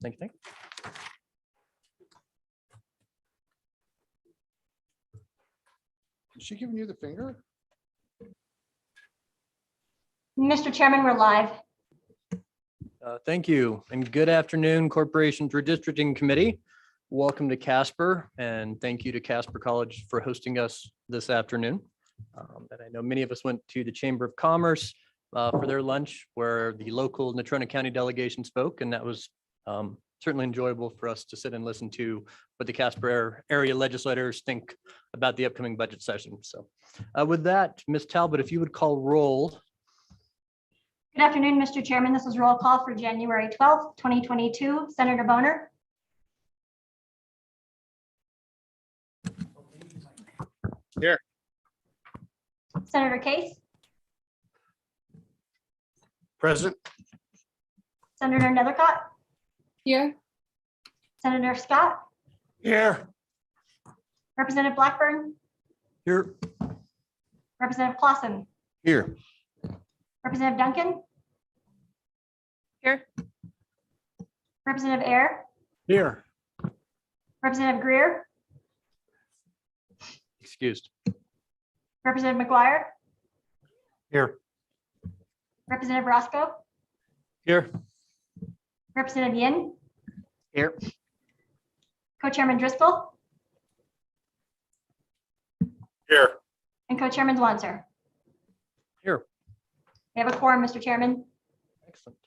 Thank you. Is she giving you the finger? Mr. Chairman, we're live. Thank you and good afternoon, Corporation's Redistricting Committee. Welcome to Casper and thank you to Casper College for hosting us this afternoon. And I know many of us went to the Chamber of Commerce for their lunch where the local Natrona County delegation spoke, and that was certainly enjoyable for us to sit and listen to what the Casper area legislators think about the upcoming budget session. So with that, Ms. Talbot, if you would call roll. Good afternoon, Mr. Chairman. This is roll call for January 12th, 2022. Senator Boner. Here. Senator Case. Present. Senator Nethercott. Here. Senator Scott. Here. Representative Blackburn. Here. Representative Clausen. Here. Representative Duncan. Here. Representative Ayer. Here. Representative Greer. Excused. Representative McGuire. Here. Representative Roscoe. Here. Representative Yin. Here. Co-Chairman Driscoll. Here. And Co-Chairman Zwanzer. Here. We have a quorum, Mr. Chairman. Excellent.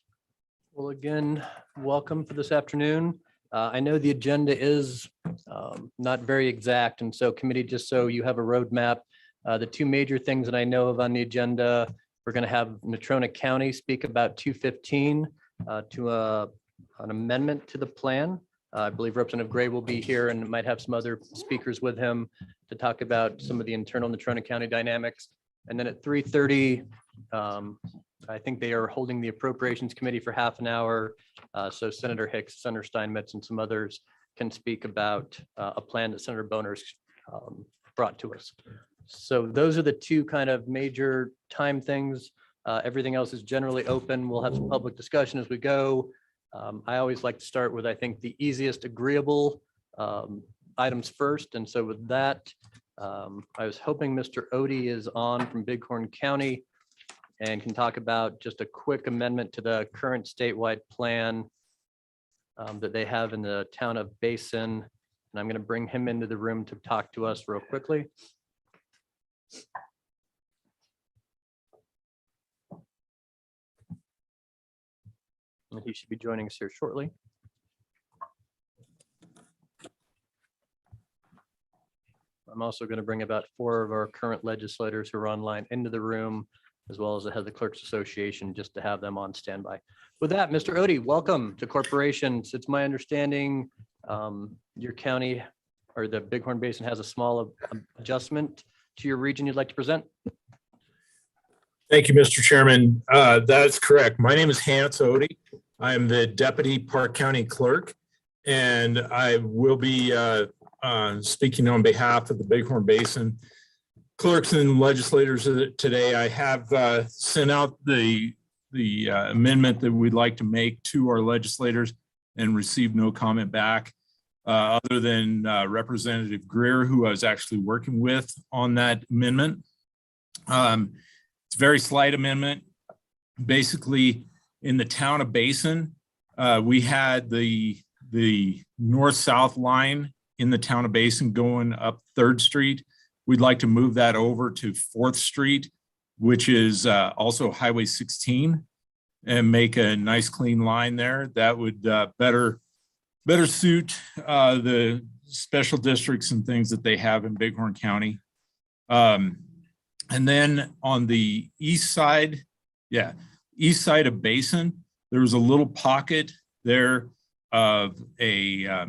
Well, again, welcome for this afternoon. I know the agenda is not very exact, and so committee, just so you have a roadmap, the two major things that I know of on the agenda, we're going to have Natrona County speak about 215 to an amendment to the plan. I believe Representative Gray will be here and might have some other speakers with him to talk about some of the internal Natrona County dynamics. And then at 3:30, I think they are holding the Appropriations Committee for half an hour. So Senator Hicks, Senator Steinmetz, and some others can speak about a plan that Senator Boner's brought to us. So those are the two kind of major time things. Everything else is generally open. We'll have some public discussion as we go. I always like to start with, I think, the easiest agreeable items first. And so with that, I was hoping Mr. Odie is on from Bighorn County and can talk about just a quick amendment to the current statewide plan that they have in the town of Basin. And I'm going to bring him into the room to talk to us real quickly. And he should be joining us here shortly. I'm also going to bring about 4 of our current legislators who are online into the room, as well as the head of the Clerks Association, just to have them on standby. With that, Mr. Odie, welcome to Corporations. It's my understanding your county or the Bighorn Basin has a small adjustment to your region you'd like to present. Thank you, Mr. Chairman. That's correct. My name is Hans Odie. I am the Deputy Park County Clerk, and I will be speaking on behalf of the Bighorn Basin clerks and legislators today. I have sent out the amendment that we'd like to make to our legislators and received no comment back other than Representative Greer, who I was actually working with on that amendment. It's a very slight amendment. Basically, in the town of Basin, we had the north-south line in the town of Basin going up 3rd Street. We'd like to move that over to 4th Street, which is also Highway 16, and make a nice clean line there. That would better suit the special districts and things that they have in Bighorn County. And then on the east side of Basin, there was a little pocket there of a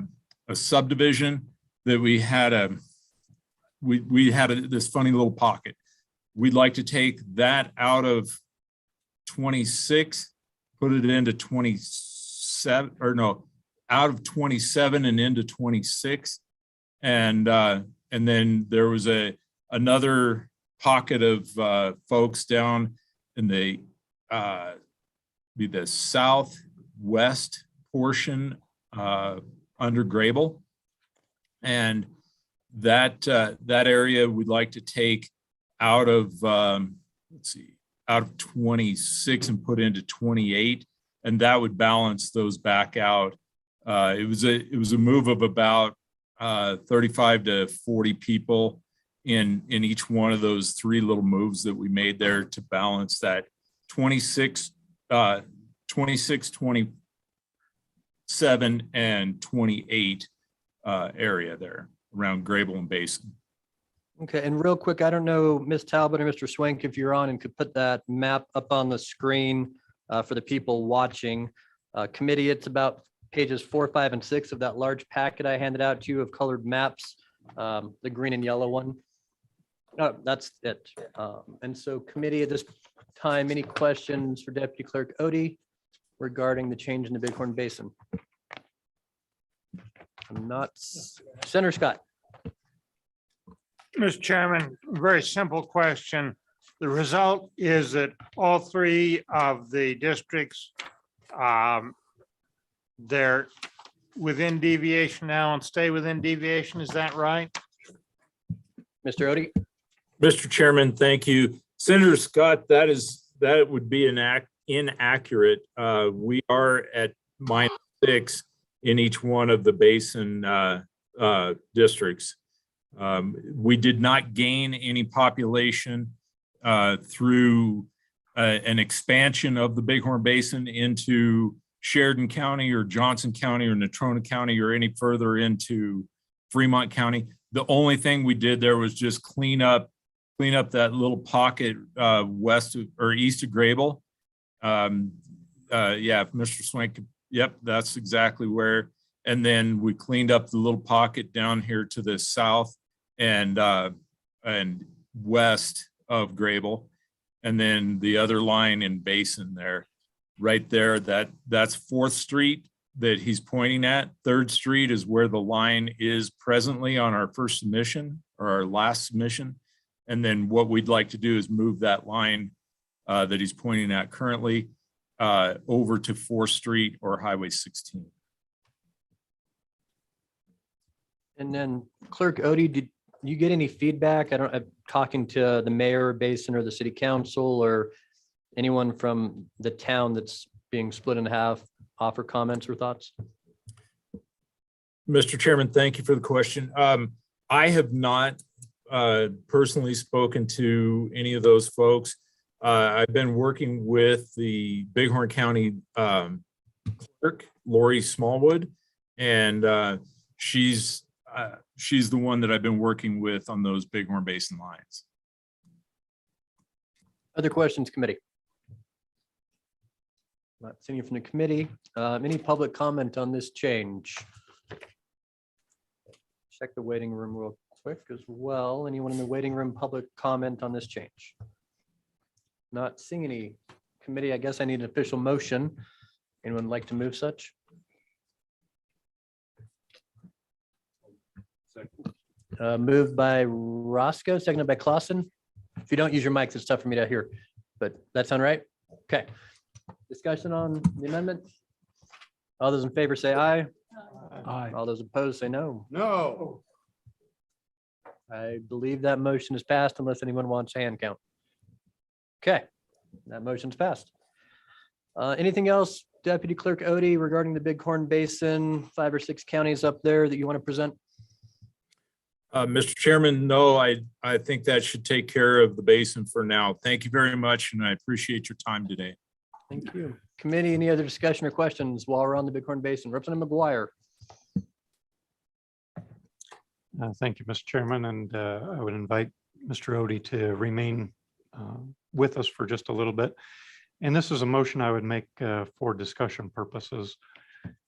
subdivision that we had this funny little pocket. We'd like to take that out of 26, put it into 27, or no, out of 27 and into 26. And then there was another pocket of folks down in the southwest portion under Grable. And that area we'd like to take out of, out of 26 and put into 28. And that would balance those back out. It was a move of about 35 to 40 people in each one of those three little moves that we made there to balance that 26, 27, and 28 area there around Grable and Basin. Okay, and real quick, I don't know, Ms. Talbot or Mr. Swank, if you're on and could put that map up on the screen for the people watching. Committee, it's about pages 4, 5, and 6 of that large packet I handed out to you of colored maps, the green and yellow one. No, that's it. And so committee, at this time, any questions for Deputy Clerk Odie regarding the change in the Bighorn Basin? I'm not, Senator Scott. Mr. Chairman, very simple question. The result is that all three of the districts, they're within deviation now and stay within deviation. Is that right? Mr. Odie? Mr. Chairman, thank you. Senator Scott, that would be inaccurate. We are at -6 in each one of the basin districts. We did not gain any population through an expansion of the Bighorn Basin into Sheridan County or Johnson County or Natrona County or any further into Fremont County. The only thing we did there was just clean up that little pocket west of, or east of Grable. Yeah, Mr. Swank, yep, that's exactly where. And then we cleaned up the little pocket down here to the south and west of Grable. And then the other line in Basin there, right there, that's 4th Street that he's pointing at. 3rd Street is where the line is presently on our first submission or our last submission. And then what we'd like to do is move that line that he's pointing at currently over to 4th Street or Highway 16. And then Clerk Odie, did you get any feedback? I'm talking to the mayor of Basin or the city council or anyone from the town that's being split in half, offer comments or thoughts? Mr. Chairman, thank you for the question. I have not personally spoken to any of those folks. I've been working with the Bighorn County clerk, Lori Smallwood, and she's the one that I've been working with on those Bighorn Basin lines. Other questions, committee? Not seeing you from the committee. Any public comment on this change? Check the waiting room real quick as well. Anyone in the waiting room, public comment on this change? Not seeing any. Committee, I guess I need an official motion. Anyone like to move such? Moved by Roscoe, seconded by Clausen. If you don't use your mics, it's tough for me to hear, but that sound right? Okay. Discussion on the amendment? All those in favor say aye. Aye. All those opposed say no. No. I believe that motion is passed unless anyone wants a hand count. Okay, that motion's passed. Anything else, Deputy Clerk Odie, regarding the Bighorn Basin, 5 or 6 counties up there that you want to present? Mr. Chairman, no, I think that should take care of the basin for now. Thank you very much, and I appreciate your time today. Thank you. Committee, any other discussion or questions while we're on the Bighorn Basin? Representative McGuire. Thank you, Mr. Chairman, and I would invite Mr. Odie to remain with us for just a little bit. And this is a motion I would make for discussion purposes.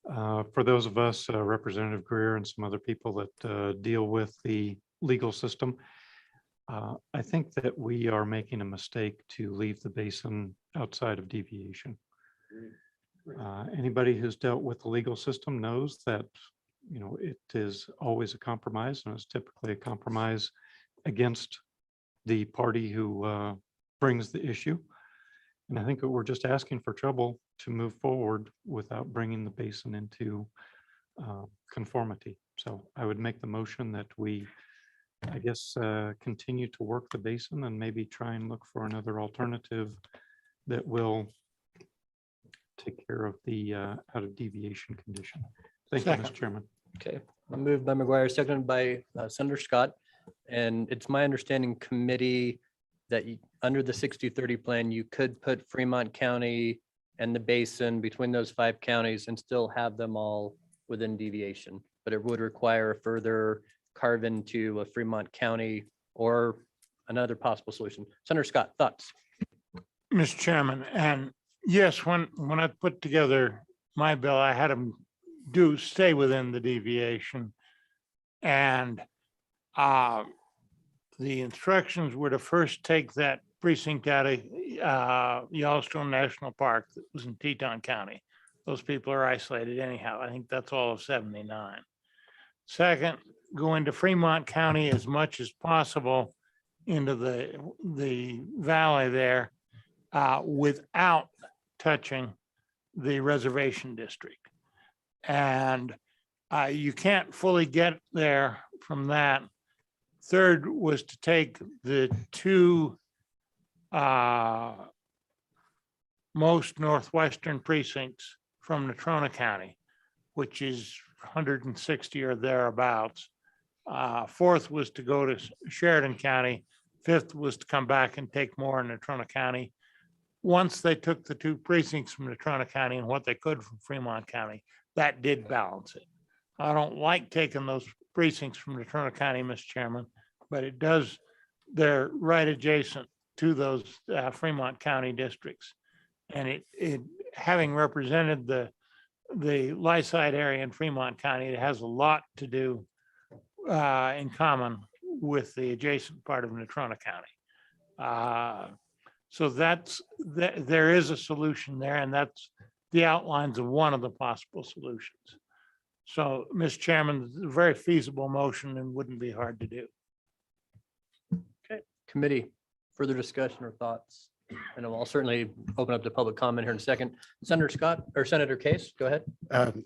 For those of us, Representative Greer and some other people that deal with the legal system, I think that we are making a mistake to leave the basin outside of deviation. Anybody who's dealt with the legal system knows that, you know, it is always a compromise, and it's typically a compromise against the party who brings the issue. And I think that we're just asking for trouble to move forward without bringing the basin into conformity. So I would make the motion that we, I guess, continue to work the basin and maybe try and look for another alternative that will take care of the out of deviation condition. Thank you, Second. Mr. Chairman. Okay, moved by McGuire, seconded by Senator Scott. And it's my understanding committee that under the 60-30 plan, you could put Fremont County and the basin between those 5 counties and still have them all within deviation. But it would require a further carve into a Fremont County or another possible solution. Senator Scott, thoughts? Mr. Chairman, and yes, when I put together my bill, I had them stay within the deviation. And the instructions were to first take that precinct out of Yellowstone National Park that was in Teton County. Those people are isolated anyhow. I think that's all of 79. Second, go into Fremont County as much as possible into the valley there without touching the reservation district. And you can't fully get there from that. Third was to take the 2 most northwestern precincts from Natrona County, which is 160 or thereabouts. Fourth was to go to Sheridan County. Fifth was to come back and take more in Natrona County. Once they took the 2 precincts from Natrona County and what they could from Fremont County, that did balance it. I don't like taking those precincts from Natrona County, Mr. Chairman, but it does, they're right adjacent to those Fremont County districts. And it having represented the Lyside area in Fremont County, it has a lot to do in common with the adjacent part of Natrona County. So there is a solution there, and that's the outlines of one of the possible solutions. So, Mr. Chairman, it's a very feasible motion and wouldn't be hard to do. Committee, further discussion or thoughts? And I'll certainly open up to public comment here in a second. Senator Scott or Senator Case, go ahead.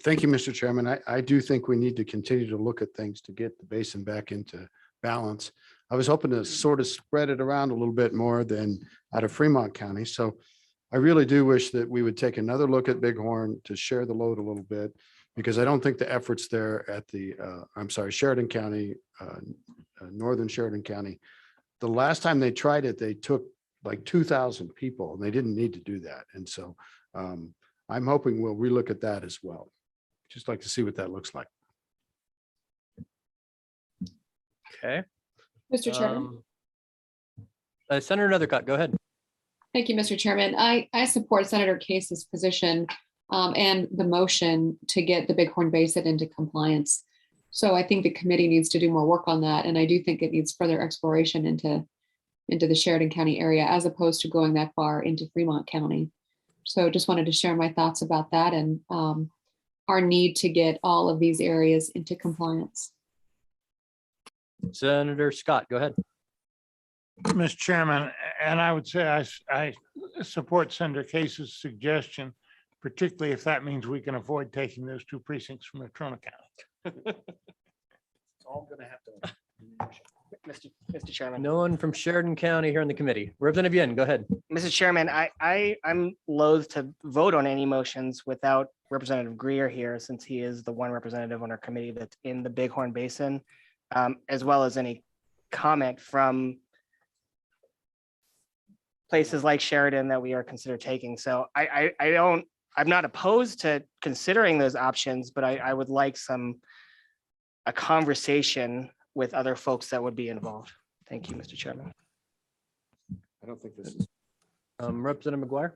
Thank you, Mr. Chairman. I do think we need to continue to look at things to get the basin back into balance. I was hoping to sort of spread it around a little bit more than out of Fremont County. So I really do wish that we would take another look at Bighorn to share the load a little bit, because I don't think the efforts there at the, Sheridan County, northern Sheridan County, the last time they tried it, they took like 2,000 people and they didn't need to do that. And so I'm hoping we'll relook at that as well. Just like to see what that looks like. Okay. Mr. Chairman. Senator Nethercott, go ahead. Thank you, Mr. Chairman. I support Senator Case's position and the motion to get the Bighorn Basin into compliance. So I think the committee needs to do more work on that. And I do think it needs further exploration into the Sheridan County area, as opposed to going that far into Fremont County. So just wanted to share my thoughts about that and our need to get all of these areas into compliance. Senator Scott, go ahead. Mr. Chairman, and I would say I support Senator Case's suggestion, particularly if that means we can avoid taking those 2 precincts from Natrona County. It's all going to have to. Mr. Chairman. No one from Sheridan County here in the committee. Representative Yen, go ahead. Mr. Chairman, I'm loath to vote on any motions without Representative Greer here, since he is the one representative on our committee that's in the Bighorn Basin, as well as any comment from places like Sheridan that we are considered taking. So I'm not opposed to considering those options, but I would like a conversation with other folks that would be involved. Thank you, Mr. Chairman. I don't think this is. Representative McGuire.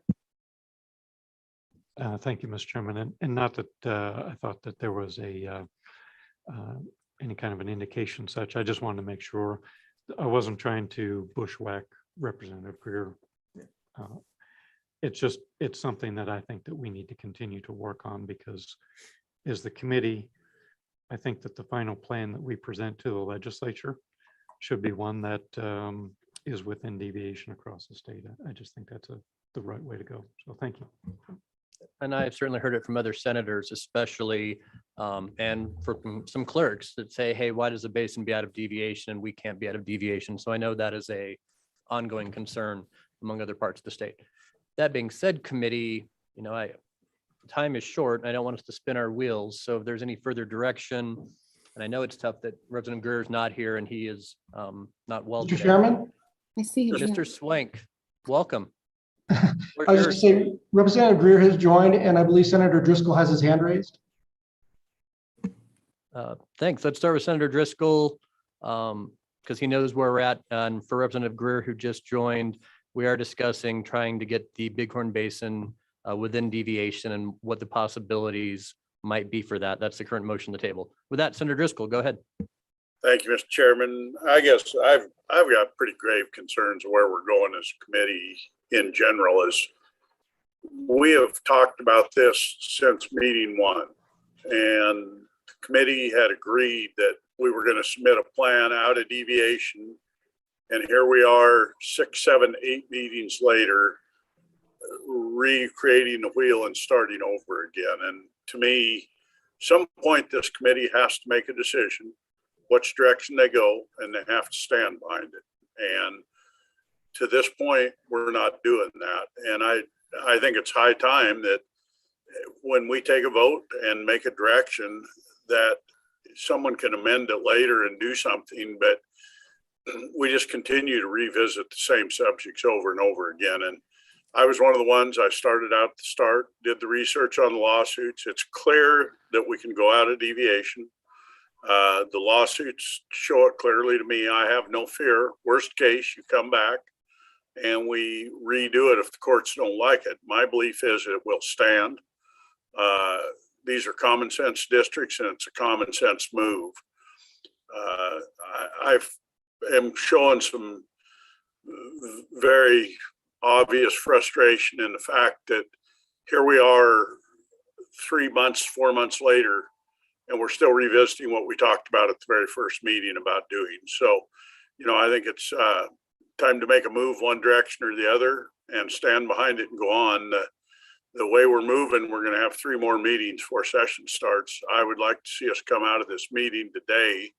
Thank you, Mr. Chairman. And not that I thought that there was any kind of an indication such. I just wanted to make sure I wasn't trying to bushwhack Representative Greer. It's something that I think that we need to continue to work on, because as the committee, I think that the final plan that we present to the legislature should be one that is within deviation across the state. I just think that's the right way to go. So thank you. and I've certainly heard it from other senators, especially, and from some clerks that say, hey, why does the basin be out of deviation and we can't be out of deviation? So I know that is a ongoing concern among other parts of the state. That being said, committee, time is short. And I don't want us to spin our wheels. So if there's any further direction, and I know it's tough that Representative Greer is not here and he is not well Mr. today. Chairman, I see. him here. Mr. Swank, welcome. I was just saying, Representative Greer has joined, and I believe Senator Driscoll has his hand raised. Thanks. Let's start with Senator Driscoll because he knows where we're at. And for Representative Greer, who just joined, we are discussing trying to get the Bighorn Basin within deviation and what the possibilities might be for that. That's the current motion on the table. With that, Senator Driscoll, go ahead. Thank you, Mr. Chairman. I guess I've got pretty grave concerns of where we're going as a committee in general. As we have talked about this since meeting one, and the committee had agreed that we were going to submit a plan out of deviation. And here we are 6, 7, 8 meetings later, recreating the wheel and starting over again. And to me, some point this committee has to make a decision which direction they go, and they have to stand behind it. And to this point, we're not doing that. And I think it's high time that when we take a vote and make a direction, that someone can amend it later and do something, but we just continue to revisit the same subjects over and over again. And I was one of the ones, I started out at the start, did the research on the lawsuits. It's clear that we can go out of deviation. The lawsuits show it clearly to me. I have no fear. Worst case, you come back and we redo it if the courts don't like it. My belief is it will stand. These are common sense districts and it's a common sense move. I am showing some very obvious frustration in the fact that here we are 3 months, 4 months later, and we're still revisiting what we talked about at the very first meeting about doing. So, I think it's time to make a move one direction or the other and stand behind it and go on. The way we're moving, we're going to have 3 more meetings before session starts. I would like to see us come out of this meeting today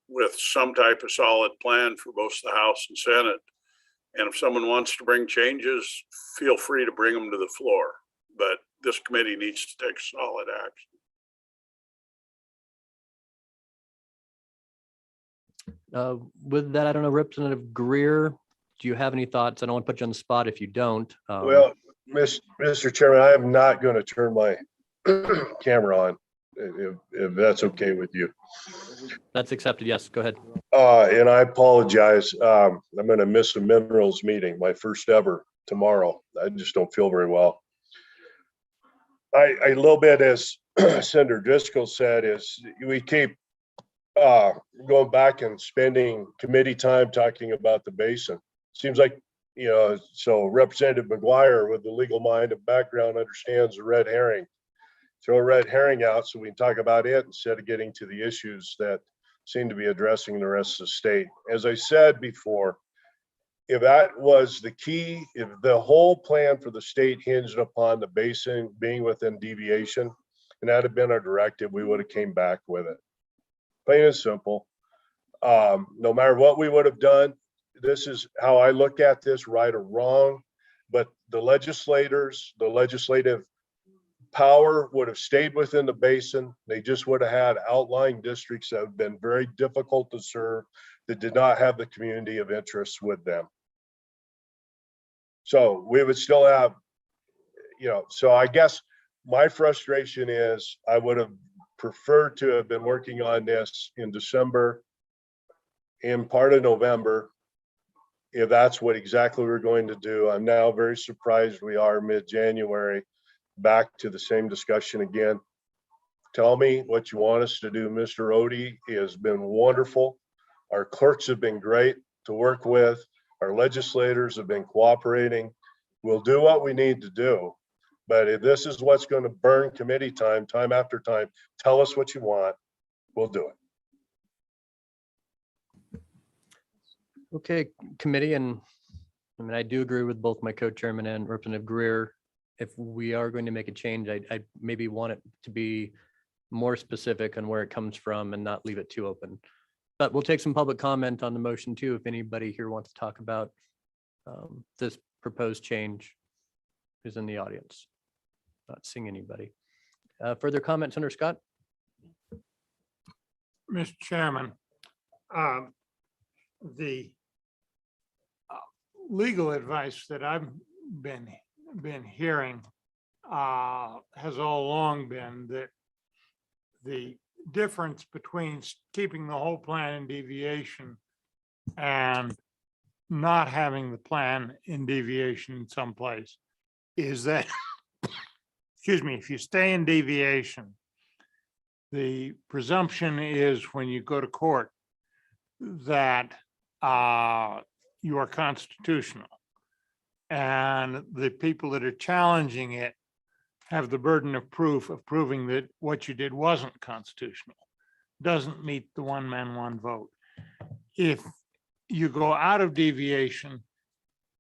with some type of solid plan for both the House and Senate. And if someone wants to bring changes, feel free to bring them to the floor. But this committee needs to take solid action. With that, I don't know, Representative Greer, do you have any thoughts? I don't want to put you on the spot if you don't. Well, Mr. Chairman, I am not going to turn my camera on if that's okay with you. That's accepted. Yes, go ahead. And I apologize. I'm going to miss a minerals meeting, my first ever tomorrow. I just don't feel very well. A little bit, as Senator Driscoll said, is we keep going back and spending committee time talking about the basin. Seems like, so Representative McGuire with the legal mind and background understands the red herring. Throw a red herring out so we can talk about it instead of getting to the issues that seem to be addressing the rest of the state. As I said before, if that was the key, if the whole plan for the state hinged upon the basin being within deviation, and that had been our directive, we would have came back with it. Plain and simple. No matter what we would have done, this is how I look at this, right or wrong, but the legislators, the legislative power would have stayed within the basin. They just would have had outlying districts that have been very difficult to serve, that did not have the community of interest with them. So we would still have, so I guess my frustration is I would have preferred to have been working on this in December, in part of November, if that's what exactly we're going to do. I'm now very surprised we are mid-January back to the same discussion again. Tell me what you want us to do. Mr. Odie has been wonderful. Our clerks have been great to work with. Our legislators have been cooperating. We'll do what we need to do. But if this is what's going to burn committee time after time, tell us what you want. We'll do it. Okay, committee, and I mean, I do agree with both my co-chairman and Representative Greer. if we are going to make a change, I maybe want it to be more specific on where it comes from and not leave it too open. But we'll take some public comment on the motion too, if anybody here wants to talk about this proposed change who's in the audience. Not seeing anybody. Further comments under Scott? Mr. Chairman, the legal advice that I've been hearing has all along been that the difference between keeping the whole plan in deviation and not having the plan in deviation in some place is that, excuse me, if you stay in deviation, the presumption is when you go to court that you are constitutional. And the people that are challenging it have the burden of proof of proving that what you did wasn't constitutional, doesn't meet the one man, one vote. If you go out of deviation,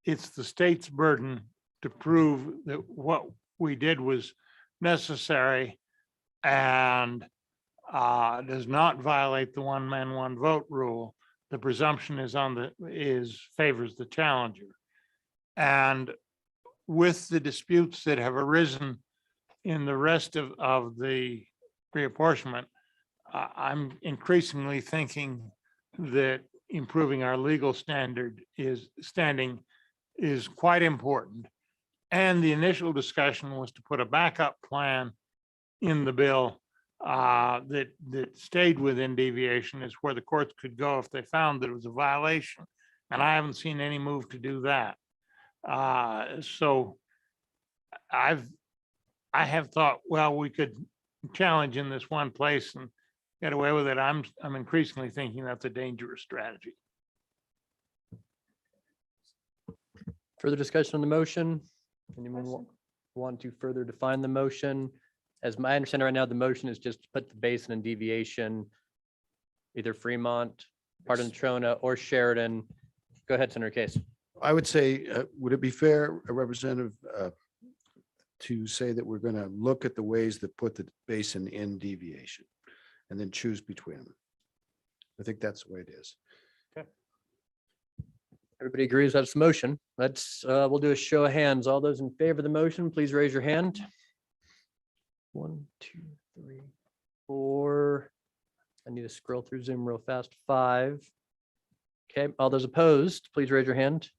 it's the state's burden to prove that what we did was necessary and does not violate the one man, one vote rule. The presumption is favors the challenger. And with the disputes that have arisen in the rest of the reapportionment, I'm increasingly thinking that improving our legal standing is quite important. And the initial discussion was to put a backup plan in the bill that stayed within deviation, is where the courts could go if they found that it was a violation. And I haven't seen any move to do that. So I have thought, well, we could challenge in this one place and get away with it. I'm increasingly thinking that's a dangerous strategy. Further discussion on the motion? Anyone want to further define the motion? As I understand right now, the motion is just to put the basin in deviation, either Fremont, part of Natrona, or Sheridan. Go ahead, Senator Case. I would say, would it be fair, Representative, to say that we're going to look at the ways that put the basin in deviation and then choose between them? I think that's the way it is. Everybody agrees that's the motion. We'll do a show of hands. All those in favor of the motion, please raise your hand. 1, 2, 3, 4. I need to scroll through Zoom real fast. 5. Okay, all those opposed, please raise your hand.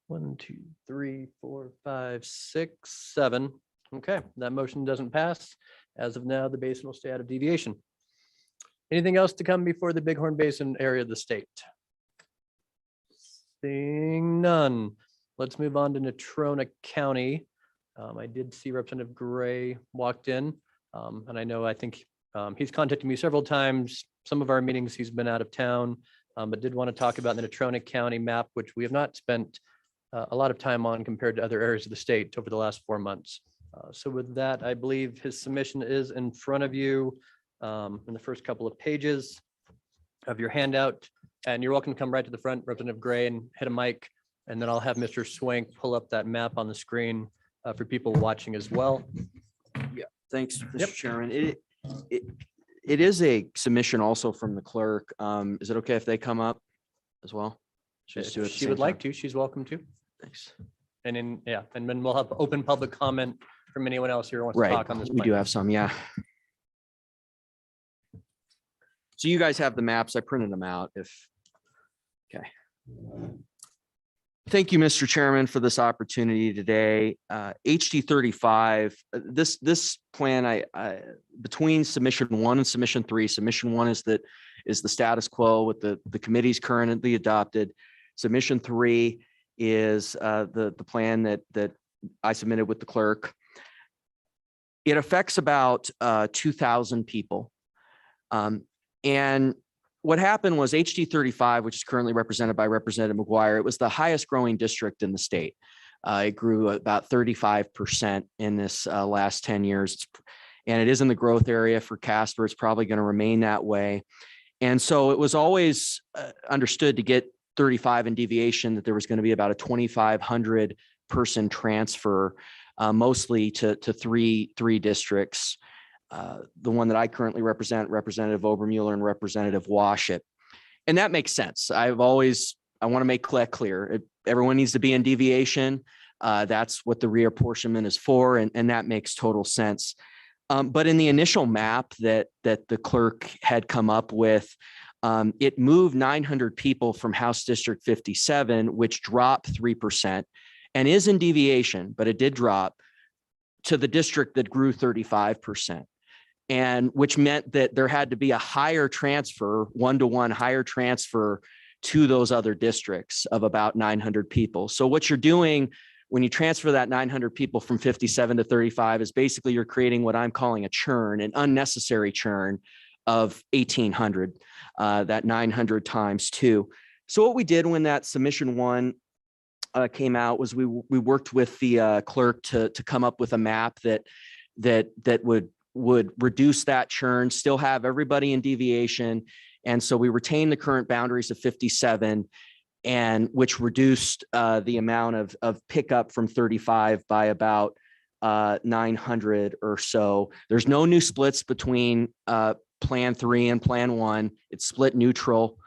1, 2, 3, 4, 5, 6, 7. Okay, that motion doesn't pass. As of now, the basin will stay out of deviation. Anything else to come before the Bighorn Basin area of the state? Seeing none, let's move on to Natrona County. I did see Representative Gray walked in, and I think he's contacted me several times. Some of our meetings he's been out of town, but did want to talk about the Natrona County map, which we have not spent a lot of time on compared to other areas of the state over the last 4 months. So with that, I believe his submission is in front of you in the first couple of pages of your handout. And you're welcome to come right to the front, Representative Gray, and hit a mic. And then I'll have Mr. Swank pull up that map on the screen for people watching as well. Yeah, thanks, Mr. Yep. Chairman. It is a submission also from the clerk. Is it okay if they come up as well? If she would like to, she's welcome to. Thanks. And then we'll have open public comment from anyone else here who wants to Right, talk on this. we do plan. have some, yeah. So you guys have the maps. I printed them out okay. Thank you, Mr. Chairman, for this opportunity today. HD 35, this plan, between submission 1 and submission 3, submission 1 is the status quo with the committees currently adopted. Submission 3 is the plan that I submitted with the clerk. It affects about 2,000 people. And what happened was HD 35, which is currently represented by Representative McGuire, it was the highest growing district in the state. It grew about 35% in this last 10 years. And it is in the growth area for Casper. It's probably going to remain that way. And so it was always understood to get 35 in deviation that there was going to be about a 2,500 person transfer mostly to three districts. The one that I currently represent, Representative Obermuller and Representative Washit. And that makes sense. I want to make that clear. Everyone needs to be in deviation. That's what the reapportionment is for, and that makes total sense. But in the initial map that the clerk had come up with, it moved 900 people from House District 57, which dropped 3% and is in deviation, but it did drop to the district that grew 35%. And which meant that there had to be a higher transfer, 1-to-1 higher transfer to those other districts of about 900 people. So what you're doing when you transfer that 900 people from 57 to 35 is basically you're creating what I'm calling a churn, an unnecessary churn of 1,800, that 900 times 2. So what we did when that submission 1 came out was we worked with the clerk to come up with a map that would reduce that churn, still have everybody in deviation. And so we retained the current boundaries of 57, and which reduced the amount of pickup from 35 by about 900 or so. There's no new splits between Plan 3 and Plan 1. It's split neutral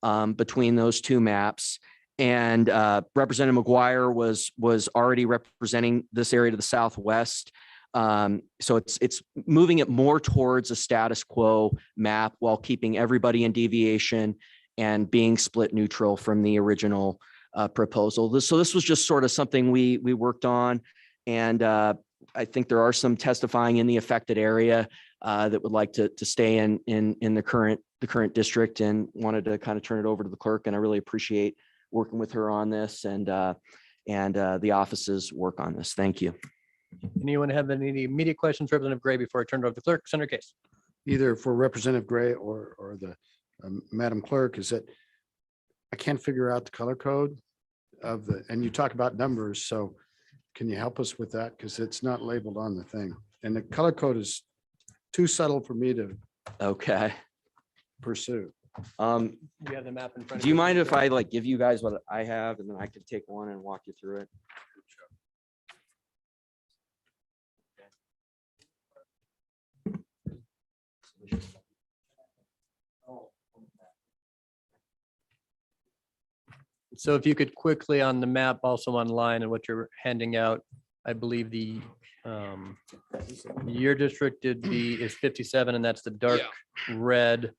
between those two maps. And Representative McGuire was already representing this area to the southwest. So it's moving it more towards a status quo map while keeping everybody in deviation and being split neutral from the original proposal. So this was just sort of something we worked on. And I think there are some testifying in the affected area that would like to stay in the current district, and wanted to kind of turn it over to the clerk. And I really appreciate working with her on this, and the office's work on this. Thank you. Anyone have any immediate questions, Representative Gray, before I turn it over to the clerk? Senator Case. Either for Representative Gray or the Madam Clerk, is that I can't figure out the color code of and you talk about numbers. So can you help us with that? Because it's not labeled on the thing. And the color code is too subtle for me to pursue. You have the map in front of you. Do you mind if I give you guys what I have, and then I could take one and walk you through it? So if you could quickly on the map, also online, and what you're handing out, I believe your district is 57, and that's the dark red.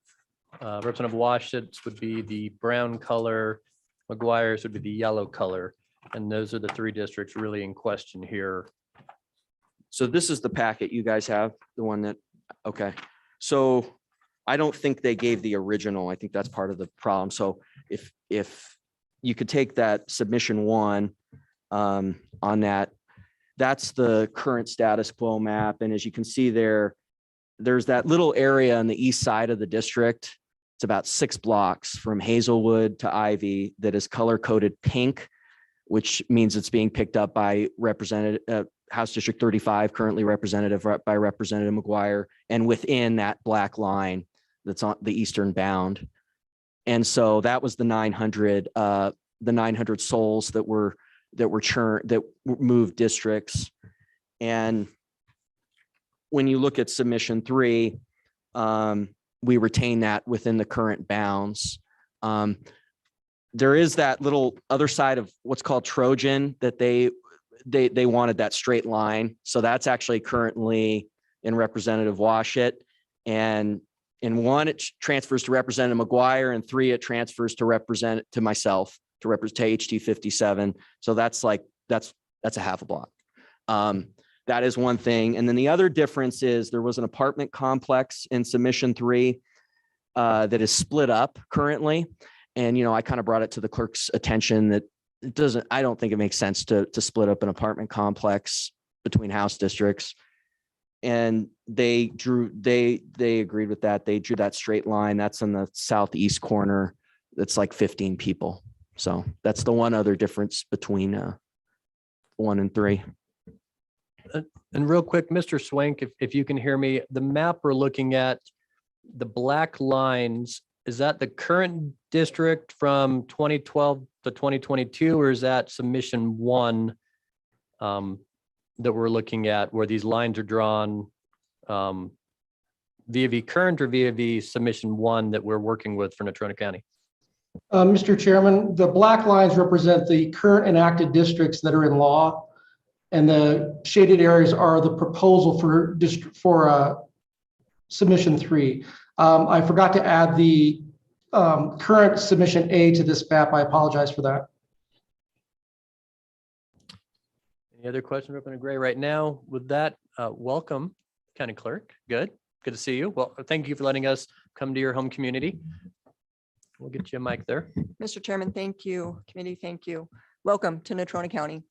Representative Washit's would be the brown color. McGuire's would be the yellow color. And those are the 3 districts really in question here. So this is the packet you guys have, the one that, okay. So I don't think they gave the original. I think that's part of the problem. So if you could take that submission 1 on that, that's the current status quo map. And as you can see there's that little area on the east side of the district. It's about 6 blocks from Hazelwood to Ivy that is color coded pink, which means it's being picked up by House District 35, currently represented by Representative McGuire, and within that black line that's on the eastern bound. And so that was the 900 souls that were moved districts. And when you look at submission 3, we retain that within the current bounds. There is that little other side of what's called Trojan that they wanted that straight line. So that's actually currently in Representative Washit. And in 1, it transfers to Representative McGuire, and 3, it transfers to myself to represent HT 57. So that's a half a block. That is one thing. And then the other difference is there was an apartment complex in submission 3 that is split up currently. And, I kind of brought it to the clerk's attention that I don't think it makes sense to split up an apartment complex between house districts. And they agreed with that. They drew that straight line. That's in the southeast corner. That's like 15 people. So that's the one other difference between 1 and 3. And real quick, Mr. Swank, if you can hear me, the map we're looking at, the black lines, is that the current district from 2012 to 2022, or is that submission 1? that we're looking at where these lines are drawn via the current or via the submission 1 that we're working with for Natrona County? Mr. Chairman, the black lines represent the current enacted districts that are in law, and the shaded areas are the proposal for submission 3. I forgot to add the current submission A to this map. I apologize for that. Any other questions, Representative Gray? Right now, with that, welcome, County Clerk. Good to see you. Well, thank you for letting us come to your home community. We'll get you a mic there. Mr. Chairman, thank you. Committee, thank you. Welcome to Natrona County.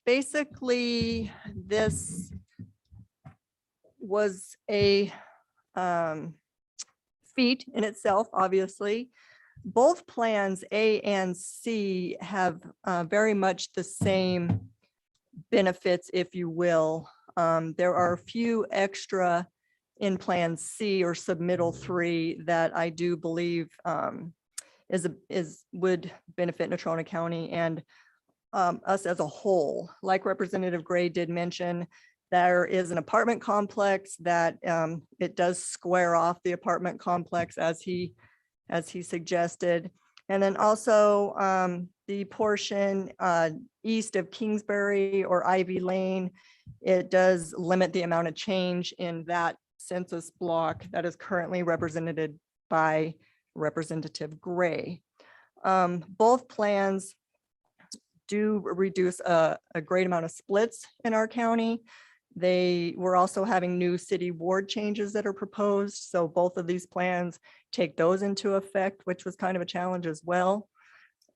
Basically, this was a feat in itself, obviously. Both plans A and C have very much the same benefits, if you will. There are a few extra in Plan C or Submittal 3 that I do believe would benefit Natrona County and us as a whole. Like Representative Gray did mention, there is an apartment complex that it does square off the apartment complex as he suggested. And then also the portion east of Kingsbury or Ivy Lane, it does limit the amount of change in that census block that is currently represented by Representative Gray. Both plans do reduce a great amount of splits in our county. We're also having new city ward changes that are proposed. So both of these plans take those into effect, which was kind of a challenge as well.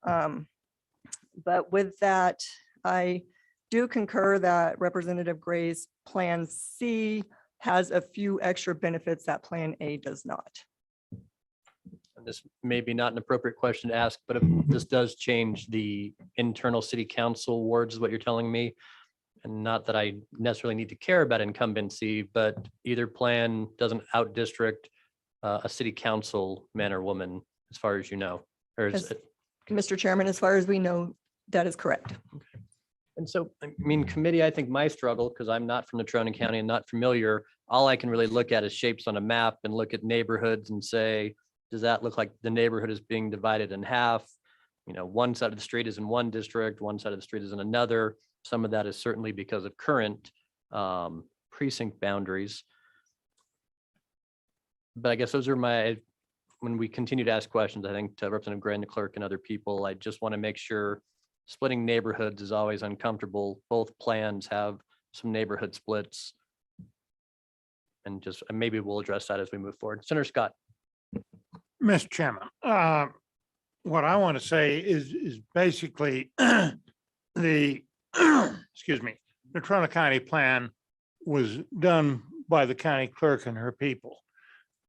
But with that, I do concur that Representative Gray's Plan C has a few extra benefits that Plan A does not. And this may be not an appropriate question to ask, but if this does change the internal city council wards, is what you're telling me. And not that I necessarily need to care about incumbency, but either plan doesn't out district a city council man or woman, as far as you know, or is it? Mr. Chairman, as far as we know, that is correct. Okay. And so, I mean, committee, I think my struggle, because I'm not from Natrona County and not familiar, all I can really look at is shapes on a map and look at neighborhoods and say, does that look like the neighborhood is being divided in half? You know, one side of the street is in one district, one side of the street is in another. Some of that is certainly because of current precinct boundaries. But I guess those are when we continue to ask questions, I think to Representative Gray and the clerk and other people, I just want to make sure splitting neighborhoods is always uncomfortable. Both plans have some neighborhood splits. And maybe we'll address that as we move forward. Senator Scott. Mr. Chairman, what I want to say is basically the excuse me, the Natrona County plan was done by the county clerk and her people.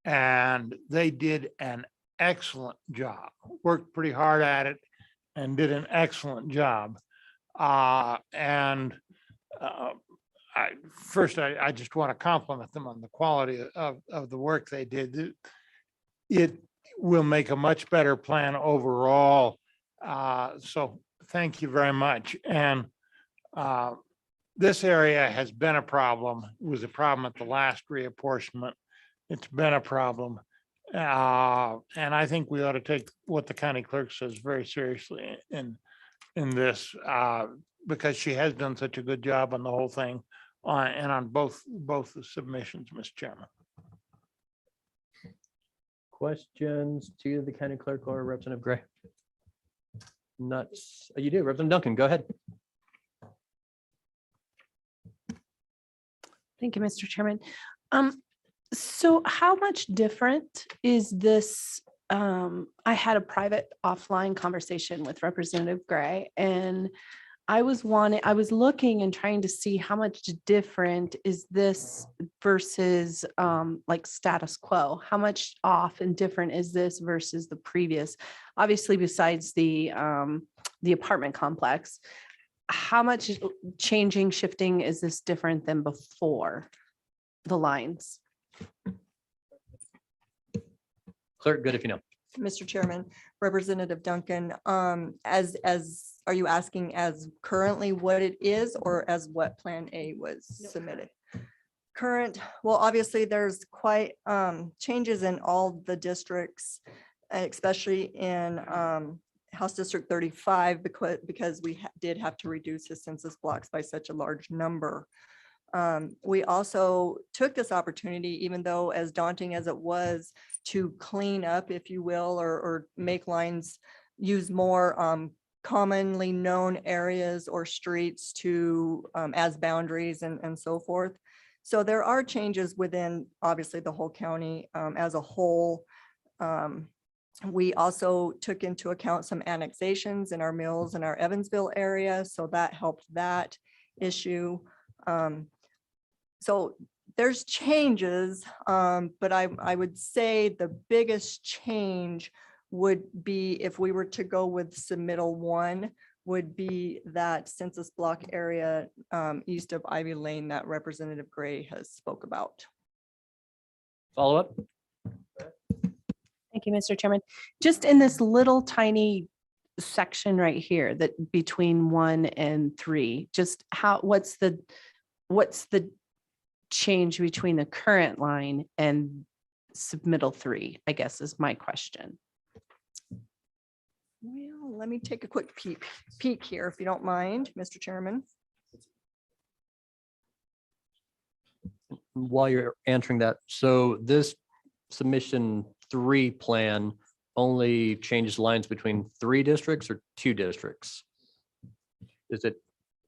And they did an excellent job, worked pretty hard at it and did an excellent job. I just want to compliment them on the quality of the work they did. It will make a much better plan overall. So thank you very much. And this area has been a problem. It was a problem at the last reapportionment. It's been a problem. And I think we ought to take what the county clerk says very seriously in this, because she has done such a good job on the whole thing and on both the submissions, Mr. Chairman. Questions to the county clerk or Representative Gray? Nuts. You do, Representative Duncan, go ahead. Thank you, Mr. Chairman. So how much different is this? I had a private offline conversation with Representative Gray, and I was looking and trying to see how much different is this versus like status quo. How much off and different is this versus the previous? Obviously, besides the apartment complex, how much shifting is this different than before the lines? Clerk, good if you know. Mr. Chairman, Representative Duncan, as are you asking as currently what it is or as what Plan A was submitted? Current, well, obviously there's quite changes in all the districts, especially in House District 35, because we did have to reduce the census blocks by such a large number. We also took this opportunity, even though as daunting as it was, to clean up, if you will, or make lines use more commonly known areas or streets to as boundaries and so forth. So there are changes within, obviously, the whole county as a whole. We also took into account some annexations in our Mills and our Evansville area, so that helped that issue. So there's changes, but I would say the biggest change would be if we were to go with submittal 1, would be that census block area east of Ivy Lane that Representative Gray has spoke about. Follow up? Thank you, Mr. Chairman. Just in this little tiny section right here, that between 1 and 3, just what's the change between the current line and submittal 3, I guess is my question. Well, let me take a quick peek here, if you don't mind, Mr. Chairman. While you're answering that, so this submission 3 plan only changes lines between 3 districts or 2 districts? Does it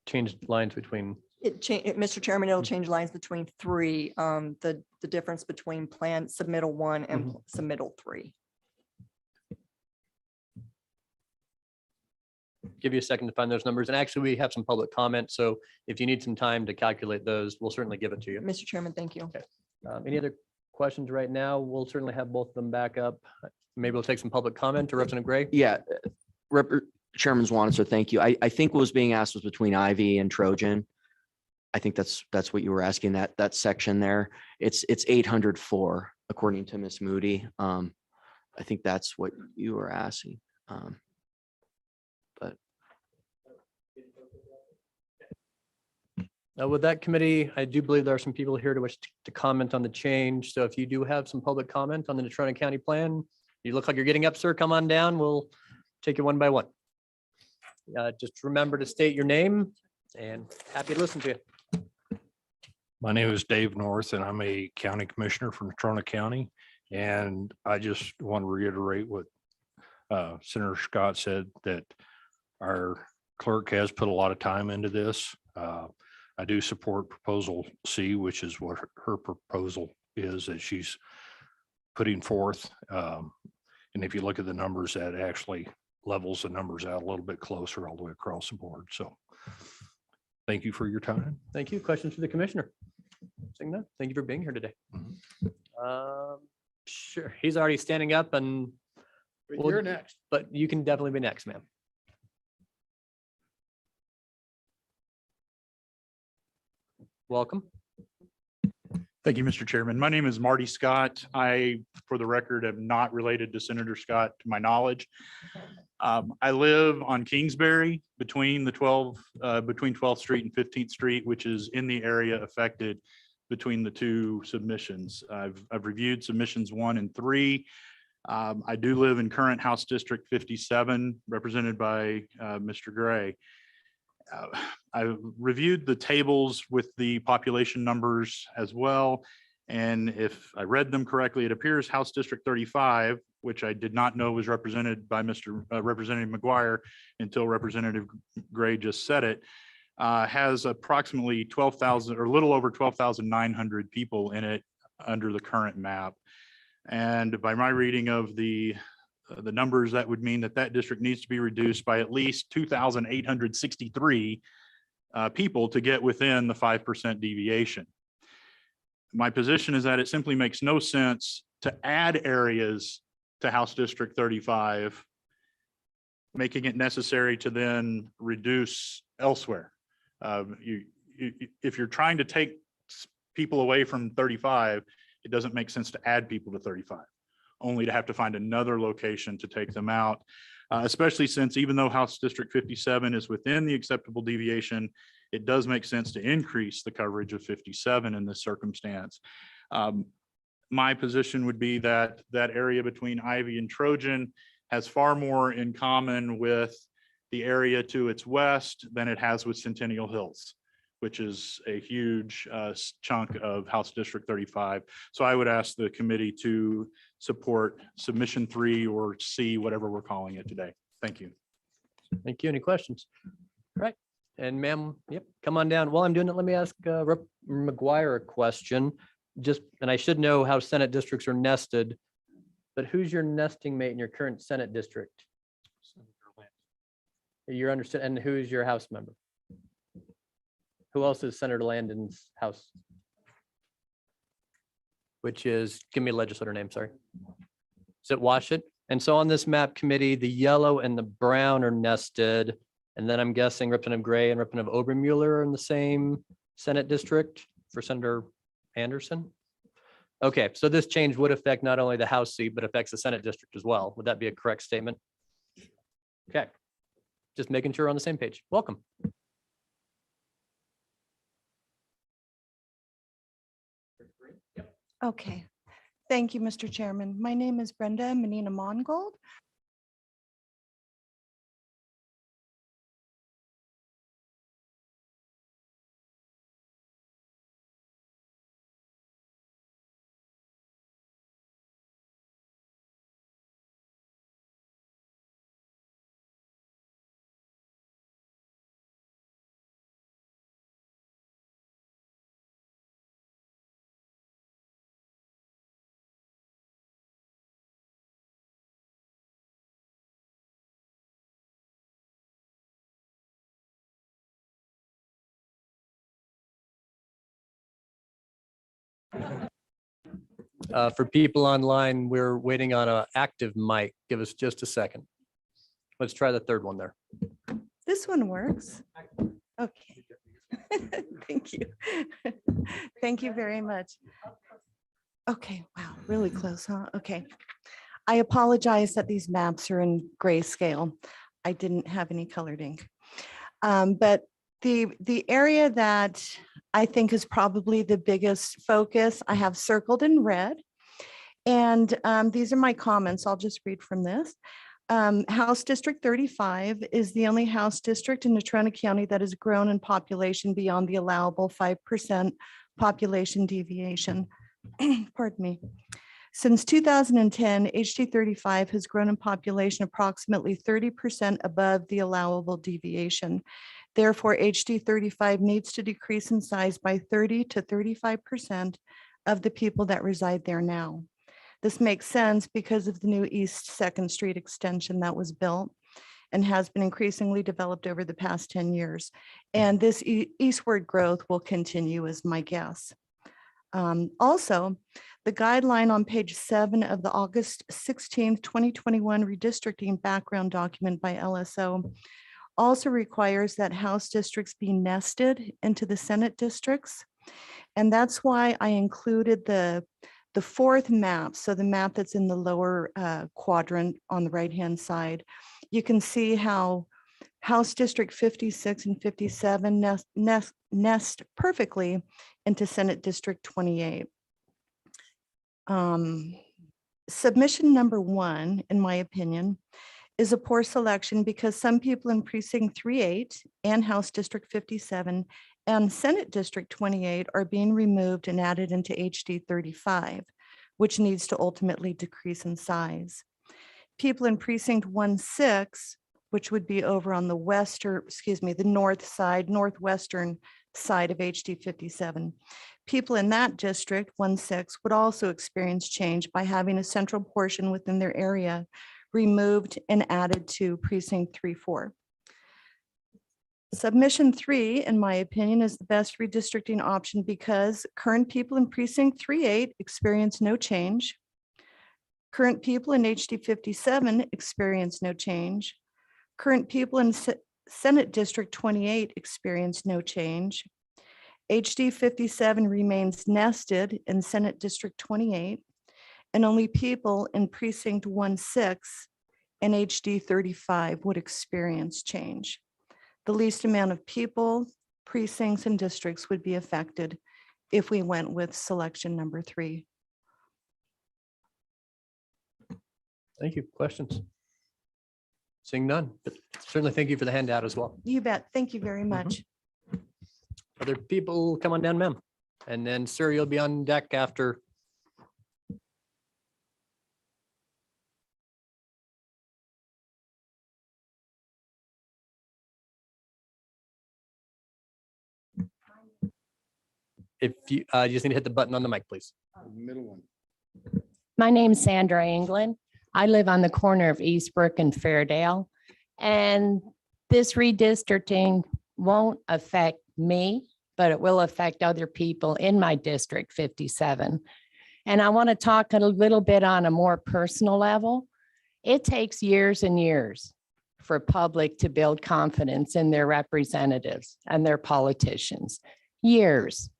change lines between? Mr. Chairman, it'll change lines between 3, the difference between plan submittal 1 and submittal 3. Give you a second to find those numbers. And actually, we have some public comment. So if you need some time to calculate those, we'll certainly give it to you. Mr. Chairman, thank you. Okay. Any other questions right now? We'll certainly have both of them back up. Maybe we'll take some public comment to Representative Gray. Yeah, Chairman Zwanitzer, thank you. I think what was being asked was between Ivy and Trojan. I think that's what you were asking, that section there. It's 804 according to Ms. Moody. I think that's what you were asking. With that committee, I do believe there are some people here to wish to comment on the change. So if you do have some public comment on the Natrona County plan, you look like you're getting up, sir, come on down. We'll take it one by one. Just remember to state your name and happy to listen to you. My name is Dave North and I'm a county commissioner from Natrona County. And I just want to reiterate what Senator Scott said, that our clerk has put a lot of time into this. I do support proposal C, which is what her proposal is that she's putting forth. And if you look at the numbers, that actually levels the numbers out a little bit closer all the way across the board. So thank you for your time. Thank you. Questions for the commissioner? Seeing none. Thank you for being here today. Sure. He's already standing up and You're next. but you can definitely be next, ma'am. Welcome. Thank you, Mr. Chairman. My name is Marty Scott. I, for the record, am not related to Senator Scott, to my knowledge. I live on Kingsbury between 12th Street and 15th Street, which is in the area affected between the 2 submissions. I've reviewed submissions 1 and 3. I do live in current House District 57, represented by Mr. Gray. I reviewed the tables with the population numbers as well. And if I read them correctly, it appears House District 35, which I did not know was represented by Representative McGuire until Representative Gray just said it, has approximately 12,000 or a little over 12,900 people in it under the current map. And by my reading of the numbers, that would mean that district needs to be reduced by at least 2,863 people to get within the 5% deviation. My position is that it simply makes no sense to add areas to House District 35, making it necessary to then reduce elsewhere. If you're trying to take people away from 35, it doesn't make sense to add people to 35. Only to have to find another location to take them out. especially since even though House District 57 is within the acceptable deviation, it does make sense to increase the coverage of 57 in this circumstance. My position would be that that area between Ivy and Trojan has far more in common with the area to its west than it has with Centennial Hills, which is a huge chunk of House District 35. So I would ask the committee to support submission 3 or C, whatever we're calling it today. Thank you. Thank you. Any questions? Right. And ma'am, yep, come on down. While I'm doing it, let me ask Rep. McGuire a question. And I should know how Senate districts are nested, but who's your nesting mate in your current Senate district? You're understood. And who's your House member? Who else is Senator Landon's house? Which is, give me a legislator name, sorry. Is it Washit? And so on this map committee, the yellow and the brown are nested. And then I'm guessing Representative Gray and Representative Obermueller are in the same Senate district for Senator Anderson. Okay, so this change would affect not only the House seat, but affects the Senate district as well. Would that be a correct statement? Okay, just making sure we're on the same page. Welcome. Okay, thank you, Mr. Chairman. My name is Brenda Menina Mongold. For people online, we're waiting on an active mic. Give us just a second. Let's try the third one there. This one works. Okay. Thank you. Thank you very much. Okay, wow, really close, huh? Okay. I apologize that these maps are in grayscale. I didn't have any colored ink. But the area that I think is probably the biggest focus, I have circled in red. And these are my comments. I'll just read from this. House District 35 is the only House district in Natrona County that has grown in population beyond the allowable 5% population deviation. Pardon me. Since 2010, HD 35 has grown in population approximately 30% above the allowable deviation. Therefore, HD 35 needs to decrease in size by 30 to 35% of the people that reside there now. This makes sense because of the new East 2nd Street extension that was built and has been increasingly developed over the past 10 years. And this eastward growth will continue is my guess. Also, the guideline on page 7 of the August 16th, 2021 redistricting background document by LSO also requires that House districts be nested into the Senate districts. And that's why I included the fourth map. So the map that's in the lower quadrant on the right-hand side, you can see how House District 56 and 57 nest perfectly into Senate District 28. Submission number 1, in my opinion, is a poor selection because some people in Precinct 38 and House District 57 and Senate District 28 are being removed and added into HD 35, which needs to ultimately decrease in size. People in Precinct 16, which would be over on the the north side, northwestern side of HD 57. People in that district, 16, would also experience change by having a central portion within their area removed and added to Precinct 34. Submission 3, in my opinion, is the best redistricting option because current people in Precinct 38 experience no change. Current people in HD 57 experience no change. Current people in Senate District 28 experience no change. HD 57 remains nested in Senate District 28, and only people in Precinct 16 and HD 35 would experience change. The least amount of people, precincts, and districts would be affected if we went with selection number 3. Thank you. Questions? Seeing none, but certainly thank you for the handout as well. You bet. Thank you very much. Other people, come on down, ma'am. And then, sir, you'll be on deck after. If you just need to hit the button on the mic, please. Middle one. My name's Sandra England. I live on the corner of Eastbrook and Fairdale. And this redistricting won't affect me, but it will affect other people in my District 57. And I want to talk a little bit on a more personal level. It takes years and years for public to build confidence in their representatives and their politicians. Years.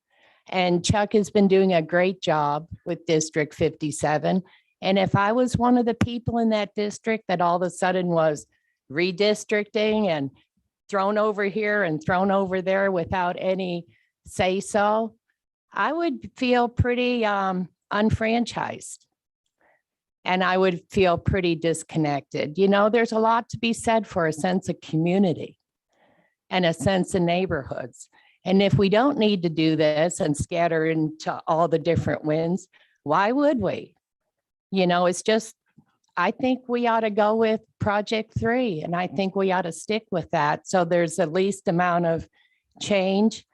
And Chuck has been doing a great job with District 57. And if I was one of the people in that district that all of a sudden was redistricting and thrown over here and thrown over there without any say so, I would feel pretty unfranchised. And I would feel pretty disconnected. You know, there's a lot to be said for a sense of community and a sense of neighborhoods. And if we don't need to do this and scatter into all the different winds, why would we? You know, it's just, I think we ought to go with Project 3, and I think we ought to stick with that. So there's the least amount of change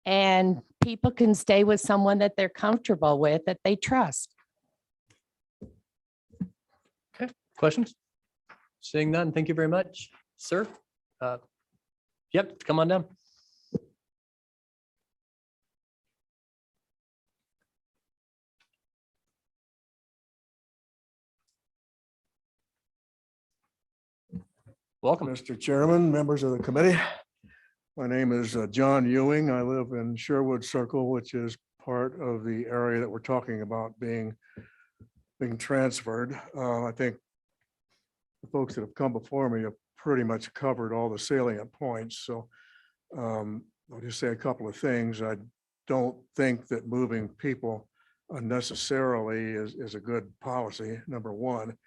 and people can stay with someone that they're comfortable with, that they trust. Okay, questions? Seeing none, thank you very much, sir. Yep, come on down. Welcome. Mr. Chairman, members of the committee. My name is John Ewing. I live in Sherwood Circle, which is part of the area that we're talking about being transferred. I think the folks that have come before me have pretty much covered all the salient points. So I'll just say a couple of things. I don't think that moving people unnecessarily is a good policy, number one.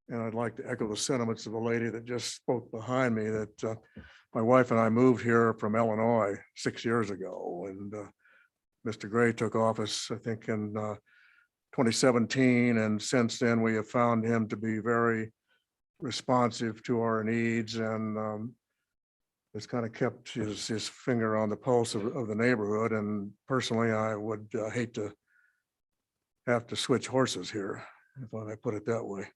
And I'd like to echo the sentiments of the lady that just spoke behind me, that my wife and I moved here from Illinois 6 years ago. And Mr. Gray took office, I think, in 2017. And since then, we have found him to be very responsive to our needs and has kind of kept his finger on the pulse of the neighborhood. And personally, I would hate to have to switch horses here, if I put it that way.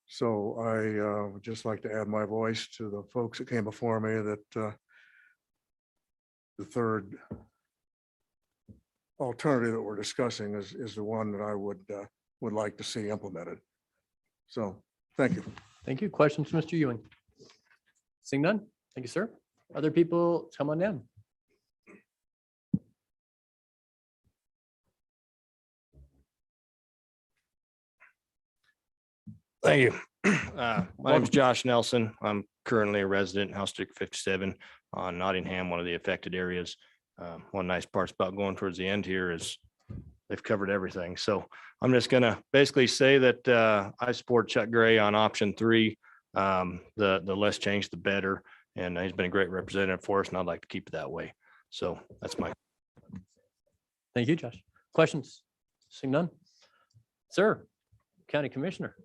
So I would just like to add my voice to the folks that came before me that the third alternative that we're discussing is the one that I would like to see implemented. So thank you. Thank you. Questions, Mr. Ewing? Seeing none. Thank you, sir. Other people, come on down. Thank you. My name is Josh Nelson. I'm currently a resident in House District 57 on Nottingham, one of the affected areas. One nice part about going towards the end here is they've covered everything. So I'm just going to basically say that I support Chuck Gray on option 3. The less change, the better. And he's been a great representative for us, and I'd like to keep it that way. So that's my. Thank you, Josh. Questions? Seeing none. Sir, County Commissioner.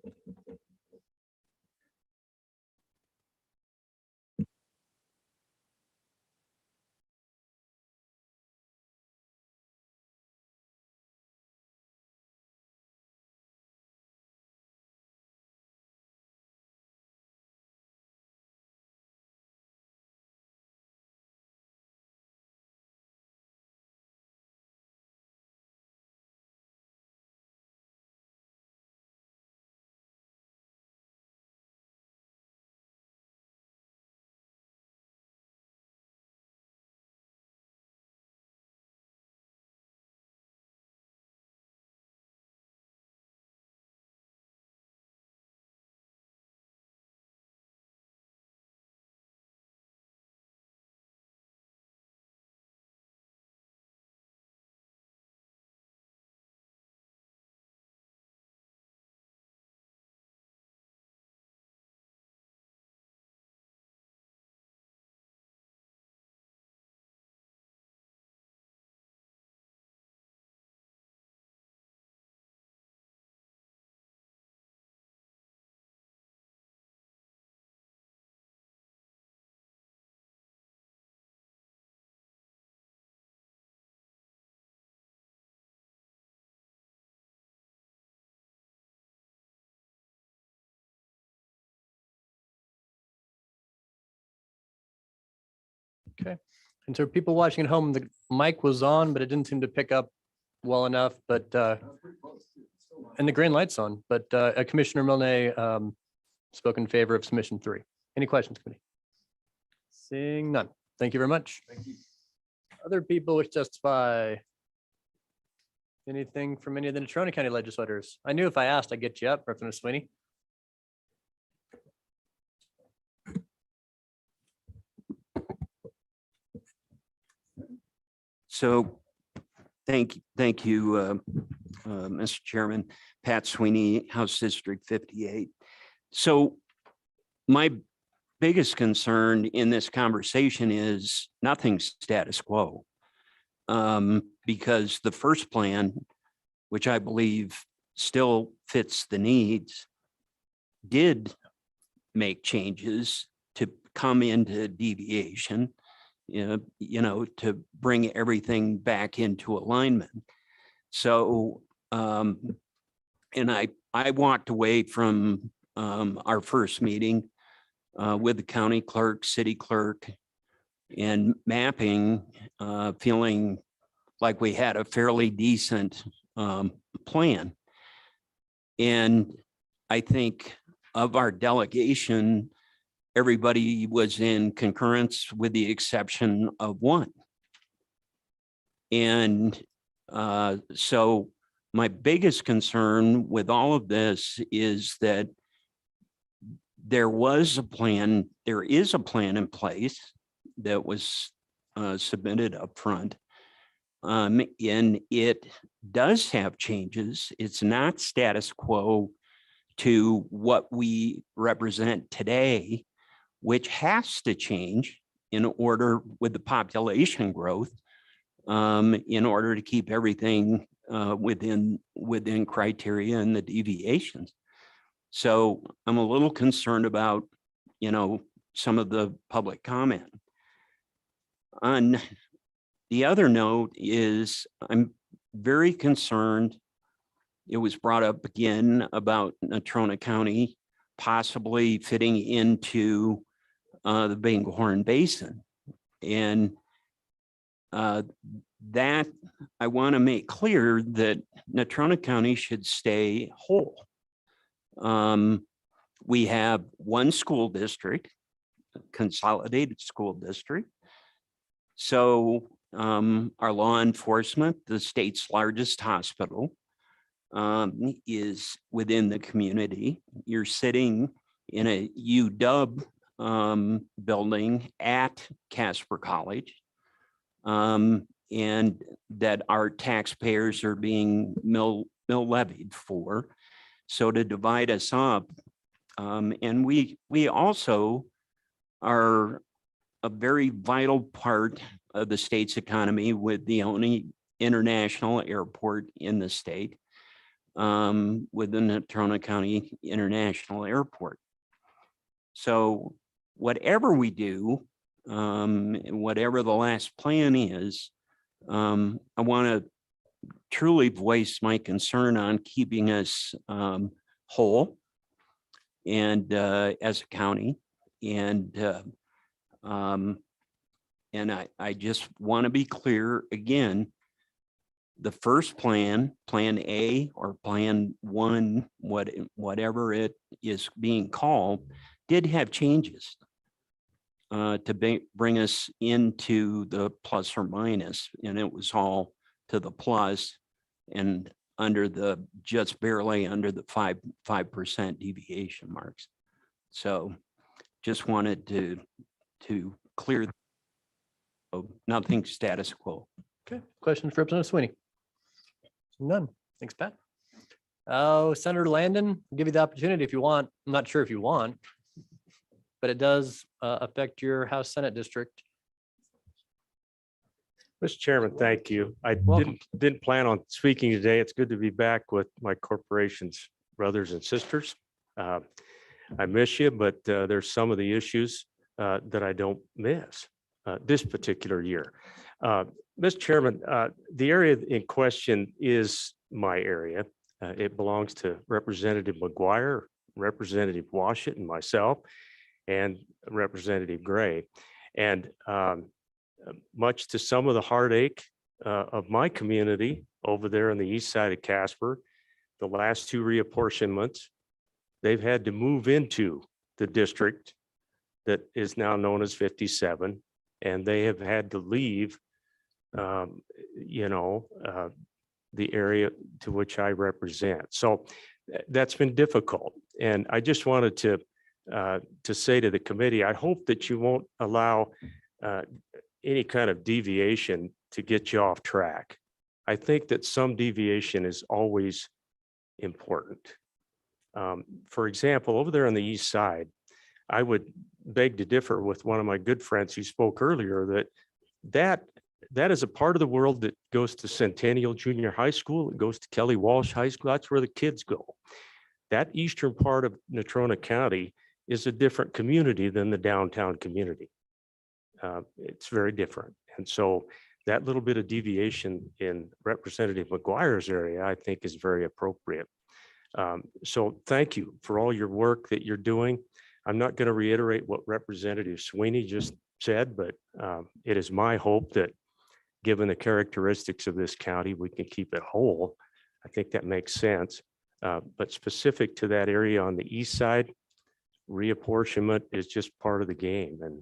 Okay. And so people watching at home, the mic was on, but it didn't seem to pick up well enough, but, and the green light's on, but Commissioner Milne spoke in favor of submission 3. Any questions, committee? Seeing none. Thank you very much. Thank you. Other people wish to testify? Anything from any of the Natrona County legislators? I knew if I asked, I'd get you up, Representative Sweeney. So thank you, Mr. Chairman. Pat Sweeney, House District 58. So my biggest concern in this conversation is nothing status quo. Because the first plan, which I believe still fits the needs, did make changes to come into deviation, you know, to bring everything back into alignment. So, and I walked away from our first meeting with the county clerk, city clerk, and mapping, feeling like we had a fairly decent plan. And I think of our delegation, everybody was in concurrence with the exception of one. And so my biggest concern with all of this is that there was a plan, there is a plan in place that was submitted up front. And it does have changes. It's not status quo to what we represent today, which has to change in order with the population growth, in order to keep everything within criteria and the deviations. So I'm a little concerned about, you know, some of the public comment. On the other note is I'm very concerned. It was brought up again about Natrona County possibly fitting into the big Horn Basin. And that I want to make clear that Natrona County should stay whole. We have one school district, consolidated school district. So our law enforcement, the state's largest hospital, is within the community. You're sitting in a UW building at Casper College, and that our taxpayers are being mill levied for. So to divide us up, and we also are a very vital part of the state's economy with the only international airport in the state, with the Natrona County International Airport. So whatever we do, whatever the last plan is, I want to truly voice my concern on keeping us whole and as a county. And I just want to be clear again, the first plan, Plan A or Plan 1, whatever it is being called, did have changes to bring us into the plus or minus, and it was all to the plus and under the, just barely under the 5% deviation marks. So just wanted to clear, nothing status quo. Okay, questions for Representative Sweeney? None. Thanks, Pat. Oh, Senator Landon, I'll give you the opportunity if you want. I'm not sure if you want, but it does affect your House Senate district. Mr. Chairman, thank you. I Welcome. didn't plan on speaking today. It's good to be back with my corporation's brothers and sisters. I miss you, but there's some of the issues that I don't miss this particular year. Mr. Chairman, the area in question is my area. It belongs to Representative McGuire, Representative Washington, myself, and Representative Gray. And much to some of the heartache of my community over there on the east side of Casper, the last two reapportionments, they've had to move into the district that is now known as 57, and they have had to leave, the area to which I represent. So that's been difficult. And I just wanted to say to the committee, I hope that you won't allow any kind of deviation to get you off track. I think that some deviation is always important. For example, over there on the east side, I would beg to differ with one of my good friends who spoke earlier that is a part of the world that goes to Centennial Junior High School. It goes to Kelly Walsh High School. That's where the kids go. That eastern part of Natrona County is a different community than the downtown community. It's very different. And so that little bit of deviation in Representative McGuire's area, I think, is very appropriate. So thank you for all your work that you're doing. I'm not going to reiterate what Representative Sweeney just said, but it is my hope that given the characteristics of this county, we can keep it whole. I think that makes sense. But specific to that area on the east side, reapportionment is just part of the game. And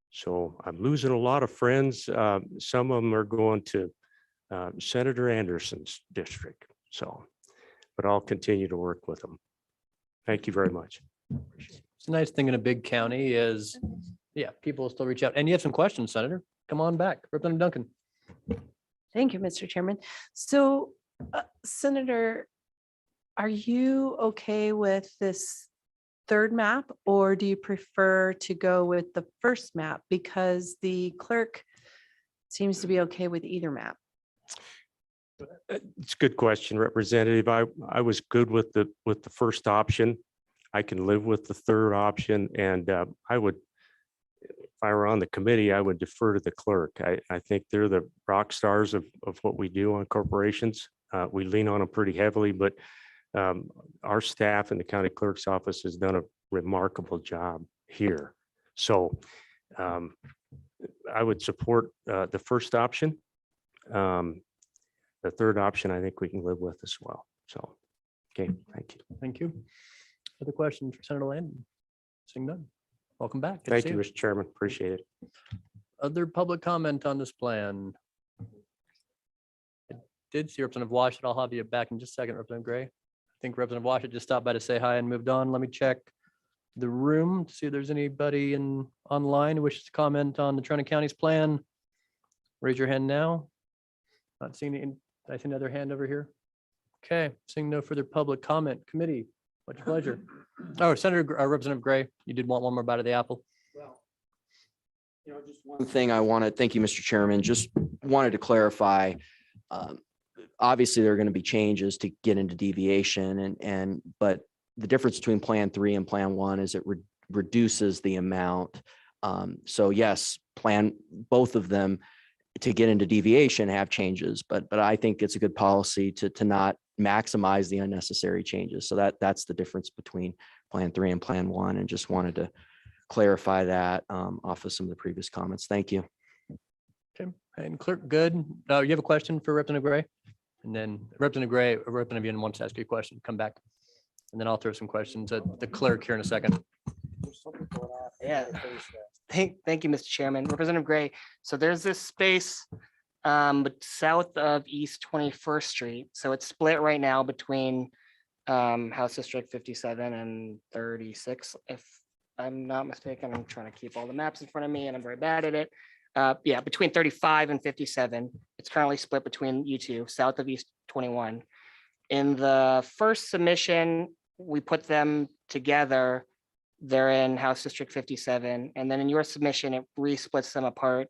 so I'm losing a lot of friends. Some of them are going to Senator Anderson's district. So, but I'll continue to work with them. Thank you very much. It's a nice thing in a big county is, yeah, people will still reach out. And you have some questions, Senator. Come on back. Representative Duncan. Thank you, Mr. Chairman. So, Senator, are you okay with this third map, or do you prefer to go with the first map? Because the clerk seems to be okay with either map. It's a good question, Representative. I was good with the first option. I can live with the third option, and I would, if I were on the committee, I would defer to the clerk. I think they're the rock stars of what we do on corporations. We lean on them pretty heavily, but our staff in the county clerk's office has done a remarkable job here. So I would support the first option. The third option, I think we can live with as well. So, okay, thank you. Thank you. Other questions for Senator Landon? Seeing none. Welcome back. Good to Thank see you, Mr. Chairman. Appreciate it. Other public comment on this plan? I did see Representative Washut. I'll have you back in just a second, Representative Gray. I think Representative Washut just stopped by to say hi and moved on. Let me check the room to see if there's anybody online who wishes to comment on the Natrona County's plan. Raise your hand now. Not seeing any. I see another hand over here. Okay, seeing no further public comment. Committee, much pleasure. Oh, Representative Gray, you did want one more bite of the apple. Just one thing I wanted, thank you, Mr. Chairman, just wanted to clarify. Obviously, there are going to be changes to get into deviation but the difference between Plan 3 and Plan 1 is it reduces the amount. So yes, both of them to get into deviation have changes, but I think it's a good policy to not maximize the unnecessary changes. So that's the difference between Plan 3 and Plan 1, and just wanted to clarify that off of some of the previous comments. Thank you. Okay, and Clerk, good. You have a question for Representative Gray? And then Representative Gray, Representative Young wants to ask you a question. Come back. And then I'll throw some questions at the clerk here in a second. Yeah. Thank you, Mr. Chairman. Representative Gray. So there's this space south of East 21st Street. So it's split right now between House District 57 and 36. If I'm not mistaken, I'm trying to keep all the maps in front of me and I'm very bad at it. Yeah, between 35 and 57. It's currently split between you two, south of East 21. In the first submission, we put them together. They're in House District 57. And then in your submission, it re-splits them apart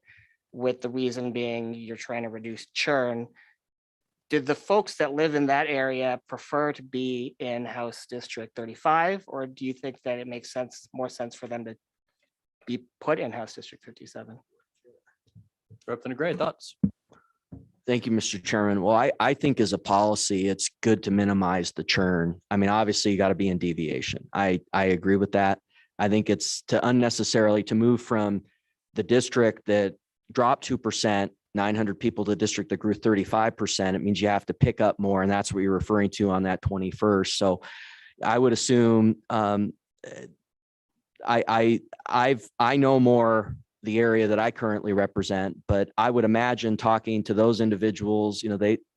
with the reason being you're trying to reduce churn. Did the folks that live in that area prefer to be in House District 35? Or do you think that it makes more sense for them to be put in House District 57? Representative Gray, thoughts? Thank you, Mr. Chairman. Well, I think as a policy, it's good to minimize the churn. I mean, obviously you got to be in deviation. I agree with that. I think it's to unnecessarily to move from the district that dropped 2%, 900 people to district that grew 35%, it means you have to pick up more. And that's what you're referring to on that 21st. So I would assume I know more the area that I currently represent, but I would imagine talking to those individuals,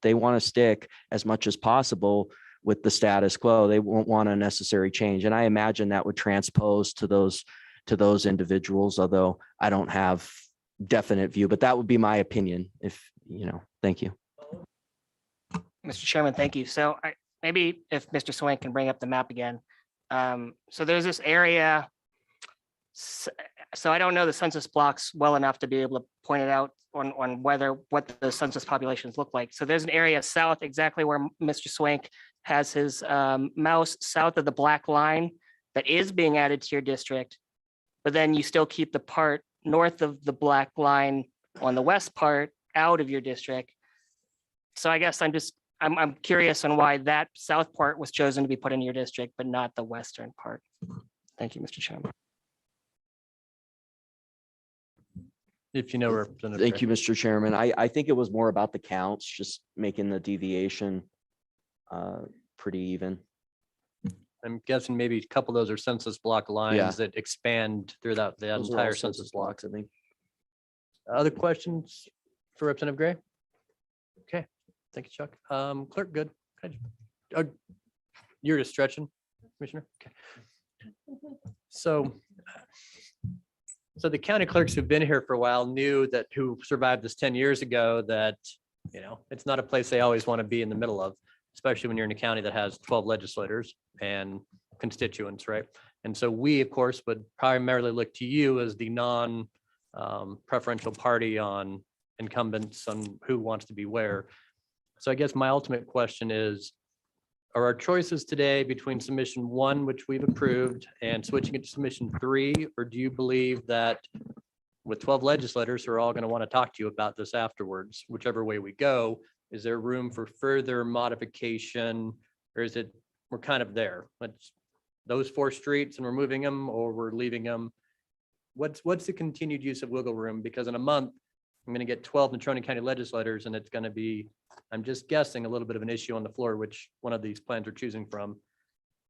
they want to stick as much as possible with the status quo. They won't want unnecessary change. And I imagine that would transpose to those individuals, although I don't have definite view, but that would be my opinion thank you. Mr. Chairman, thank you. So maybe if Mr. Swank can bring up the map again. So there's this area. So I don't know the census blocks well enough to be able to point it out on what the census populations look like. So there's an area south, exactly where Mr. Swank has his mouse, south of the black line that is being added to your district. But then you still keep the part north of the black line on the west part out of your district. So I guess I'm curious on why that south part was chosen to be put in your district, but not the western part. Thank you, Mr. Chairman. If you know, Representative. Thank you, Mr. Chairman. I think it was more about the counts, just making the deviation pretty even. I'm guessing maybe a couple of those are census block lines that expand throughout the Those are all entire census block. I think. Other questions for Representative Gray? Okay, thank you, Chuck. Clerk, good. You're just stretching, Commissioner? Okay. So the county clerks who've been here for a while knew that who survived this 10 years ago that, it's not a place they always want to be in the middle of, especially when you're in a county that has 12 legislators and constituents, right? And so we, of course, would primarily look to you as the non-preferential party on incumbents on who wants to be where. So I guess my ultimate question is, are our choices today between submission 1, which we've approved, and switching it to submission 3, or do you believe that with 12 legislators who are all going to want to talk to you about this afterwards, whichever way we go, is there room for further modification, or is it we're kind of there? Let's those 4 streets and we're moving them, or we're leaving them. What's the continued use of wiggle room? Because in a month, I'm going to get 12 Natrona County legislators, and it's going to be, I'm just guessing, a little bit of an issue on the floor, which one of these plans are choosing from.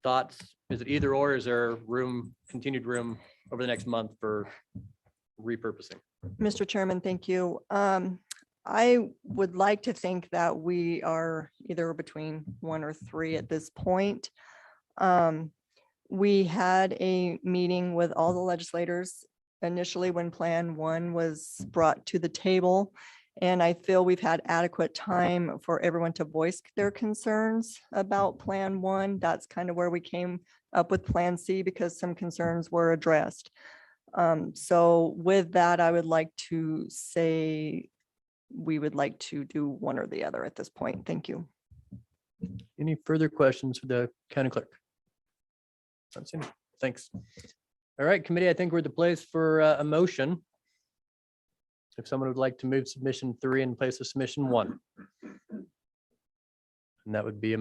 Thoughts? Is it either or? Is there room, continued room over the next month for repurposing? Mr. Chairman, thank you. I would like to think that we are either between 1 or 3 at this point. We had a meeting with all the legislators initially when Plan 1 was brought to the table. And I feel we've had adequate time for everyone to voice their concerns about Plan 1. That's kind of where we came up with Plan C because some concerns were addressed. So with that, I would like to say we would like to do one or the other at this point. Thank you. Any further questions for the county clerk? Thanks. All right, committee, I think we're at the place for a motion. If someone would like to move submission 3 in place of submission 1. And that would be a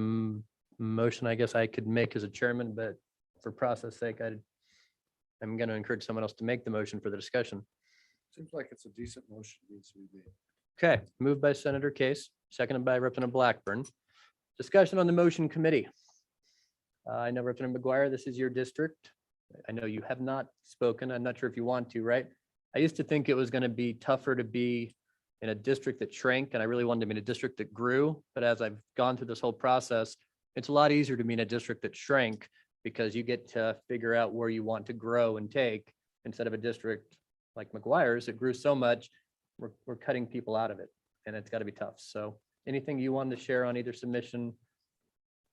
motion I guess I could make as a chairman, but for process sake, I'm going to encourage someone else to make the motion for the discussion. Seems like it's a decent motion. Needs to be made. Okay, moved by Senator Case, seconded by Representative Blackburn. Discussion on the motion committee. I know Representative McGuire, this is your district. I know you have not spoken. I'm not sure if you want to, right? I used to think it was going to be tougher to be in a district that shrank, and I really wanted to be in a district that grew. But as I've gone through this whole process, it's a lot easier to be in a district that shrank because you get to figure out where you want to grow and take, instead of a district like McGuire's, it grew so much, we're cutting people out of it, and it's got to be tough. So anything you wanted to share on either submission,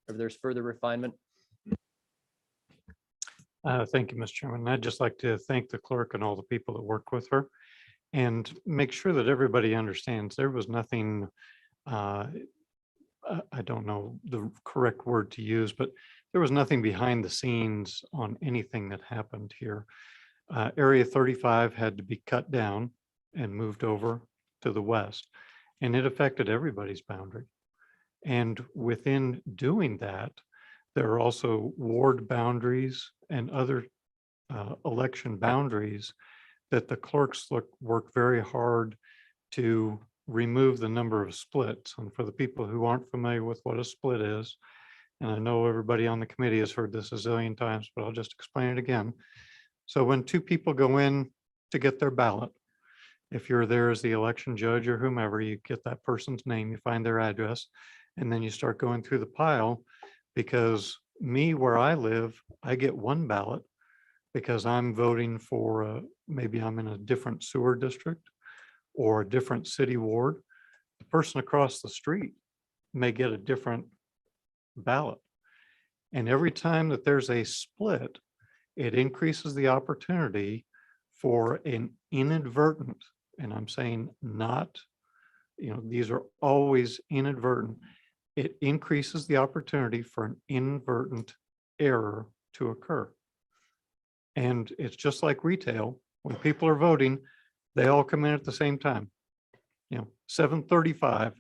if there's further refinement? Thank you, Mr. Chairman. I'd just like to thank the clerk and all the people that work with her and make sure that everybody understands there was nothing, I don't know the correct word to use, but there was nothing behind the scenes on anything that happened here. Area 35 had to be cut down and moved over to the west, and it affected everybody's boundary. And within doing that, there are also ward boundaries and other election boundaries that the clerks work very hard to remove the number of splits. And for the people who aren't familiar with what a split is, and I know everybody on the committee has heard this a zillion times, but I'll just explain it again. So when two people go in to get their ballot, if you're there as the election judge or whomever, you get that person's name, you find their address, and then you start going through the pile. Because me, where I live, I get one ballot because I'm voting for, maybe I'm in a different sewer district or a different city ward. The person across the street may get a different ballot. And every time that there's a split, it increases the opportunity for an inadvertent, and I'm saying not, these are always inadvertent. It increases the opportunity for an inadvertent error to occur. And it's just like retail. When people are voting, they all come in at the same time. 7:35,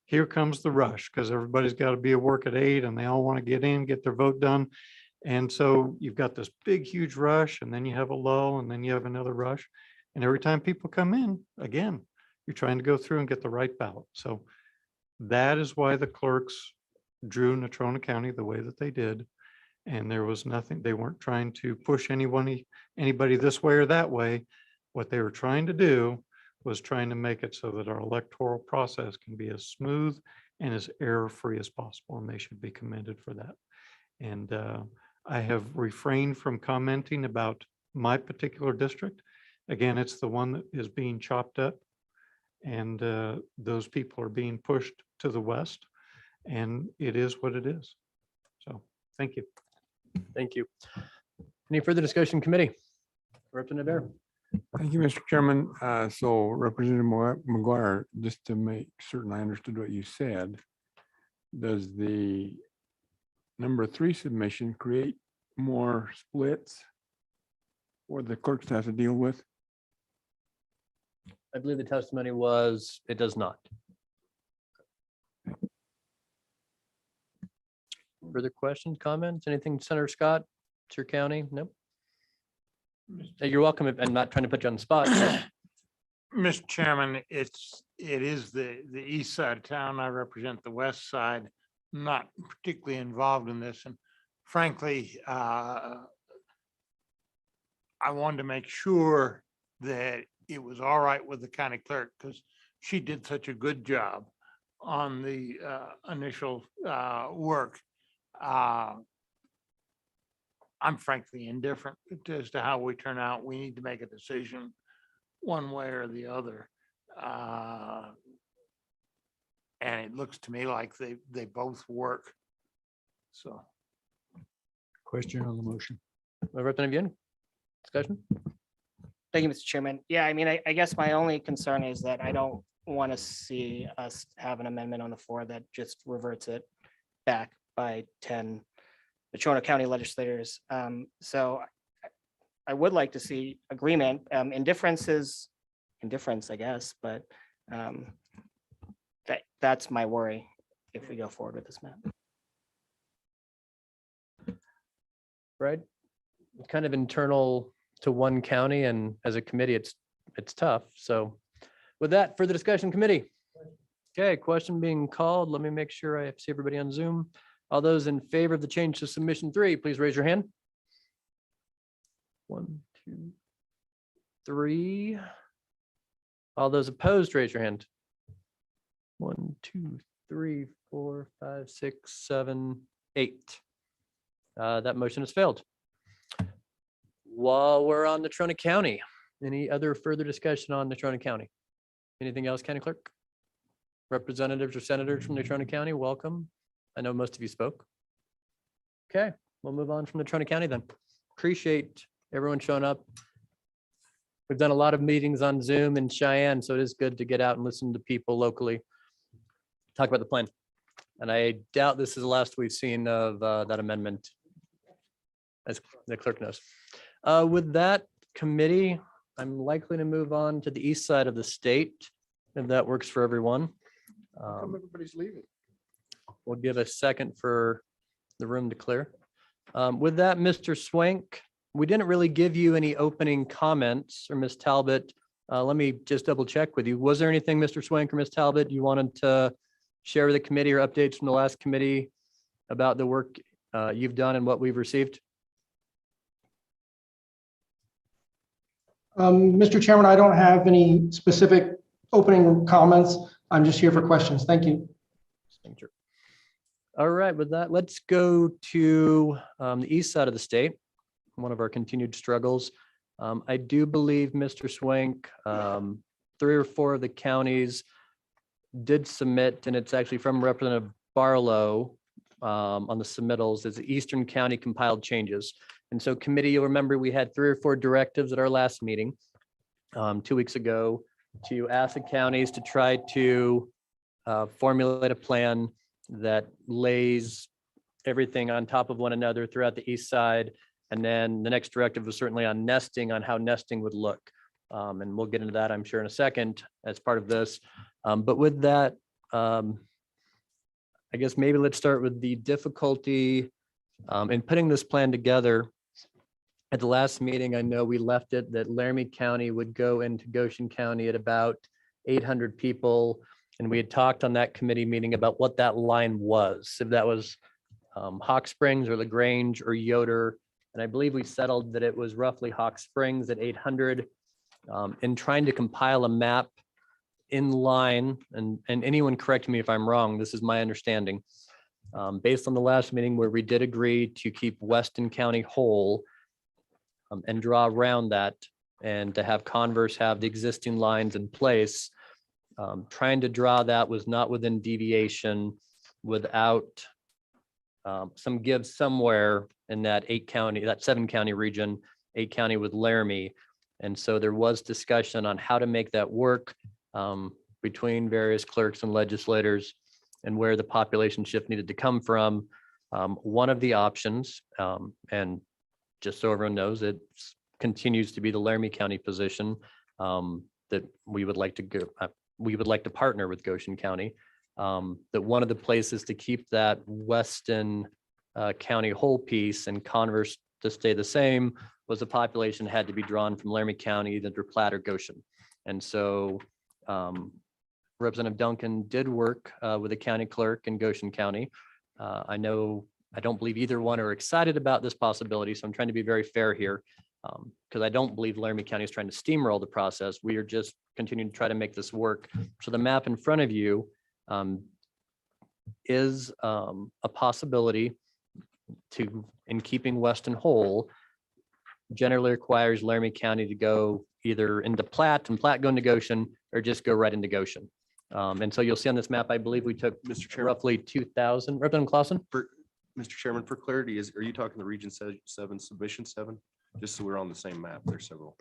here comes the rush because everybody's got to be at work at 8 and they all want to get in, get their vote done. And so you've got this big, huge rush, and then you have a lull, and then you have another rush. And every time people come in, again, you're trying to go through and get the right ballot. So that is why the clerks drew Natrona County the way that they did. And there was nothing, they weren't trying to push anybody this way or that way. What they were trying to do was trying to make it so that our electoral process can be as smooth and as error-free as possible, and they should be commended for that. And I have refrained from commenting about my particular district. Again, it's the one that is being chopped up, and those people are being pushed to the west, and it is what it is. So, thank you. Thank you. Any further discussion, committee? Representative Bear. Thank you, Mr. Chairman. So Representative McGuire, just to make certain I understood what you said, does the number 3 submission create more splits for the clerks to have to deal with? I believe the testimony was, it does not. Further questions, comments, anything, Senator Scott? It's your county? Nope. Hey, you're welcome. I'm not trying to put you on the spot. Mr. Chairman, it is the east side of town. I represent the west side. Not particularly involved in this, and frankly, I wanted to make sure that it was all right with the county clerk because she did such a good job on the initial work. I'm frankly indifferent as to how we turn out. We need to make a decision one way or the other. And it looks to me like they both work. So. Question on the motion. Representative Young, discussion? Thank you, Mr. Chairman. Yeah, I mean, I guess my only concern is that I don't want to see us have an amendment on the floor that just reverts it back by 10 Natrona County legislators. So I would like to see agreement. Indifference is indifference, I guess, but that's my worry if we go forward with this map. Right? It's kind of internal to one county, and as a committee, it's tough. So with that, further discussion, committee. Okay, question being called. Let me make sure I see everybody on Zoom. All those in favor of the change to submission 3, please raise your hand. 1, 2, 3. All those opposed, raise your hand. 1, 2, 3, 4, 5, 6, 7, 8. That motion has failed. While we're on Natrona County, any other further discussion on Natrona County? Anything else, County Clerk? Representatives or senators from Natrona County, welcome. I know most of you spoke. Okay, we'll move on from Natrona County then. Appreciate everyone showing up. We've done a lot of meetings on Zoom in Cheyenne, so it is good to get out and listen to people locally talk about the plan. And I doubt this is the last we've seen of that amendment, as the clerk knows. With that committee, I'm likely to move on to the east side of the state, if that works for everyone. Everybody's leaving. We'll give a second for the room to clear. With that, Mr. Swank, we didn't really give you any opening comments, or Ms. Talbot. Let me just double check with you. Was there anything, Mr. Swank or Ms. Talbot, you wanted to share with the committee or updates from the last committee about the work you've done and what we've received? Mr. Chairman, I don't have any specific opening comments. I'm just here for questions. Thank you. All right, with that, let's go to the east side of the state, one of our continued struggles. I do believe, Mr. Swank, 3 or 4 of the counties did submit, and it's actually from Representative Barlow on the submittals, is the Eastern County compiled changes. And so committee, you'll remember we had 3 or 4 directives at our last meeting 2 weeks ago to ask the counties to try to formulate a plan that lays everything on top of one another throughout the east side. And then the next directive was certainly on nesting, on how nesting would look. And we'll get into that, I'm sure, in a second as part of this. But with that, I guess maybe let's start with the difficulty in putting this plan together. At the last meeting, I know we left it that Laramie County would go into Goshen County at about 800 people. And we had talked on that committee meeting about what that line was, if that was Hawk Springs or LaGrange or Yoder. And I believe we settled that it was roughly Hawk Springs at 800. In trying to compile a map in line, and anyone correct me if I'm wrong, this is my understanding. Based on the last meeting where we did agree to keep Weston County whole and draw around that, and to have Converse have the existing lines in place, trying to draw that was not within deviation without some give somewhere in that 7 county region, 8 county with Laramie. And so there was discussion on how to make that work between various clerks and legislators and where the population shift needed to come from. One of the options, and just so everyone knows, it continues to be the Laramie County position that we would like to go. We would like to partner with Goshen County. That one of the places to keep that Weston County whole piece and Converse to stay the same was the population had to be drawn from Laramie County, either through Platte or Goshen. And so Representative Duncan did work with the county clerk in Goshen County. I don't believe either one are excited about this possibility, so I'm trying to be very fair here, because I don't believe Laramie County is trying to steamroll the process. We are just continuing to try to make this work. So the map in front of you is a possibility to, in keeping Weston whole, generally requires Laramie County to go either into Platte and Platte go into Goshen, or just go right into Goshen. And so you'll see on this map, I believe we took roughly 2,000. Representative Clausen? Mr. Chairman, for clarity, are you talking the Region 7, Submission 7? Just so we're on the same map, there's several.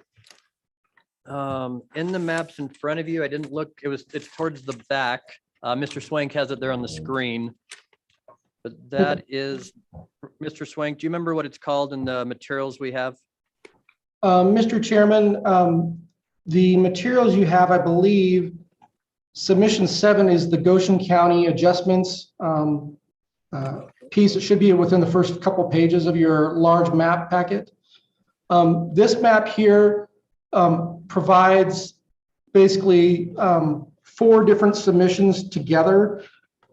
In the maps in front of you, I didn't look, it's towards the back. Mr. Swank has it there on the screen. But that is, Mr. Swank, do you remember what it's called in the materials we have? Mr. Chairman, the materials you have, I believe, submission 7 is the Goshen County adjustments piece. It should be within the first couple pages of your large map packet. This map here provides basically 4 different submissions together.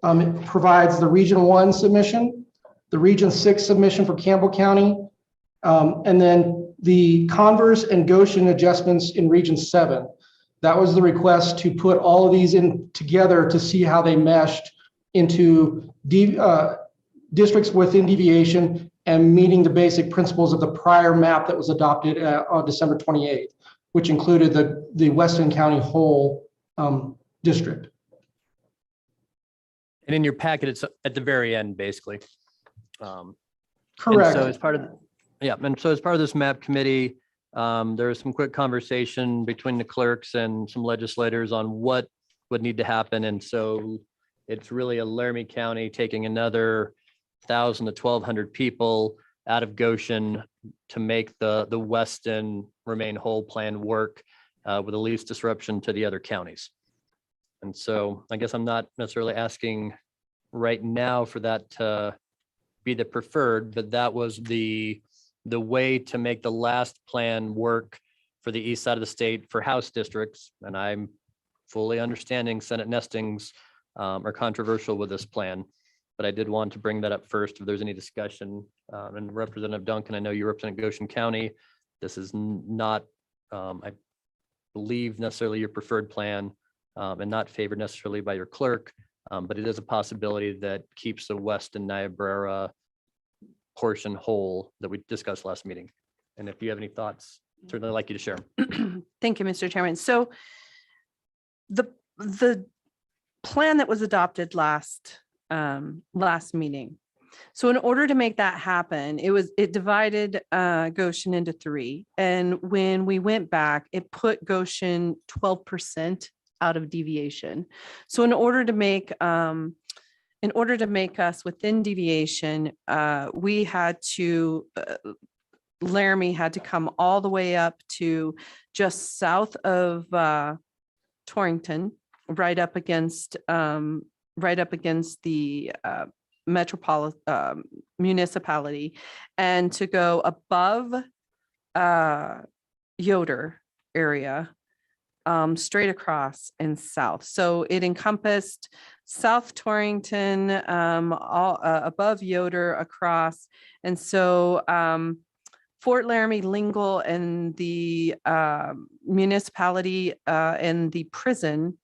It provides the Region 1 submission, the Region 6 submission for Campbell County, and then the Converse and Goshen adjustments in Region 7. That was the request to put all of these in together to see how they meshed into districts within deviation and meeting the basic principles of the prior map that was adopted on December 28th, which included the Weston County whole district. And in your packet, it's at the very end, basically. Correct. So as part of, and so as part of this map committee, there was some quick conversation between the clerks and some legislators on what would need to happen. And so it's really a Laramie County taking another 1,000 to 1,200 people out of Goshen to make the Weston remain whole plan work with the least disruption to the other counties. And so I guess I'm not necessarily asking right now for that to be the preferred, but that was the the way to make the last plan work for the east side of the state for House districts, and I'm fully understanding Senate nestings are controversial with this plan, but I did want to bring that up first if there's any discussion. And Representative Duncan, I know you represent Goshen County. This is not, I believe, necessarily your preferred plan and not favored necessarily by your clerk, but it is a possibility that keeps the west and Niobrara portion whole that we discussed last meeting. And if you have any thoughts, certainly I'd like you to share them. Thank you, Mr. Chairman. So the plan that was adopted last meeting. So in order to make that happen, it divided Goshen into 3. And when we went back, it put Goshen 12% out of deviation. So in order to make us within deviation, we had to Laramie had to come all the way up to just south of Torrington, right up against the municipality, and to go above Yoder area, straight across and south. So it encompassed South Torrington, all above Yoder across. And so Fort Laramie, Lingle, and the municipality and the prison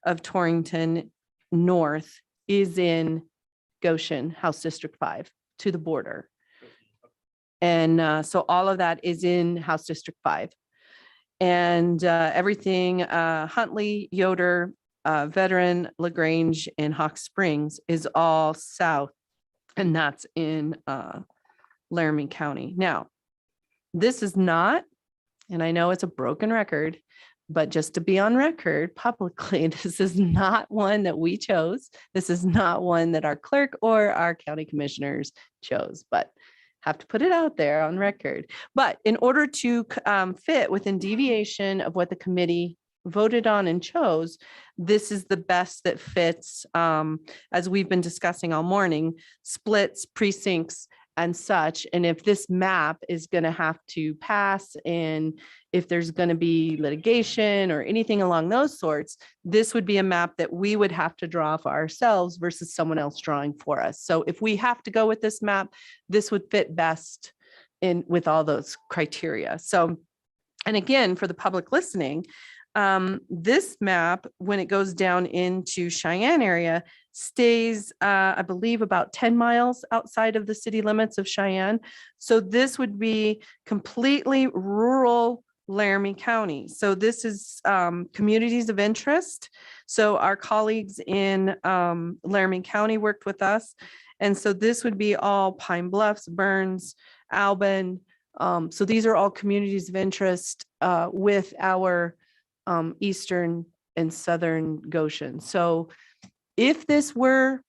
of Torrington North is in Goshen, House District 5, to the border. And so all of that is in House District 5. And everything, Huntley, Yoder, Veteran, LaGrange, and Hawk Springs is all south, and that's in Laramie County. Now, this is not, and I know it's a broken record, but just to be on record publicly, this is not one that we chose. This is not one that our clerk or our county commissioners chose, but have to put it out there on record. But in order to fit within deviation of what the committee voted on and chose, this is the best that fits, as we've been discussing all morning, splits, precincts, and such. And if this map is going to have to pass, and if there's going to be litigation or anything along those sorts, this would be a map that we would have to draw for ourselves versus someone else drawing for us. So if we have to go with this map, this would fit best in with all those criteria. So, and again, for the public listening, this map, when it goes down into Cheyenne area, stays, I believe, about 10 miles outside of the city limits of Cheyenne. So this would be completely rural Laramie County. So this is communities of interest. So our colleagues in Laramie County worked with us. And so this would be all Pine Bluffs, Burns, Albany. So these are all communities of interest with our eastern and southern Goshen. So if this were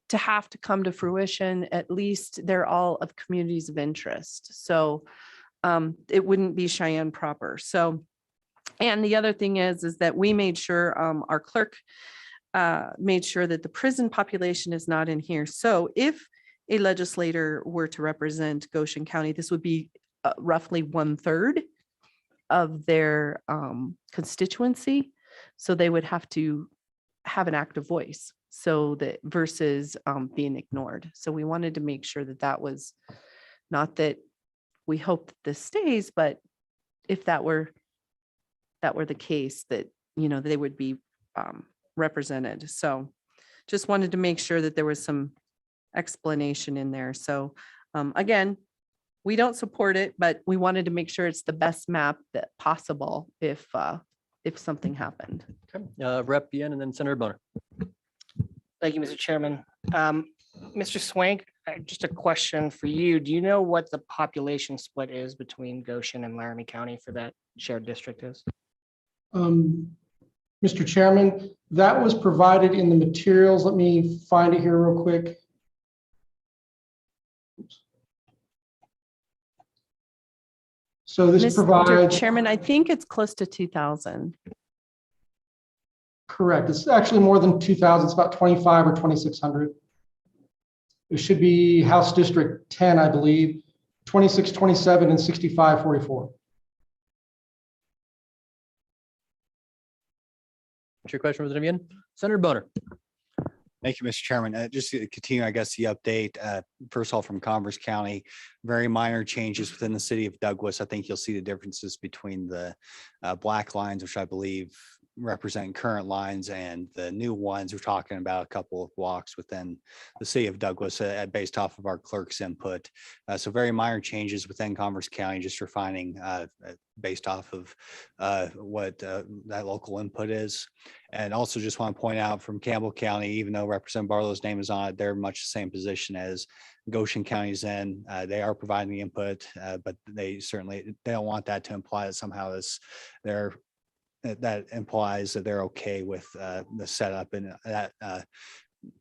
to have to come to fruition, at least they're all of communities of interest. So it wouldn't be Cheyenne proper. So, and the other thing is that we made sure our clerk made sure that the prison population is not in here. So if a legislator were to represent Goshen County, this would be roughly 1/3 of their constituency. So they would have to have an active voice, so that versus being ignored. So we wanted to make sure that that was not that we hope that this stays, but if that were the case, that, you know, they would be represented. So just wanted to make sure that there was some explanation in there. So again, we don't support it, but we wanted to make sure it's the best map that possible if something happened. Okay. Rep Bien and then Senator Boner. Thank you, Mr. Chairman. Mr. Swank, just a question for you. Do you know what the population split is between Goshen and Laramie County for that shared district is? Mr. Chairman, that was provided in the materials. Let me find it here real quick. So this provides. Mr. Chairman, I think it's close to 2,000. Correct. It's actually more than 2,000. It's about 25 or 2,600. It should be House District 10, I believe. 2627, and 6544. What's your question, Representative Yin? Senator Boner. Thank you, Mr. Chairman. Just to continue, I guess, the update, first of all, from Converse County, very minor changes within the city of Douglas. I think you'll see the differences between the black lines, which I believe represent current lines, and the new ones. We're talking about a couple of blocks within the city of Douglas based off of our clerk's input. So very minor changes within Converse County, just refining based off of what that local input is. And also just want to point out from Campbell County, even though Representative Barlow's name is on it, they're much the same position as Goshen County's in. They are providing the input, but they don't want that to imply that somehow that implies that they're okay with the setup, and that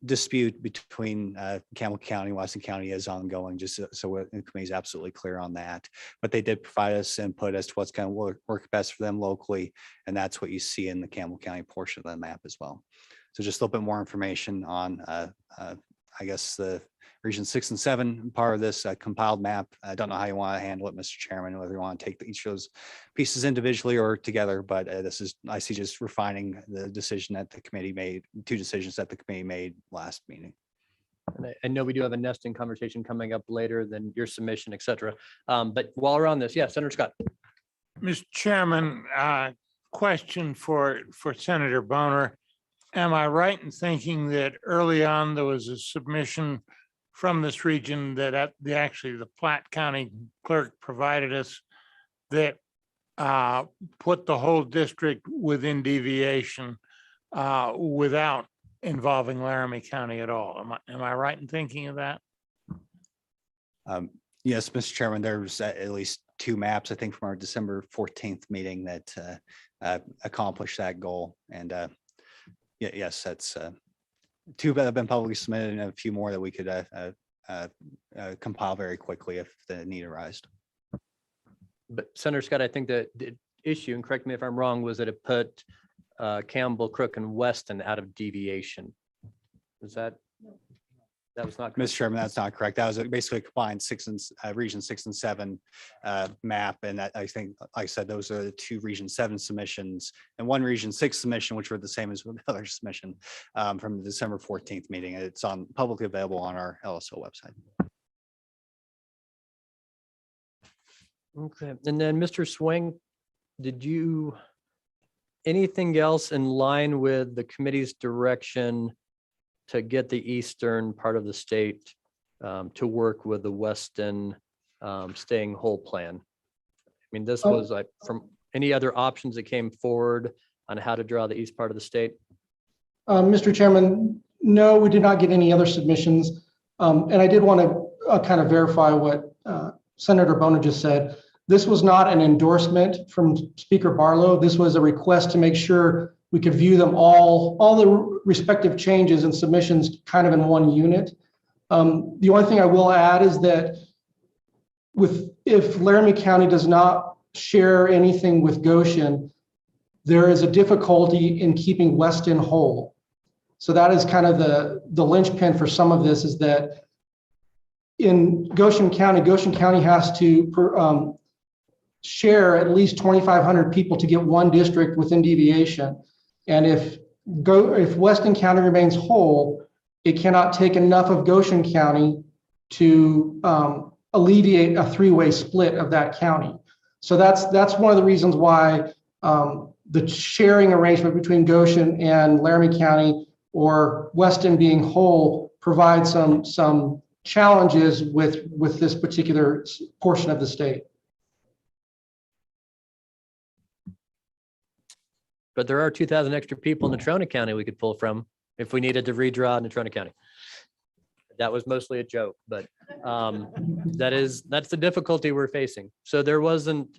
dispute between Campbell County, Weston County is ongoing, just so the committee is absolutely clear on that. But they did provide us input as to what's going to work best for them locally, and that's what you see in the Campbell County portion of the map as well. So just a little bit more information on, I guess, the Region 6 and 7 part of this compiled map. I don't know how you want to handle it, Mr. Chairman, whether you want to take each of those pieces individually or together, but this is, I see, just refining the decision that the committee made, two decisions that the committee made last meeting. And I know we do have a nesting conversation coming up later than your submission, et cetera. But while we're on this, yeah, Senator Scott. Mr. Chairman, question for Senator Boner. Am I right in thinking that early on there was a submission from this region that actually the Platte County clerk provided us that put the whole district within deviation without involving Laramie County at all? Am I right in thinking of that? Yes, Mr. Chairman, there's at least two maps, I think, from our December 14th meeting that accomplished that goal. And yes, that's two that have been publicly submitted, and a few more that we could compile very quickly if the need arised. But Senator Scott, I think that the issue, and correct me if I'm wrong, was that it put Campbell, Crook, and Weston out of deviation. Was that was not correct? Mr. Chairman, that's not correct. That was basically a combined Region 6 and 7 map. And that, I think, like I said, those are the two Region 7 submissions and one Region 6 submission, which were the same as the other submission from the December 14th meeting. It's publicly available on our LSO website. Okay, and then Mr. Swing, anything else in line with the committee's direction to get the eastern part of the state to work with the Weston staying whole plan? I mean, this was like from any other options that came forward on how to draw the east part of the state? Mr. Chairman, no, we did not get any other submissions. And I did want to kind of verify what Senator Boner just said. This was not an endorsement from Speaker Barlow. This was a request to make sure we could view them all the respective changes and submissions kind of in one unit. The only thing I will add is that if Laramie County does not share anything with Goshen, there is a difficulty in keeping Weston whole. So that is kind of the linchpin for some of this, is that in Goshen County has to share at least 2,500 people to get one district within deviation. And if Weston County remains whole, it cannot take enough of Goshen County to alleviate a three-way split of that county. So that's one of the reasons why the sharing arrangement between Goshen and Laramie County, or Weston being whole, provides some challenges with this particular portion of the state. But there are 2,000 extra people in Natrona County we could pull from if we needed to redraw Natrona County. That was mostly a joke, but that's the difficulty we're facing. So there wasn't,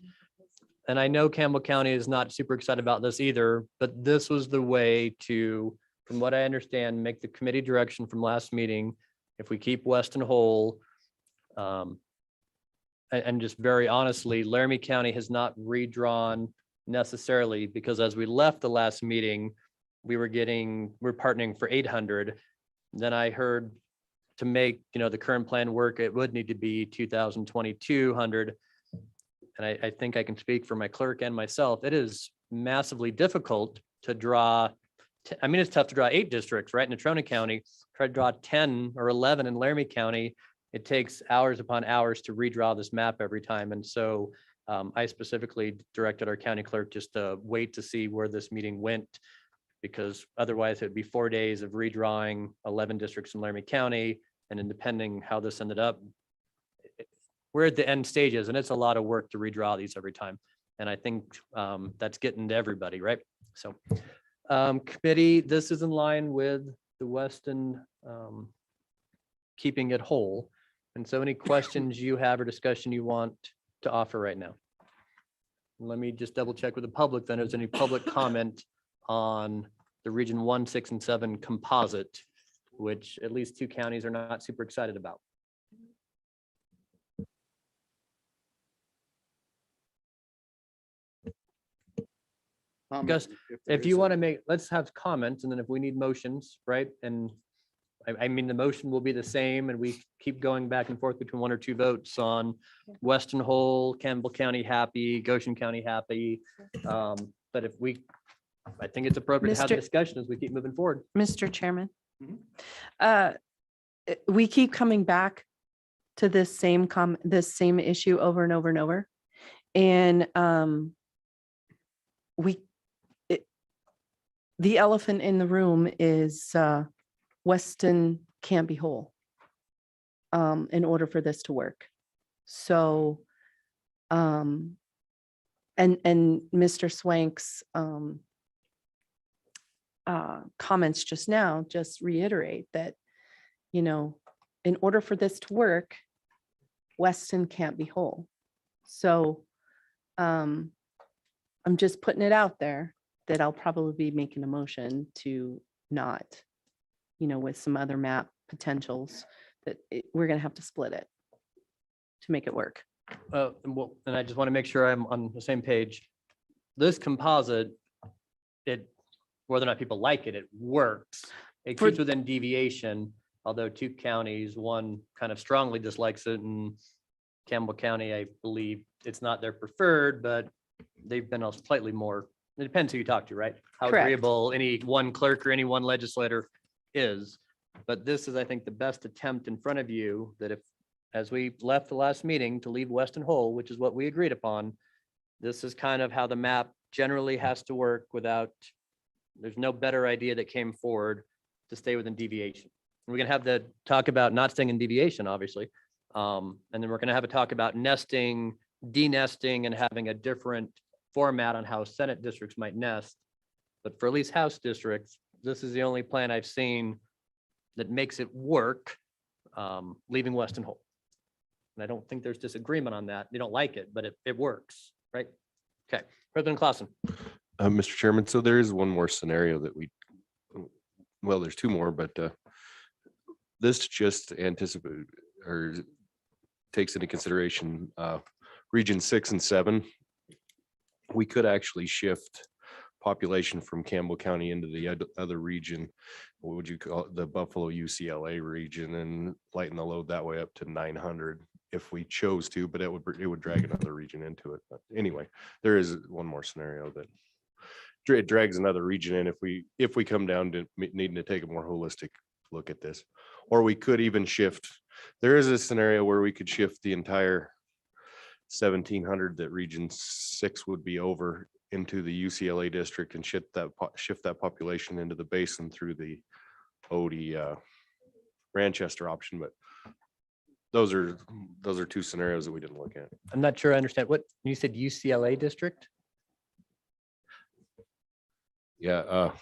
and I know Campbell County is not super excited about this either, but this was the way to, from what I understand, make the committee direction from last meeting. If we keep Weston whole, and just very honestly, Laramie County has not redrawn necessarily, because as we left the last meeting, we're partnering for 800. Then I heard to make, the current plan work, it would need to be 2,200. And I think I can speak for my clerk and myself. It is massively difficult to draw. It's tough to draw 8 districts, right? In Natrona County, try to draw 10 or 11 in Laramie County. It takes hours upon hours to redraw this map every time. And so I specifically directed our county clerk just to wait to see where this meeting went, because otherwise it'd be 4 days of redrawing 11 districts in Laramie County. And then depending how this ended up, we're at the end stages, and it's a lot of work to redraw these every time. And I think that's getting to everybody, right? So committee, this is in line with the Weston keeping it whole. And so any questions you have or discussion you want to offer right now? Let me just double check with the public then. Is there any public comment on the Region 1, 6, and 7 composite, which at least 2 counties are not super excited about? Gus, if you want to make, let's have comments, and then if we need motions, right? And the motion will be the same, and we keep going back and forth between 1 or 2 votes on Weston Hole, Campbell County happy, Goshen County happy. But I think it's appropriate to have a discussion as we keep moving forward. Mr. Chairman, we keep coming back to this same issue over and over and over. And the elephant in the room is Weston can't be whole in order for this to work. So, and Mr. Swank's comments just now just reiterate that, in order for this to work, Weston can't be whole. So I'm just putting it out there that I'll probably be making a motion to not, with some other map potentials, that we're going to have to split it to make it work. Well, and I just want to make sure I'm on the same page. This composite, whether or not people like it, it works. It keeps within deviation, although 2 counties, one kind of strongly dislikes it, and Campbell County, I believe it's not their preferred, but they've been slightly more. It depends who you talk to, right? How Correct. agreeable any one clerk or any one legislator is. But this is, I think, the best attempt in front of you, that if, as we left the last meeting, to leave Weston whole, which is what we agreed upon, this is kind of how the map generally has to work without, there's no better idea that came forward to stay within deviation. We're gonna have the talk about not staying in deviation, obviously. And then we're gonna have a talk about nesting, denesting, and having a different format on how Senate districts might nest. But for at least House districts, this is the only plan I've seen that makes it work, leaving Weston whole. And I don't think there's disagreement on that. They don't like it, but it works, right? Okay, President Clausen. Mr. Chairman, so there is one more scenario that there's 2 more, but this just anticipates or takes into consideration Region 6 and 7. We could actually shift population from Campbell County into the other region. What would you call it? The Buffalo UCLA region, and lighten the load that way up to 900 if we chose to, but it would drag another region into it. But anyway, there is one more scenario that it drags another region in if we come down to needing to take a more holistic look at this. Or we could even shift. There is a scenario where we could shift the entire 1,700 that Region 6 would be over into the UCLA district and shift that population into the basin through the Odie Ranchester option. But those are 2 scenarios that we didn't look at. I'm not sure I understand what you said. UCLA district? Yeah.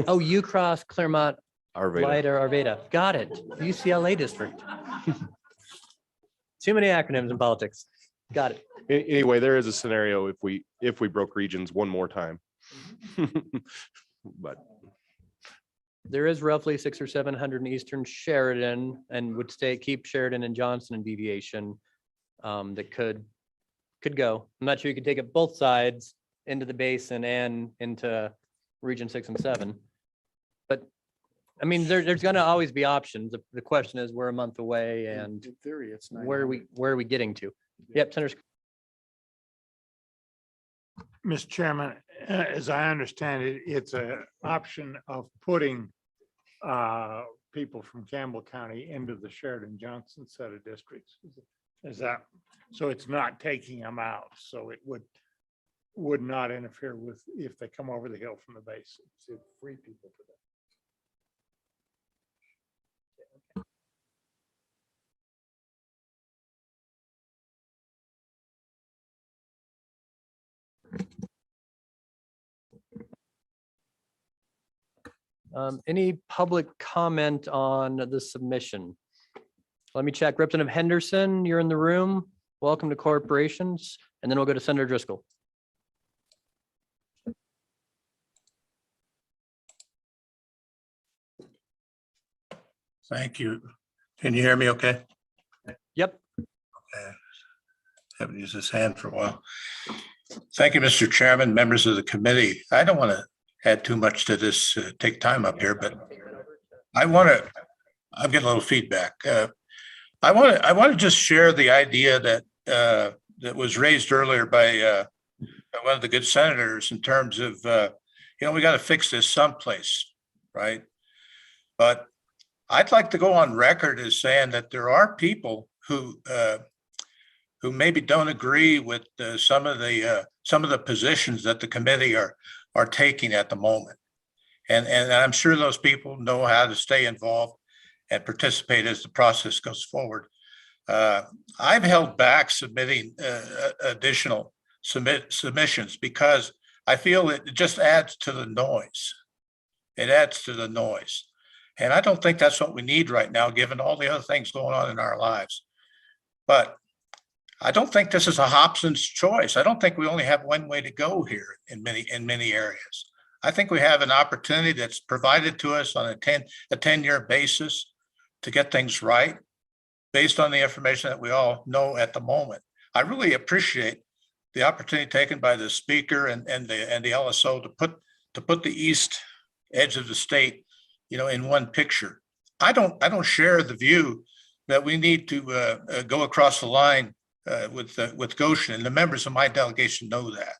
Oh, UCross, Claremont, Arvada. Arvada. Got it. UCLA district. Too many acronyms in politics. Got it. Anyway, there is a scenario if we broke regions one more time. But there is roughly 600 or 700 in Eastern Sheridan, and would keep Sheridan and Johnson in deviation, that could go. I'm not sure you could take it both sides into the basin and into Region 6 and 7. But I mean, there's gonna always be options. The question is, we're a month away and In theory, it's not. where are we getting to? Yep, Senator. Mr. Chairman, as I understand it, it's an option of putting people from Campbell County into the Sheridan Johnson set of districts. Is that, so it's not taking them out, so it would not interfere with if they come over the hill from the basin. To free people for that. Any public comment on the submission? Let me check. Representative Henderson, you're in the room. Welcome to corporations. And then we'll go to Senator Driscoll. Thank you. Can you hear me okay? Yep. Okay. Haven't used this hand for a while. Thank you, Mr. Chairman, members of the committee. I don't want to add too much to this, take time up here, but I'm getting a little feedback. I want to just share the idea that that was raised earlier by one of the good senators in terms of, we got to fix this someplace, right? But I'd like to go on record as saying that there are people who maybe don't agree with some of the positions that the committee are taking at the moment. And I'm sure those people know how to stay involved and participate as the process goes forward. I've held back submitting additional submissions because I feel it just adds to the noise. It adds to the noise. And I don't think that's what we need right now, given all the other things going on in our lives. But I don't think this is a Hobson's choice. I don't think we only have one way to go here in many areas. I think we have an opportunity that's provided to us on a 10-year basis to get things right based on the information that we all know at the moment. I really appreciate the opportunity taken by the speaker and the LSO to put the east edge of the state, in one picture. I don't share the view that we need to go across the line with Goshen, and the members of my delegation know that.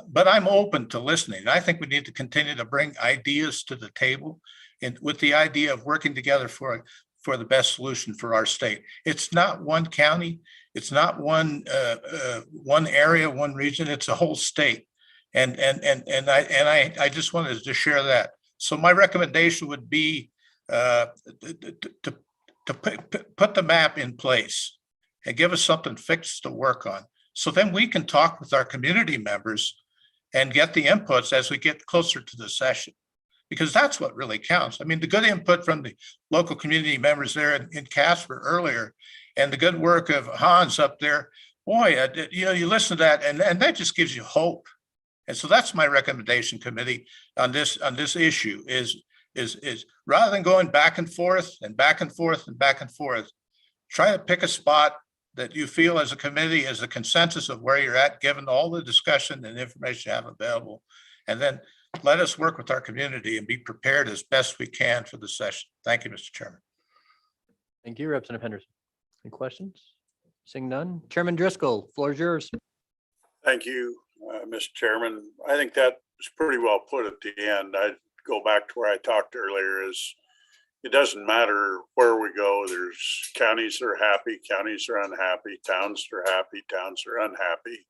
But I'm open to listening. I think we need to continue to bring ideas to the table, and with the idea of working together for the best solution for our state. It's not one county, it's not one area, one region. It's a whole state, and I just wanted to share that. So my recommendation would be to put the map in place and give us something fixed to work on. So then we can talk with our community members and get the inputs as we get closer to the session, because that's what really counts. I mean, the good input from the local community members there in Casper earlier, and the good work of Hans up there, boy, you listen to that and that just gives you hope. And so that's my recommendation, committee, on this issue is rather than going back and forth and back and forth and back and forth, try to pick a spot that you feel as a committee is a consensus of where you're at, given all the discussion and information you have available. And then let us work with our community and be prepared as best we can for the session. Thank you, Mr. Chairman. Thank you, Representative Henderson. Any questions? Seeing none. Chairman Driscoll, floor is yours. Thank you, Mr. Chairman. I think that was pretty well put at the end. I'd go back to where I talked earlier is it doesn't matter where we go. There's counties that are happy, counties are unhappy, towns that are happy, towns are unhappy.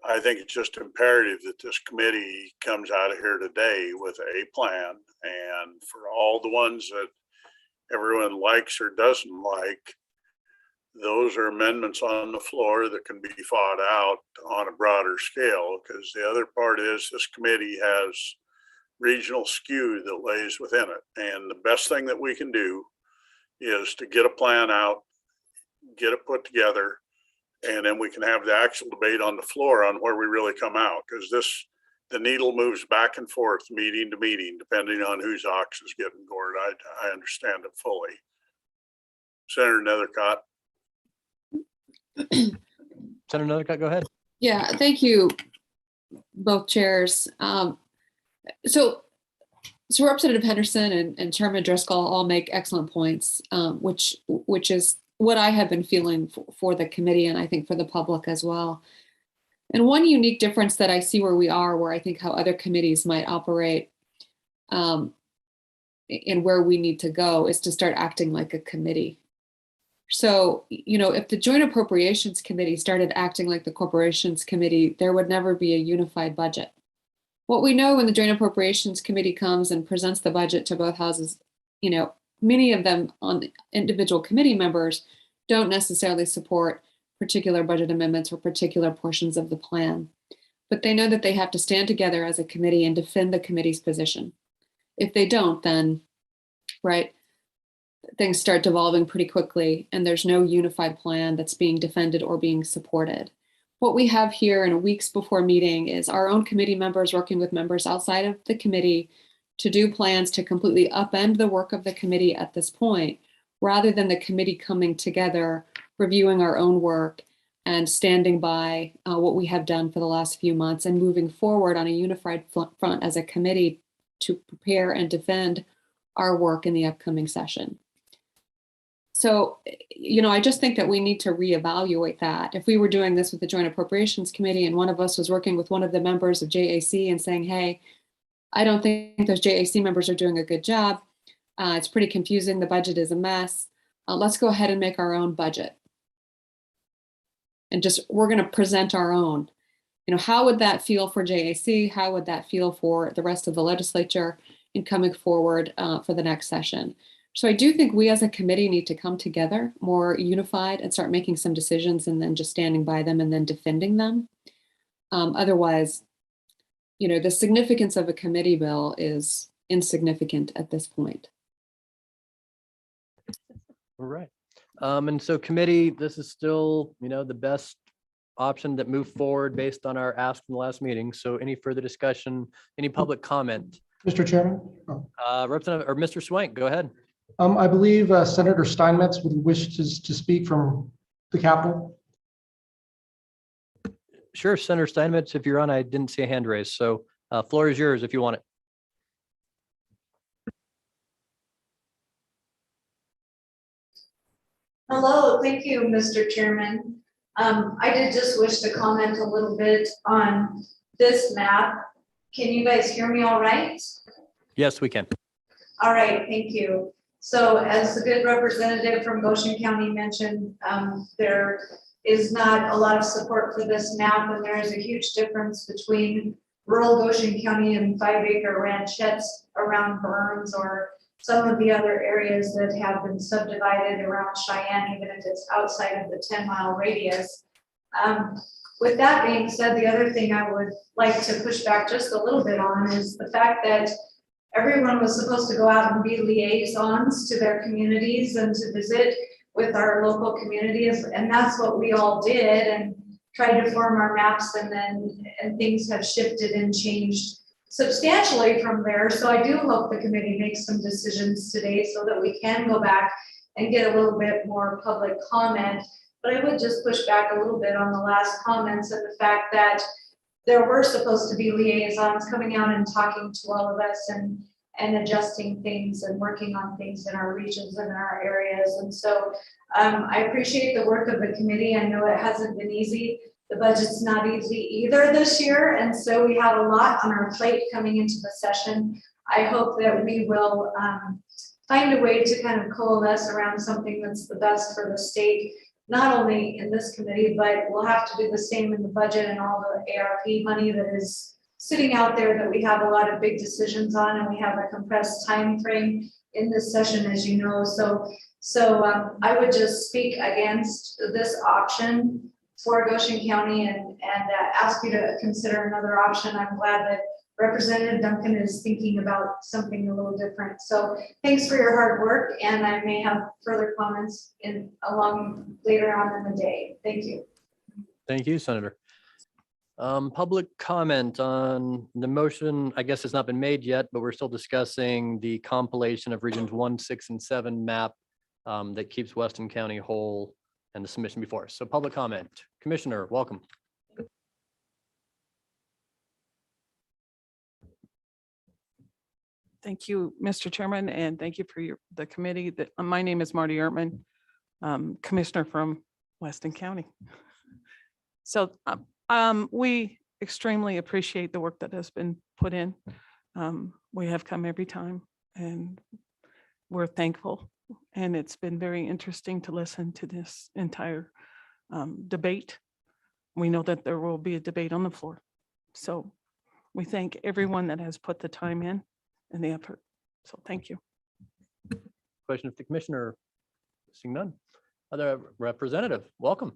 I think it's just imperative that this committee comes out of here today with a plan, and for all the ones that everyone likes or doesn't like, those are amendments on the floor that can be fought out on a broader scale, because the other part is this committee has regional skew that lays within it. And the best thing that we can do is to get a plan out, get it put together, and then we can have the actual debate on the floor on where we really come out, because the needle moves back and forth meeting to meeting, depending on whose ox is getting gored. I understand it fully. Senator Nethercott. Senator Nethercott, go ahead. Yeah, thank you, both chairs. So So Representative Henderson and Chairman Driscoll all make excellent points, which is what I have been feeling for the committee and I think for the public as well. And one unique difference that I see where we are, where I think how other committees might operate and where we need to go is to start acting like a committee. So, if the Joint Appropriations Committee started acting like the Corporations Committee, there would never be a unified budget. What we know when the Joint Appropriations Committee comes and presents the budget to both houses, many of them on individual committee members don't necessarily support particular budget amendments or particular portions of the plan. But they know that they have to stand together as a committee and defend the committee's position. If they don't, then, right, things start devolving pretty quickly and there's no unified plan that's being defended or being supported. What we have here in a weeks before meeting is our own committee members working with members outside of the committee to do plans to completely upend the work of the committee at this point, rather than the committee coming together, reviewing our own work and standing by what we have done for the last few months and moving forward on a unified front as a committee to prepare and defend our work in the upcoming session. So, I just think that we need to reevaluate that. If we were doing this with the Joint Appropriations Committee and one of us was working with one of the members of JAC and saying, hey, I don't think those JAC members are doing a good job. It's pretty confusing. The budget is a mess. Let's go ahead and make our own budget. And we're going to present our own. How would that feel for JAC? How would that feel for the rest of the legislature in coming forward for the next session? So I do think we as a committee need to come together more unified and start making some decisions and then just standing by them and then defending them. Otherwise, the significance of a committee bill is insignificant at this point. All right. And so committee, this is still, the best option that moved forward based on our ask from the last meeting. So any further discussion, any public comment? Mr. Chairman? Representative or Mr. Swank, go ahead. I believe Senator Steinmetz would wish to speak from the Capitol. Sure, Senator Steinmetz, if you're on, I didn't see a hand raised. So floor is yours if you want it. Hello, thank you, Mr. Chairman. I did just wish to comment a little bit on this map. Can you guys hear me all right? Yes, we can. All right, thank you. So as the good representative from Goshen County mentioned, there is not a lot of support for this map, and there is a huge difference between rural Goshen County and 5-acre ranchettes around Burns or some of the other areas that have been subdivided around Cheyenne, even if it's outside of the 10-mile radius. With that being said, the other thing I would like to push back just a little bit on is the fact that everyone was supposed to go out and be liaisons to their communities and to visit with our local communities. And that's what we all did and tried to form our maps, and things have shifted and changed substantially from there. So I do hope the committee makes some decisions today so that we can go back and get a little bit more public comment. But I would just push back a little bit on the last comments and the fact that there were supposed to be liaisons coming out and talking to all of us and adjusting things and working on things in our regions and in our areas. And so I appreciate the work of the committee. I know it hasn't been easy. The budget's not easy either this year. And so we have a lot on our plate coming into the session. I hope that we will find a way to kind of coalesce around something that's the best for the state, not only in this committee, but we'll have to do the same in the budget and all the ARP money that is sitting out there that we have a lot of big decisions on, and we have a compressed time frame in this session, as you know. So I would just speak against this option for Goshen County and ask you to consider another option. I'm glad that Representative Duncan is thinking about something a little different. So thanks for your hard work, and I may have further comments along later on in the day. Thank you. Thank you, Senator. Public comment on the motion, I guess it's not been made yet, but we're still discussing the compilation of regions 1, 6, and 7 map that keeps Weston County whole and the submission before us. So public comment. Commissioner, welcome. Thank you, Mr. Chairman, and thank you for the committee. My name is Marty Ertman, Commissioner from Weston County. So we extremely appreciate the work that has been put in. We have come every time and we're thankful. And it's been very interesting to listen to this entire debate. We know that there will be a debate on the floor. So we thank everyone that has put the time in and the effort. So thank you. Question of the commissioner? Seeing none. Other representative, welcome.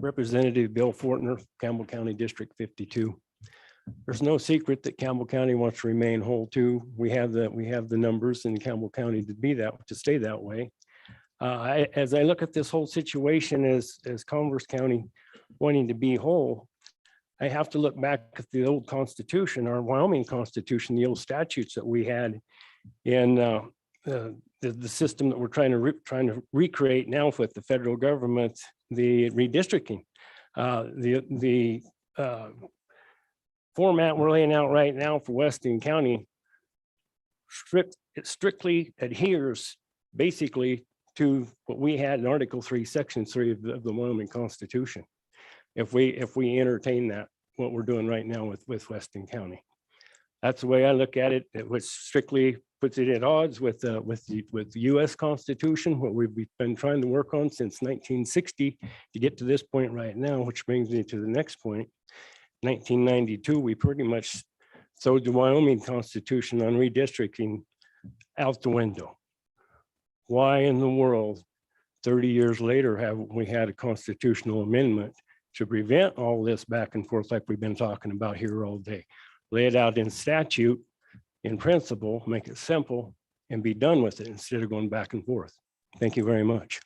Representative Bill Fortner, Campbell County District 52. There's no secret that Campbell County wants to remain whole too. We have the numbers in Campbell County to stay that way. As I look at this whole situation as Converse County wanting to be whole, I have to look back at the old Constitution, our Wyoming Constitution, the old statutes that we had in the system that we're trying to recreate now with the federal government, the redistricting. The format we're laying out right now for Weston County it strictly adheres basically to what we had in Article 3, Section 3 of the Wyoming Constitution. If we entertain that, what we're doing right now with Weston County. That's the way I look at it. It was strictly puts it at odds with the US Constitution, what we've been trying to work on since 1960 to get to this point right now, which brings me to the next point. 1992, we pretty much threw the Wyoming Constitution on redistricting out the window. Why in the world, 30 years later, haven't we had a constitutional amendment to prevent all this back and forth like we've been talking about here all day? Lay it out in statute, in principle, make it simple, and be done with it instead of going back and forth. Thank you very much.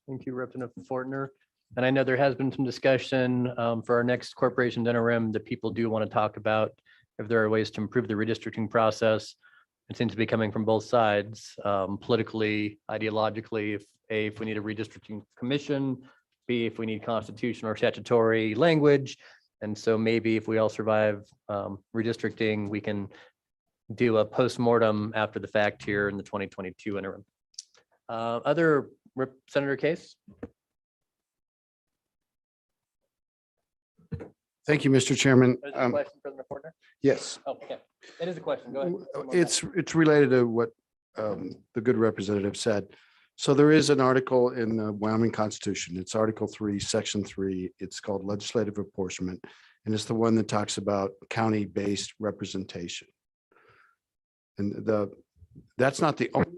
Thank you, Representative Fortner. And I know there has been some discussion for our next corporation interim that people do want to talk about if there are ways to improve the redistricting process. It seems to be coming from both sides, politically, ideologically, if we need a redistricting commission, B, if we need constitutional or statutory language. And so maybe if we all survive redistricting, we can do a postmortem after the fact here in the 2022 interim. Other Senator Case? Thank you, Mr. Chairman. Is there a question, President Fortner? Yes. Oh, okay. It is a question. Go ahead. It's related to what the good representative said. So there is an article in the Wyoming Constitution. It's Article 3, Section 3. It's called legislative apportionment. And it's the one that talks about county-based representation. And that's not the only.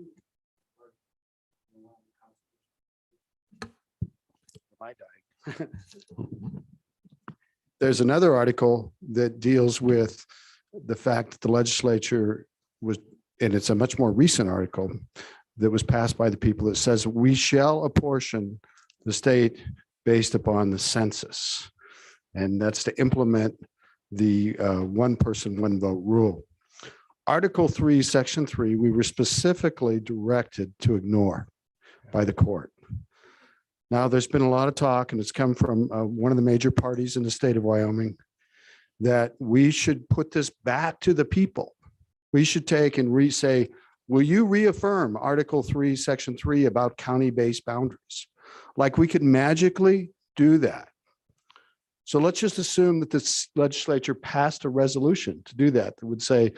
There's another article that deals with the fact that the legislature was, and it's a much more recent article that was passed by the people that says we shall apportion the state based upon the census. And that's to implement the one person, one vote rule. Article 3, Section 3, we were specifically directed to ignore by the court. Now, there's been a lot of talk, and it's come from one of the major parties in the state of Wyoming, that we should put this back to the people. We should take and say, will you reaffirm Article 3, Section 3 about county-based boundaries? Like we could magically do that. So let's just assume that this legislature passed a resolution to do that would say,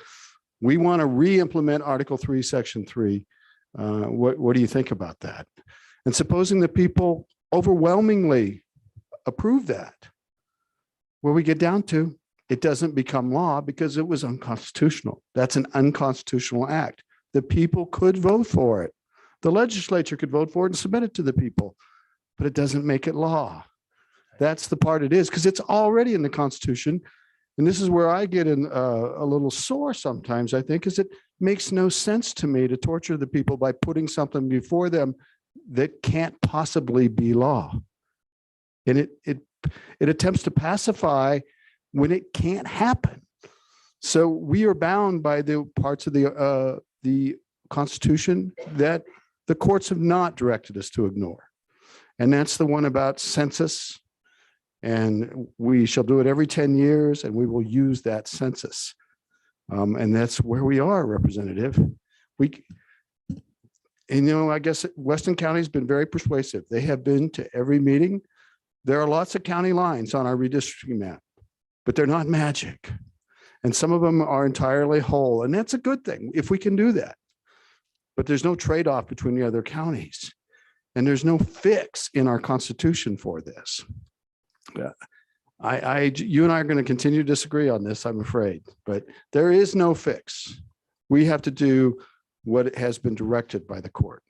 we want to re-implement Article 3, Section 3. What do you think about that? And supposing the people overwhelmingly approve that, where we get down to, it doesn't become law because it was unconstitutional. That's an unconstitutional act. The people could vote for it. The legislature could vote for it and submit it to the people, but it doesn't make it law. That's the part it is, because it's already in the Constitution. And this is where I get in a little sore sometimes, I think, is it makes no sense to me to torture the people by putting something before them that can't possibly be law. And it attempts to pacify when it can't happen. So we are bound by the parts of the Constitution that the courts have not directed us to ignore. And that's the one about census. And we shall do it every 10 years and we will use that census. And that's where we are, Representative. I guess Weston County has been very persuasive. They have been to every meeting. There are lots of county lines on our redistricting map, but they're not magic. And some of them are entirely whole. And that's a good thing if we can do that. But there's no trade-off between the other counties. And there's no fix in our Constitution for this. You and I are going to continue to disagree on this, I'm afraid, but there is no fix. We have to do what has been directed by the court.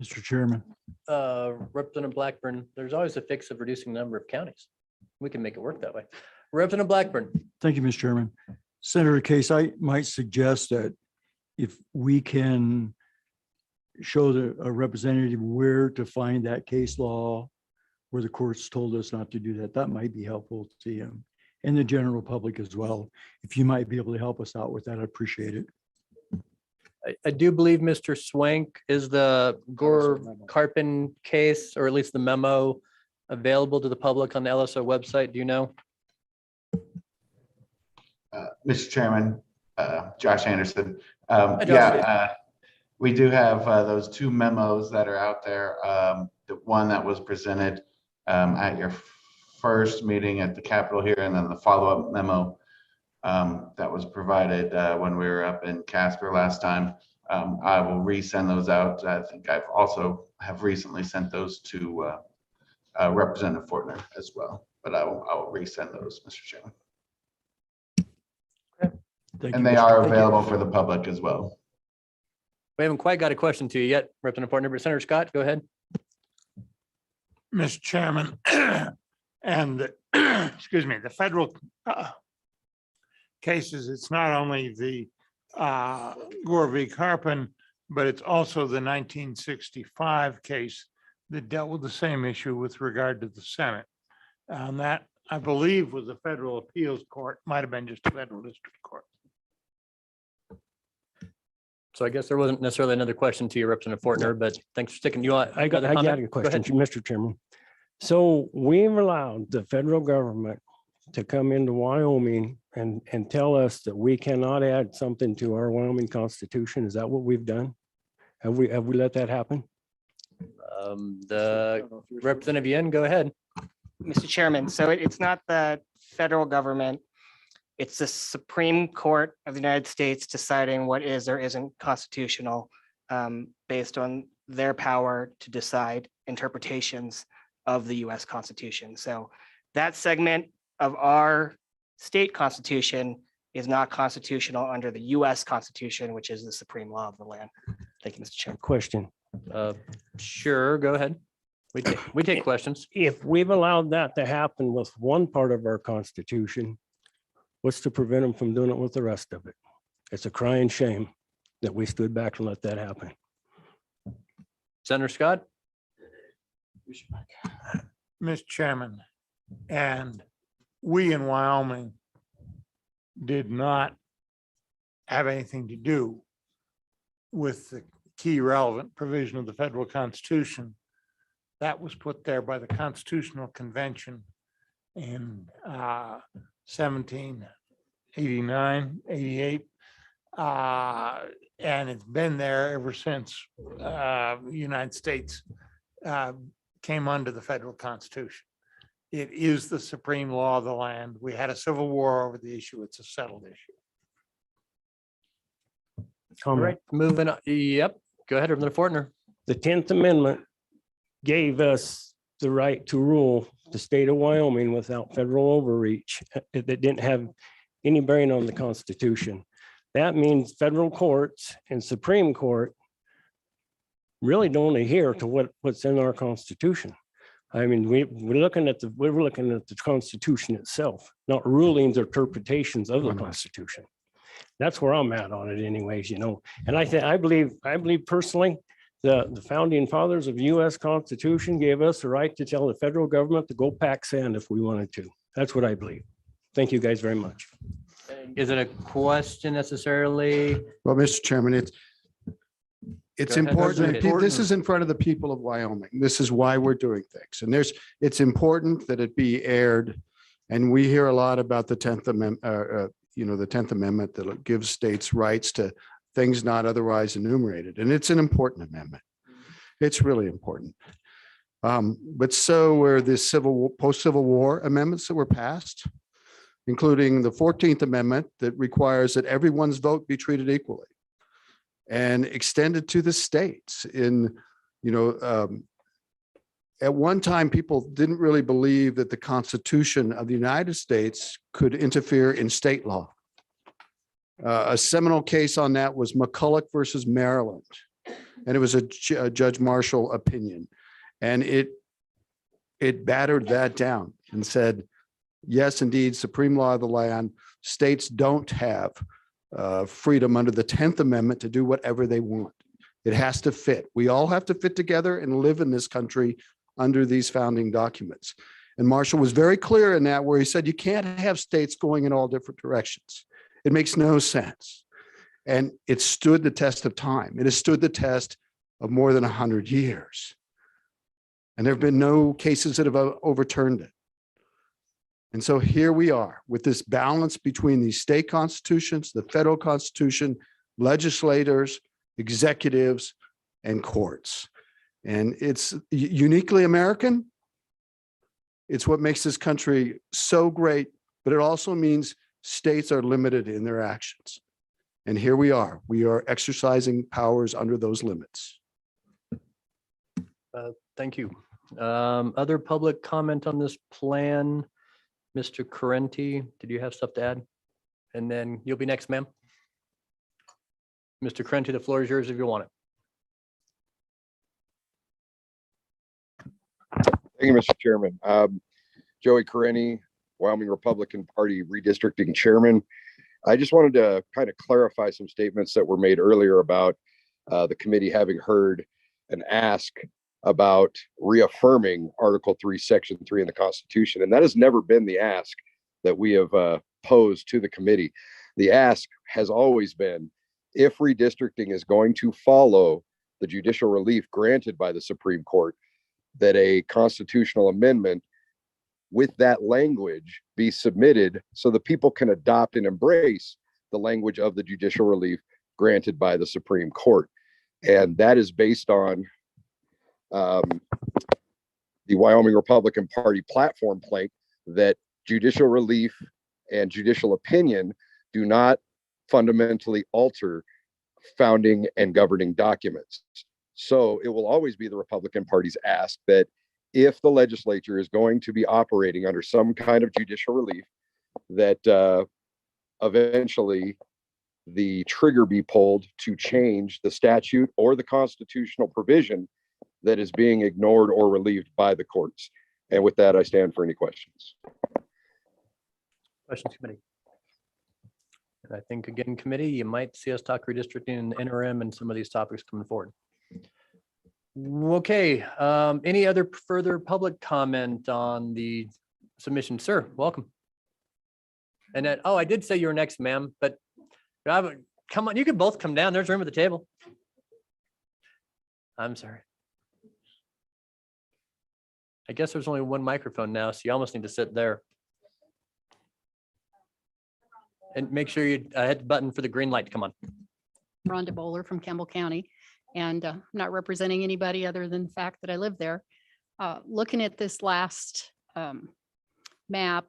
Mr. Chairman. Representative Blackburn, there's always a fix of reducing the number of counties. We can make it work that way. Representative Blackburn. Thank you, Mr. Chairman. Senator Case, I might suggest that if we can show a representative where to find that case law, where the courts told us not to do that, that might be helpful to him and the general public as well. If you might be able to help us out with that, I'd appreciate it. I do believe Mr. Swank is the Gore Carpin case, or at least the memo, available to the public on the LSO website. Do you know? Mr. Chairman, Josh Anderson. Josh. We do have those two memos that are out there. The one that was presented at your first meeting at the Capitol here, and then the follow-up memo that was provided when we were up in Casper last time. I will resend those out. I think I've also have recently sent those to Representative Fortner as well, but I will resend those, Mr. Chairman. And they are available for the public as well. We haven't quite got a question to you yet, Representative Fortner, but Senator Scott, go ahead. Mr. Chairman, and excuse me, the federal cases, it's not only the Gore v. Carpin, but it's also the 1965 case that dealt with the same issue with regard to the Senate. And that, I believe, was a federal appeals court, might have been just a federal district court. So I guess there wasn't necessarily another question to you, Representative Fortner, but thanks for sticking. I got a question, Mr. Chairman. So we've allowed the federal government to come into Wyoming and tell us that we cannot add something to our Wyoming Constitution. Is that what we've done? Have we let that happen? The Representative Yen, go ahead. Mr. Chairman, so it's not the federal government. It's the Supreme Court of the United States deciding what is or isn't constitutional based on their power to decide interpretations of the US Constitution. So that segment of our state constitution is not constitutional under the US Constitution, which is the supreme law of the land. Thank you, Mr. Chairman. Question. Sure, go ahead. We take questions. If we've allowed that to happen with one part of our Constitution, what's to prevent them from doing it with the rest of it? It's a crying shame that we stood back and let that happen. Senator Scott. Mr. Chairman, and we in Wyoming did not have anything to do with the key relevant provision of the federal Constitution that was put there by the Constitutional Convention in 1789, 88. And it's been there ever since the United States came under the federal Constitution. It is the supreme law of the land. We had a civil war over the issue. It's a settled issue. All right, moving on. Yep, go ahead, Representative Fortner. The 10th Amendment gave us the right to rule the state of Wyoming without federal overreach that didn't have any bearing on the Constitution. That means federal courts and Supreme Court really don't adhere to what's in our Constitution. I mean, we're looking at the Constitution itself, not rulings or interpretations of the Constitution. That's where I'm at on it anyways, you know. And I believe personally, the founding fathers of the US Constitution gave us the right to tell the federal government to go pack sand if we wanted to. That's what I believe. Thank you guys very much. Is it a question necessarily? Well, Mr. Chairman, It's Go ahead, important. Representative. This is in front of the people of Wyoming. This is why we're doing things. And it's important that it be aired. And we hear a lot about the 10th Amendment, the 10th Amendment that gives states rights to things not otherwise enumerated. And it's an important amendment. It's really important. But so were the post-Civil War amendments that were passed, including the 14th Amendment that requires that everyone's vote be treated equally and extended to the states. At one time, people didn't really believe that the Constitution of the United States could interfere in state law. A seminal case on that was McCulloch versus Maryland. And it was a Judge Marshall opinion. And it battered that down and said, yes, indeed, supreme law of the land, states don't have freedom under the 10th Amendment to do whatever they want. It has to fit. We all have to fit together and live in this country under these founding documents. And Marshall was very clear in that, where he said, you can't have states going in all different directions. It makes no sense. And it stood the test of time. It has stood the test of more than 100 years. And there have been no cases that have overturned it. And so here we are with this balance between the state constitutions, the federal constitution, legislators, executives, and courts. And it's uniquely American. It's what makes this country so great, but it also means states are limited in their actions. And here we are exercising powers under those limits. Thank you. Other public comment on this plan? Mr. Correnti, did you have stuff to add? And then you'll be next, ma'am. Mr. Correnti, the floor is yours if you want it. Thank you, Mr. Chairman. Joey Correnti, Wyoming Republican Party redistricting chairman. I just wanted to kind of clarify some statements that were made earlier about the committee having heard an ask about reaffirming Article 3, Section 3 in the Constitution. And that has never been the ask that we have posed to the committee. The ask has always been, if redistricting is going to follow the judicial relief granted by the Supreme Court, that a constitutional amendment with that language be submitted so the people can adopt and embrace the language of the judicial relief granted by the Supreme Court. And that is based on the Wyoming Republican Party platform plank that judicial relief and judicial opinion do not fundamentally alter founding and governing documents. So it will always be the Republican Party's ask that if the legislature is going to be operating under some kind of judicial relief, that eventually the trigger be pulled to change the statute or the constitutional provision that is being ignored or relieved by the courts. And with that, I stand for any questions. Questions, committee? And I think, again, committee, you might see us talk redistricting in the interim and some of these topics coming forward. Okay, any other further public comment on the submission? Sir, welcome. And then, oh, I did say you were next, ma'am, but come on, you can both come down. There's room at the table. I'm sorry. I guess there's only one microphone now, so you almost need to sit there. And make sure you hit the button for the green light to come on. Rhonda Bowler from Campbell County, and I'm not representing anybody other than the fact that I live there. Looking at this last map,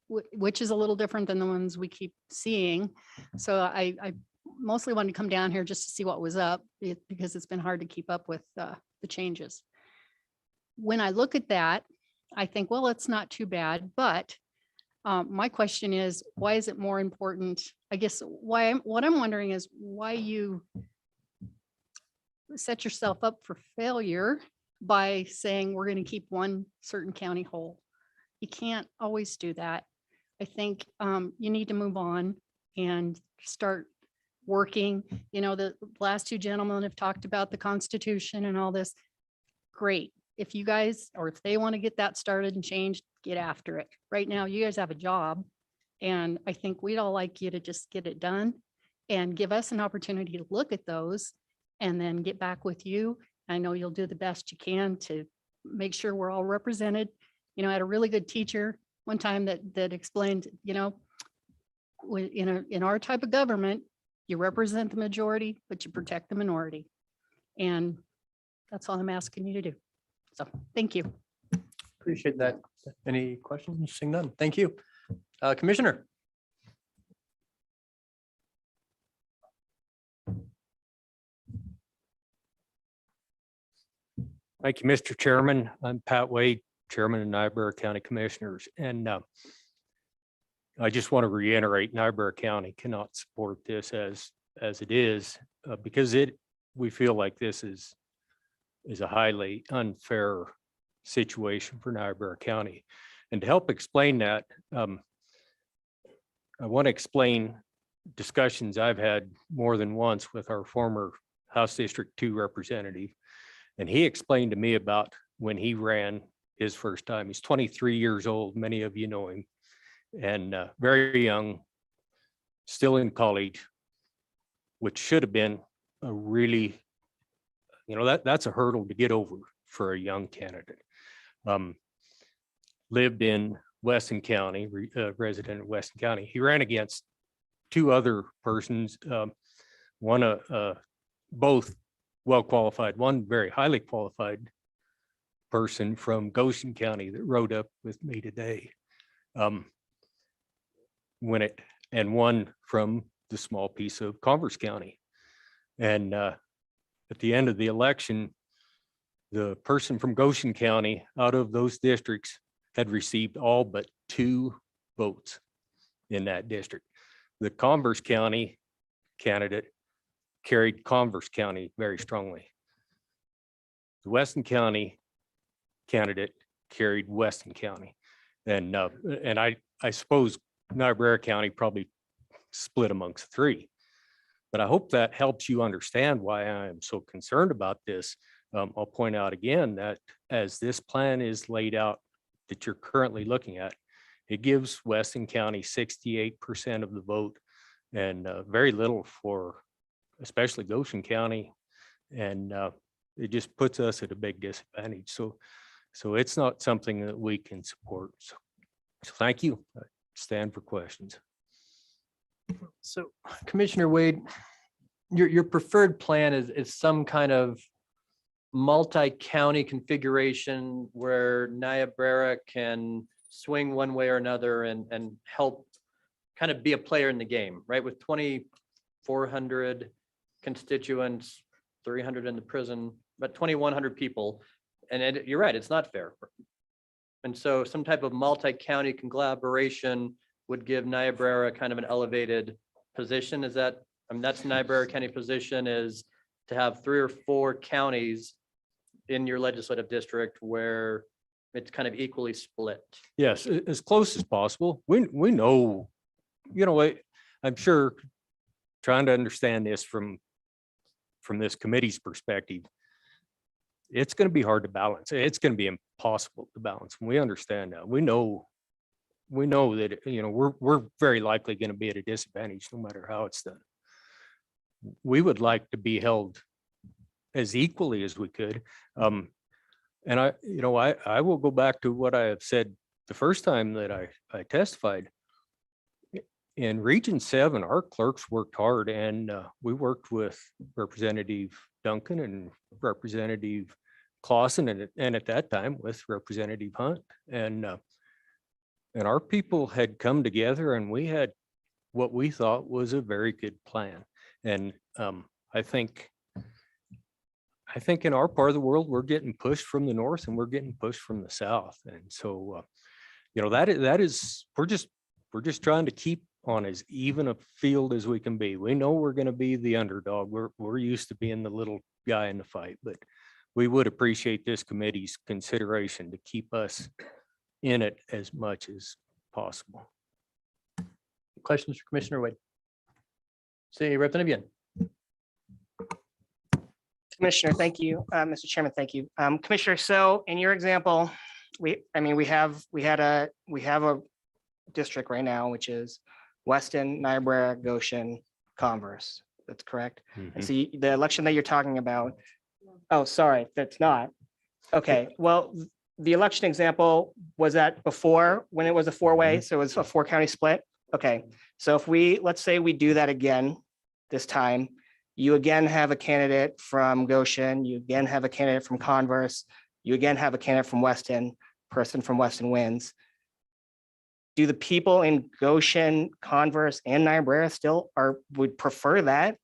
which is a little different than the ones we keep seeing. So I mostly wanted to come down here just to see what was up because it's been hard to keep up with the changes. When I look at that, I think, well, it's not too bad, but my question is, why is it more important? I guess what I'm wondering is why you set yourself up for failure by saying we're going to keep one certain county whole. You can't always do that. I think you need to move on and start working. You know, the last two gentlemen have talked about the Constitution and all this. Great. If you guys, or if they want to get that started and changed, get after it. Right now, you guys have a job. And I think we'd all like you to just get it done and give us an opportunity to look at those and then get back with you. I know you'll do the best you can to make sure we're all represented. You know, I had a really good teacher one time that explained, you know, in our type of government, you represent the majority, but you protect the minority. And that's all I'm asking you to do. So thank you. Appreciate that. Any questions? Seeing none. Thank you. Commissioner. Thank you, Mr. Chairman. I'm Pat Wade, Chairman of Niobrara County Commissioners. And I just want to reiterate, Niobrara County cannot support this as it is because we feel like this is a highly unfair situation for Niobrara County. And to help explain that, I want to explain discussions I've had more than once with our former House District 2 representative. And he explained to me about when he ran his first time. He's 23 years old. Many of you know him, and very young, still in college, which should have been a really, you know, that's a hurdle to get over for a young candidate. Lived in Weston County, resident of Weston County. He ran against two other persons, both well-qualified, one very highly qualified person from Goshen County that rode up with me today. And one from the small piece of Converse County. And at the end of the election, the person from Goshen County out of those districts had received all but 2 votes in that district. The Converse County candidate carried Converse County very strongly. The Weston County candidate carried Weston County. And I suppose Niobrara County probably split amongst 3. But I hope that helps you understand why I am so concerned about this. I'll point out again that as this plan is laid out that you're currently looking at, it gives Weston County 68% of the vote and very little for especially Goshen County. And it just puts us at a big disadvantage. So it's not something that we can support. So thank you. I stand for questions. So Commissioner Wade, your preferred plan is some kind of multi-county configuration where Niobrara can swing one way or another and help kind of be a player in the game, right? With 2,400 constituents, 300 in the prison, but 2,100 people. And you're right, it's not fair. And so some type of multi-county collaboration would give Niobrara kind of an elevated position. Is that, I mean, that's Niobrara County position, is to have 3 or 4 counties in your legislative district where it's kind of equally split. Yes, as close as possible. We know, you know, I'm sure trying to understand this from this committee's perspective, it's going to be hard to balance. It's going to be impossible to balance. We understand that. We know that, you know, we're very likely going to be at a disadvantage no matter how it's done. We would like to be held as equally as we could. And I will go back to what I have said the first time that I testified. In Region 7, our clerks worked hard, and we worked with Representative Duncan and Representative Clausen, and at that time with Representative Hunt. And our people had come together, and we had what we thought was a very good plan. And I think in our part of the world, we're getting pushed from the north and we're getting pushed from the south. And so, you know, that is we're just trying to keep on as even a field as we can be. We know we're going to be the underdog. We're used to being the little guy in the fight, but we would appreciate this committee's consideration to keep us in it as much as possible. Questions for Commissioner Wade? See, Representative Yen. Commissioner, thank you. Mr. Chairman, thank you. Commissioner, so in your example, we have a district right now, which is Weston, Niobrara, Goshen, Converse. That's correct. Mhm. And see, the election that you're talking about, oh, sorry, that's not. Okay, well, the election example, was that before, when it was a four-way, so it was a four-county split? Okay, so if we, let's say we do that again this time, you again have a candidate from Goshen, you again have a candidate from Converse, you again have a candidate from Weston, person from Weston wins. Do the people in Goshen, Converse, and Niobrara still would prefer that?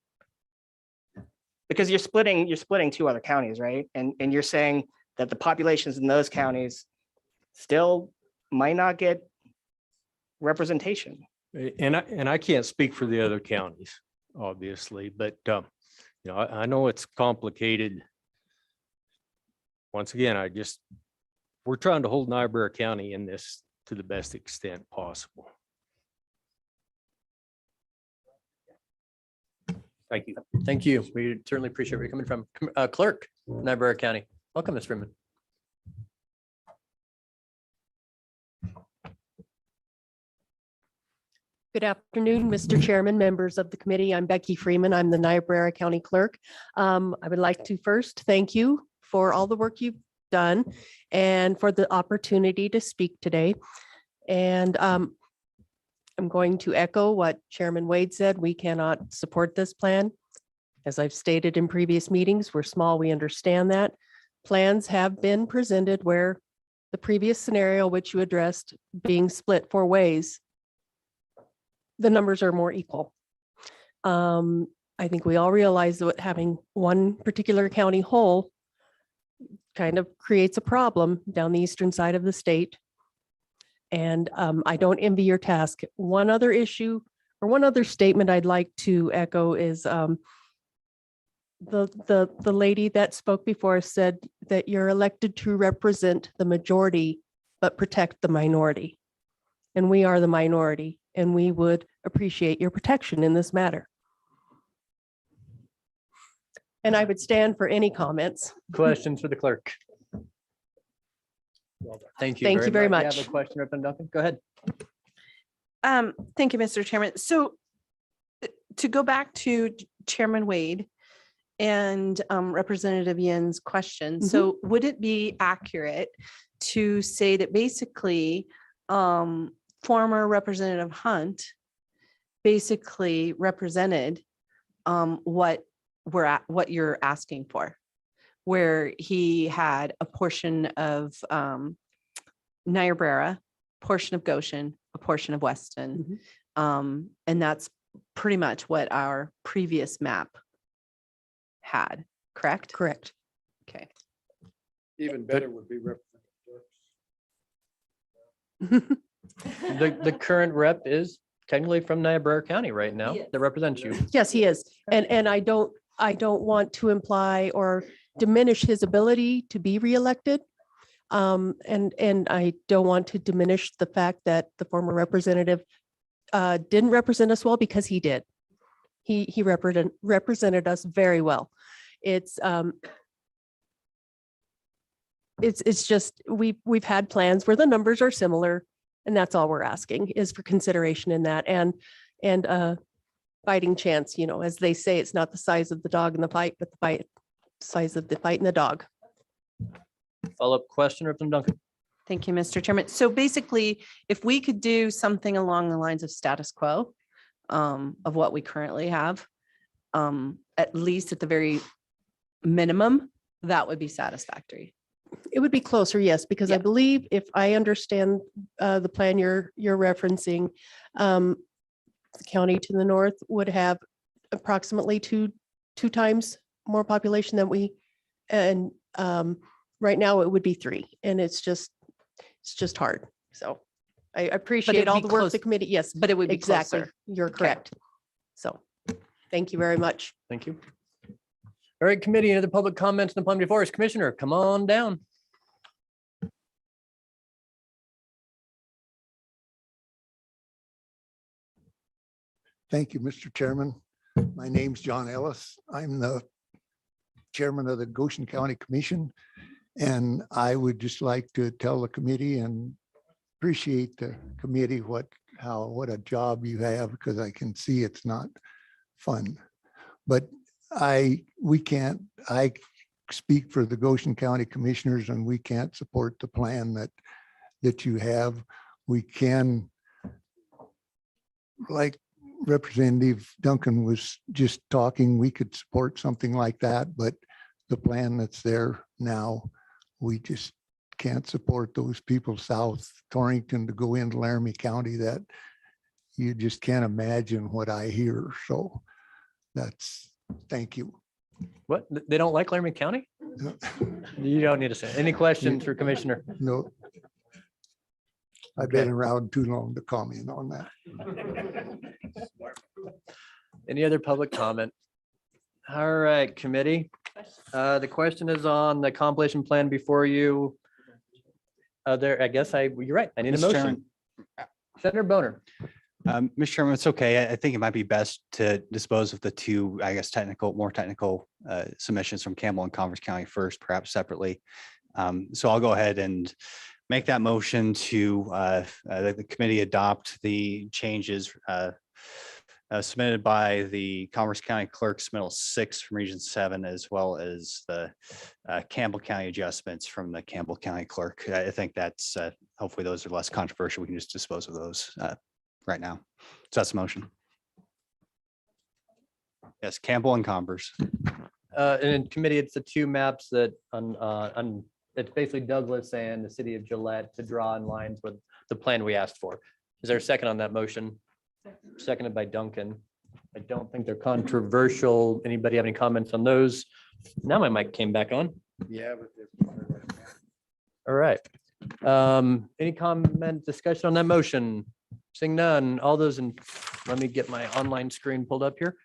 Because you're splitting two other counties, right? And you're saying that the populations in those counties still might not get representation. And I can't speak for the other counties, obviously, but I know it's complicated. Once again, we're trying to hold Niobrara County in this to the best extent possible. Thank you. Thank you. We certainly appreciate where you're coming from. Clerk, Niobrara County. Welcome, Ms. Freeman. Good afternoon, Mr. Chairman, members of the committee. I'm Becky Freeman. I'm the Niobrara County Clerk. I would like to first thank you for all the work you've done and for the opportunity to speak today. And I'm going to echo what Chairman Wade said. We cannot support this plan. As I've stated in previous meetings, we're small, we understand that. Plans have been presented where the previous scenario, which you addressed, being split 4 ways, the numbers are more equal. I think we all realize that having one particular county whole kind of creates a problem down the eastern side of the state. And I don't envy your task. One other issue or one other statement I'd like to echo is the lady that spoke before said that you're elected to represent the majority, but protect the minority. And we are the minority, and we would appreciate your protection in this matter. And I would stand for any comments. Questions for the clerk? Thank you. Thank you very You much. have a question, Representative Duncan? Go ahead. Thank you, Mr. Chairman. So to go back to Chairman Wade and Representative Yen's question, so would it be accurate to say that basically former Representative Hunt basically represented what you're asking for, where he had a portion of Niobrara, portion of Goshen, a portion of Weston. And that's pretty much what our previous map had, correct? Correct. Okay. Even better would be The current rep is technically from Niobrara County right now that represents you. Yes, he is. And I don't want to imply or diminish his ability to be reelected. And I don't want to diminish the fact that the former representative didn't represent us well, because he did. He represented us very well. It's just, we've had plans where the numbers are similar, and that's all we're asking is for consideration in that, and fighting chance, as they say, it's not the size of the dog in the fight, but the size of the fight in the dog. Follow-up question, Representative Duncan. Thank you, Mr. Chairman. So basically, if we could do something along the lines of status quo of what we currently have, at least at the very minimum, that would be satisfactory. It would be closer, yes, because I believe, if I understand the plan you're referencing, the county to the north would have approximately two times more population than we, and right now it would be 3, and it's just hard. So I appreciate all the work the committee. Yes, but it would be exactly. closer. You're correct. So thank you very much. Thank you. All right, committee, any other public comments on the plan before us? Commissioner, come on down. Thank you, Mr. Chairman. My name's John Ellis. I'm the chairman of the Goshen County Commission. And I would just like to tell the committee and appreciate the committee what a job you have, because I can see it's not fun. But we can't, I speak for the Goshen County Commissioners, and we can't support the plan that you have. We can, like Representative Duncan was just talking, we could support something like that, but the plan that's there now, we just can't support those people south Torrington to go into Laramie County. That you just can't imagine what I hear. So that's, thank you. What? They don't like Laramie County? You don't need to say. Any questions for Commissioner? No. I've been around too long to comment on that. Any other public comment? All right, committee. The question is on the compilation plan before you. You're right. I need a Mr. motion. Chairman. Senator Boner. Mr. Chairman, it's okay. I think it might be best to dispose of the two, I guess, more technical submissions from Campbell and Converse County first, perhaps separately. So I'll go ahead and make that motion to the committee adopt the changes submitted by the Commerce County Clerk, submittal 6 from Region 7, as well as the Campbell County adjustments from the Campbell County Clerk. I think that's hopefully those are less controversial. We can just dispose of those right now. So that's the motion. Yes, Campbell and Converse. And in committee, it's the two maps that it's basically Douglas and the city of Gillette to draw in lines with the plan we asked for. Is there a second on that motion? Seconded by Duncan. I don't think they're controversial. Anybody have any comments on those? Now my mic came back on. Yeah, but All right. Any comment, discussion on that motion? Seeing none, all those in, let me get my online screen pulled up here.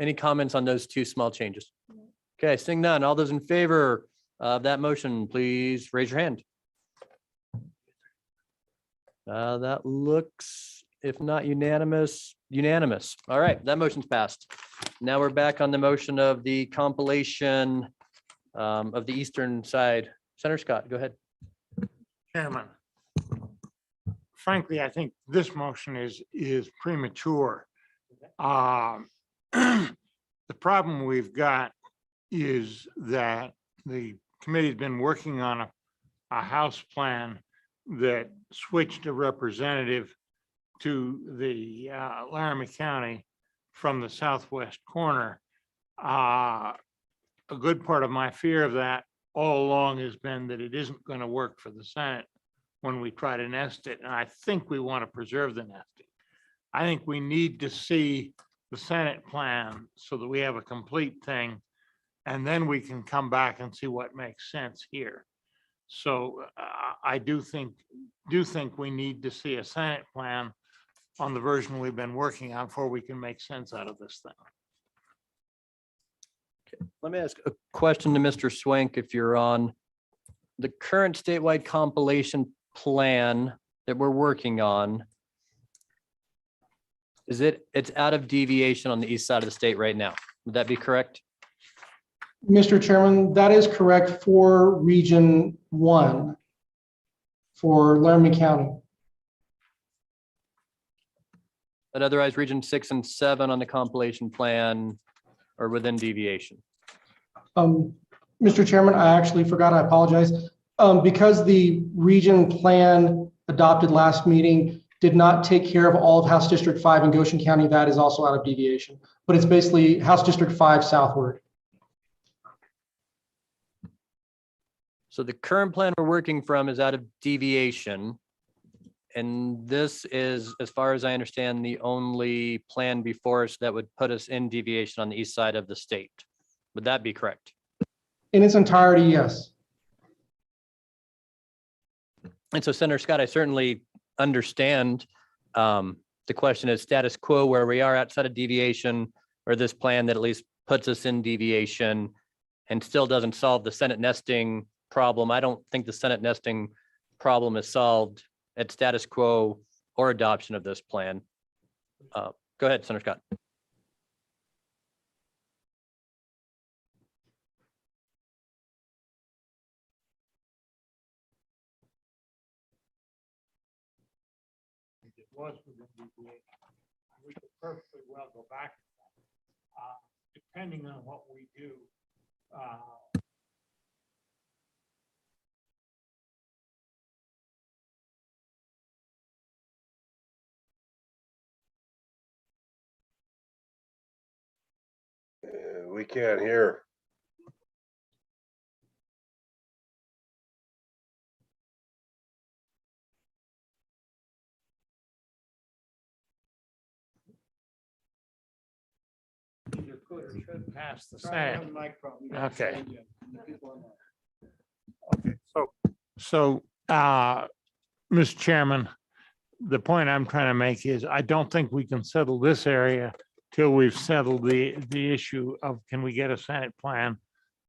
Any comments on those two small changes? Okay, seeing none, all those in favor of that motion, please raise your hand. That looks, if not unanimous. All right, that motion's passed. Now we're back on the motion of the compilation of the eastern side. Senator Scott, go ahead. Chairman, frankly, I think this motion is premature. The problem we've got is that the committee's been working on a house plan that switched a representative to the Laramie County from the southwest corner. A good part of my fear of that all along has been that it isn't going to work for the Senate when we try to nest it. And I think we want to preserve the nesting. I think we need to see the Senate plan so that we have a complete thing. And then we can come back and see what makes sense here. So I do think we need to see a Senate plan on the version we've been working on before we can make sense out of this thing. Let me ask a question to Mr. Swank, if you're on. The current statewide compilation plan that we're working on, it's out of deviation on the east side of the state right now. Would that be correct? Mr. Chairman, that is correct for Region 1 for Laramie County. But otherwise, Region 6 and 7 on the compilation plan are within deviation. Mr. Chairman, I actually forgot, I apologize. Because the region plan adopted last meeting did not take care of all of House District 5 in Goshen County, that is also out of deviation. But it's basically House District 5 southward. So the current plan we're working from is out of deviation. And this is, as far as I understand, the only plan before us that would put us in deviation on the east side of the state. Would that be correct? In its entirety, yes. And so, Senator Scott, I certainly understand. The question is status quo where we are outside of deviation, or this plan that at least puts us in deviation and still doesn't solve the Senate nesting problem. I don't think the Senate nesting problem is solved at status quo or adoption of this plan. Go ahead, Senator Scott. We could perfectly well go back. depending on what we do. We can't hear. Either could or should pass the Senate. Okay. Okay, Mr. Chairman, the point I'm trying to make is I don't think we can settle this area till we've settled the issue of, can we get a Senate plan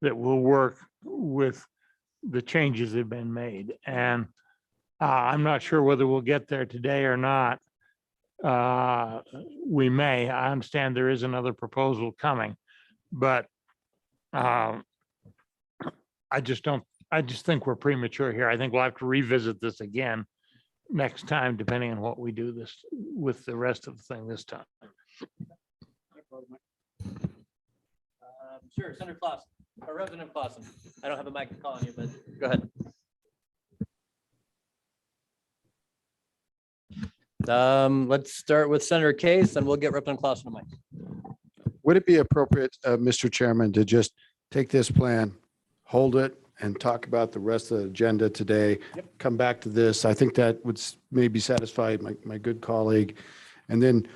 that will work with the changes that have been made? And I'm not sure whether we'll get there today or not. We may. I understand there is another proposal coming, but I just think we're premature here. I think we'll have to revisit this again next time, depending on what we do this with the rest of the thing this time. Sure, Senator Clausen, or Representative Clausen. I don't have a mic to call on you, but go ahead. Let's start with Senator Case and we'll get Representative Clausen a mic. Would it be appropriate, Mr. Chairman, to just take this plan, hold it, and talk about the rest of the agenda today? Come back to this. I think that would maybe satisfy my good colleague. And then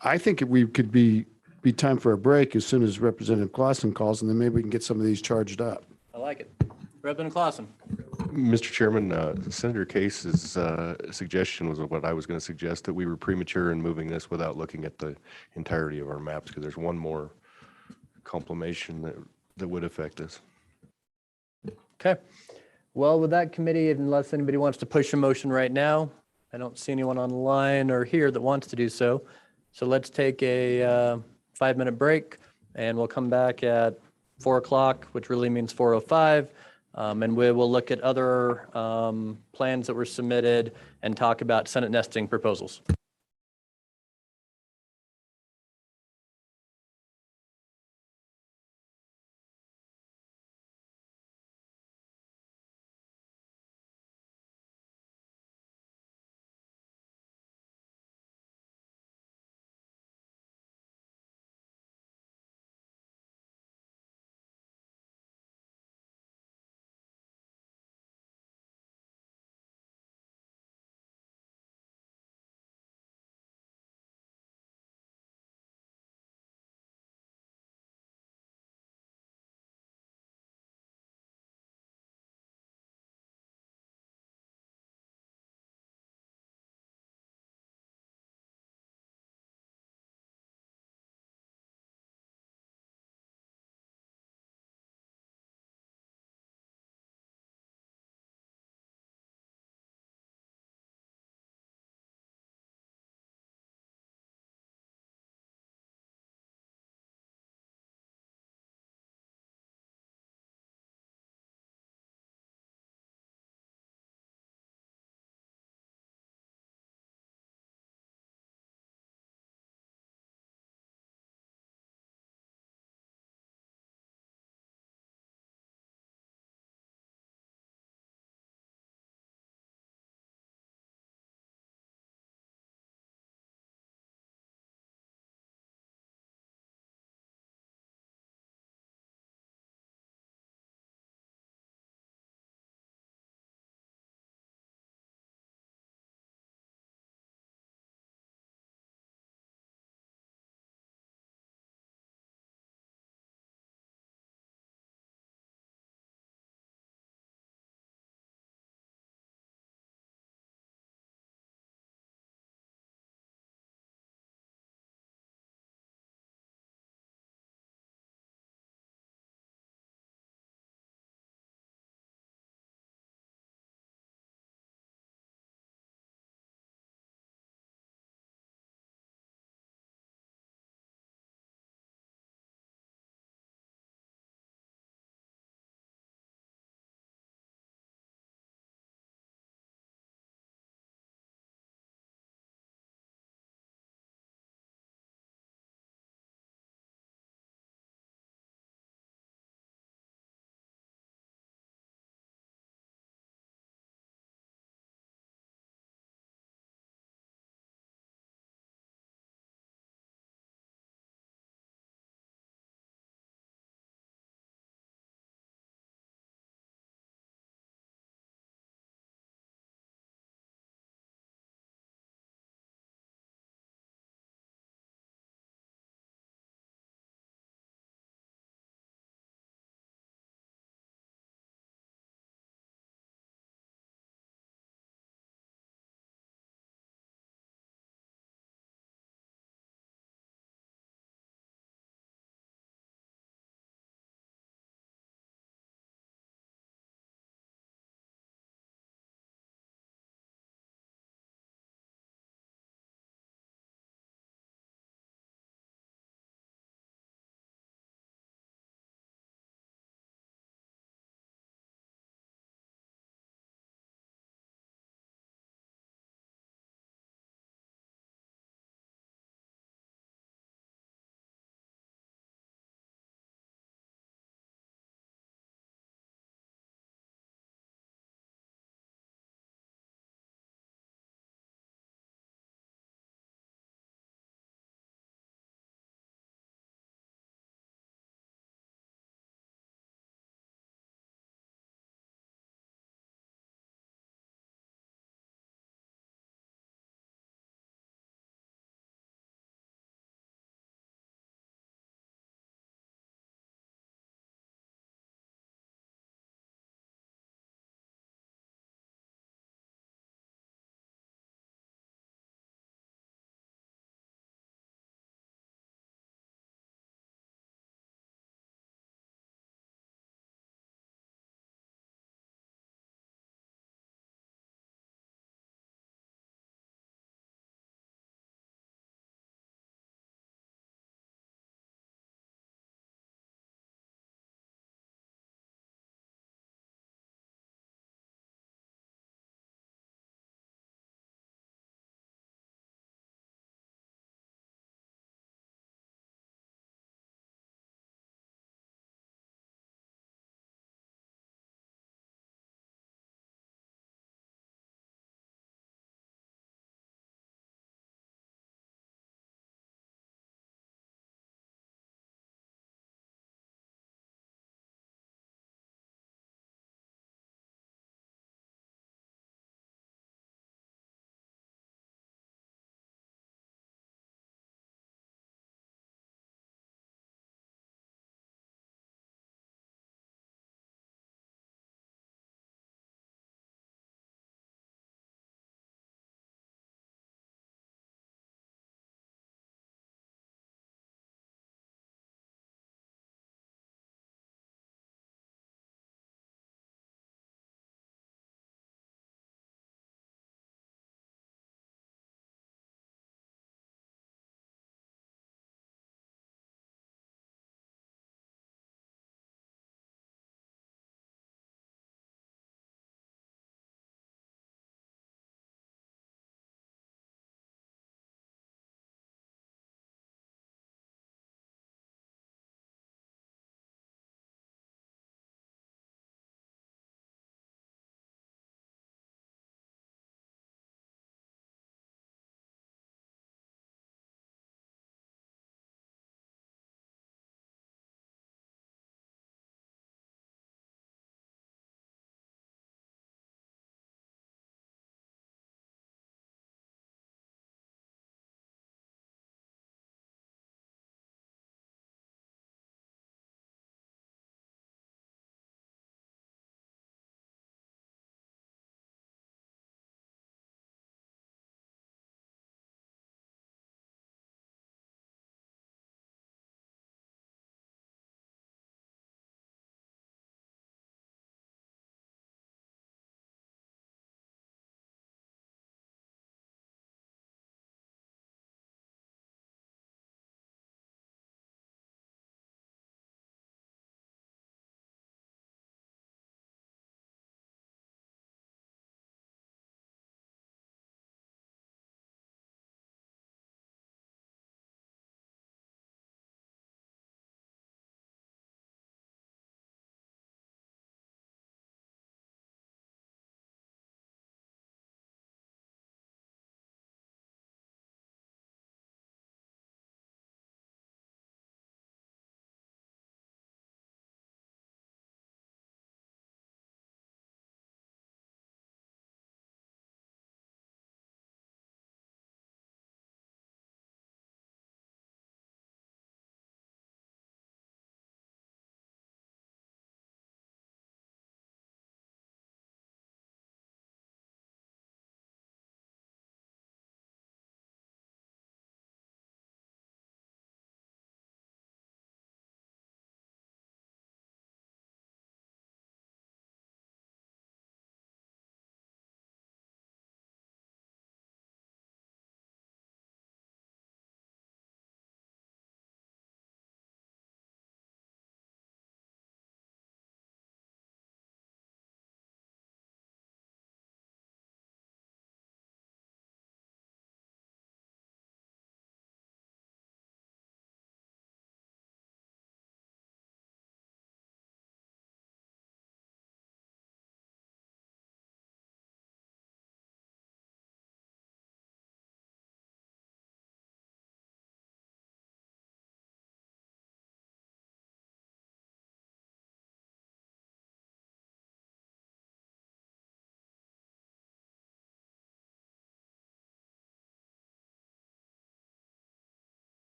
I think we could be time for a break as soon as Representative Clausen calls, and then maybe we can get some of these charged up. I like it. Representative Clausen. Mr. Chairman, Senator Case's suggestion was what I was going to suggest, that we were premature in moving this without looking at the entirety of our maps, because there's one more compilation that would affect this. Okay. Well, with that committee, unless anybody wants to push a motion right now, I don't see anyone online or here that wants to do so. So let's take a 5-minute break and we'll come back at 4 o'clock, which really means 4:05. And we will look at other plans that were submitted and talk about Senate nesting proposals.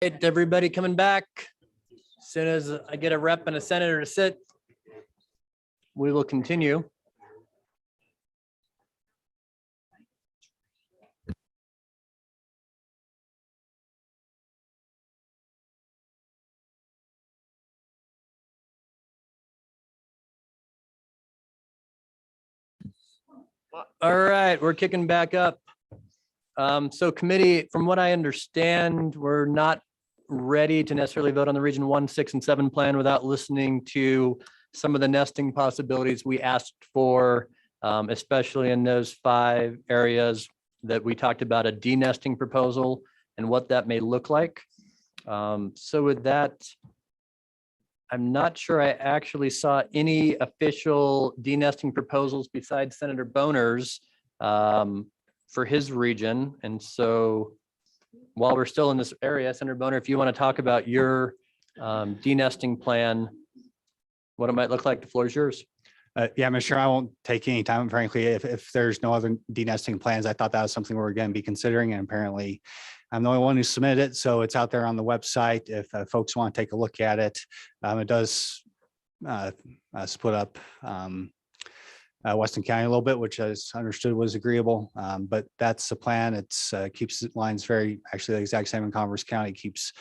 Hey, everybody coming back. As soon as I get a rep and a senator to sit, we will continue. All right, we're kicking back up. So committee, from what I understand, we're not ready to necessarily vote on the Region 1, 6, and 7 plan without listening to some of the nesting possibilities we asked for, especially in those 5 areas that we talked about, a denesting proposal and what that may look like. So with that, I'm not sure I actually saw any official denesting proposals besides Senator Boner's for his region. And so while we're still in this area, Senator Boner, if you want to talk about your denesting plan, what it might look like, the floor is yours. Yeah, Mr. Chair, I won't take any time, frankly, if there's no other denesting plans. I thought that was something we were going to be considering, and apparently I'm the only one who submitted it, so it's out there on the website if folks want to take a look at it. It does split up Weston County a little bit, which I understood was agreeable, but that's the plan. It's keeps lines very, actually the exact same in Converse County, keeps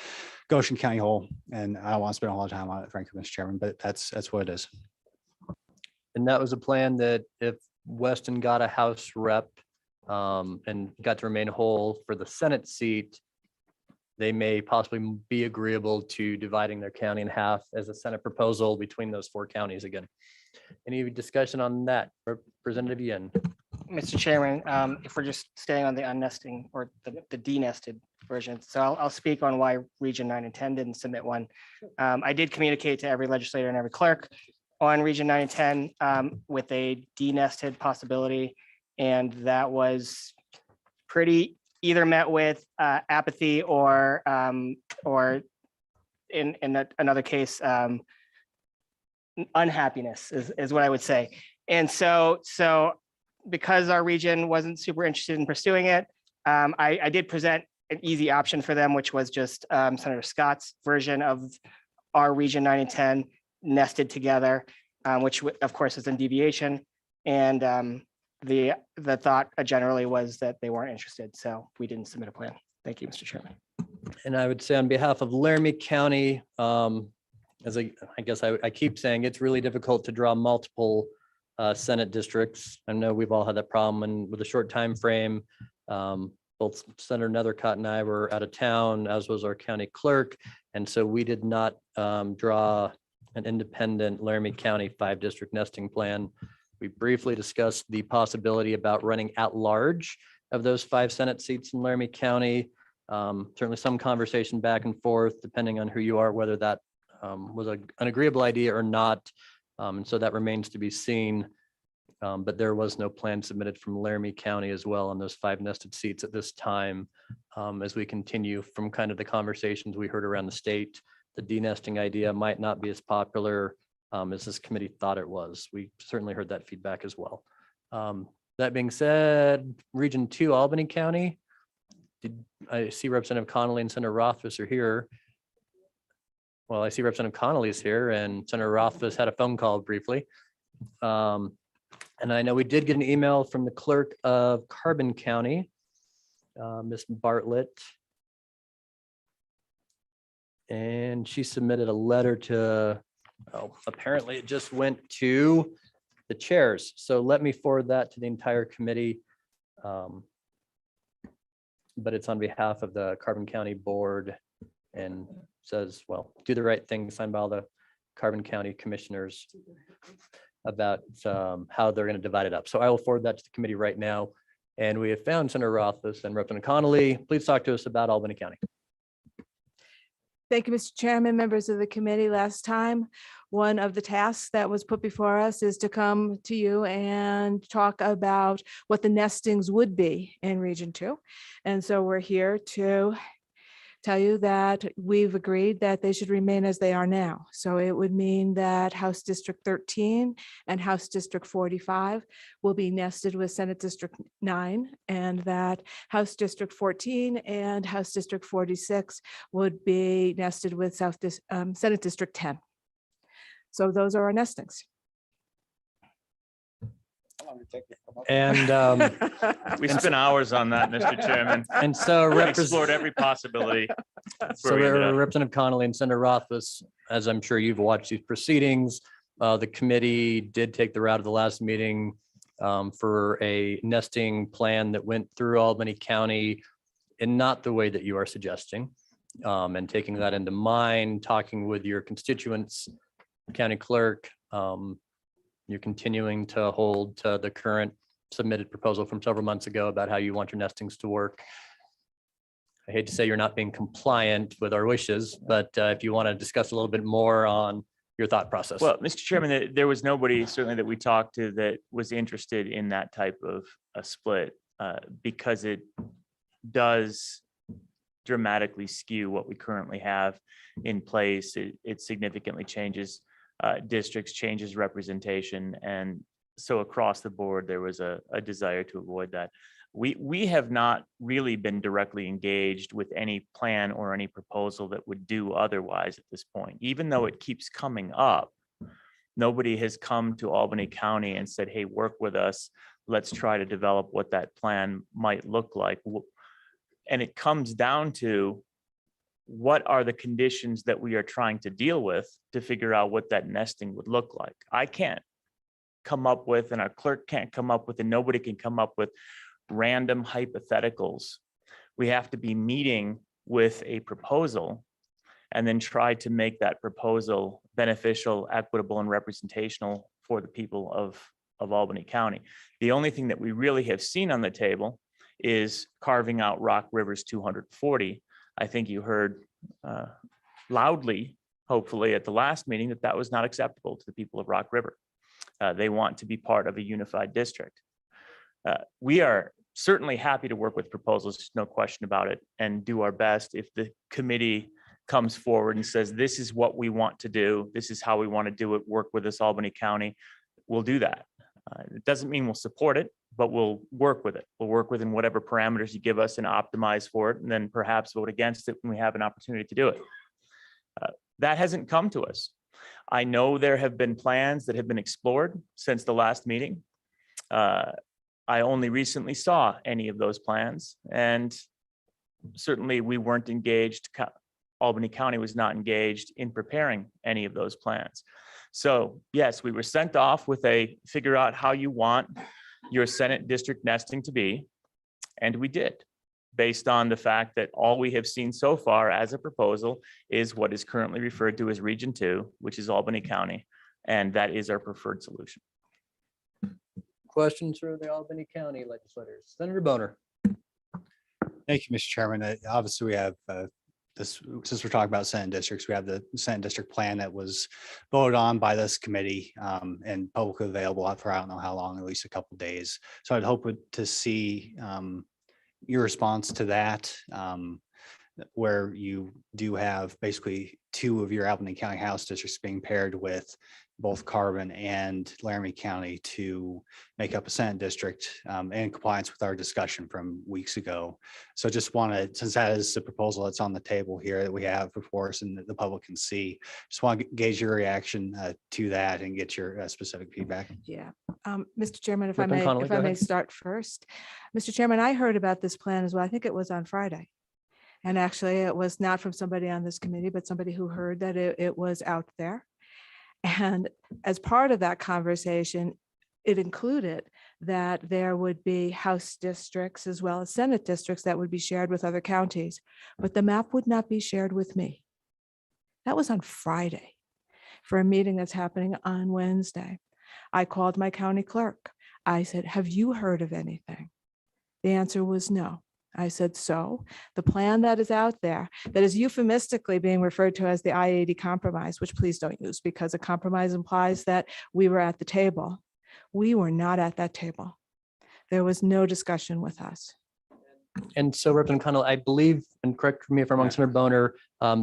Goshen County whole, and I don't want to spend a whole lot of time on it, frankly, Mr. Chairman, but that's what it is. And that was a plan that if Weston got a House rep and got to remain whole for the Senate seat, they may possibly be agreeable to dividing their county in half as a Senate proposal between those 4 counties again. Any discussion on that? Representative Yen. Mr. Chairman, if we're just staying on the unnesting or the denested version, so I'll speak on why Region 9 and 10 didn't submit one. I did communicate to every legislator and every clerk on Region 9 and 10 with a denested possibility, and that was pretty either met with apathy or in another case unhappiness is what I would say. And so because our region wasn't super interested in pursuing it, I did present an easy option for them, which was just Senator Scott's version of our Region 9 and 10 nested together, which of course is in deviation. And the thought generally was that they weren't interested, so we didn't submit a plan. Thank you, Mr. Chairman. And I would say on behalf of Laramie County, as I guess I keep saying, it's really difficult to draw multiple Senate districts. I know we've all had that problem, and with a short time frame, both Senator Nethercott and I were out of town, as was our county clerk, and so we did not draw an independent Laramie County 5-district nesting plan. We briefly discussed the possibility about running at large of those 5 Senate seats in Laramie County. Certainly some conversation back and forth, depending on who you are, whether that was an agreeable idea or not. And so that remains to be seen. But there was no plan submitted from Laramie County as well on those 5 nested seats at this time. As we continue from kind of the conversations we heard around the state, the denesting idea might not be as popular as this committee thought it was. We certainly heard that feedback as well. That being said, Region 2, Albany County. I see Representative Connolly and Senator Rothfuss are here. Well, I see Representative Connolly is here, and Senator Rothfuss had a phone call briefly. And I know we did get an email from the clerk of Carbon County, Ms. Bartlett. And she submitted a letter to, apparently it just went to the chairs. So let me forward that to the entire committee. But it's on behalf of the Carbon County Board and says, well, do the right thing, signed by all the Carbon County commissioners about how they're going to divide it up. So I will forward that to the committee right now. And we have found Senator Rothfuss and Representative Connolly. Please talk to us about Albany County. Thank you, Mr. Chairman, members of the committee. Last time, one of the tasks that was put before us is to come to you and talk about what the nestings would be in Region 2. And so we're here to tell you that we've agreed that they should remain as they are now. So it would mean that House District 13 and House District 45 will be nested with Senate District 9, and that House District 14 and House District 46 would be nested with Senate District 10. So those are our nestings. And We spent hours on that, Mr. Chairman. and so We explored every possibility. That's where So we ended up. Representative Connolly and Senator Rothfuss, as I'm sure you've watched these proceedings, the committee did take the route of the last meeting for a nesting plan that went through Albany County in not the way that you are suggesting. And taking that into mind, talking with your constituents, county clerk, you're continuing to hold to the current submitted proposal from several months ago about how you want your nestings to work. I hate to say you're not being compliant with our wishes, but if you want to discuss a little bit more on your thought process. Well, Mr. Chairman, there was nobody certainly that we talked to that was interested in that type of a split because it does dramatically skew what we currently have in place. It significantly changes districts, changes representation. And so across the board, there was a desire to avoid that. We have not really been directly engaged with any plan or any proposal that would do otherwise at this point, even though it keeps coming up. Nobody has come to Albany County and said, hey, work with us. Let's try to develop what that plan might look like. And it comes down to what are the conditions that we are trying to deal with to figure out what that nesting would look like. I can't come up with, and our clerk can't come up with, and nobody can come up with random hypotheticals. We have to be meeting with a proposal and then try to make that proposal beneficial, equitable, and representational for the people of Albany County. The only thing that we really have seen on the table is carving out Rock River's 240. I think you heard loudly, hopefully at the last meeting, that that was not acceptable to the people of Rock River. They want to be part of a unified district. We are certainly happy to work with proposals, no question about it, and do our best. If the committee comes forward and says, this is what we want to do, this is how we want to do it, work with us, Albany County, we'll do that. It doesn't mean we'll support it, but we'll work with it. We'll work within whatever parameters you give us and optimize for it, and then perhaps vote against it when we have an opportunity to do it. That hasn't come to us. I know there have been plans that have been explored since the last meeting. I only recently saw any of those plans, and certainly we weren't engaged. Albany County was not engaged in preparing any of those plans. So yes, we were sent off with a figure out how you want your Senate district nesting to be, and we did, based on the fact that all we have seen so far as a proposal is what is currently referred to as Region 2, which is Albany County, and that is our preferred solution. Questions for the Albany County legislators? Senator Boner. Thank you, Mr. Chairman. Obviously, we have this, since we're talking about Senate districts, we have the Senate district plan that was voted on by this committee and publicly available for I don't know how long, at least a couple of days. So I'd hope to see your response to that, where you do have basically two of your Albany County House districts being paired with both Carbon and Laramie County to make up a Senate district in compliance with our discussion from weeks ago. So just want to, since that is the proposal that's on the table here that we have before us and that the public can see, just want to gauge your reaction to that and get your specific feedback. Yeah. Mr. Chairman, if Representative Connolly, if go I may ahead. start first. Mr. Chairman, I heard about this plan as well. I think it was on Friday. And actually it was not from somebody on this committee, but somebody who heard that it was out there. And as part of that conversation, it included that there would be House districts as well as Senate districts that would be shared with other counties, but the map would not be shared with me. That was on Friday for a meeting that's happening on Wednesday. I called my county clerk. I said, have you heard of anything? The answer was no. I said, so the plan that is out there, that is euphemistically being referred to as the I-80 compromise, which please don't use because a compromise implies that we were at the table. We were not at that table. There was no discussion with us. And so Representative Connell, I believe, and correct me if I'm wrong, Senator Boner,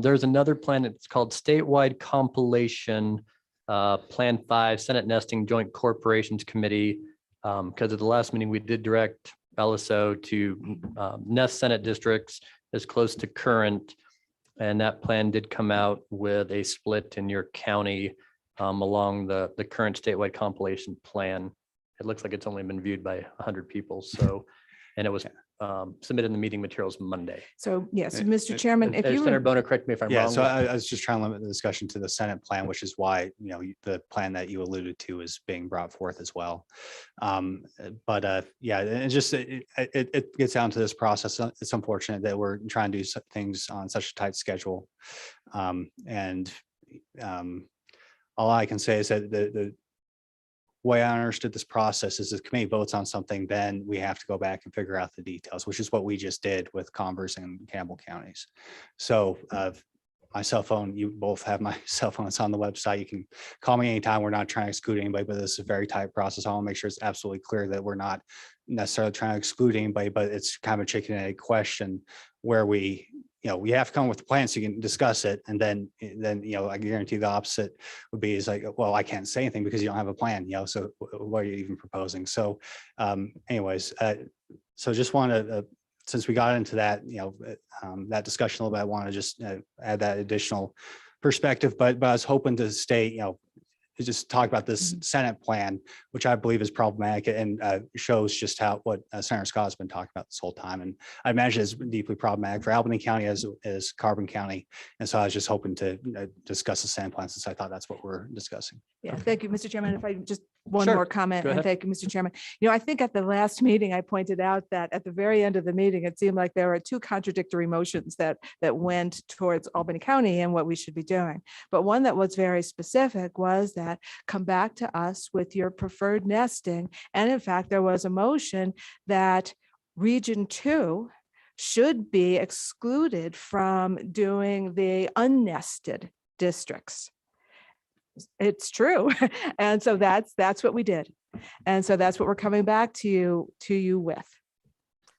there's another plan. It's called Statewide Compilation, Plan 5, Senate Nesting Joint Corporations Committee. Because at the last meeting, we did direct LSO to nest Senate districts as close to current. And that plan did come out with a split in your county along the current statewide compilation plan. It looks like it's only been viewed by 100 people. So, and it was submitted in the meeting materials Monday. So yes, Mr. Chairman, if you. Senator Boner, correct me if I'm Yeah, wrong. so I was just trying to limit the discussion to the Senate plan, which is why, the plan that you alluded to is being brought forth as well. Yeah, it just, it gets down to this process. It's unfortunate that we're trying to do things on such a tight schedule. All I can say is that the way I understood this process is the committee votes on something, then we have to go back and figure out the details, which is what we just did with Converse and Campbell counties. So my cell phone, you both have my cell phone. It's on the website. You can call me anytime. We're not trying to exclude anybody, but this is a very tight process. I want to make sure it's absolutely clear that we're not necessarily trying to exclude anybody, but it's kind of a chicken and egg question where we have to come with a plan so you can discuss it. And then, I guarantee the opposite would be is like, well, I can't say anything because you don't have a plan, so what are you even proposing? So so just want to, since we got into that, that discussion a little bit, I want to just add that additional perspective, but I was hoping to stay, just talk about this Senate plan, which I believe is problematic and shows just what Senator Scott has been talking about this whole time. And I imagine it's deeply problematic for Albany County as Carbon County. And so I was just hoping to discuss the Senate plan since I thought that's what we're discussing. Yeah, thank you, Mr. Chairman. If I just one Sure. more comment, Go and ahead. thank you, Mr. Chairman. I think at the last meeting, I pointed out that at the very end of the meeting, it seemed like there were two contradictory motions that went towards Albany County and what we should be doing. But one that was very specific was that come back to us with your preferred nesting. And in fact, there was a motion that Region 2 should be excluded from doing the unnested districts. It's true. And so that's what we did. And so that's what we're coming back to you with.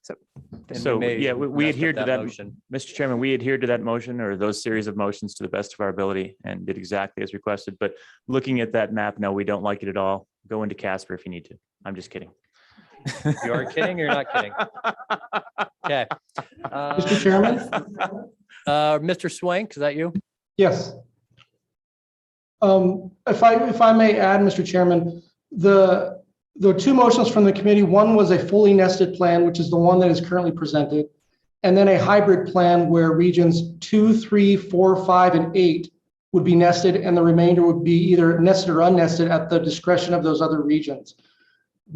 So, yeah, we messed up adhered to that motion. Mr. Chairman, we adhered to that motion or those series of motions to the best of our ability and did exactly as requested. But looking at that map, no, we don't like it at all. Go into Casper if you need to. I'm just kidding. You are kidding or you're not kidding? Okay. Mr. Chairman? Mr. Swank, is that you? Yes. If I may add, Mr. Chairman, the two motions from the committee, one was a fully nested plan, which is the one that is currently presented, and then a hybrid plan where regions 2, 3, 4, 5, and 8 would be nested, and the remainder would be either nested or unnested at the discretion of those other regions.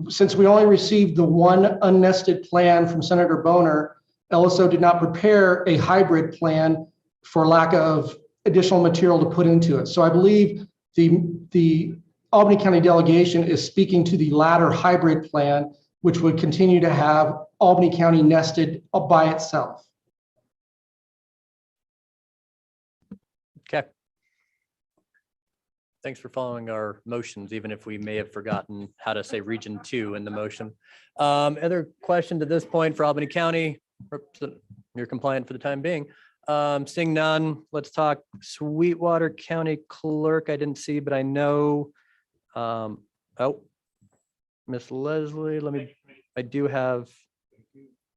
Since we only received the one unnested plan from Senator Boner, LSO did not prepare a hybrid plan for lack of additional material to put into it. So I believe the Albany County delegation is speaking to the latter hybrid plan, which would continue to have Albany County nested by itself. Okay. Thanks for following our motions, even if we may have forgotten how to say Region 2 in the motion. Other questions at this point for Albany County? You're compliant for the time being. Seeing none, let's talk Sweetwater County Clerk. I didn't see, but I know, Miss Leslie, I do have,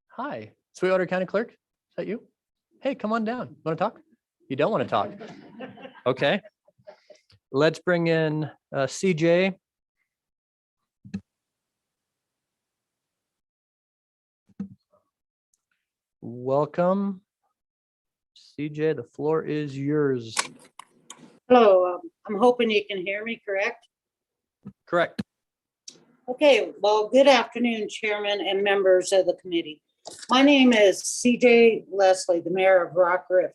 hi, Sweetwater County Clerk, is that you? Hey, come on down. Want to talk? You don't want to talk? Okay. Let's bring in CJ. Welcome. CJ, the floor is yours. Hello, I'm hoping you can hear me, correct? Correct. Okay, well, good afternoon, Chairman and members of the committee. My name is CJ Leslie, the Mayor of Rock River.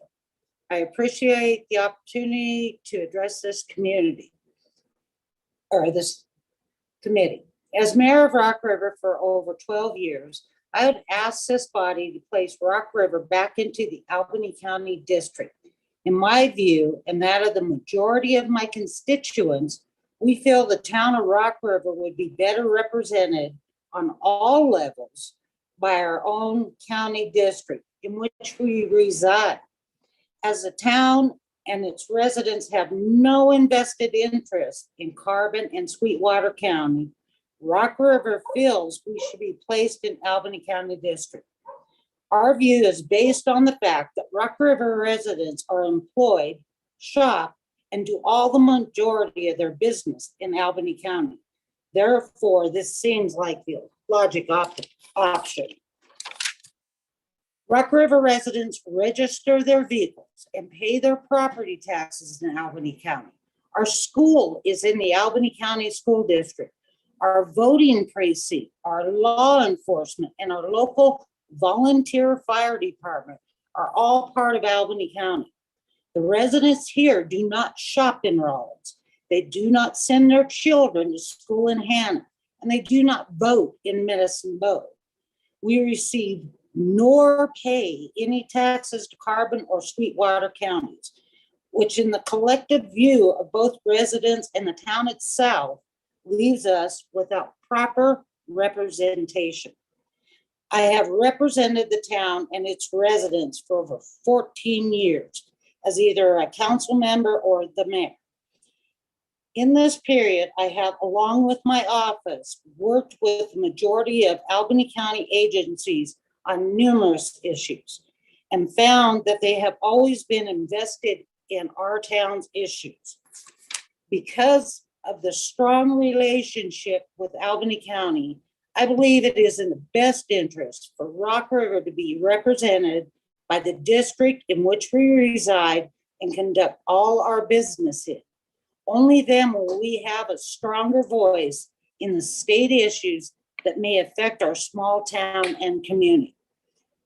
I appreciate the opportunity to address this community or this committee. As Mayor of Rock River for over 12 years, I would ask this body to place Rock River back into the Albany County District. In my view, and that of the majority of my constituents, we feel the town of Rock River would be better represented on all levels by our own county district in which we reside. As a town and its residents have no invested interest in Carbon and Sweetwater County, Rock River feels we should be placed in Albany County District. Our view is based on the fact that Rock River residents are employed, shop, and do all the majority of their business in Albany County. Therefore, this seems like the logic option. Rock River residents register their vehicles and pay their property taxes in Albany County. Our school is in the Albany County School District. Our voting precinct, our law enforcement, and our local volunteer fire department are all part of Albany County. The residents here do not shop in Rawlins. They do not send their children to school in Hannah, and they do not vote in Medicine Bow. We receive nor pay any taxes to Carbon or Sweetwater counties, which in the collective view of both residents and the town itself leaves us without proper representation. I have represented the town and its residents for over 14 years as either a council member or the mayor. In this period, I have, along with my office, worked with the majority of Albany County agencies on numerous issues and found that they have always been invested in our town's issues. Because of the strong relationship with Albany County, I believe it is in the best interest for Rock River to be represented by the district in which we reside and conduct all our business in. Only then will we have a stronger voice in the state issues that may affect our small town and community.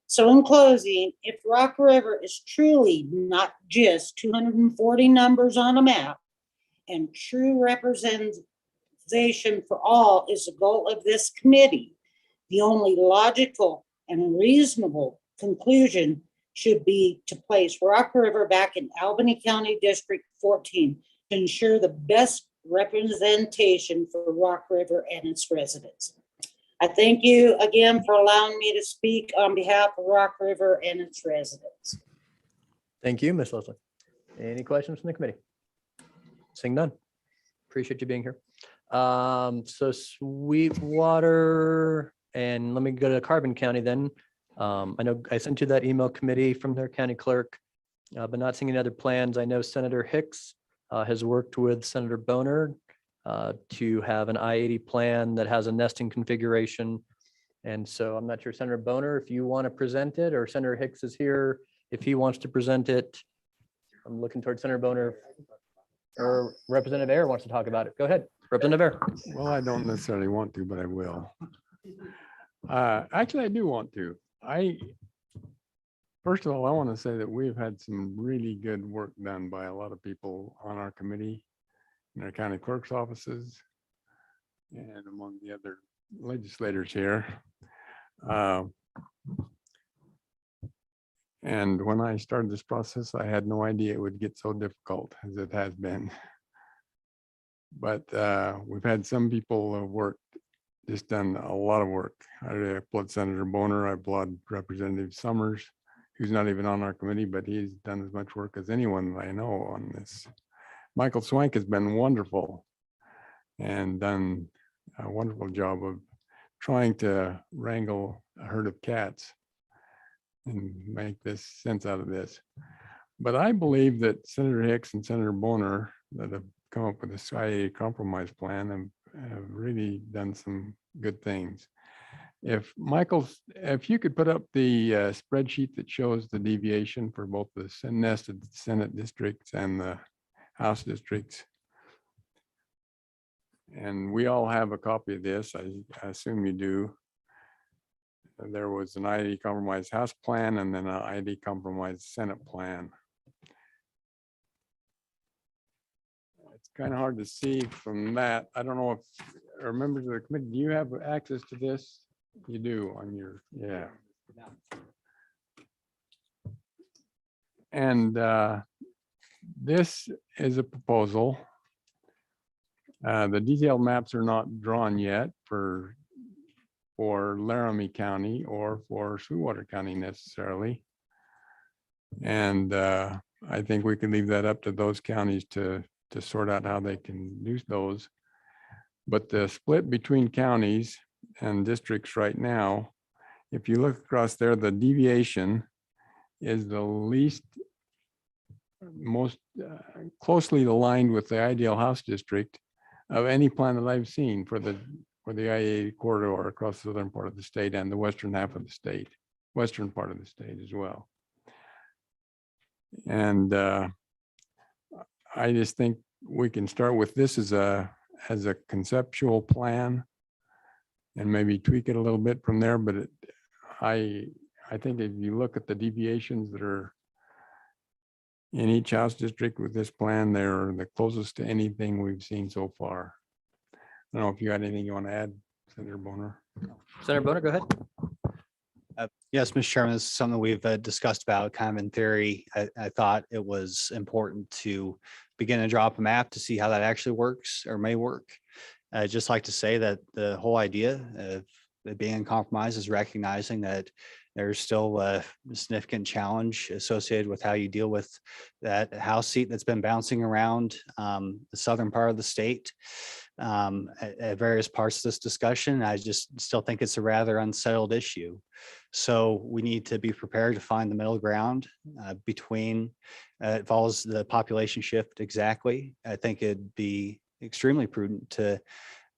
So in closing, if Rock River is truly not just 240 numbers on a map and true representation for all is the goal of this committee, the only logical and reasonable conclusion should be to place Rock River back in Albany County District 14 to ensure the best representation for Rock River and its residents. I thank you again for allowing me to speak on behalf of Rock River and its residents. Thank you, Ms. Leslie. Any questions from the committee? Seeing none. Appreciate you being here. So Sweetwater, and let me go to Carbon County then. I know I sent you that email committee from their county clerk, but not seeing any other plans. I know Senator Hicks has worked with Senator Boner to have an I-80 plan that has a nesting configuration. And so I'm not sure, Senator Boner, if you want to present it, or Senator Hicks is here if he wants to present it. I'm looking towards Senator Boner, or Representative Ayer wants to talk about it. Go ahead, Representative Ayer. Well, I don't necessarily want to, but I will. Actually, I do want to. First of all, I want to say that we've had some really good work done by a lot of people on our committee, in our county clerk's offices, and among the other legislators here. And when I started this process, I had no idea it would get so difficult as it has been. But we've had some people who have worked, just done a lot of work. I applaud Senator Boner, I applaud Representative Summers, who's not even on our committee, but he's done as much work as anyone I know on this. Michael Swank has been wonderful and done a wonderful job of trying to wrangle a herd of cats and make this sense out of this. But I believe that Senator Hicks and Senator Boner that have come up with this IA compromise plan have really done some good things. If you could put up the spreadsheet that shows the deviation for both the nested Senate districts and the House districts. And we all have a copy of this, I assume you do. There was an ID compromise House plan and then an ID compromise Senate plan. It's kind of hard to see from that. I don't know if members of the committee, do you have access to this? You do on your, yeah. And this is a proposal. The detailed maps are not drawn yet for for Laramie County or for Sweetwater County necessarily. And I think we can leave that up to those counties to sort out how they can use those. But the split between counties and districts right now, if you look across there, the deviation is the least, most closely aligned with the ideal house district of any plan that I've seen for the I-80 corridor across the southern part of the state and the western half of the state, western part of the state as well. And I just think we can start with this as a conceptual plan and maybe tweak it a little bit from there. But I think if you look at the deviations that are in each house district with this plan, they're the closest to anything we've seen so far. I don't know if you got anything you want to add, Senator Boner. Senator Boner, go ahead. Yes, Mr. Chairman, this is something we've discussed about kind of in theory. I thought it was important to begin to drop a map to see how that actually works or may work. I'd just like to say that the whole idea of it being in compromise is recognizing that there's still a significant challenge associated with how you deal with that House seat that's been bouncing around the southern part of the state at various parts of this discussion. I just still think it's a rather unsettled issue. So we need to be prepared to find the middle ground between, it follows the population shift exactly. I think it'd be extremely prudent to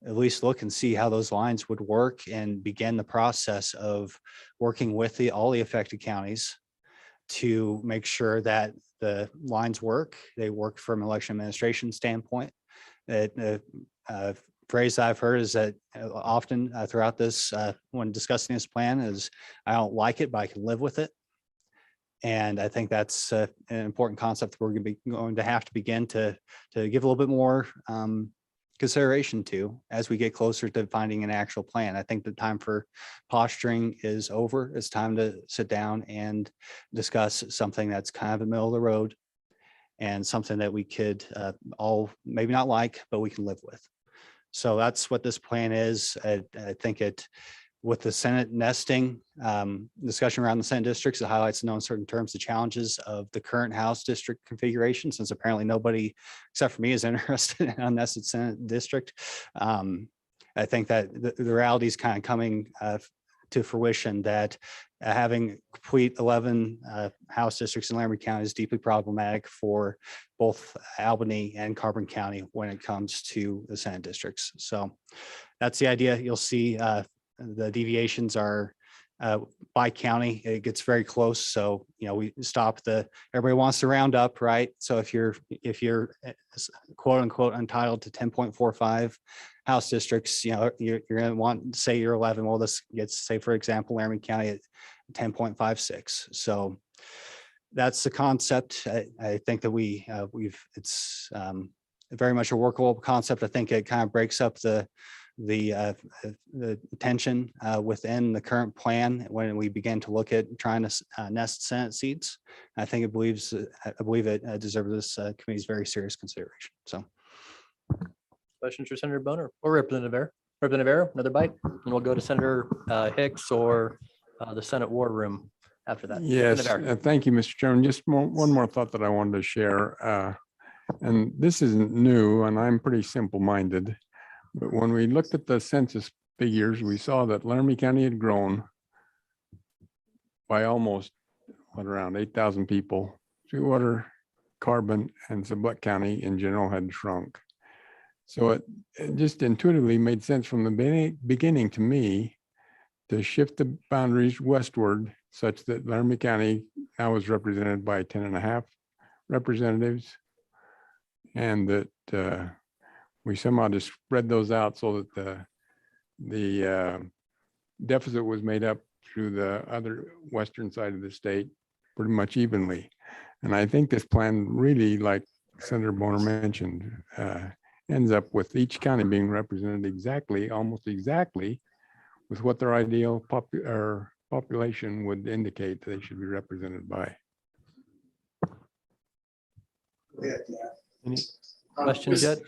at least look and see how those lines would work and begin the process of working with all the affected counties to make sure that the lines work. They work from an election administration standpoint. That phrase I've heard is that often throughout this, when discussing this plan, is I don't like it, but I can live with it. And I think that's an important concept we're going to have to begin to give a little bit more consideration to as we get closer to finding an actual plan. I think the time for posturing is over. It's time to sit down and discuss something that's kind of the middle of the road and something that we could all maybe not like, but we can live with. So that's what this plan is. I think with the Senate nesting discussion around the Senate districts, it highlights in no uncertain terms the challenges of the current House district configuration, since apparently nobody except for me is interested in a nested Senate district. I think that the reality is kind of coming to fruition that having complete 11 House districts in Laramie County is deeply problematic for both Albany and Carbon County when it comes to the Senate districts. So that's the idea. You'll see the deviations are by county. It gets very close. So, we stop everybody wants to round up, right? So if you're quote unquote entitled to 10.45 House districts, you're going to want to say you're 11. Well, this gets, say, for example, Laramie County at 10.56. So that's the concept. I think that it's very much a workable concept. I think it kind of breaks up the tension within the current plan when we begin to look at trying to nest Senate seats. I think I believe it deserves this committee's very serious consideration. So, Questions for Senator Boner or Representative Air? Representative Air, another bite, and we'll go to Senator Hicks or the Senate War Room after that. Yes, Representative Air. thank you, Mr. Chairman. Just one more thought that I wanted to share. And this isn't new, and I'm pretty simple-minded. But when we looked at the census figures, we saw that Laramie County had grown by almost around 8,000 people. Sweetwater, Carbon, and Sublette County in general had shrunk. So it just intuitively made sense from the beginning to me to shift the boundaries westward such that Laramie County now is represented by 10.5 representatives, and that we somehow just spread those out so that the deficit was made up through the other western side of the state pretty much evenly. And I think this plan really, like Senator Boner mentioned, ends up with each county being represented almost exactly with what their ideal population would indicate they should be represented by. Questions yet?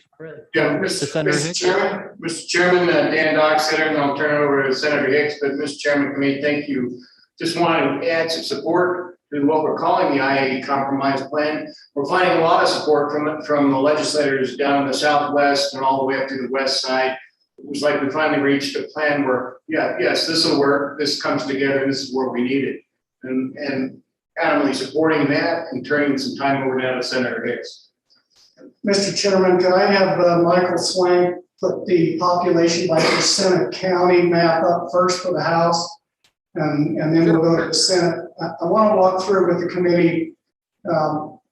Yeah, To Senator Hicks? Mr. Chairman, Dan Docksetter, and I'll turn it over to Senator Hicks, but Mr. Chairman, committee, thank you. Just want to add some support to what we're calling the I-80 compromise plan. We're finding a lot of support from the legislators down in the Southwest and all the way up to the West side. It was like we finally reached a plan where, yes, this will work, this comes together, and this is where we need it. And adamantly supporting that and turning some time over now to Senator Hicks. Mr. Chairman, could I have Michael Swank put the population by percent county map up first for the House? And then we'll go to the Senate. I want to walk through with the committee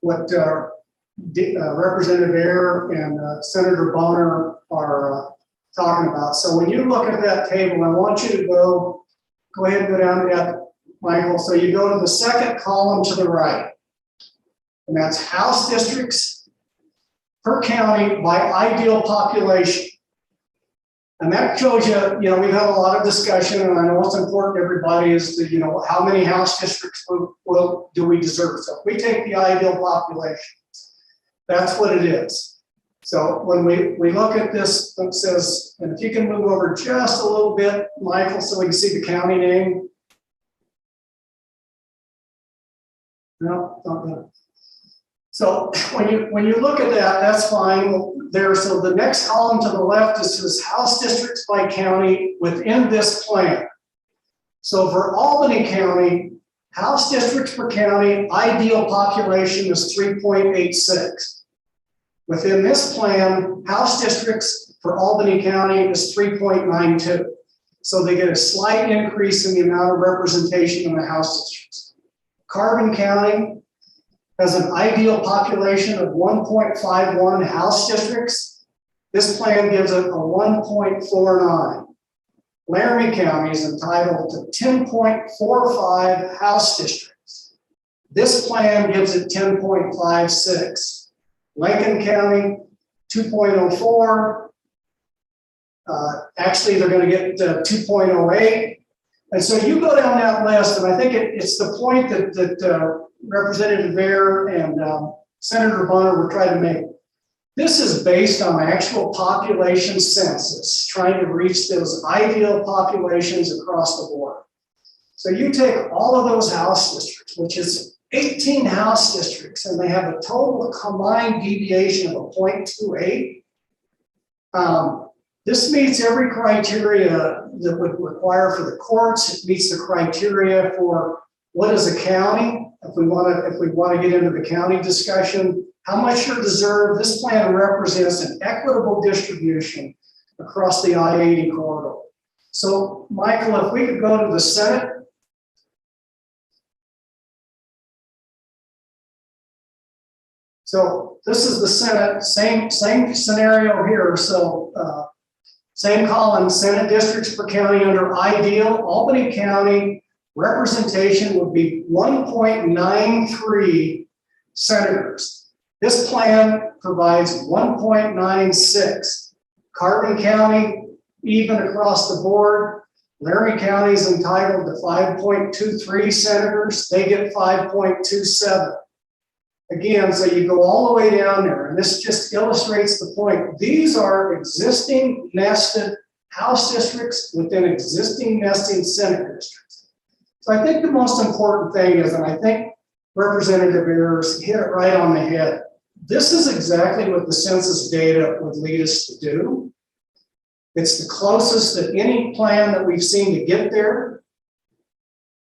what Representative Ayer and Senator Bonner are talking about. So when you look at that table, I want you to go ahead and go down to that, Michael. So you go to the second column to the right, and that's House districts per county by ideal population. And that shows you, we've had a lot of discussion, and I know what's important to everybody is to, how many House districts do we deserve? So if we take the ideal population, that's what it is. So when we look at this, it says, and if you can move over just a little bit, Michael, so we can see the county name. No, not good. So when you look at that, that's fine there. So the next column to the left is says House districts by county within this plan. So for Albany County, House districts per county, ideal population is 3.86. Within this plan, House districts for Albany County is 3.92. So they get a slight increase in the amount of representation in the House districts. Carbon County has an ideal population of 1.51 House districts. This plan gives it a 1.49. Laramie County is entitled to 10.45 House districts. This plan gives it 10.56. Lincoln County, 2.04. Actually, they're going to get 2.08. And so you go down that list, and I think it's the point that Representative Ayer and Senator Bonner were trying to make. This is based on actual population census, trying to reach those ideal populations across the board. So you take all of those House districts, which is 18 House districts, and they have a total combined deviation of a 0.28. This meets every criteria that would require for the courts. It meets the criteria for what is a county. If we want to get into the county discussion, how much you deserve. This plan represents an equitable distribution across the I-80 corridor. So, Michael, if we could go to the Senate. So this is the Senate, same scenario here. So same column, Senate districts per county under ideal. Albany County representation would be 1.93 senators. This plan provides 1.96. Carbon County, even across the board. Laramie County is entitled to 5.23 senators. They get 5.27. Again, so you go all the way down there, and this just illustrates the point. These are existing nested House districts within existing nesting Senate districts. So I think the most important thing is, and I think Representative Ayers hit it right on the head. This is exactly what the census data would lead us to do. It's the closest that any plan that we've seen to get there.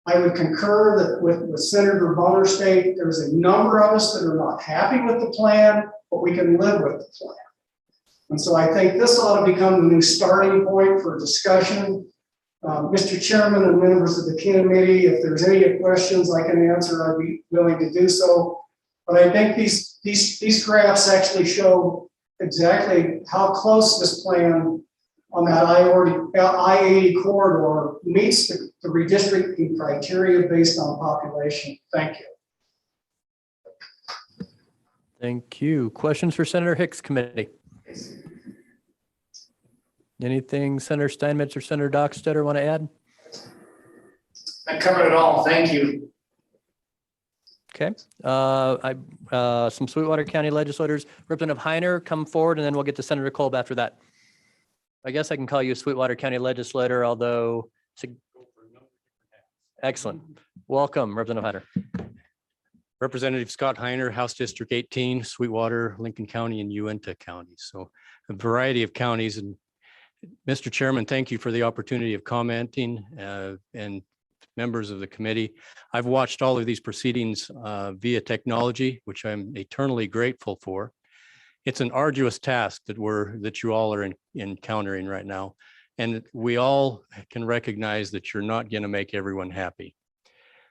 I would concur that with Senator Bonner state, there's a number of us that are not happy with the plan, but we can live with the plan. And so I think this ought to become the new starting point for discussion. Mr. Chairman and members of the committee, if there's any questions I can answer, I'd be willing to do so. But I think these graphs actually show exactly how close this plan on that I-80 corridor meets the redistricting criteria based on population. Thank you. Thank you. Questions for Senator Hicks committee? Anything Senator Steinmetz or Senator Dockstetter want to add? I covered it all. Thank you. Okay, some Sweetwater County legislators, Representative Heiner, come forward, and then we'll get to Senator Kolb after that. I guess I can call you a Sweetwater County legislator, although. Excellent. Welcome, Representative Heiner. Representative Scott Heiner, House District 18, Sweetwater, Lincoln County, and Uinta County. So a variety of counties. And Mr. Chairman, thank you for the opportunity of commenting and members of the committee. I've watched all of these proceedings via technology, which I'm eternally grateful for. It's an arduous task that you all are encountering right now. And we all can recognize that you're not going to make everyone happy.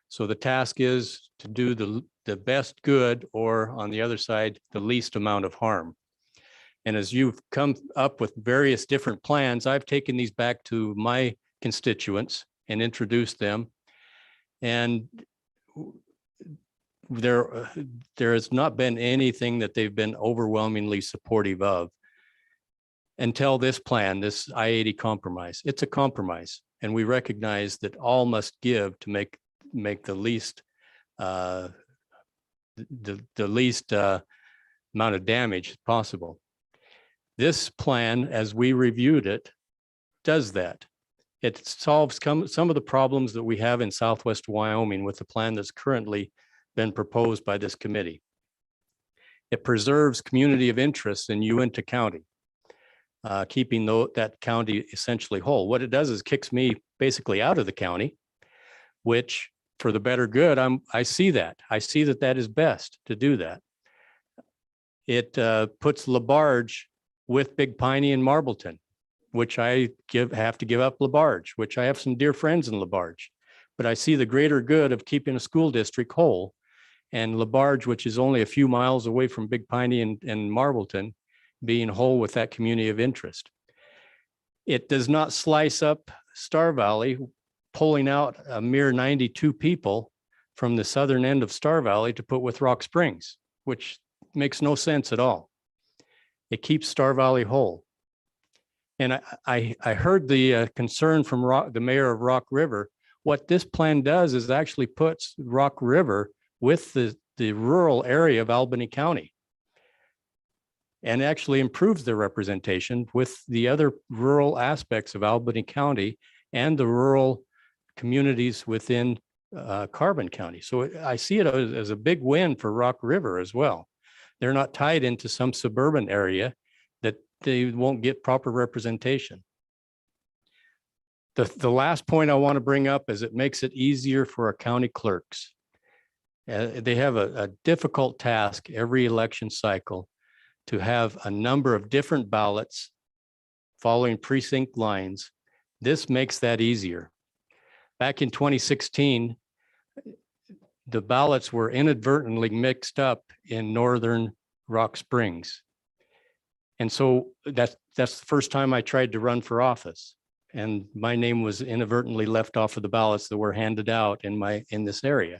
So the task is to do the best good, or on the other side, the least amount of harm. And as you've come up with various different plans, I've taken these back to my constituents and introduced them. And there has not been anything that they've been overwhelmingly supportive of until this plan, this I-80 compromise. It's a compromise, and we recognize that all must give to make the least the least amount of damage possible. This plan, as we reviewed it, does that. It solves some of the problems that we have in Southwest Wyoming with the plan that's currently been proposed by this committee. It preserves community of interest in Uinta County, keeping that county essentially whole. What it does is kicks me basically out of the county, which for the better good, I see that. I see that is best to do that. It puts LaBarge with Big Piney and Marbleton, which I have to give up LaBarge, which I have some dear friends in LaBarge. But I see the greater good of keeping a school district whole, and LaBarge, which is only a few miles away from Big Piney and Marbleton, being whole with that community of interest. It does not slice up Star Valley, pulling out a mere 92 people from the southern end of Star Valley to put with Rock Springs, which makes no sense at all. It keeps Star Valley whole. And I heard the concern from the mayor of Rock River. What this plan does is actually puts Rock River with the rural area of Albany County, and actually improves their representation with the other rural aspects of Albany County and the rural communities within Carbon County. So I see it as a big win for Rock River as well. They're not tied into some suburban area that they won't get proper representation. The last point I want to bring up is it makes it easier for our county clerks. They have a difficult task every election cycle to have a number of different ballots following precinct lines. This makes that easier. Back in 2016, the ballots were inadvertently mixed up in northern Rock Springs. And so that's the first time I tried to run for office. And my name was inadvertently left off of the ballots that were handed out in this area.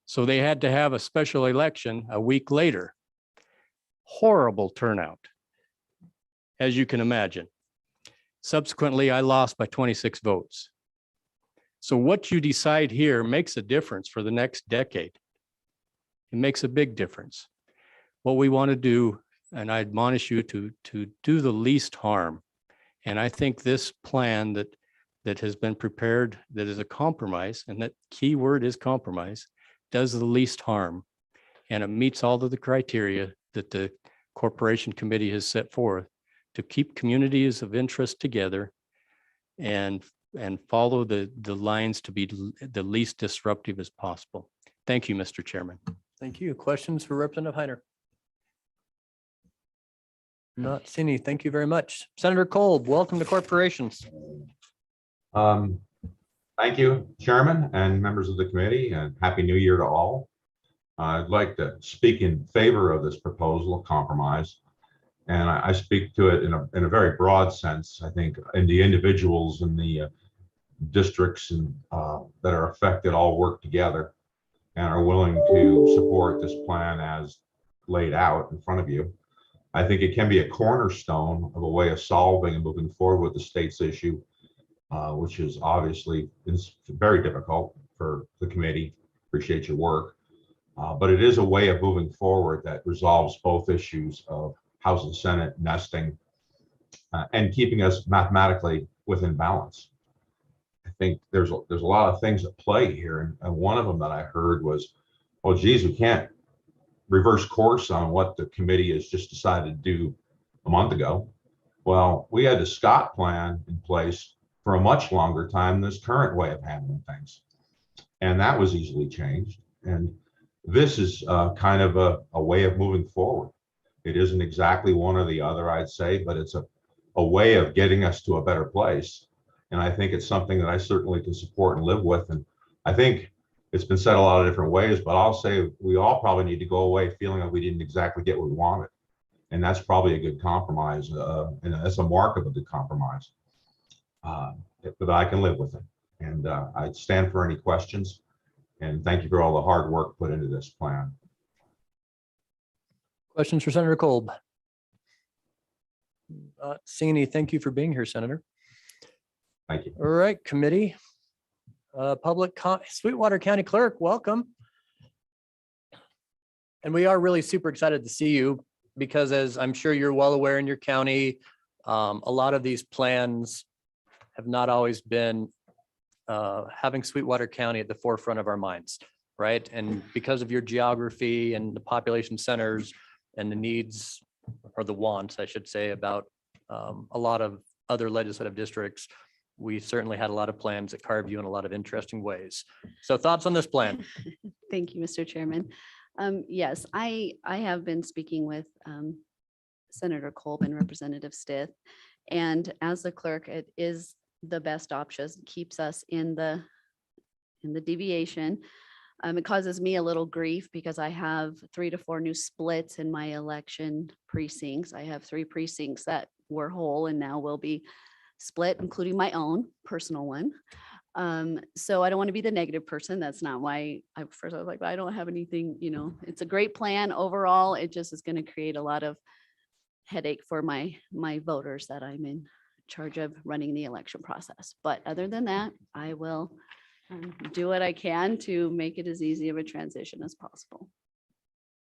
So they had to have a special election a week later. Horrible turnout, as you can imagine. Subsequently, I lost by 26 votes. So what you decide here makes a difference for the next decade. It makes a big difference. What we want to do, and I admonish you to do the least harm. And I think this plan that has been prepared, that is a compromise, and that key word is compromise, does the least harm. And it meets all of the criteria that the Corporation Committee has set forth to keep communities of interest together and follow the lines to be the least disruptive as possible. Thank you, Mr. Chairman. Thank you. Questions for Representative Heiner? Not seeing any. Thank you very much. Senator Kolb, welcome to Corporations. Thank you, Chairman and members of the committee, and Happy New Year to all. I'd like to speak in favor of this proposal of compromise, and I speak to it in a very broad sense. I think in the individuals in the districts and that are affected all work together and are willing to support this plan as laid out in front of you. I think it can be a cornerstone of a way of solving and moving forward with the state's issue, which is obviously very difficult for the committee. Appreciate your work. But it is a way of moving forward that resolves both issues of House and Senate nesting and keeping us mathematically within balance. I think there's a lot of things at play here. And one of them that I heard was, oh, geez, we can't reverse course on what the committee has just decided to do a month ago. Well, we had the Scott plan in place for a much longer time than this current way of handling things. And that was easily changed. And this is kind of a way of moving forward. It isn't exactly one or the other, I'd say, but it's a way of getting us to a better place. And I think it's something that I certainly can support and live with. And I think it's been said a lot of different ways, but I'll say we all probably need to go away feeling like we didn't exactly get what we wanted. And that's probably a good compromise. And that's a mark of a good compromise. But I can live with it. And I'd stand for any questions. And thank you for all the hard work put into this plan. Questions for Senator Kolb? Seeing any, thank you for being here, Senator. Thank you. All right, committee. Sweetwater County Clerk, welcome. And we are really super excited to see you because, as I'm sure you're well aware in your county, a lot of these plans have not always been having Sweetwater County at the forefront of our minds, right? And because of your geography and the population centers and the needs, or the wants, I should say, about a lot of other legislative districts, we certainly had a lot of plans that carved you in a lot of interesting ways. So thoughts on this plan? Thank you, Mr. Chairman. Yes, I have been speaking with Senator Kolb and Representative Stith. And as the clerk, it is the best option, keeps us in the deviation. It causes me a little grief because I have 3 to 4 new splits in my election precincts. I have 3 precincts that were whole and now will be split, including my own personal one. So I don't want to be the negative person. That's not why I was like, I don't have anything, it's a great plan overall. It just is going to create a lot of headache for my voters that I'm in charge of running the election process. But other than that, I will do what I can to make it as easy of a transition as possible.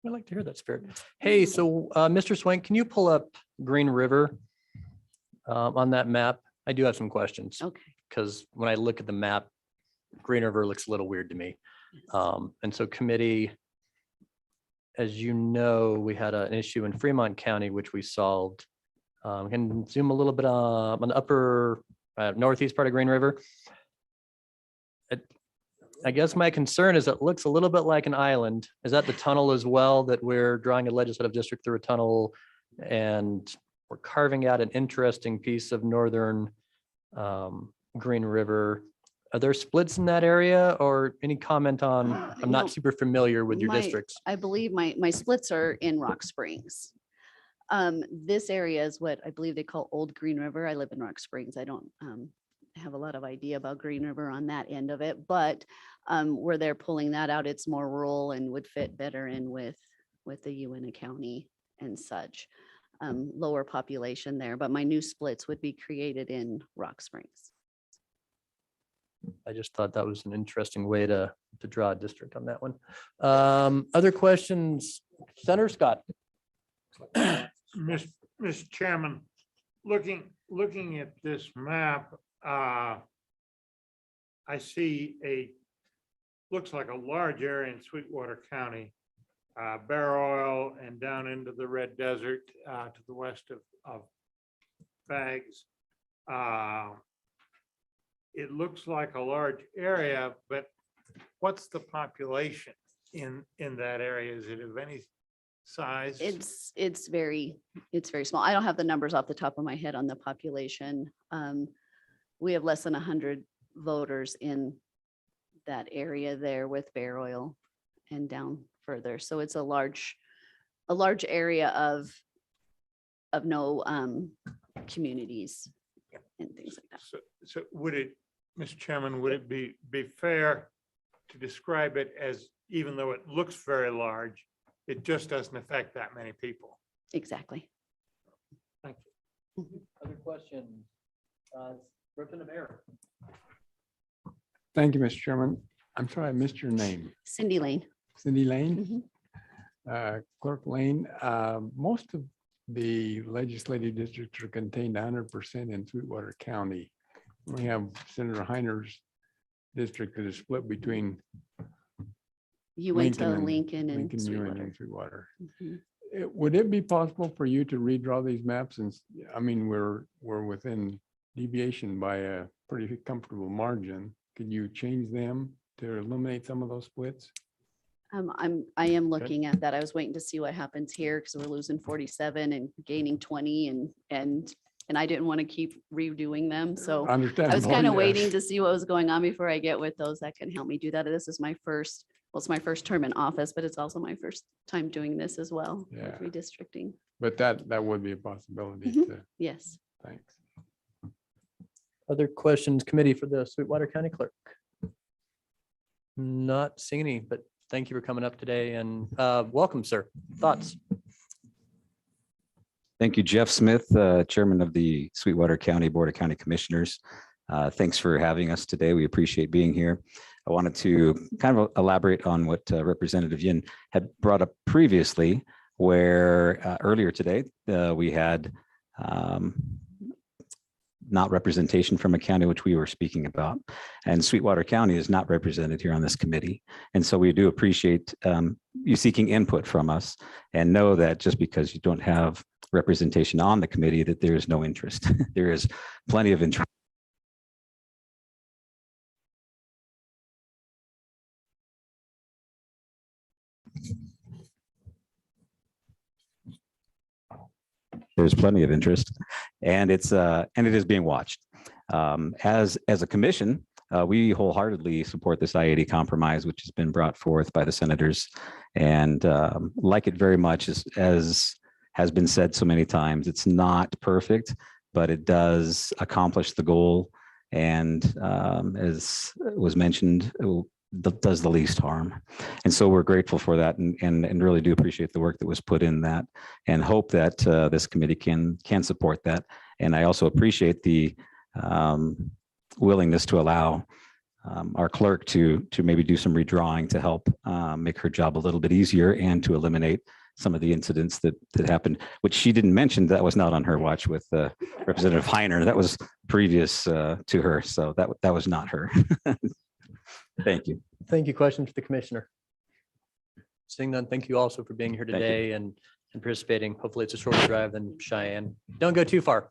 I'd like to hear that, Spirit. Hey, so Mr. Swank, can you pull up Green River on that map? I do have some questions. Okay. Because when I look at the map, Green River looks a little weird to me. And so committee, as you know, we had an issue in Fremont County, which we solved. We can zoom a little bit on the upper northeast part of Green River. I guess my concern is it looks a little bit like an island. Is that the tunnel as well, that we're drawing a legislative district through a tunnel and we're carving out an interesting piece of northern Green River? Are there splits in that area, or any comment on, I'm not super familiar with your districts. I believe my splits are in Rock Springs. This area is what I believe they call Old Green River. I live in Rock Springs. I don't have a lot of idea about Green River on that end of it, but where they're pulling that out, it's more rural and would fit better in with the Uintah County and such. Lower population there, but my new splits would be created in Rock Springs. I just thought that was an interesting way to draw a district on that one. Other questions? Senator Scott. Mr. Chairman, looking at this map, I see looks like a large area in Sweetwater County, Bear Oil and down into the Red Desert to the west of Bags. It looks like a large area, but what's the population in that area? Is it of any size? It's very small. I don't have the numbers off the top of my head on the population. We have less than 100 voters in that area there with Bear Oil and down further. So it's a large area of no communities and things like that. So would it, Mr. Chairman, would it be fair to describe it as, even though it looks very large, it just doesn't affect that many people? Exactly. Thank you. Other questions? Representative Mayor. Thank you, Mr. Chairman. I'm sorry, I missed your name. Cindy Lane. Cindy Lane. Clerk Lane, most of the legislative districts are contained 100% in Sweetwater County. We have Senator Heiner's district that is split between You went to and- Lincoln and Lincoln, Ewing, Sweetwater. and Sweetwater. Mhm. Would it be possible for you to redraw these maps? And I mean, we're within deviation by a pretty comfortable margin. Could you change them to eliminate some of those splits? I am looking at that. I was waiting to see what happens here because we're losing 47 and gaining 20 and I didn't want to keep redoing them. So I was Understandable, kind of yeah. waiting to see what was going on before I get with those that can help me do that. This is my first, well, it's my first term in office, but it's also my first time doing this as well, with Yeah. redistricting. But that would be a possibility Mhm. to, Yes. thanks. Other questions, committee, for the Sweetwater County Clerk? Not seeing any, but thank you for coming up today and welcome, sir. Thoughts? Thank you, Jeff Smith, Chairman of the Sweetwater County Board of County Commissioners. Thanks for having us today. We appreciate being here. I wanted to kind of elaborate on what Representative Yin had brought up previously, where earlier today we had not representation from a county which we were speaking about. And Sweetwater County is not represented here on this committee. And so we do appreciate you seeking input from us, and know that just because you don't have representation on the committee, that there is no interest. There is plenty of interest. There's plenty of interest, and it is being watched. As a commission, we wholeheartedly support this I-80 compromise, which has been brought forth by the senators, and like it very much. As has been said so many times, it's not perfect, but it does accomplish the goal, and as was mentioned, does the least harm. And so we're grateful for that, and really do appreciate the work that was put in that, and hope that this committee can support that. And I also appreciate the willingness to allow our clerk to maybe do some redrawing to help make her job a little bit easier, and to eliminate some of the incidents that happened, which she didn't mention. That was not on her watch with Representative Heiner. That was previous to her. So that was not her. Thank you. Thank you. Questions for the commissioner? Seeing none, thank you also for being here you. today and participating. Hopefully it's a shorter drive than Cheyenne. Don't go too far.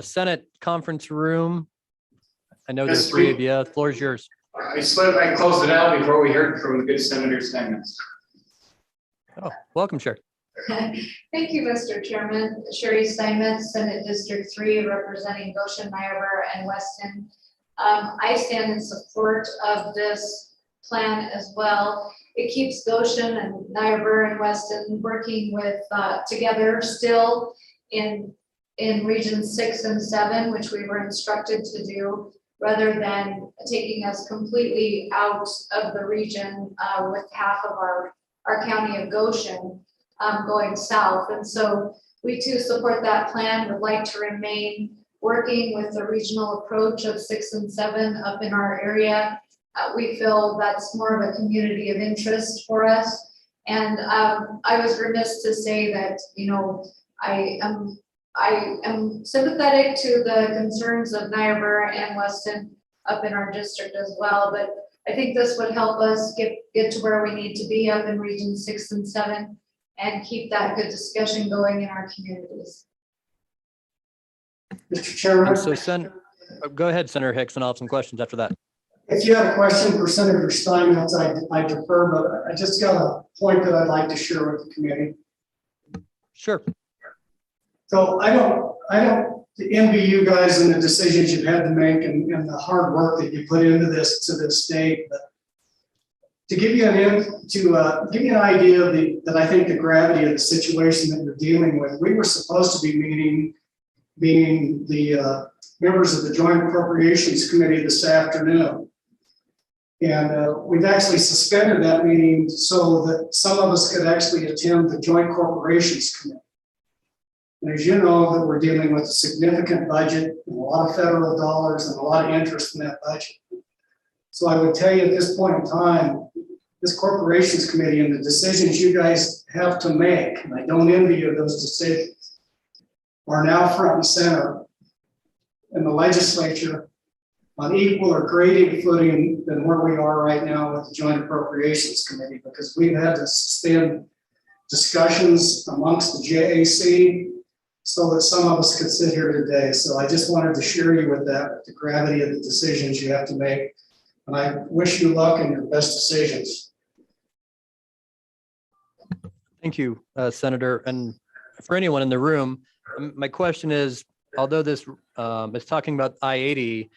Senate conference room. I know there's Yes, three of you. The floor is yours. I closed it out before we heard from the good Senator Steinmetz. Oh, welcome, Chair. Thank you, Mr. Chairman. Sherry Steinmetz, Senate District 3, representing Goshen, Niobrara, and Weston. I stand in support of this plan as well. It keeps Goshen and Niobrara and Weston working with together still in regions 6 and 7, which we were instructed to do, rather than taking us completely out of the region with half of our county of Goshen going south. And so we too support that plan, would like to remain working with the regional approach of 6 and 7 up in our area. We feel that's more of a community of interest for us. And I was remiss to say that, you know, I am sympathetic to the concerns of Niobrara and Weston up in our district as well, but I think this would help us get to where we need to be up in region 6 and 7 and keep that good discussion going in our communities. Mr. Chairman. So go ahead, Senator Hicks, and I'll have some questions after that. If you have a question for Senator Steinmetz, I defer, but I just got a point that I'd like to share with the committee. Sure. So I don't envy you guys and the decisions you've had to make and the hard work that you put into this to this state. But to give you give you an idea of that I think the gravity of the situation that we're dealing with, we were supposed to be meeting the members of the Joint Appropriations Committee this afternoon. And we've actually suspended that meeting so that some of us could actually attend the Joint Corporations Committee. And as you know, that we're dealing with a significant budget, and a lot of federal dollars and a lot of interest in that budget. So I would tell you at this point in time, this corporations committee and the decisions you guys have to make, and I don't envy you of those decisions, are now front and center in the legislature on equal or greater footing than where we are right now with the Joint Appropriations Committee, because we've had to suspend discussions amongst the JAC so that some of us could sit here today. So I just wanted to share you with that, with the gravity of the decisions you have to make. And I wish you luck in your best decisions. Thank you, Senator. And for anyone in the room, my question is, although this is talking about I-80,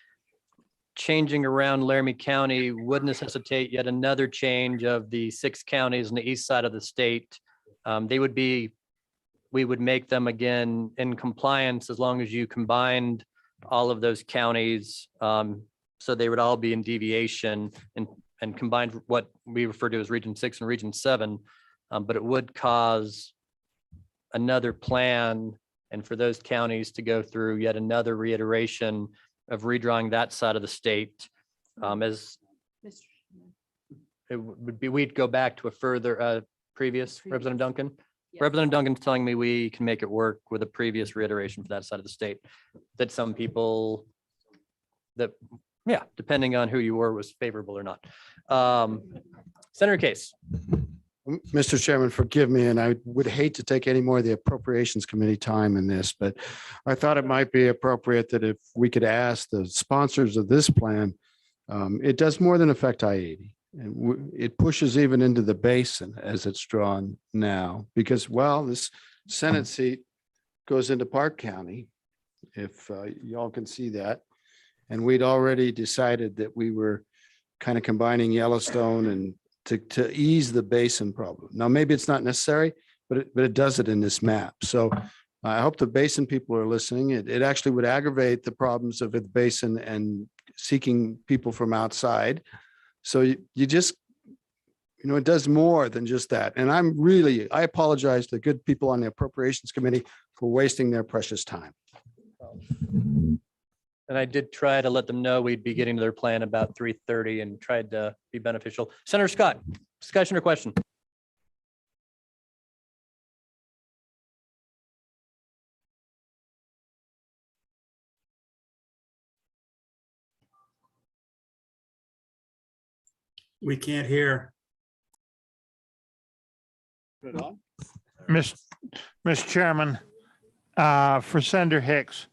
changing around Laramie County would necessitate yet another change of the 6 counties on the east side of the state. We would make them again in compliance as long as you combined all of those counties. So they would all be in deviation and combined what we refer to as Region 6 and Region 7. But it would cause another plan and for those counties to go through yet another reiteration of redrawing that side of the state. As it would be, we'd go back to a further previous Representative Duncan. Yes. Representative Duncan's telling me we can make it work with a previous reiteration for that side of the state. That some people that, yeah, depending on who you were, was favorable or not. Senator Case. Mr. Chairman, forgive me, and I would hate to take any more of the Appropriations Committee time in this, but I thought it might be appropriate that if we could ask the sponsors of this plan, it does more than affect I-80. And it pushes even into the basin as it's drawn now, because, well, this Senate seat goes into Park County, if y'all can see that. And we'd already decided that we were kind of combining Yellowstone and to ease the basin problem. Now, maybe it's not necessary, but it does it in this map. So I hope the basin people are listening. It actually would aggravate the problems of the basin and seeking people from outside. So you just, you know, it does more than just that. And I apologize to the good people on the Appropriations Committee for wasting their precious time. And I did try to let them know we'd be getting to their plan about 3:30 and tried to be beneficial. Senator Scott, discussion or question? We can't hear. Mr. Chairman, for Senator Hicks,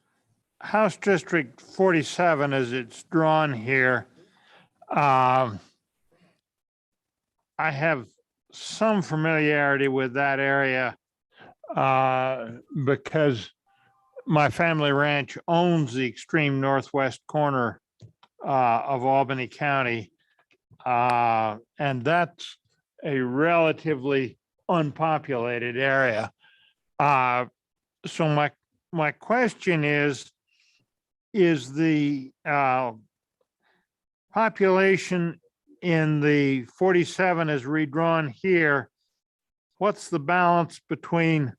House District 47, as it's drawn here, I have some familiarity with that area because my family ranch owns the extreme northwest corner of Albany County. And that's a relatively unpopulated area. So my question is the population in the 47 as redrawn here, what's the balance between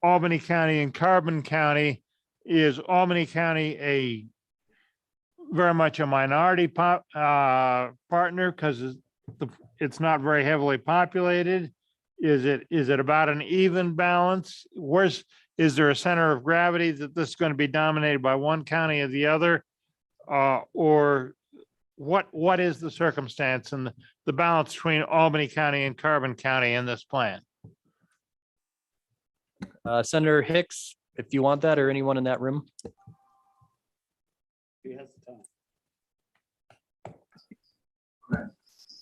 Albany County and Carbon County? Is Albany County very much a minority partner because it's not very heavily populated? Is it about an even balance? Is there a center of gravity that this is going to be dominated by one county or the other? Or what is the circumstance and the balance between Albany County and Carbon County in this plan? Senator Hicks, if you want that, or anyone in that room.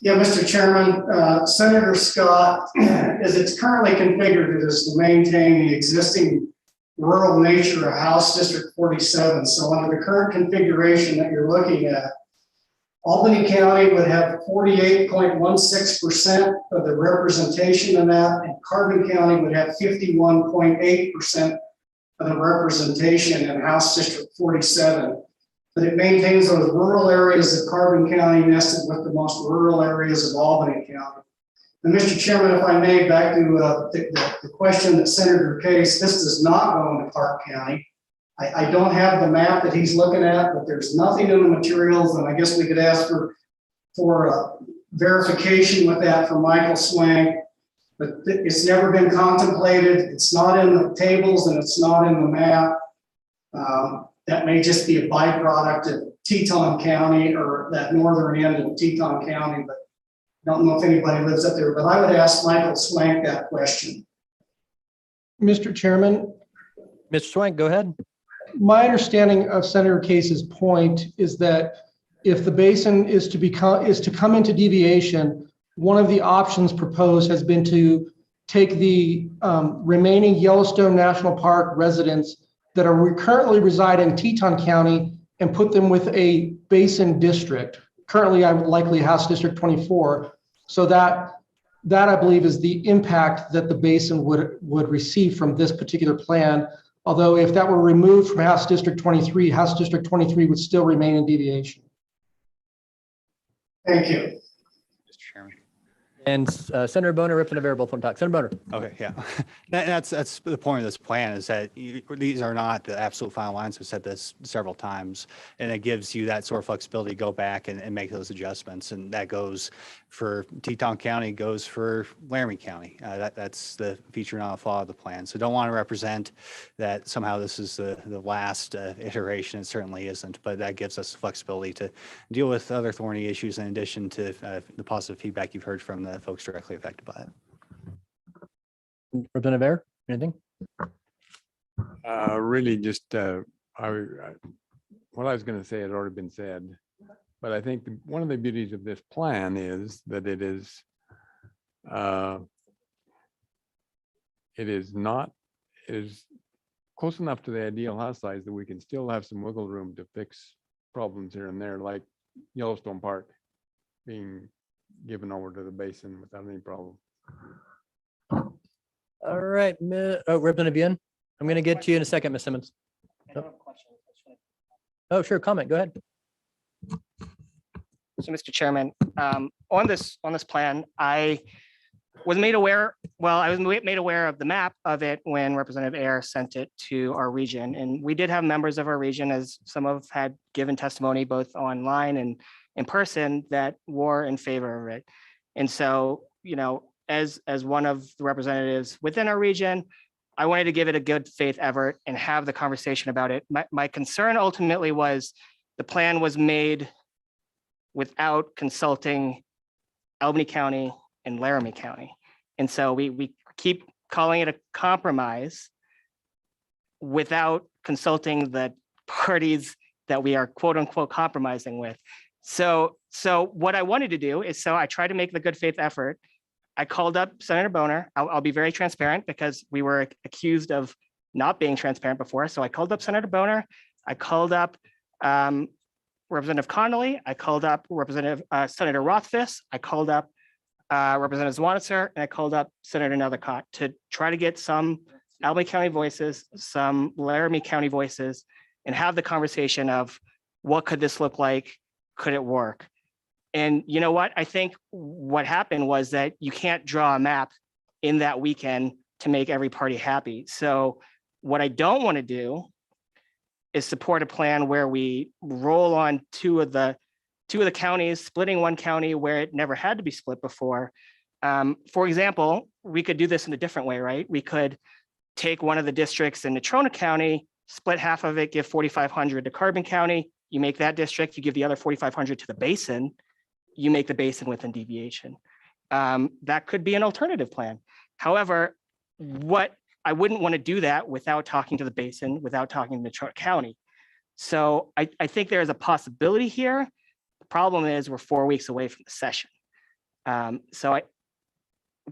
Yeah, Mr. Chairman, Senator Scott, as it's currently configured, it is to maintain the existing rural nature of House District 47. So under the current configuration that you're looking at, Albany County would have 48.16% of the representation in that, and Carbon County would have 51.8% of the representation in House District 47. But it maintains those rural areas of Carbon County nested with the most rural areas of Albany County. And Mr. Chairman, if I may, back to the question that Senator Case, this does not go into Park County. I don't have the map that he's looking at, but there's nothing in the materials, and I guess we could ask for verification with that from Michael Swank, but it's never been contemplated. It's not in the tables and it's not in the map. That may just be a byproduct of Teton County or that northern end of Teton County, but I don't know if anybody lives up there, but I would ask Michael Swank that question. Mr. Chairman, Mr. Swank, go ahead. my understanding of Senator Case's point is that if the basin is to come into deviation, one of the options proposed has been to take the remaining Yellowstone National Park residents that are currently reside in Teton County and put them with a basin district. Currently, I would likely House District 24. So that I believe is the impact that the basin would receive from this particular plan. Although if that were removed from House District 23, House District 23 would still remain in deviation. Thank you. And Senator Boner, Rip, and Avera both want to talk. Senator Boner. Okay, yeah. That's the point of this plan is that these are not the absolute final lines. We've said this several times, and it gives you that sort of flexibility to go back and make those adjustments. And that goes for Teton County, goes for Laramie County. That's the feature, not a flaw of the plan. So don't want to represent that somehow this is the last iteration. It certainly isn't, but that gives us flexibility to deal with other thorny issues in addition to the positive feedback you've heard from the folks directly affected by it. Representative Air, anything? Really just, what I was going to say had already been said, but I think one of the beauties of this plan is that it is close enough to the ideal house size that we can still have some wiggle room to fix problems here and there, like Yellowstone Park being given over to the basin without any problem. All right, Representative Yen, I'm going to get to you in a second, Ms. Simmons. Oh, sure, comment, go ahead. So, Mr. Chairman, on this plan, I was made aware of the map of it when Representative Ayer sent it to our region. And we did have members of our region, as some of had given testimony both online and in person, that were in favor of it. And so, you know, as one of the representatives within our region, I wanted to give it a good faith effort and have the conversation about it. My concern ultimately was the plan was made without consulting Albany County and Laramie County. And so we keep calling it a compromise without consulting the parties that we are quote unquote compromising with. So what I wanted to do is, so I tried to make the good faith effort. I called up Senator Boner. I'll be very transparent because we were accused of not being transparent before. So I called up Senator Boner. I called up Representative Connolly. I called up Senator Rothfuss. I called up Representative Zwanitzer, and I called up Senator Nethercott to try to get some Albany County voices, some Laramie County voices, and have the conversation of what could this look like? Could it work? And you know what? I think what happened was that you can't draw a map in that weekend to make every party happy. So what I don't want to do is support a plan where we roll on two of the counties, splitting one county where it never had to be split before. For example, we could do this in a different way, right? We could take one of the districts in Natrona County, split half of it, give 4,500 to Carbon County. You make that district, you give the other 4,500 to the basin, you make the basin within deviation. That could be an alternative plan. However, I wouldn't want to do that without talking to the basin, without talking to Natrona County. So I think there is a possibility here. The problem is we're 4 weeks away from the session.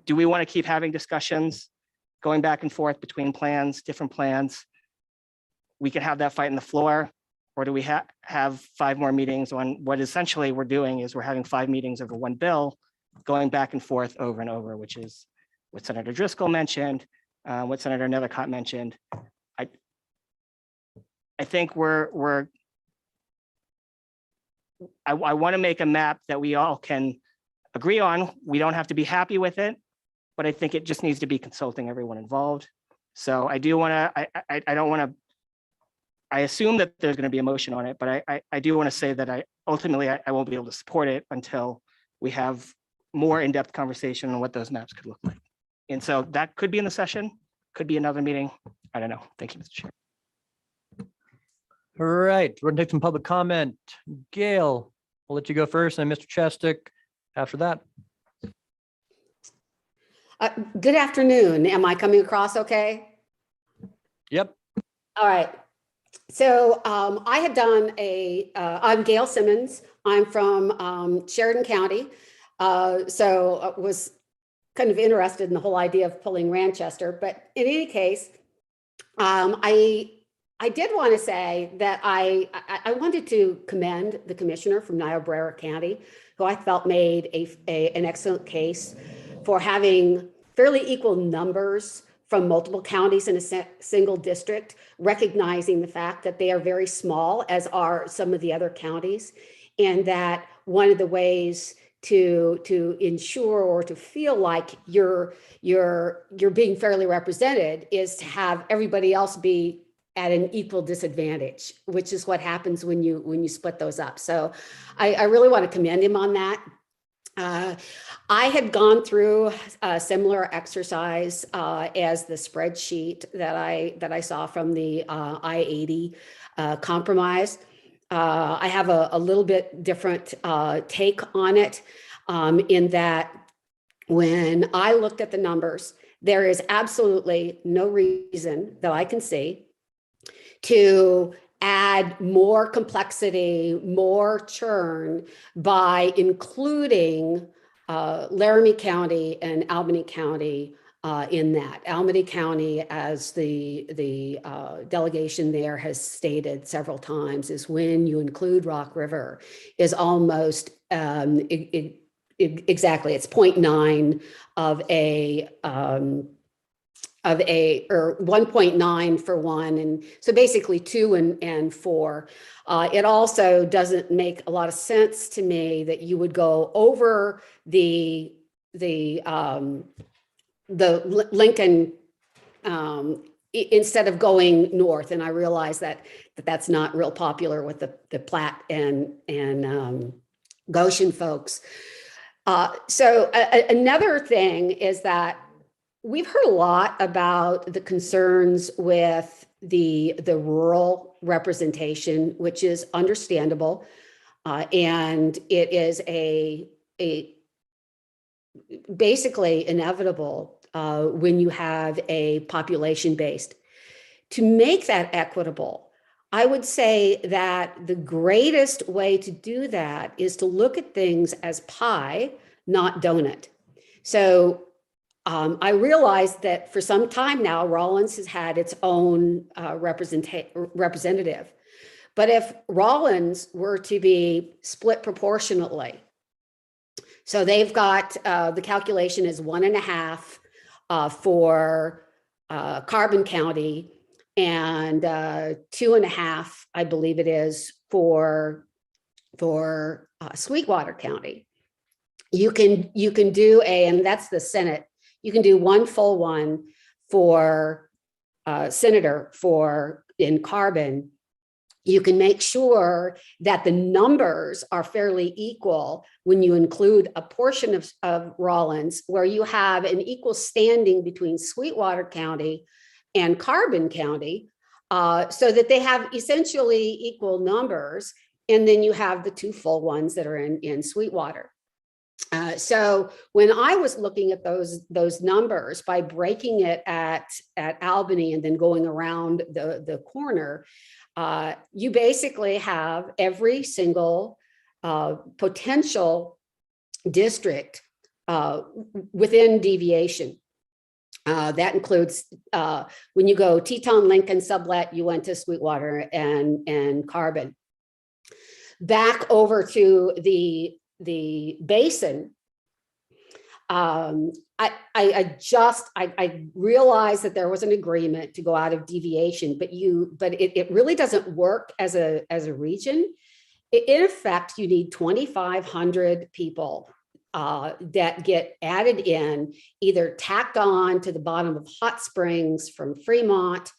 Do we want to keep having discussions, going back and forth between plans, different plans? We could have that fight on the floor, or do we have 5 more meetings on what essentially we're doing is we're having 5 meetings over one bill, going back and forth over and over, which is what Senator Driscoll mentioned, what Senator Nethercott mentioned. I think I want to make a map that we all can agree on. We don't have to be happy with it, but I think it just needs to be consulting everyone involved. So I do want to, I don't want to, I assume that there's going to be a motion on it, but I do want to say that ultimately I won't be able to support it until we have more in-depth conversation on what those maps could look like. And so that could be in the session, could be another meeting. I don't know. Thank you, Mr. Chair. All right, we're gonna take some public comment. Gail, I'll let you go first, and Mr. Chestick after that. Good afternoon. Am I coming across okay? Yep. All right. So I had done I'm Gail Simmons. I'm from Sheridan County. So I was kind of interested in the whole idea of pulling Ranchester. But in any case, I did want to say that I wanted to commend the commissioner from Niobrara County, who I felt made an excellent case for having fairly equal numbers from multiple counties in a single district, recognizing the fact that they are very small, as are some of the other counties, and that one of the ways to ensure or to feel like you're being fairly represented is to have everybody else be at an equal disadvantage, which is what happens when you split those up. So I really want to commend him on that. I had gone through a similar exercise as the spreadsheet that I saw from the I-80 compromise. I have a little bit different take on it in that when I looked at the numbers, there is absolutely no reason that I can see to add more complexity, more churn by including Laramie County and Albany County in that. Albany County, as the delegation there has stated several times, is when you include Rock River is almost exactly, it's 0.9 or 1.9 for one. And so basically 2 and 4. It also doesn't make a lot of sense to me that you would go over the Lincoln instead of going north. And I realize that's not real popular with the Platte and Goshen folks. So another thing is that we've heard a lot about the concerns with the rural representation, which is understandable. And it is basically inevitable when you have a population based. To make that equitable, I would say that the greatest way to do that is to look at things as pie, not donut. So I realize that for some time now, Rawlins has had its own representative. But if Rawlins were to be split proportionately, so they've got, the calculation is 1.5 for Carbon County and 2.5, I believe it is, for Sweetwater County. You can do and that's the Senate. You can do one full one for senator in Carbon. You can make sure that the numbers are fairly equal when you include a portion of Rawlins, where you have an equal standing between Sweetwater County and Carbon County, so that they have essentially equal numbers. And then you have the 2 full ones that are in Sweetwater. So when I was looking at those numbers by breaking it at Albany and then going around the corner, you basically have every single potential district within deviation. That includes when you go Teton, Lincoln, Sublet, you went to Sweetwater and Carbon. Back over to the basin, I realized that there was an agreement to go out of deviation, but it really doesn't work as a region. In effect, you need 2,500 people that get added in, either tacked on to the bottom of Hot Springs from Fremont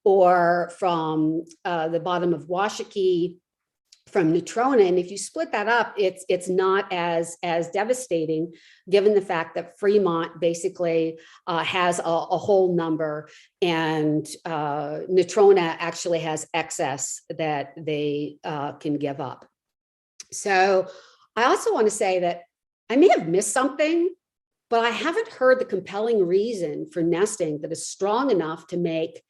or from the bottom of Washakie from Natrona. And if you split that up, it's not as devastating, given the fact that Fremont basically has a whole number, and Natrona actually has excess that they can give up. So I also want to say that I may have missed something, but I haven't heard the compelling reason for nesting that is strong enough to make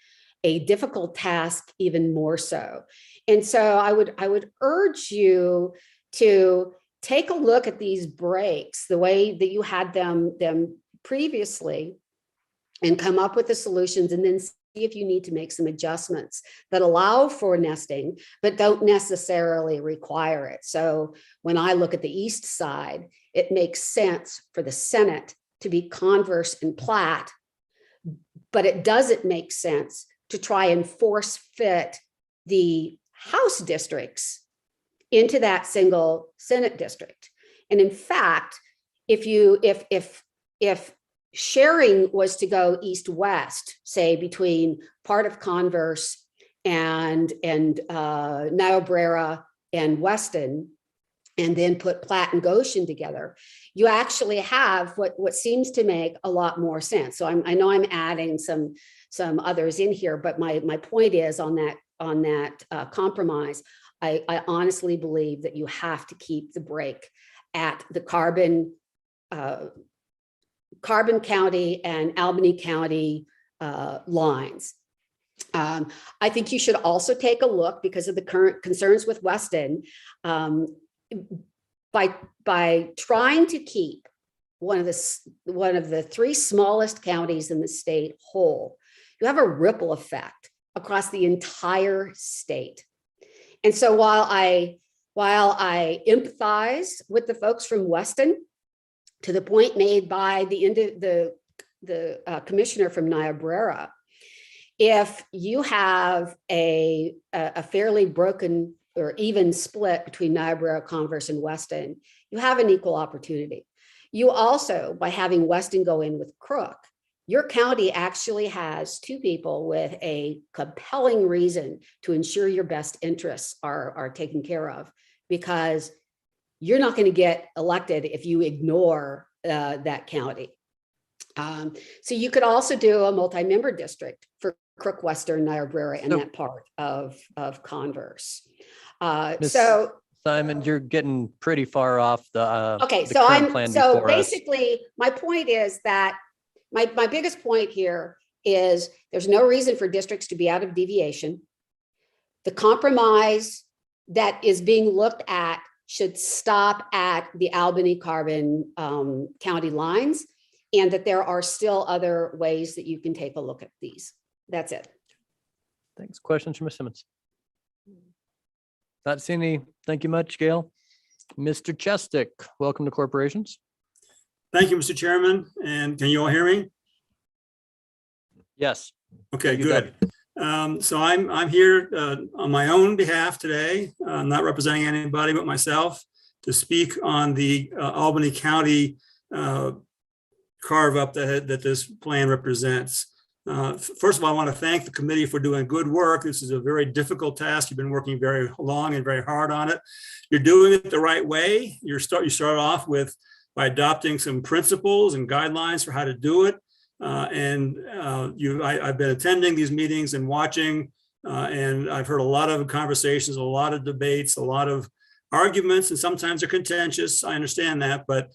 a difficult task even more so. And so I would urge you to take a look at these breaks the way that you had them previously, and come up with the solutions, and then see if you need to make some adjustments that allow for nesting, but don't necessarily require it. So when I look at the east side, it makes sense for the Senate to be Converse and Platte, but it doesn't make sense to try and force fit the House districts into that single Senate district. And in fact, if sharing was to go east-west, say between part of Converse and Niobrara and Weston, and then put Platte and Goshen together, you actually have what seems to make a lot more sense. So I know I'm adding some others in here, but my point is on that compromise, I honestly believe that you have to keep the break at the Carbon County and Albany County lines. I think you should also take a look, because of the current concerns with Weston, by trying to keep one of the three smallest counties in the state whole, you have a ripple effect across the entire state. And so while I empathize with the folks from Weston, to the point made by the commissioner from Niobrara, if you have a fairly broken or even split between Niobrara, Converse, and Weston, you have an equal opportunity. You also, by having Weston go in with Crook, your county actually has two people with a compelling reason to ensure your best interests are taken care of, because you're not going to get elected if you ignore that county. So you could also do a multi-member district for Crook, Western, Niobrara, and that part of Converse. So Simon, you're getting pretty far off the okay. the So current plan before us. basically, my point is that my biggest point here is there's no reason for districts to be out of deviation. The compromise that is being looked at should stop at the Albany Carbon County lines, and that there are still other ways that you can take a look at these. That's it. Thanks. Questions from Ms. Simmons? Not seeing any. Thank you much, Gail. Mr. Chestick, welcome to Corporations. Thank you, Mr. Chairman. And can you all hear me? Yes. Okay, good. So I'm here on my own behalf today, not representing anybody but myself, to speak on the Albany County carve up that this plan represents. First of all, I want to thank the committee for doing good work. This is a very difficult task. You've been working very long and very hard on it. You're doing it the right way. You start off by adopting some principles and guidelines for how to do it. I've been attending these meetings and watching, and I've heard a lot of conversations, a lot of debates, a lot of arguments, and sometimes they're contentious. I understand that, but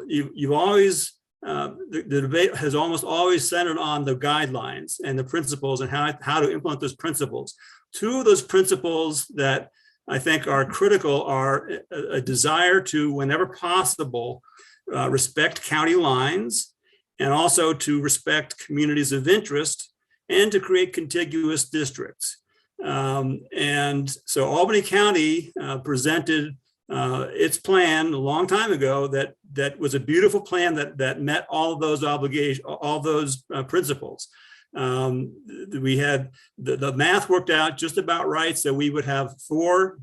you've always, the debate has almost always centered on the guidelines and the principles and how to implement those principles. Two of those principles that I think are critical are a desire to, whenever possible, respect county lines, and also to respect communities of interest, and to create contiguous districts. And so Albany County presented its plan a long time ago that was a beautiful plan that met all of those obligations, all those principles. We had the math worked out just about right, so we would have four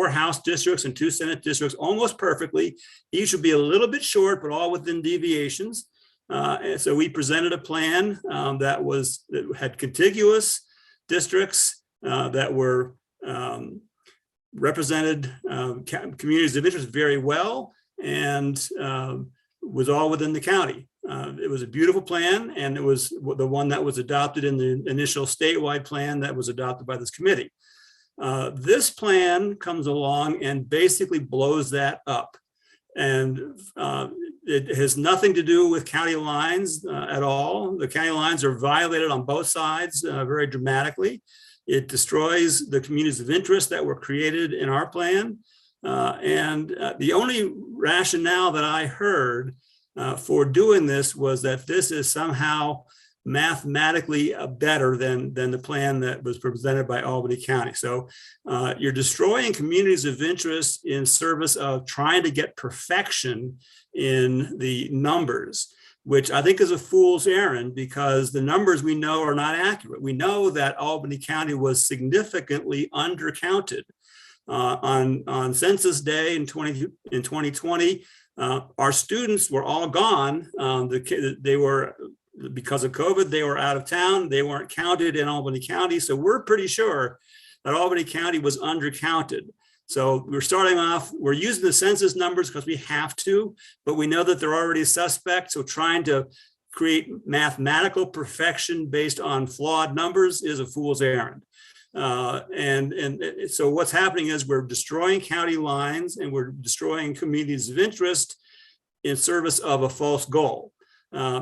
House districts and 2 Senate districts almost perfectly. Each would be a little bit short, but all within deviations. And so we presented a plan that had contiguous districts that were represented communities of interest very well and was all within the county. It was a beautiful plan, and it was the one that was adopted in the initial statewide plan that was adopted by this committee. This plan comes along and basically blows that up. And it has nothing to do with county lines at all. The county lines are violated on both sides very dramatically. It destroys the communities of interest that were created in our plan. The only rationale that I heard for doing this was that this is somehow mathematically better than the plan that was presented by Albany County. So you're destroying communities of interest in service of trying to get perfection in the numbers, which I think is a fool's errand, because the numbers we know are not accurate. We know that Albany County was significantly undercounted. On census day in 2020, our students were all gone. They were, because of COVID, they were out of town. They weren't counted in Albany County. So we're pretty sure that Albany County was undercounted. So we're starting off, we're using the census numbers because we have to, but we know that they're already suspect. So trying to create mathematical perfection based on flawed numbers is a fool's errand. So what's happening is we're destroying county lines and we're destroying communities of interest in service of a false goal.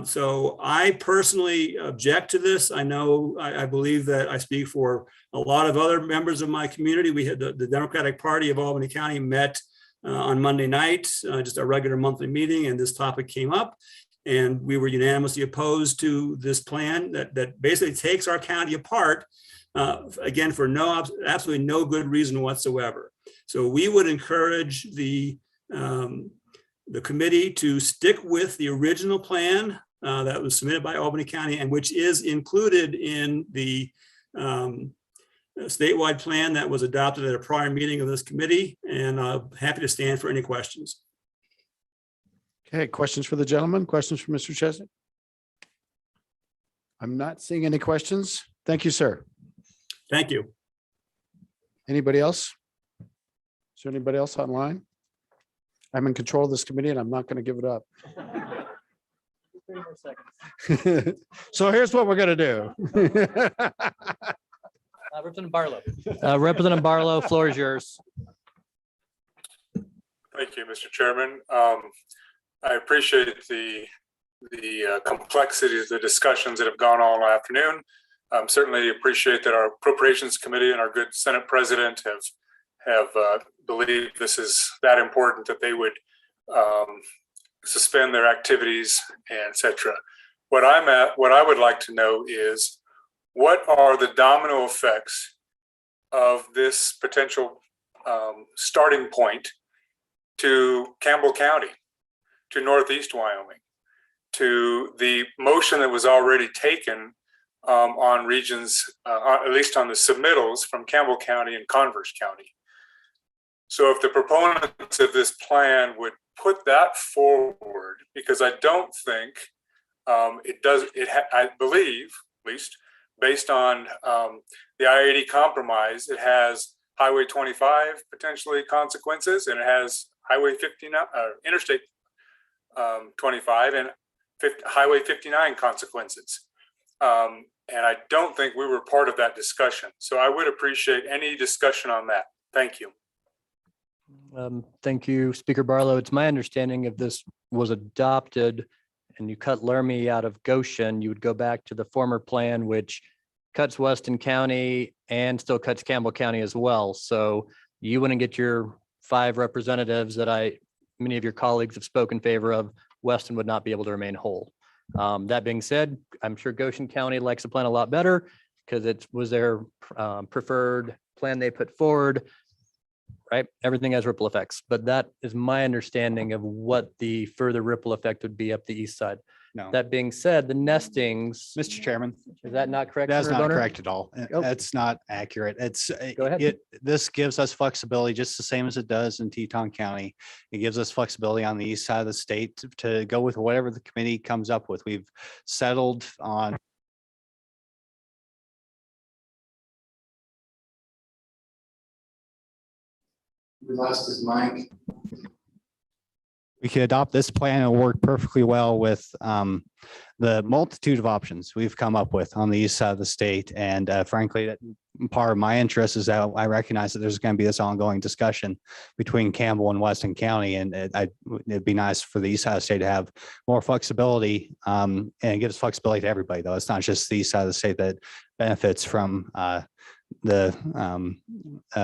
So I personally object to this. I believe that I speak for a lot of other members of my community. We had the Democratic Party of Albany County met on Monday night, just a regular monthly meeting, and this topic came up. And we were unanimously opposed to this plan that basically takes our county apart, again, for absolutely no good reason whatsoever. So we would encourage the committee to stick with the original plan that was submitted by Albany County, and which is included in the statewide plan that was adopted at a prior meeting of this committee. And I'm happy to stand for any questions. Okay, questions for the gentleman? Questions for Mr. Chesney? I'm not seeing any questions. Thank you, sir. Thank you. Anybody else? Is there anybody else online? I'm in control of this committee and I'm not going to give it up. 30 more seconds. So here's what we're going to do. Representative Barlow. Representative Barlow, floor is yours. Thank you, Mr. Chairman. I appreciate the complexity of the discussions that have gone on all afternoon. Certainly appreciate that our Appropriations Committee and our good Senate President have believed this is that important that they would suspend their activities, and et cetera. What I would like to know is, what are the domino effects of this potential starting point to Campbell County, to Northeast Wyoming, to the motion that was already taken on regions, at least on the submittals from Campbell County and Converse County. So if the proponents of this plan would put that forward, because I don't think it does, I believe, at least based on the I-80 compromise, it has Highway 25 potentially consequences, and it has Highway 59, Interstate 25 and Highway 59 consequences. And I don't think we were part of that discussion. So I would appreciate any discussion on that. Thank you. Thank you, Speaker Barlow. It's my understanding if this was adopted and you cut Laramie out of Goshen, you would go back to the former plan, which cuts Weston County and still cuts Campbell County as well. So you wouldn't get your 5 representatives that many of your colleagues have spoken in favor of. Weston would not be able to remain whole. That being said, I'm sure Goshen County likes the plan a lot better because it was their preferred plan they put forward, right? Everything has ripple effects, but that is my understanding of what the further ripple effect would be up the east side. No. That being said, the nestings. Mr. Chairman. Is that not correct? That's Senator not Boner? correct at all. Oh. That's not accurate. Go ahead. This gives us flexibility just the same as it does in Teton County. It gives us flexibility on the east side of the state to go with whatever the committee comes up with. We've settled on We lost his mic. We could adopt this plan. It'll work perfectly well with the multitude of options we've come up with on the east side of the state. And frankly, that part of my interest is that I recognize that there's going to be this ongoing discussion between Campbell and Weston County. And it'd be nice for the east side of the state to have more flexibility and it gives flexibility to everybody, though. It's not just the east side of the state that benefits from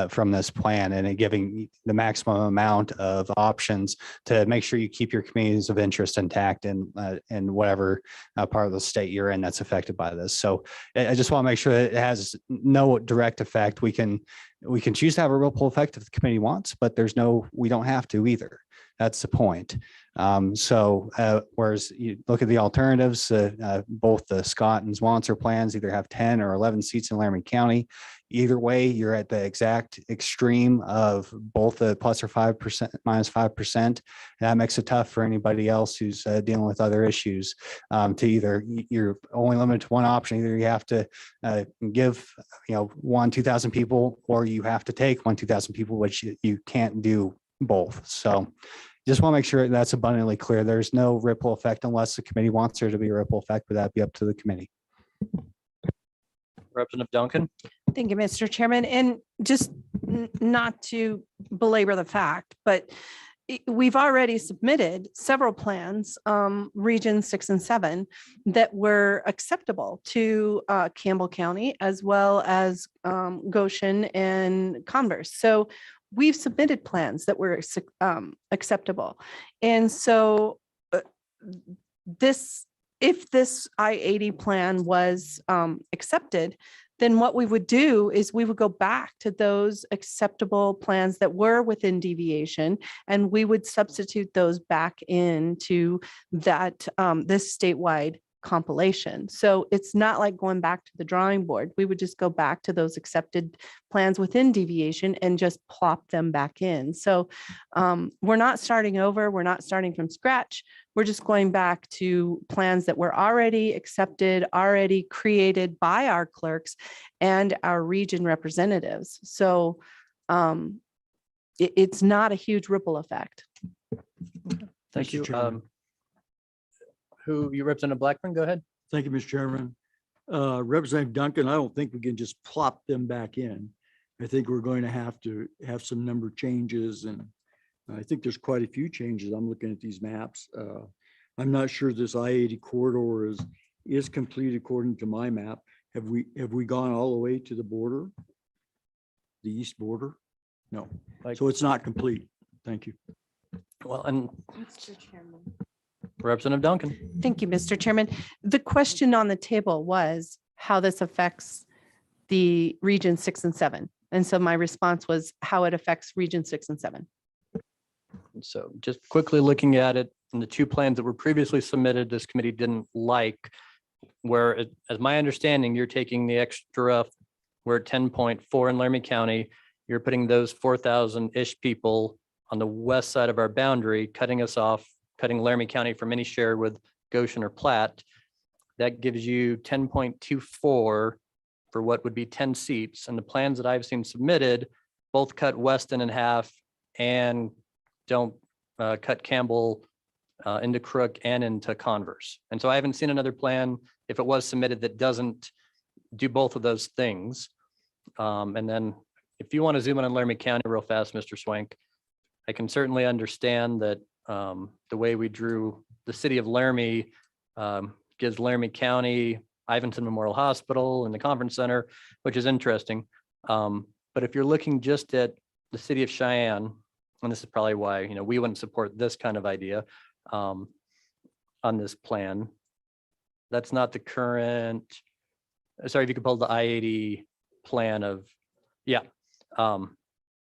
from this plan, and it giving the maximum amount of options to make sure you keep your communities of interest intact in whatever part of the state you're in that's affected by this. So I just want to make sure that it has no direct effect. We can choose to have a ripple effect if the committee wants, but we don't have to either. That's the point. Whereas you look at the alternatives, both the Scott and Swanser plans either have 10 or 11 seats in Laramie County. Either way, you're at the exact extreme of both the plus or 5%, minus 5%. That makes it tough for anybody else who's dealing with other issues to either you're only limited to one option. Either you have to give 2,000 people, or you have to take 2,000 people, which you can't do both. So just want to make sure that's abundantly clear. There's no ripple effect unless the committee wants there to be a ripple effect, but that'd be up to the committee. Representative Duncan. Thank you, Mr. Chairman. And just not to belabor the fact, but we've already submitted several plans, Region 6 and 7, that were acceptable to Campbell County as well as Goshen and Converse. So we've submitted plans that were acceptable. And so if this I-80 plan was accepted, then what we would do is we would go back to those acceptable plans that were within deviation, and we would substitute those back into that this statewide compilation. So it's not like going back to the drawing board. We would just go back to those accepted plans within deviation and just plop them back in. So we're not starting over. We're not starting from scratch. We're just going back to plans that were already accepted, already created by our clerks and our region representatives. So it's not a huge ripple effect. Thank you. You Representative Blackburn, go ahead. Thank you, Mr. Chairman. Representative Duncan, I don't think we can just plop them back in. I think we're going to have some number changes, and I think there's quite a few changes. I'm looking at these maps. I'm not sure this I-80 corridor is complete according to my map. Have we gone all the way to the border, the east border? No. So it's not complete. Thank you. Well, and Mr. Chairman. Representative Duncan. Thank you, Mr. Chairman. The question on the table was how this affects the Region 6 and 7. And so my response was how it affects Region 6 and 7. So just quickly looking at it, and the two plans that were previously submitted, this committee didn't like, where, as my understanding, you're taking the extra, we're at 10.4 in Laramie County. You're putting those 4,000-ish people on the west side of our boundary, cutting us off, cutting Laramie County from any share with Goshen or Platte. That gives you 10.24 for what would be 10 seats. And the plans that I've seen submitted both cut Weston in half and don't cut Campbell into Crook and into Converse. And so I haven't seen another plan, if it was submitted, that doesn't do both of those things. And then if you want to zoom in on Laramie County real fast, Mr. Swank, I can certainly understand that the way we drew the city of Laramie gives Laramie County, Ivanson Memorial Hospital and the conference center, which is interesting. But if you're looking just at the city of Cheyenne, and this is probably why we wouldn't support this kind of idea on this plan. That's not the current. Sorry, if you could pull the I-80 plan of, yeah.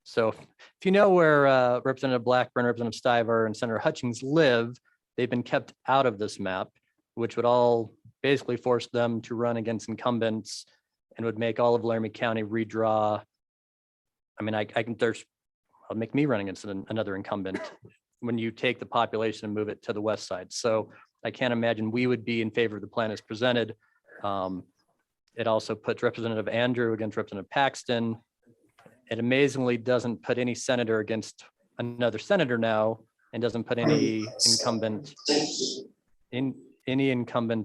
So if you know where Representative Blackburn, Representative Stiver, and Senator Hutchings live, they've been kept out of this map, which would all basically force them to run against incumbents and would make all of Laramie County redraw. I mean, I'll make me run against another incumbent when you take the population and move it to the west side. So I can't imagine we would be in favor of the plan as presented. It also puts Representative Andrew against Representative Paxton. it amazingly doesn't put any senator against another senator now, and doesn't put any incumbent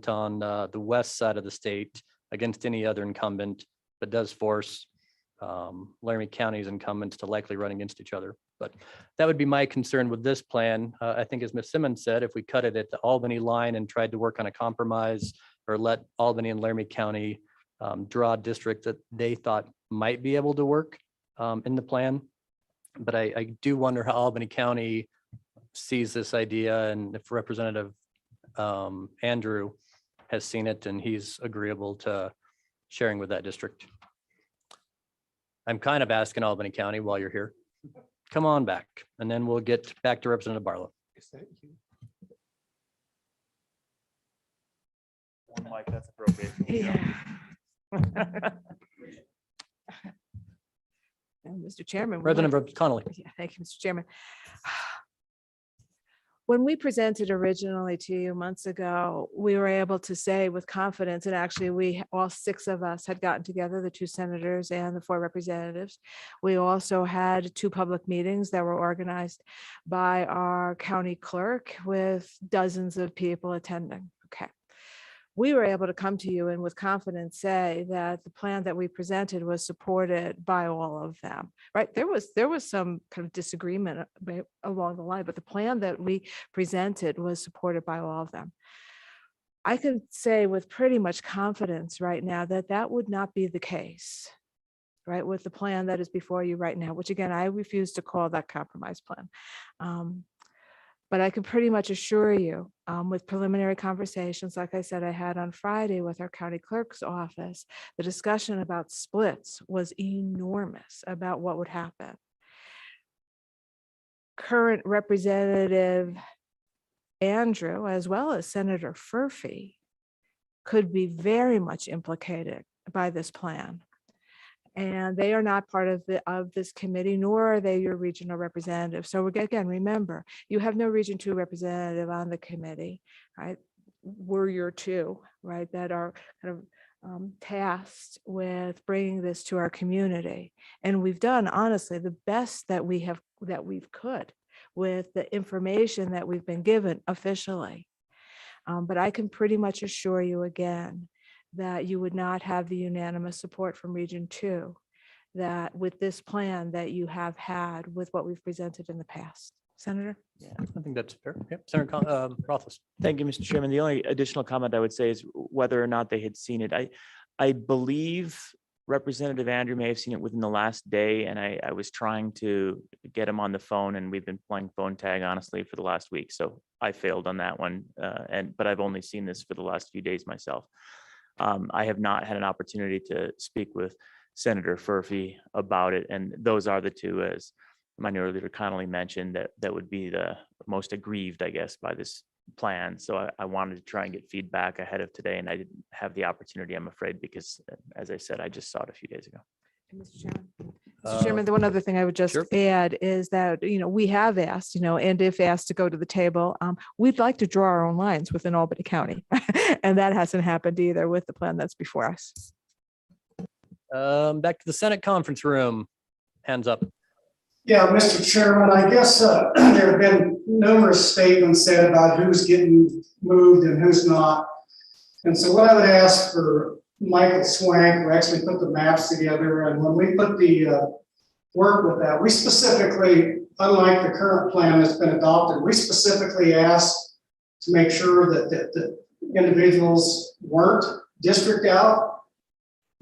on the west side of the state against any other incumbent, but does force Laramie County's incumbents to likely run against each other. But that would be my concern with this plan. I think as Ms. Simmons said, if we cut it at the Albany line and tried to work on a compromise, or let Albany and Laramie County draw a district that they thought might be able to work in the plan. But I do wonder how Albany County sees this idea, and if Representative Andrew has seen it and he's agreeable to sharing with that district. I'm kind of asking Albany County while you're here, come on back, and then we'll get back to Representative Barlow. Is that you? One mic, that's appropriate. Yeah. And Mr. Chairman. Representative Connolly. Yeah, thank you, Mr. Chairman. When we presented originally to you months ago, we were able to say with confidence, and actually all 6 of us had gotten together, the 2 senators and the 4 representatives. We also had 2 public meetings that were organized by our county clerk with dozens of people attending. Okay. We were able to come to you and with confidence say that the plan that we presented was supported by all of them, right? There was some kind of disagreement along the line, but the plan that we presented was supported by all of them. I can say with pretty much confidence right now that that would not be the case, right? With the plan that is before you right now, which again, I refuse to call that compromise plan. But I can pretty much assure you with preliminary conversations, like I said, I had on Friday with our county clerk's office, the discussion about splits was enormous about what would happen. Current Representative Andrew, as well as Senator Furphy, could be very much implicated by this plan. And they are not part of this committee, nor are they your regional representative. So again, remember, you have no Region 2 representative on the committee, right? We're your 2, right, that are kind of tasked with bringing this to our community. And we've done, honestly, the best that we've could with the information that we've been given officially. But I can pretty much assure you again, that you would not have the unanimous support from Region 2 that with this plan that you have had with what we've presented in the past. Senator? Yeah, I think that's fair. Yep. Senator Rothfuss. Thank you, Mr. Chairman. The only additional comment I would say is whether or not they had seen it. I believe Representative Andrew may have seen it within the last day, and I was trying to get him on the phone, and we've been playing phone tag, honestly, for the last week. So I failed on that one, but I've only seen this for the last few days myself. I have not had an opportunity to speak with Senator Furphy about it, and those are the 2, as Minority Leader Connolly mentioned, that would be the most aggrieved, I guess, by this plan. So I wanted to try and get feedback ahead of today, and I didn't have the opportunity, I'm afraid, because, as I said, I just saw it a few days ago. Mr. Chairman, the one other thing I would just add is that, we have asked, and if asked to go to the table, we'd like to draw our own lines within Albany County. And that hasn't happened either with the plan that's before us. Back to the Senate conference room. Hands up. Yeah, Mr. Chairman, I guess there have been numerous statements said about who's getting moved and who's not. And so what I would ask for Michael Swank, who actually put the maps together, and when we put the work with that, we specifically, unlike the current plan that's been adopted, we specifically asked to make sure that the individuals weren't district out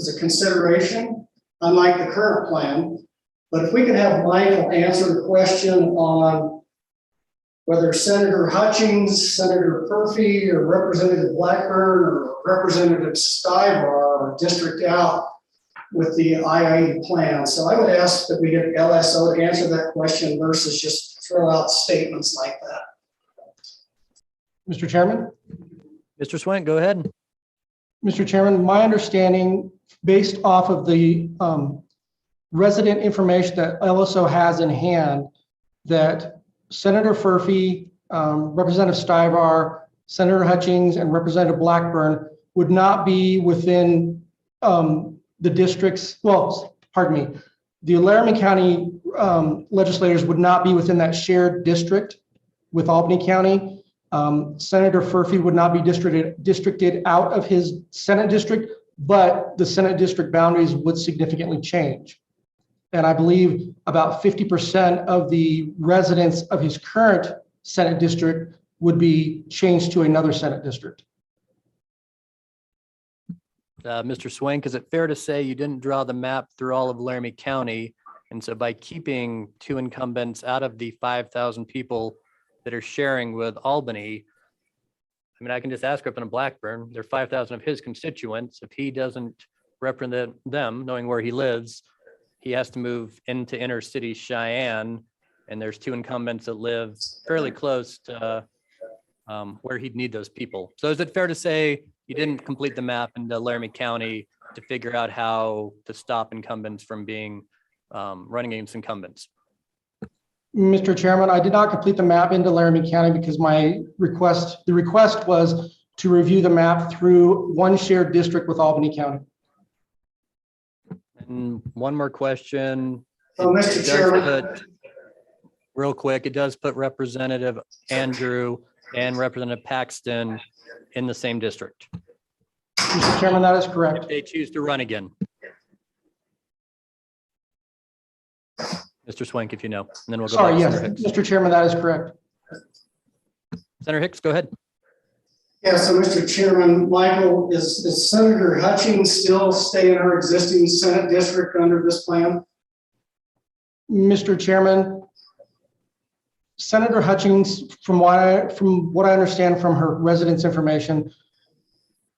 as a consideration, unlike the current plan. But if we could have Michael answer the question on whether Senator Hutchings, Senator Furphy, or Representative Blackburn, or Representative Stivar are district out with the IIE plan. So I would ask that we get LSO to answer that question versus just throw out statements like that. Mr. Chairman? Mr. Swank, go ahead. Mr. Chairman, my understanding, based off of the resident information that LSO has in hand, that Senator Furphy, Representative Stivar, Senator Hutchings, and Representative Blackburn would not be within the districts, well, pardon me, the Laramie County legislators would not be within that shared district with Albany County. Senator Furphy would not be districted out of his Senate district, but the Senate district boundaries would significantly change. And I believe about 50% of the residents of his current Senate district would be changed to another Senate district. Mr. Swank, is it fair to say you didn't draw the map through all of Laramie County? And so by keeping 2 incumbents out of the 5,000 people that are sharing with Albany, I mean, I can just ask up in Blackburn, there are 5,000 of his constituents. If he doesn't represent them, knowing where he lives, he has to move into inner city Cheyenne. And there's 2 incumbents that live fairly close to where he'd need those people. So is it fair to say you didn't complete the map into Laramie County to figure out how to stop incumbents from being running against incumbents? Mr. Chairman, I did not complete the map into Laramie County because the request was to review the map through one shared district with Albany County. And one more question. So, Mr. Chairman. Real quick, it does put Representative Andrew and Representative Paxton in the same district. Mr. Chairman, that is correct. If they choose to run again. Mr. Swank, if you know, and then we'll go Sorry, back to yes, Senator Hicks. Mr. Chairman, that is correct. Senator Hicks, go ahead. Yeah, so Mr. Chairman, Michael, is Senator Hutchings still staying in her existing Senate district under this plan? Mr. Chairman, Senator Hutchings, from what I understand from her residence information,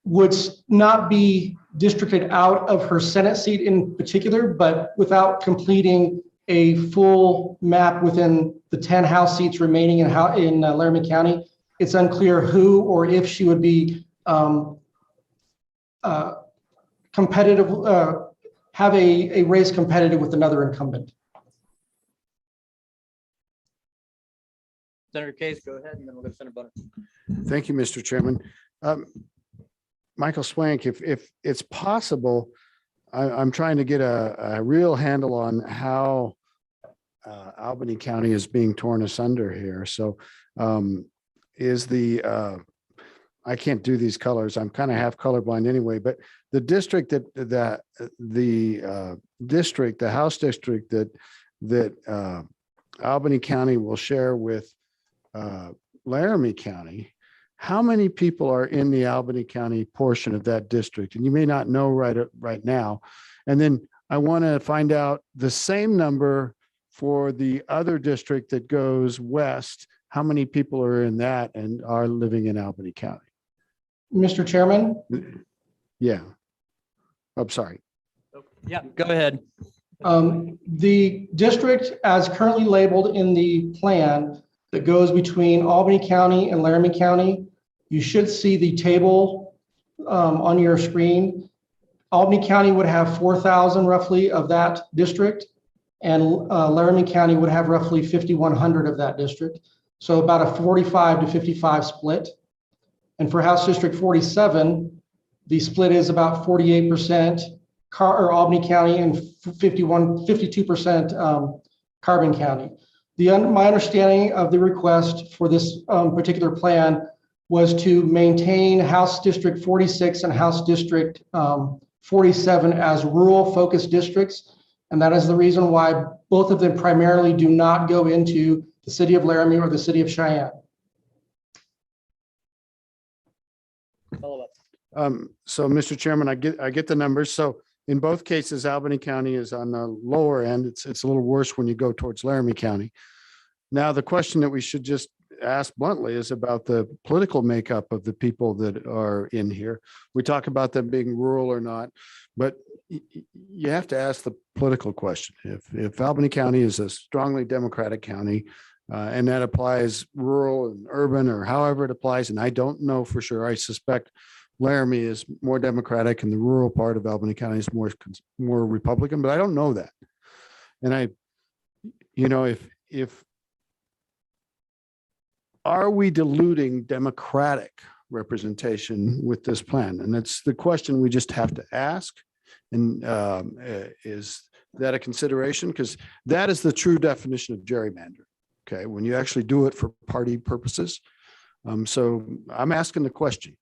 would not be districted out of her Senate seat in particular, but without completing a full map within the 10 House seats remaining in Laramie County, it's unclear who or if she would be competitive, have a race competitive with another incumbent. Senator Case, go ahead, and then we'll go to Senator Bonner. Thank you, Mr. Chairman. Michael Swank, if it's possible, I'm trying to get a real handle on how Albany County is being torn asunder here. So I can't do these colors. I'm kind of half colorblind anyway, but the district the House district that Albany County will share with Laramie County, how many people are in the Albany County portion of that district? And you may not know right now. And then I want to find out the same number for the other district that goes west. How many people are in that and are living in Albany County? Mr. Chairman? Yeah. I'm sorry. Yeah, go ahead. The district as currently labeled in the plan that goes between Albany County and Laramie County, you should see the table on your screen. Albany County would have 4,000 roughly of that district, and Laramie County would have roughly 5,100 of that district. So about a 45 to 55 split. And for House District 47, the split is about 48% Albany County and 52% Carbon County. My understanding of the request for this particular plan was to maintain House District 46 and House District 47 as rural focused districts. And that is the reason why both of them primarily do not go into the city of Laramie or the city of Cheyenne. So, Mr. Chairman, I get the numbers. So in both cases, Albany County is on the lower end. It's a little worse when you go towards Laramie County. Now, the question that we should just ask bluntly is about the political makeup of the people that are in here. We talk about them being rural or not, but you have to ask the political question. If Albany County is a strongly Democratic county, and that applies rural and urban or however it applies, and I don't know for sure, I suspect Laramie is more Democratic and the rural part of Albany County is more Republican, but I don't know that. And if are we diluting Democratic representation with this plan? And that's the question we just have to ask. And is that a consideration? Because that is the true definition of gerrymander. Okay, when you actually do it for party purposes. So I'm asking the question.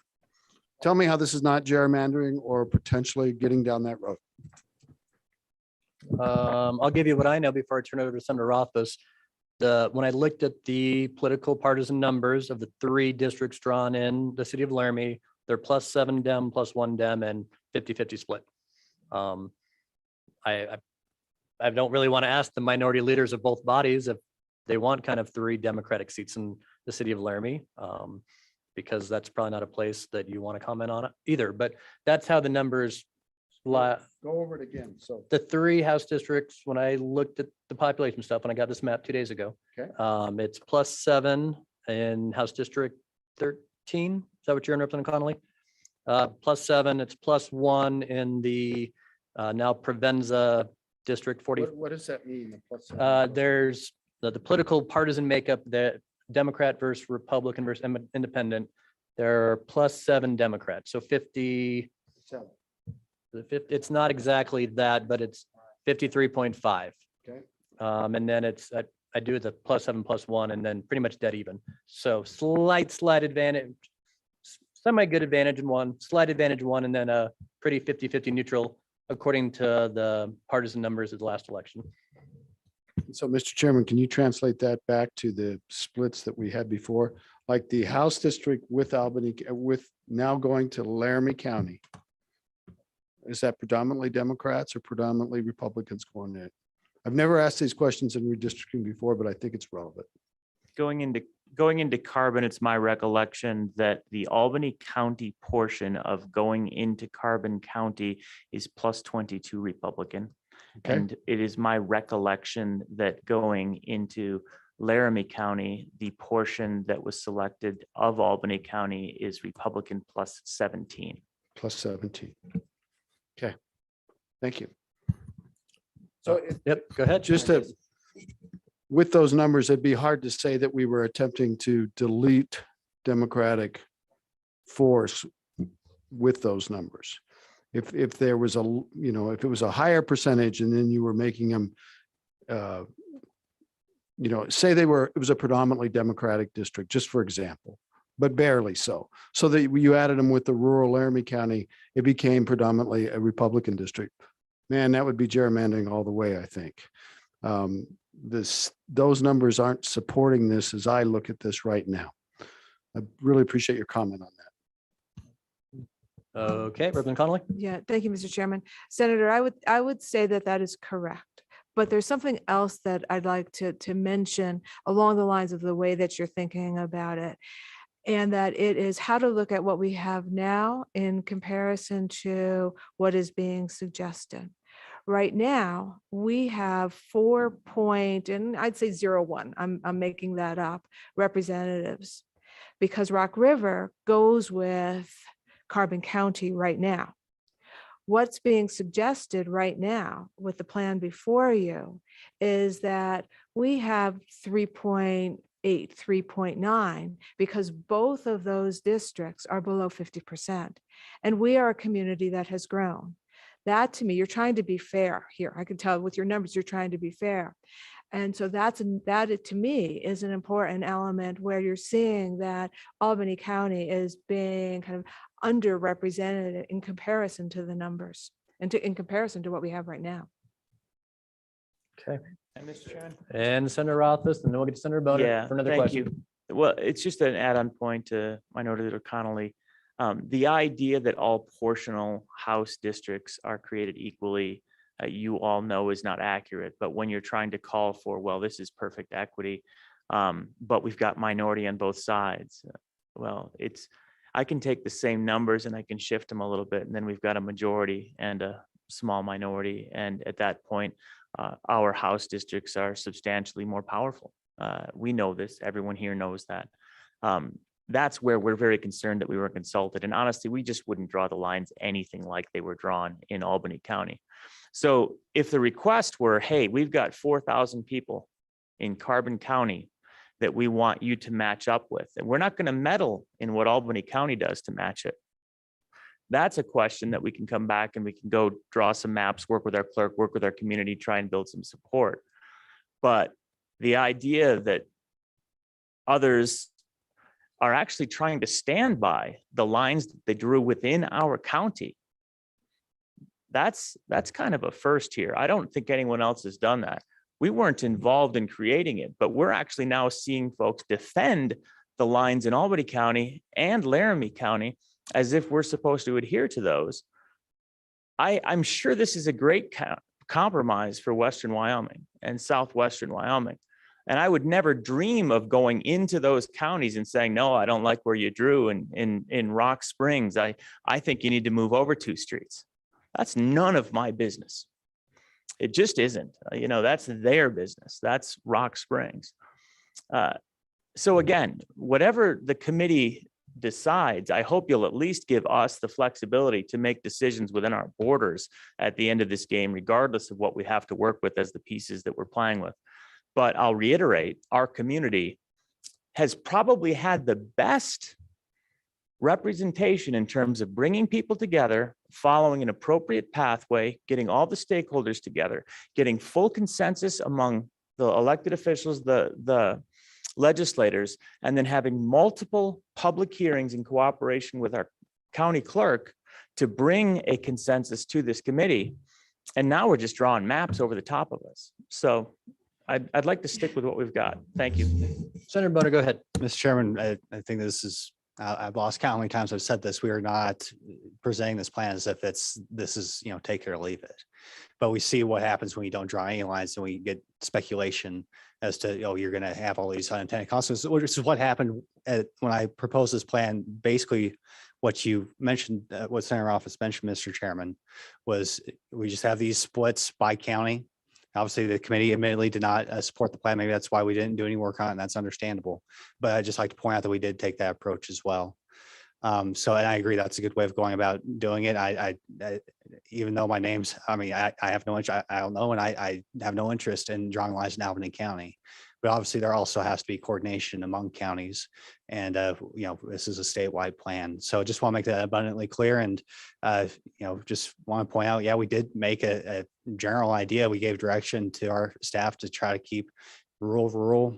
Tell me how this is not gerrymandering or potentially getting down that road. I'll give you what I know before I turn it over to Senator Rothfuss. When I looked at the political partisan numbers of the 3 districts drawn in the city of Laramie, they're +7 Dem, +1 Dem, and 50-50 split. I don't really want to ask the minority leaders of both bodies if they want kind of 3 Democratic seats in the city of Laramie, because that's probably not a place that you want to comment on it either. But that's how the numbers Go over it again. So the 3 House districts, when I looked at the population stuff, when I got this map 2 days ago, Okay. it's +7 in House District 13. Is that what you're in, Representative Connolly? +7, it's +1 in the now Provenza District 40. what does that mean? The plus sign? There's the political partisan makeup, the Democrat versus Republican versus Independent. There are +7 Democrats, so 50. It's not exactly that, but it's 53.5. Okay. And then it's, I do the +7 +1 and then pretty much dead even. So slight advantage, semi-good advantage in one, slight advantage one, and then a pretty 50-50 neutral according to the partisan numbers of the last election. So, Mr. Chairman, can you translate that back to the splits that we had before? Like the House district with Albany, with now going to Laramie County. Is that predominantly Democrats or predominantly Republicans going in? I've never asked these questions in redistricting before, but I think it's relevant. Going into Carbon, it's my recollection that the Albany County portion of going into Carbon County is +22 Republican. Okay. And it is my recollection that going into Laramie County, the portion that was selected of Albany County is Republican +17. +17. Okay, thank you. So Yep, go ahead. with those numbers, it'd be hard to say that we were attempting to delete Democratic force with those numbers. If there was if it was a higher percentage and then you were making them, say it was a predominantly Democratic district, just for example, but barely so. So that you added them with the rural Laramie County, it became predominantly a Republican district. Man, that would be gerrymandering all the way, I think. Those numbers aren't supporting this as I look at this right now. I really appreciate your comment on that. Okay, Representative Connolly. Yeah, thank you, Mr. Chairman. Senator, I would say that that is correct. But there's something else that I'd like to mention along the lines of the way that you're thinking about it. And that it is how to look at what we have now in comparison to what is being suggested. Right now, we have 4.01, I'm making that up, representatives, because Rock River goes with Carbon County right now. What's being suggested right now with the plan before you is that we have 3.8, 3.9, because both of those districts are below 50%. And we are a community that has grown. That to me, you're trying to be fair here. I can tell with your numbers, you're trying to be fair. And so that to me is an important element where you're seeing that Albany County is being kind of underrepresented in comparison to the numbers and in comparison to what we have right now. Okay. And Mr. Chairman. And Senator Rothfuss, and then we'll get to Senator Boner Yeah, for another thank question. you. Well, it's just an add-on point to Minority Leader Connolly. The idea that all portional House districts are created equally, you all know is not accurate. But when you're trying to call for, well, this is perfect equity, but we've got minority on both sides. Well, I can take the same numbers and I can shift them a little bit, and then we've got a majority and a small minority. And at that point, our House districts are substantially more powerful. We know this. Everyone here knows that. That's where we're very concerned that we were consulted. And honestly, we just wouldn't draw the lines anything like they were drawn in Albany County. So if the request were, hey, we've got 4,000 people in Carbon County that we want you to match up with, and we're not going to meddle in what Albany County does to match it. that's a question that we can come back and we can go draw some maps, work with our clerk, work with our community, try and build some support. But the idea that others are actually trying to stand by the lines that they drew within our county, that's kind of a first here. I don't think anyone else has done that. We weren't involved in creating it, but we're actually now seeing folks defend the lines in Albany County and Laramie County as if we're supposed to adhere to those. I'm sure this is a great compromise for Western Wyoming and Southwestern Wyoming. And I would never dream of going into those counties and saying, no, I don't like where you drew in Rock Springs. I think you need to move over 2 streets. That's none of my business. It just isn't. That's their business. That's Rock Springs. So again, whatever the committee decides, I hope you'll at least give us the flexibility to make decisions within our borders at the end of this game, regardless of what we have to work with as the pieces that we're playing with. But I'll reiterate, our community has probably had the best representation in terms of bringing people together, following an appropriate pathway, getting all the stakeholders together, getting full consensus among the elected officials, the legislators, and then having multiple public hearings in cooperation with our county clerk to bring a consensus to this committee. And now we're just drawing maps over the top of us. So I'd like to stick with what we've got. Thank you. Senator Boner, go ahead. Mr. Chairman, I think this is, I've lost count how many times I've said this. We are not presenting this plan as if this is, take it or leave it. But we see what happens when you don't draw any lines and we get speculation as to, you're going to have all these unintended consequences, which is what happened when I proposed this plan. Basically, what you mentioned, what Senator Office mentioned, Mr. Chairman, was we just have these splits by county. Obviously, the committee admittedly did not support the plan. Maybe that's why we didn't do any work on it, and that's understandable. But I'd just like to point out that we did take that approach as well. And I agree that's a good way of going about doing it. I even though my name's, I have no interest, I don't know, and I have no interest in drawing lines in Albany County. But obviously, there also has to be coordination among counties, and this is a statewide plan. So I just want to make that abundantly clear, and just want to point out, yeah, we did make a general idea. We gave direction to our staff to try to keep rural,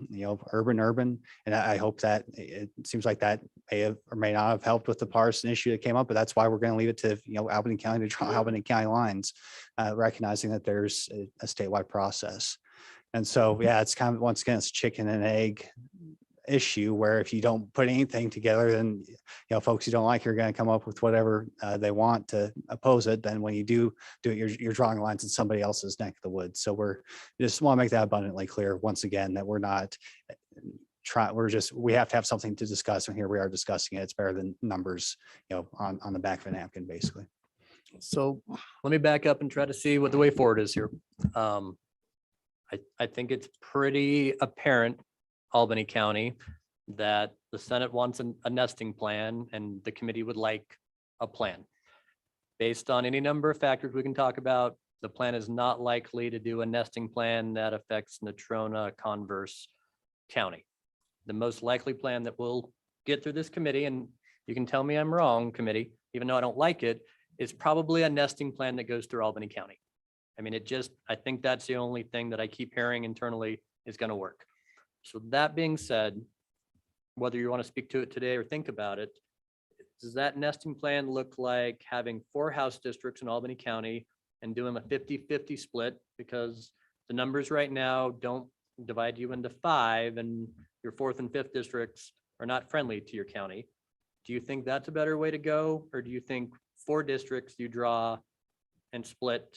urban, and I hope that it seems like that may have or may not have helped with the partisan issue that came up. But that's why we're going to leave it to Albany County to draw Albany County lines, recognizing that there's a statewide process. And so, yeah, it's kind of, once again, it's a chicken and egg issue where if you don't put anything together, then, folks you don't like are going to come up with whatever they want to oppose it. Then when you do it, you're drawing lines in somebody else's neck of the woods. So we just want to make that abundantly clear once again, that we're not trying, we have to have something to discuss. And here we are discussing it. It's better than numbers, on the back of a napkin, basically. So let me back up and try to see what the way forward is here. I think it's pretty apparent, Albany County, that the Senate wants a nesting plan and the committee would like a plan. Based on any number of factors we can talk about, the plan is not likely to do a nesting plan that affects Natrona Converse County. The most likely plan that will get through this committee, and you can tell me I'm wrong, committee, even though I don't like it, is probably a nesting plan that goes through Albany County. I think that's the only thing that I keep hearing internally is going to work. So that being said, whether you want to speak to it today or think about it, does that nesting plan look like having 4 House districts in Albany County and doing a 50-50 split? Because the numbers right now don't divide you into 5, and your 4th and 5th districts are not friendly to your county. Do you think that's a better way to go? Or do you think 4 districts you draw and split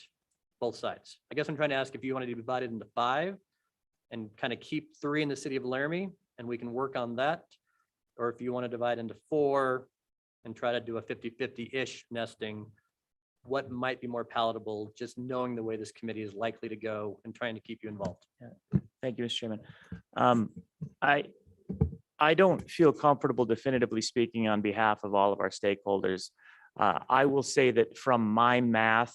both sides? I guess I'm trying to ask if you want to divide it into 5 and kind of keep 3 in the city of Laramie and we can work on that. Or if you want to divide into 4 and try to do a 50-50-ish nesting, what might be more palatable, just knowing the way this committee is likely to go and trying to keep you involved? Yeah. Thank you, Mr. Chairman. I don't feel comfortable definitively speaking on behalf of all of our stakeholders. I will say that from my math,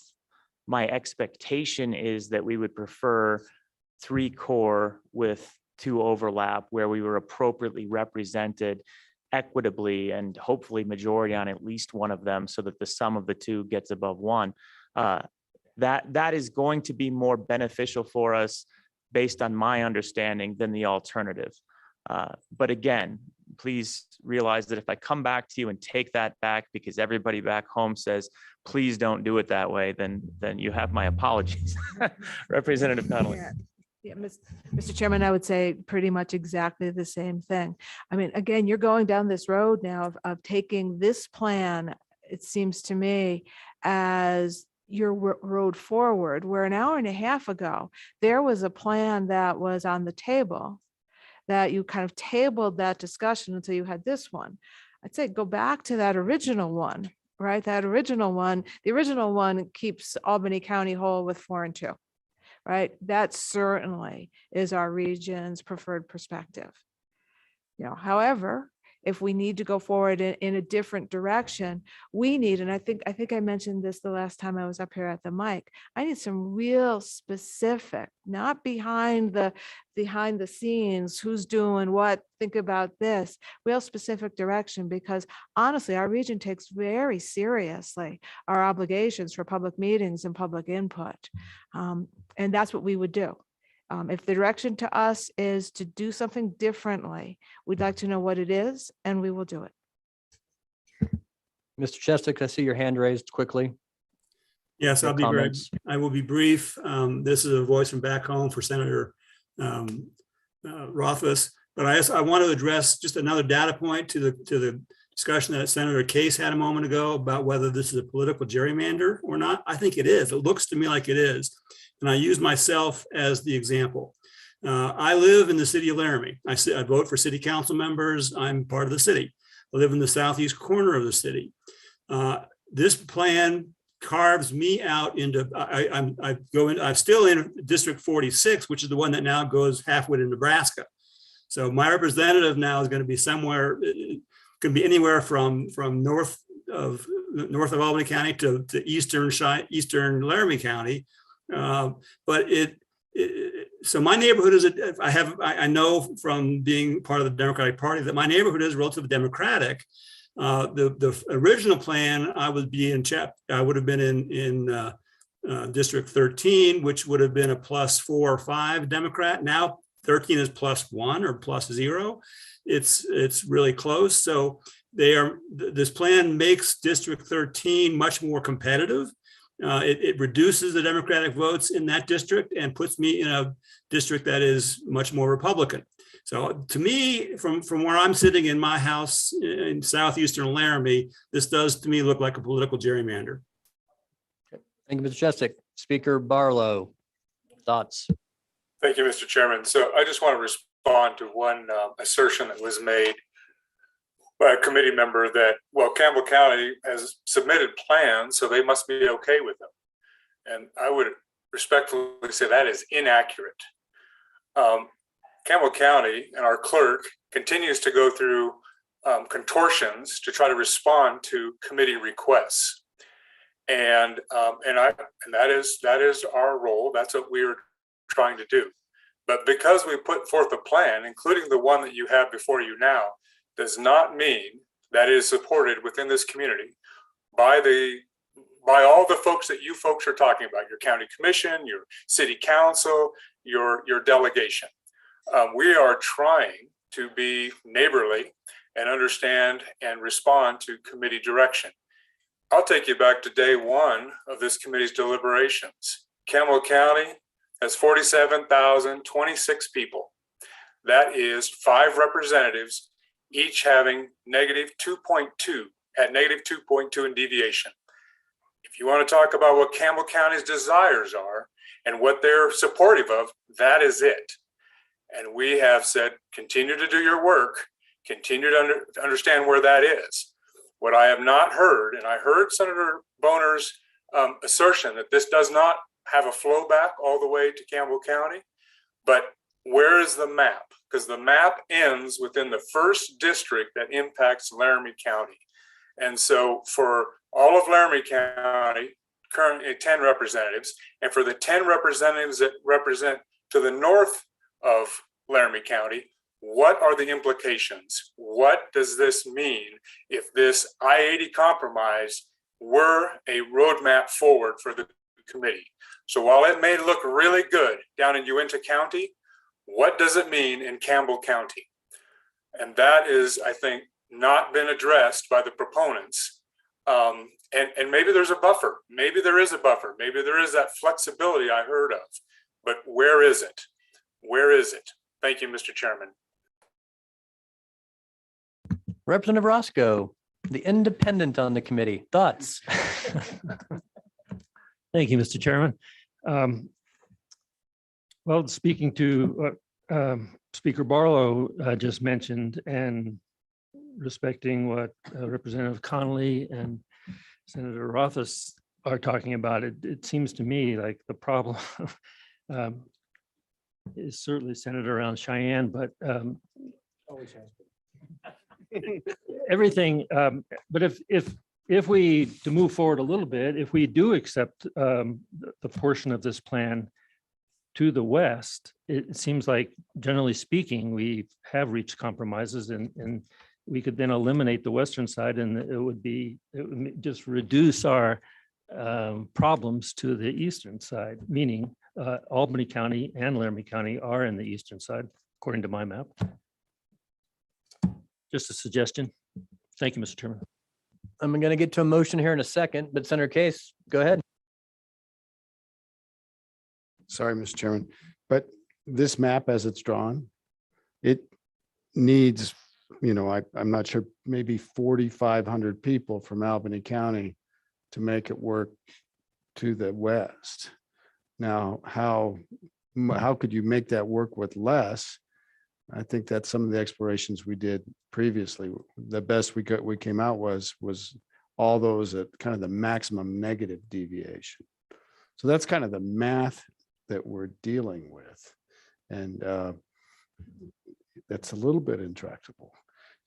my expectation is that we would prefer 3 core with 2 overlap, where we were appropriately represented equitably and hopefully majority on at least one of them so that the sum of the two gets above one, that is going to be more beneficial for us based on my understanding than the alternative. But again, please realize that if I come back to you and take that back because everybody back home says, please don't do it that way, then you have my apologies. Representative Connolly. Yeah, Mr. Chairman, I would say pretty much exactly the same thing. I mean, again, you're going down this road now of taking this plan, it seems to me, as your road forward, where an hour and a half ago, there was a plan that was on the table that you kind of tabled that discussion until you had this one. I'd say go back to that original one, right? That original one, the original one keeps Albany County whole with 4 and 2. Right? That certainly is our region's preferred perspective. However, if we need to go forward in a different direction, we need, and I think I mentioned this the last time I was up here at the mic, I need some real specific, not behind the scenes, who's doing what, think about this, real specific direction, because honestly, our region takes very seriously our obligations for public meetings and public input. And that's what we would do. If the direction to us is to do something differently, we'd like to know what it is, and we will do it. Mr. Cheswick, I see your hand raised quickly. Yes, Your comments. I will be brief. This is a voice from back home for Senator Rothfuss, but I want to address just another data point to the discussion that Senator Case had a moment ago about whether this is a political gerrymander or not. I think it is. It looks to me like it is. And I use myself as the example. I live in the city of Laramie. I vote for city council members. I'm part of the city. I live in the southeast corner of the city. This plan carves me out into, I'm still in District 46, which is the one that now goes halfway to Nebraska. So my representative now is going to be somewhere, could be anywhere from north of Albany County to eastern Laramie County. But so my neighborhood is, I know from being part of the Democratic Party that my neighborhood is relatively Democratic. The original plan, I would have been in District 13, which would have been a +4 or 5 Democrat. Now 13 is +1 or +0. It's really close. So this plan makes District 13 much more competitive. It reduces the Democratic votes in that district and puts me in a district that is much more Republican. So to me, from where I'm sitting in my house in southeastern Laramie, this does to me look like a political gerrymander. Thank you, Mr. Cheswick. Speaker Barlow, thoughts? Thank you, Mr. Chairman. So I just want to respond to one assertion that was made by a committee member that, well, Campbell County has submitted plans, so they must be okay with them. And I would respectfully say that is inaccurate. Campbell County and our clerk continues to go through contortions to try to respond to committee requests. And that is our role. That's what we're trying to do. But because we put forth a plan, including the one that you have before you now, does not mean that it is supported within this community by all the folks that you folks are talking about, your county commission, your city council, your delegation. We are trying to be neighborly and understand and respond to committee direction. I'll take you back to day one of this committee's deliberations. Campbell County has 47,026 people. That is 5 representatives, each having -2.2 at -2.2 in deviation. If you want to talk about what Campbell County's desires are and what they're supportive of, that is it. And we have said, continue to do your work, continue to understand where that is. What I have not heard, and I heard Senator Boner's assertion that this does not have a flow back all the way to Campbell County, but where is the map? Because the map ends within the first district that impacts Laramie County. And so for all of Laramie County, currently 10 representatives, and for the 10 representatives that represent to the north of Laramie County, What are the implications? What does this mean if this I-80 compromise were a roadmap forward for the committee? So while it may look really good down in Uintah County, what does it mean in Campbell County? And that is, I think, not been addressed by the proponents. And maybe there's a buffer. Maybe there is a buffer. Maybe there is that flexibility I heard of. But where is it? Where is it? Thank you, Mr. Chairman. Representative Roscoe, the independent on the committee, thoughts? Thank you, Mr. Chairman. Well, speaking to what Speaker Barlow just mentioned, and respecting what Representative Connolly and Senator Rothfuss are talking about, it seems to me like the problem is certainly centered around Cheyenne, but always has been. Everything, but if we, to move forward a little bit, if we do accept the portion of this plan to the west, it seems like, generally speaking, we have reached compromises, and we could then eliminate the western side, and it would just reduce our problems to the eastern side, meaning Albany County and Laramie County are in the eastern side, according to my map. Just a suggestion. Thank you, Mr. Chairman. I'm going to get to a motion here in a second, but Senator Case, go ahead. Sorry, Mr. Chairman, but this map as it's drawn, it needs, I'm not sure, maybe 4,500 people from Albany County to make it work to the west. Now, how could you make that work with less? I think that's some of the explorations we did previously. The best we came out was all those at kind of the maximum negative deviation. So that's kind of the math that we're dealing with. And that's a little bit intractable.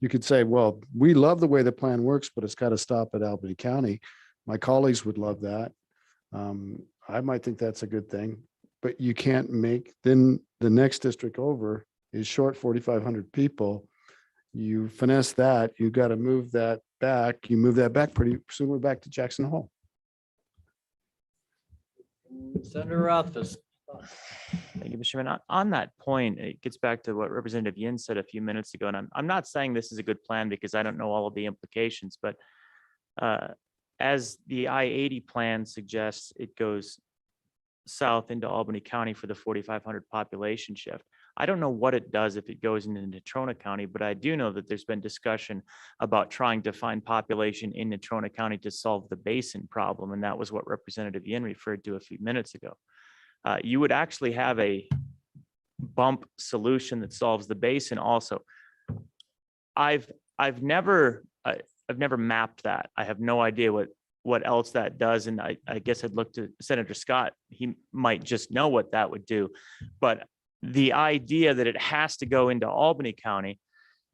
You could say, well, we love the way the plan works, but it's got to stop at Albany County. My colleagues would love that. I might think that's a good thing, but you can't make, then the next district over is short 4,500 people. You finesse that, you got to move that back. You move that back pretty soon, we're back to Jackson Hole. Senator Rothfuss. Thank you, Mr. Chairman. On that point, it gets back to what Representative Yin said a few minutes ago, and I'm not saying this is a good plan because I don't know all of the implications, but as the I-80 plan suggests, it goes south into Albany County for the 4,500 population shift. I don't know what it does if it goes into Natrona County, but I do know that there's been discussion about trying to find population in Natrona County to solve the basin problem, and that was what Representative Yin referred to a few minutes ago. You would actually have a bump solution that solves the basin also. I've never mapped that. I have no idea what else that does. And I guess I'd look to Senator Scott. He might just know what that would do. But the idea that it has to go into Albany County,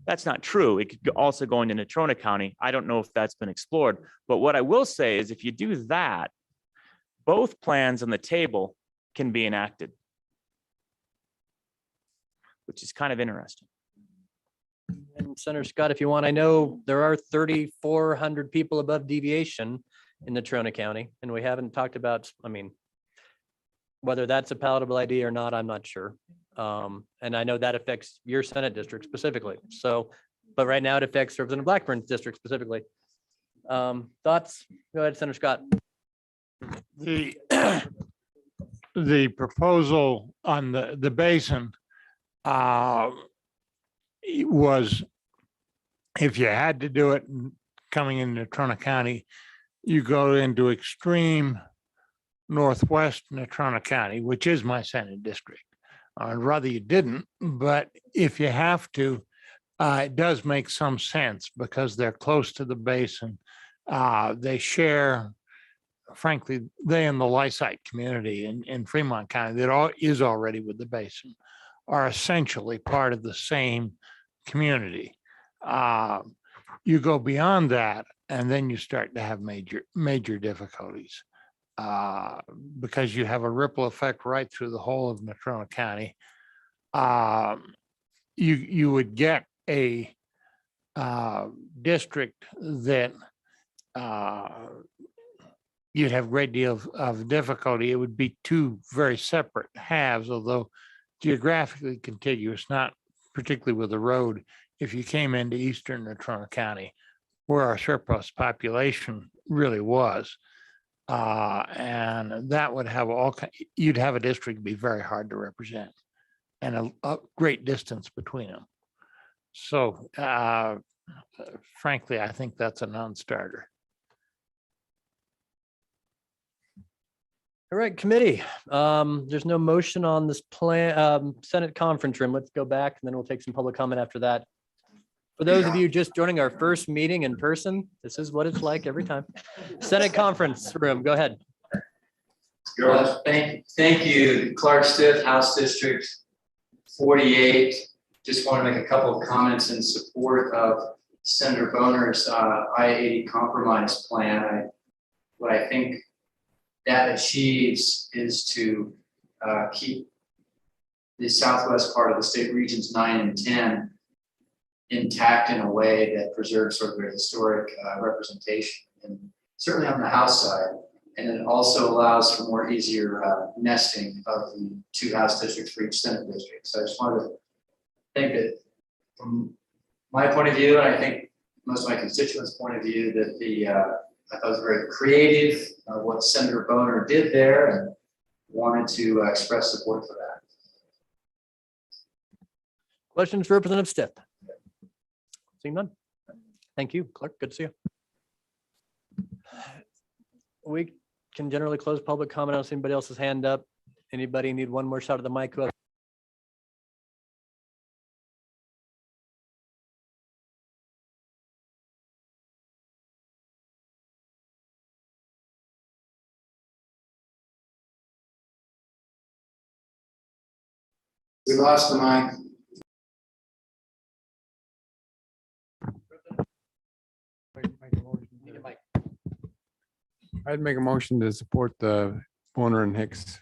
that's not true. It could also go into Natrona County. I don't know if that's been explored. But what I will say is if you do that, both plans on the table can be enacted, which is kind of interesting. And Senator Scott, if you want, I know there are 3,400 people above deviation in Natrona County, and we haven't talked about, whether that's a palatable idea or not, I'm not sure. And I know that affects your Senate district specifically. So, but right now it affects Representative Blackburn's district specifically. Thoughts? Go ahead, Senator Scott. The proposal on the basin was, if you had to do it coming into Natrona County, you go into extreme northwest Natrona County, which is my Senate district. I'd rather you didn't, but if you have to, it does make some sense because they're close to the basin. They share, frankly, they and the Lysite community in Fremont County that is already with the basin are essentially part of the same community. You go beyond that, and then you start to have major difficulties because you have a ripple effect right through the whole of Natrona County. you would get a district that you'd have a great deal of difficulty. It would be two very separate halves, although geographically contiguous, not particularly with the road. If you came into eastern Natrona County, where our surplus population really was, and that would have you'd have a district be very hard to represent, and a great distance between them. So frankly, I think that's a non-starter. All right, committee. There's no motion on this plan, Senate conference room. Let's go back and then we'll take some public comment after that. For those of you just joining our first meeting in person, this is what it's like every time. Senate conference room, go ahead. Thank you, Clark Stiff, House District 48. Just want to make a couple of comments in support of Senator Boner's I-80 compromise plan. What I think that achieves is to keep the southwest part of the state regions 9 and 10 intact in a way that preserves sort of their historic representation, and certainly on the House side. And it also allows for more easier nesting of the two House districts for each Senate district. So I just wanted to think that from my point of view, and I think most of my constituents' point of view, that I thought it was very creative what Senator Boner did there, and wanted to express support for that. Questions for Representative Stiff? Seeing none. Thank you, Clerk. Good to see you. We can generally close public comment. I don't see anybody else's hand up. Anybody need one more shot of the mic? We lost the mic. I'd make a motion to support the Bonner and Hicks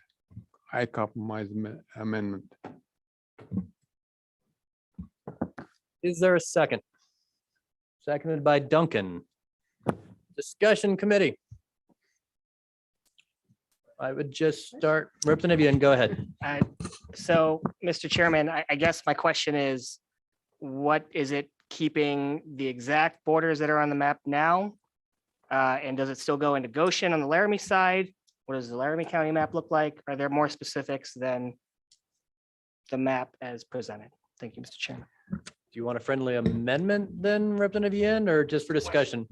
I compromise amendment. Is there a second? Seconded by Duncan. Discussion committee. I would just start, Representative Yen, go ahead. So, Mr. Chairman, I guess my question is, what is it keeping the exact borders that are on the map now? And does it still go into Goshen on the Laramie side? What does the Laramie County map look like? Are there more specifics than the map as presented? Thank you, Mr. Chairman. Do you want a friendly amendment then, Representative Yen, or just for discussion?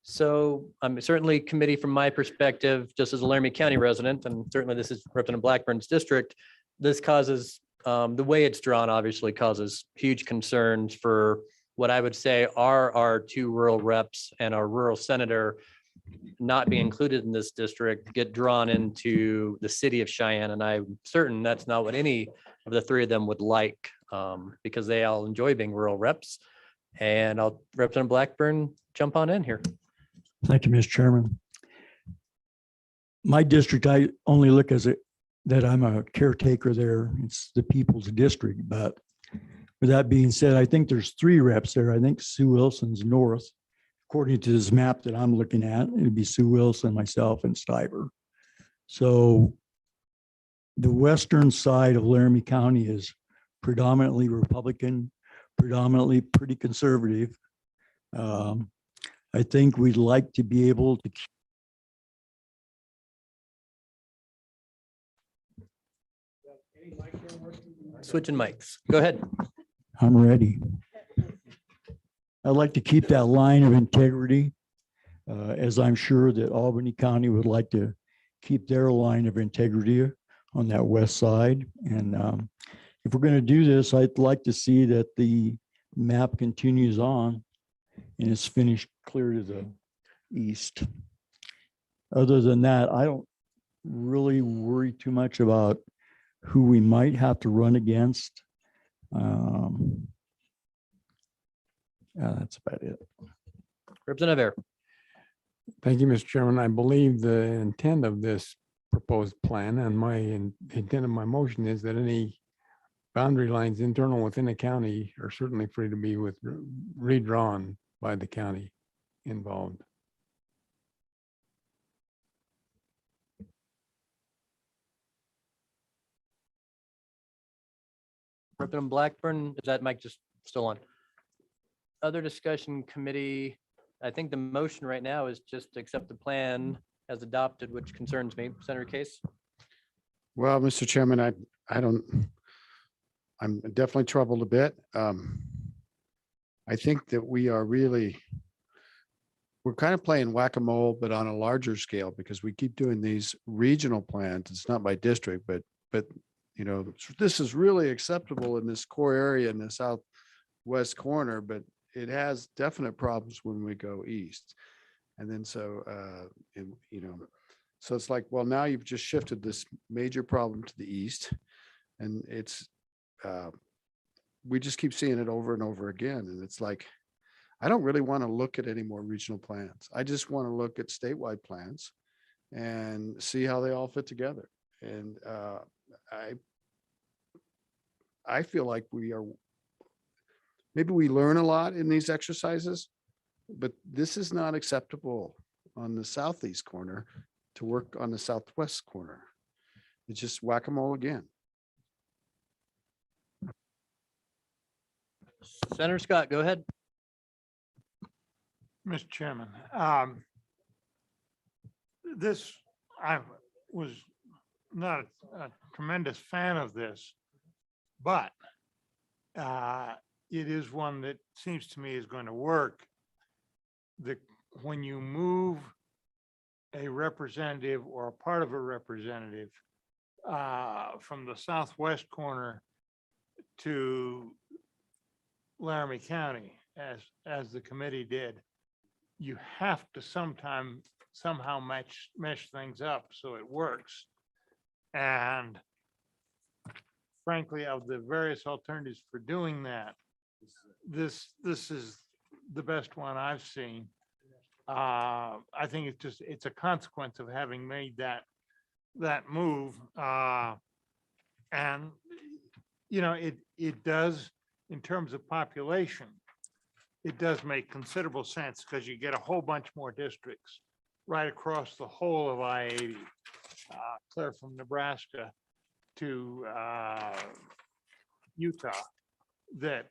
So certainly committee, from my perspective, just as a Laramie County resident, and certainly this is Representative Blackburn's district, this causes, the way it's drawn obviously causes huge concerns for what I would say are our two rural reps and our rural senator not be included in this district, get drawn into the city of Cheyenne. And I'm certain that's not what any of the three of them would like, because they all enjoy being rural reps. And I'll Representative Blackburn jump on in here. Thank you, Mr. Chairman. My district, I only look as that I'm a caretaker there. It's the people's district. But with that being said, I think there's three reps there. I think Sue Wilson's north. According to this map that I'm looking at, it'd be Sue Wilson, myself, and Stiver. So the western side of Laramie County is predominantly Republican, predominantly pretty conservative. I think we'd like to be able to switching mics. Go ahead. I'm ready. I'd like to keep that line of integrity, as I'm sure that Albany County would like to keep their line of integrity on that west side. And if we're going to do this, I'd like to see that the map continues on and it's finished clear to the east. Other than that, I don't really worry too much about who we might have to run against. That's about it. Representative Air. Thank you, Mr. Chairman. I believe the intent of this proposed plan and the intent of my motion is that any boundary lines internal within a county are certainly free to be redrawn by the county involved. Representative Blackburn, is that mic just still on? Other discussion committee, I think the motion right now is just to accept the plan as adopted, which concerns me. Senator Case? Well, Mr. Chairman, I'm definitely troubled a bit. I think that we're kind of playing whack-a-mole, but on a larger scale, because we keep doing these regional plans. It's not by district, but you know, this is really acceptable in this core area in the southwest corner, but it has definite problems when we go east. And then so it's like, well, now you've just shifted this major problem to the east, and it's we just keep seeing it over and over again. And it's like, I don't really want to look at any more regional plans. I just want to look at statewide plans and see how they all fit together. And I feel like maybe we learn a lot in these exercises, but this is not acceptable on the southeast corner to work on the southwest corner. It's just whack-a-mole again. Senator Scott, go ahead. Mr. Chairman, I was not a tremendous fan of this, but it is one that seems to me is going to work. When you move a representative or a part of a representative from the southwest corner to Laramie County, as the committee did, you have to somehow mesh things up so it works. And frankly, of the various alternatives for doing that, this is the best one I've seen. I think it's a consequence of having made that move. And you know, it does, in terms of population, it does make considerable sense, because you get a whole bunch more districts right across the whole of I-80, clear from Nebraska to Utah, that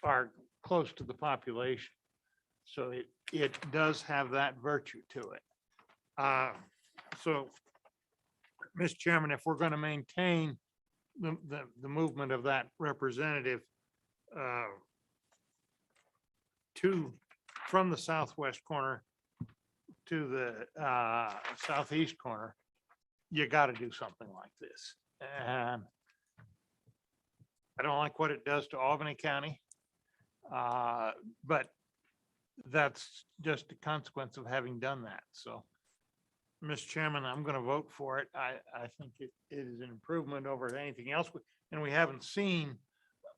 are close to the population. So it does have that virtue to it. So, Mr. Chairman, if we're going to maintain the movement of that representative from the southwest corner to the southeast corner, you got to do something like this. And I don't like what it does to Albany County, but that's just a consequence of having done that. So, Mr. Chairman, I'm going to vote for it. I think it is an improvement over anything else. And we haven't seen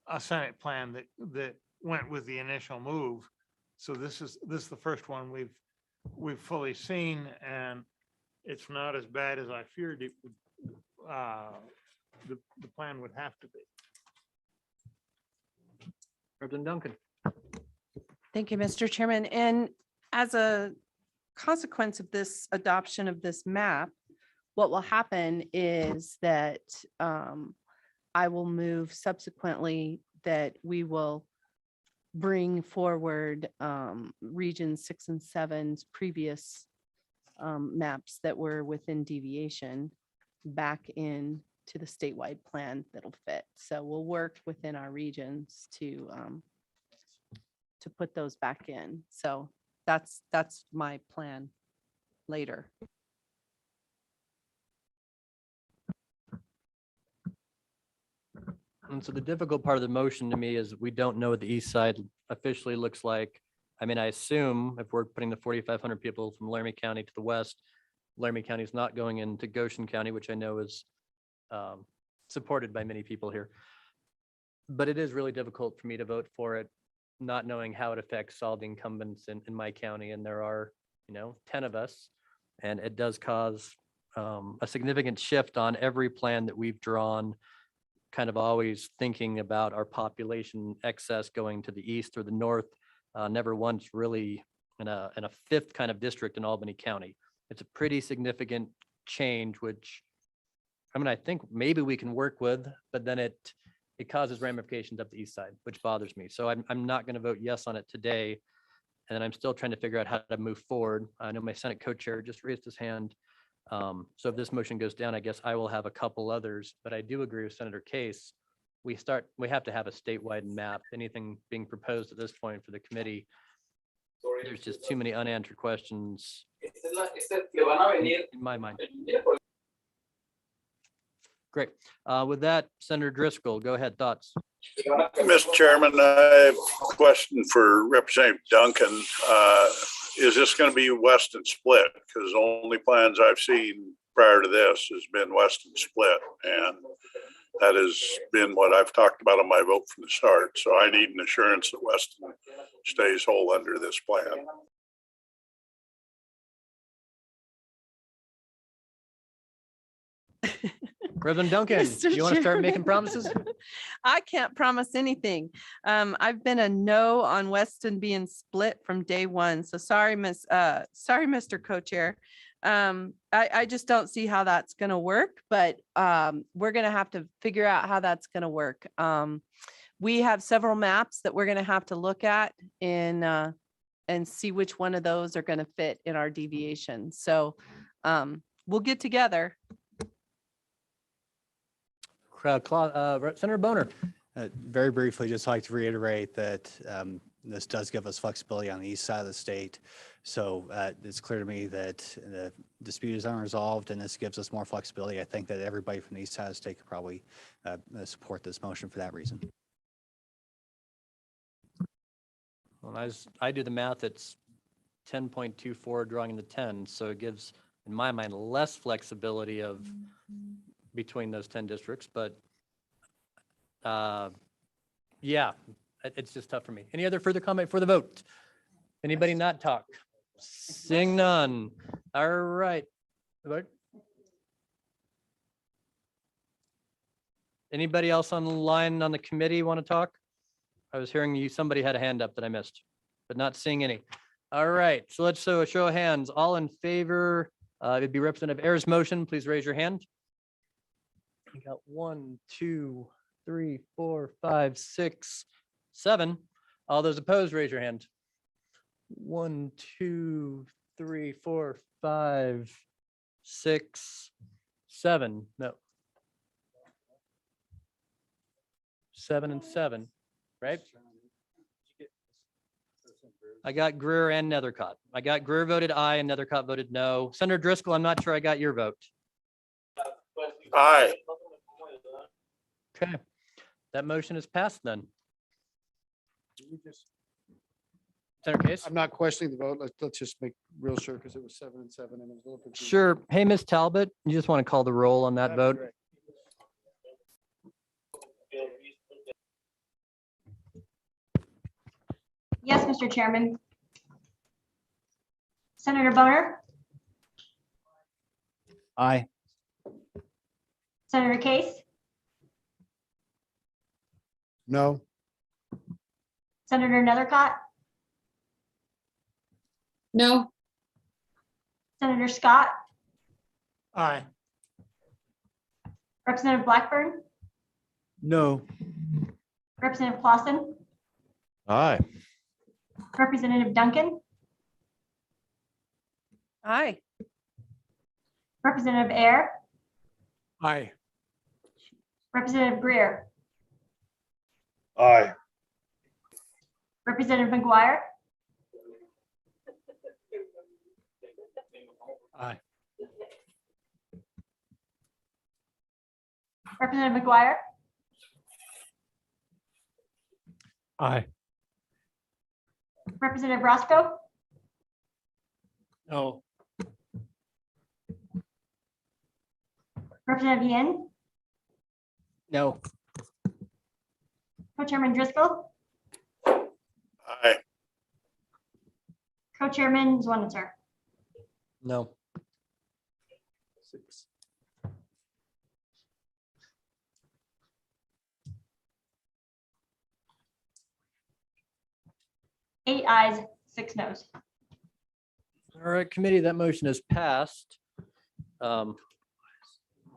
a Senate plan that went with the initial move. So this is the first one we've fully seen, and it's not as bad as I feared it would, the plan would have to be. Representative Duncan. Thank you, Mr. Chairman. And as a consequence of this adoption of this map, what will happen is that I will move subsequently that we will bring forward Region 6 and 7's previous maps that were within deviation back in to the statewide plan that'll fit. So we'll work within our regions to put those back in. So that's my plan later. And so the difficult part of the motion to me is we don't know what the east side officially looks like. I mean, I assume if we're putting the 4,500 people from Laramie County to the west, Laramie County is not going into Goshen County, which I know is supported by many people here. But it is really difficult for me to vote for it, not knowing how it affects all the incumbents in my county. And there are, 10 of us, and it does cause a significant shift on every plan that we've drawn kind of always thinking about our population excess going to the east or the north. Never once really in a fifth kind of district in Albany County. It's a pretty significant change, which I mean, I think maybe we can work with, but then it causes ramifications up the east side, which bothers me. So I'm not going to vote yes on it today. And I'm still trying to figure out how to move forward. I know my Senate co-chair just raised his hand. So if this motion goes down, I guess I will have a couple others, but I do agree with Senator Case. We have to have a statewide map. Anything being proposed at this point for the committee, there's just too many unanswered questions in my mind. Great. With that, Senator Driscoll, go ahead. Thoughts? Mr. Chairman, I have a question for Representative Duncan. Is this going to be Weston split? Because the only plans I've seen prior to this has been Weston split. And that has been what I've talked about on my vote from the start. So I need an assurance that Weston stays whole under this plan. Reverend Duncan, Mr. you want to start making Chairman. promises? I can't promise anything. I've been a no on Weston being split from day one. So sorry, Mr. Co-Chair. I just don't see how that's going to work, but we're going to have to figure out how that's going to work. We have several maps that we're going to have to look at and see which one of those are going to fit in our deviation. So we'll get together. Senator Boner. Very briefly, just like to reiterate that this does give us flexibility on the east side of the state. So it's clear to me that the dispute is unresolved and this gives us more flexibility. I think that everybody from the east side of the state could probably support this motion for that reason. Well, as I do the math, it's 10.24 drawing in the 10. So it gives, in my mind, less flexibility of between those 10 districts, but yeah, it's just tough for me. Any other further comment for the vote? Anybody not talk? Seeing none. All right. Vote. Anybody else on the line on the committee want to talk? I was hearing you, somebody had a hand up that I missed, but not seeing any. All right, so let's show a show of hands. All in favor, it'd be Representative Ayers' motion. Please raise your hand. We got 1, 2, 3, 4, 5, 6, 7. All those opposed, raise your hand. 1, 2, 3, 4, 5, 6, 7. No. 7 and 7, right? I got Greer and Nethercott. I got Greer voted aye and Nethercott voted no. Senator Driscoll, I'm not sure I got your vote. Aye. Okay, that motion is passed then. Senator Case? I'm not questioning the vote. Let's just make real sure because it was 7 and 7 and it was a little confusing. Sure. Hey, Ms. Talbot, you just want to call the roll on that vote? Yes, Mr. Chairman. Senator Boner, Aye. Senator Case, No. Senator Nethercott, No. Senator Scott, Aye. Representative Blackburn, No. Representative Clausen, Aye. Representative Duncan, Aye. Representative Ayer, Aye. Representative Greer, Aye. Representative McGuire, Aye. Representative McGuire, Aye. Representative Roscoe, No. Representative Yin, No. Co-Chairman Driscoll, Aye. Co-Chairman Zwonitzer. No. 6. 8 ayes, 6 noes. All right, committee, that motion is passed.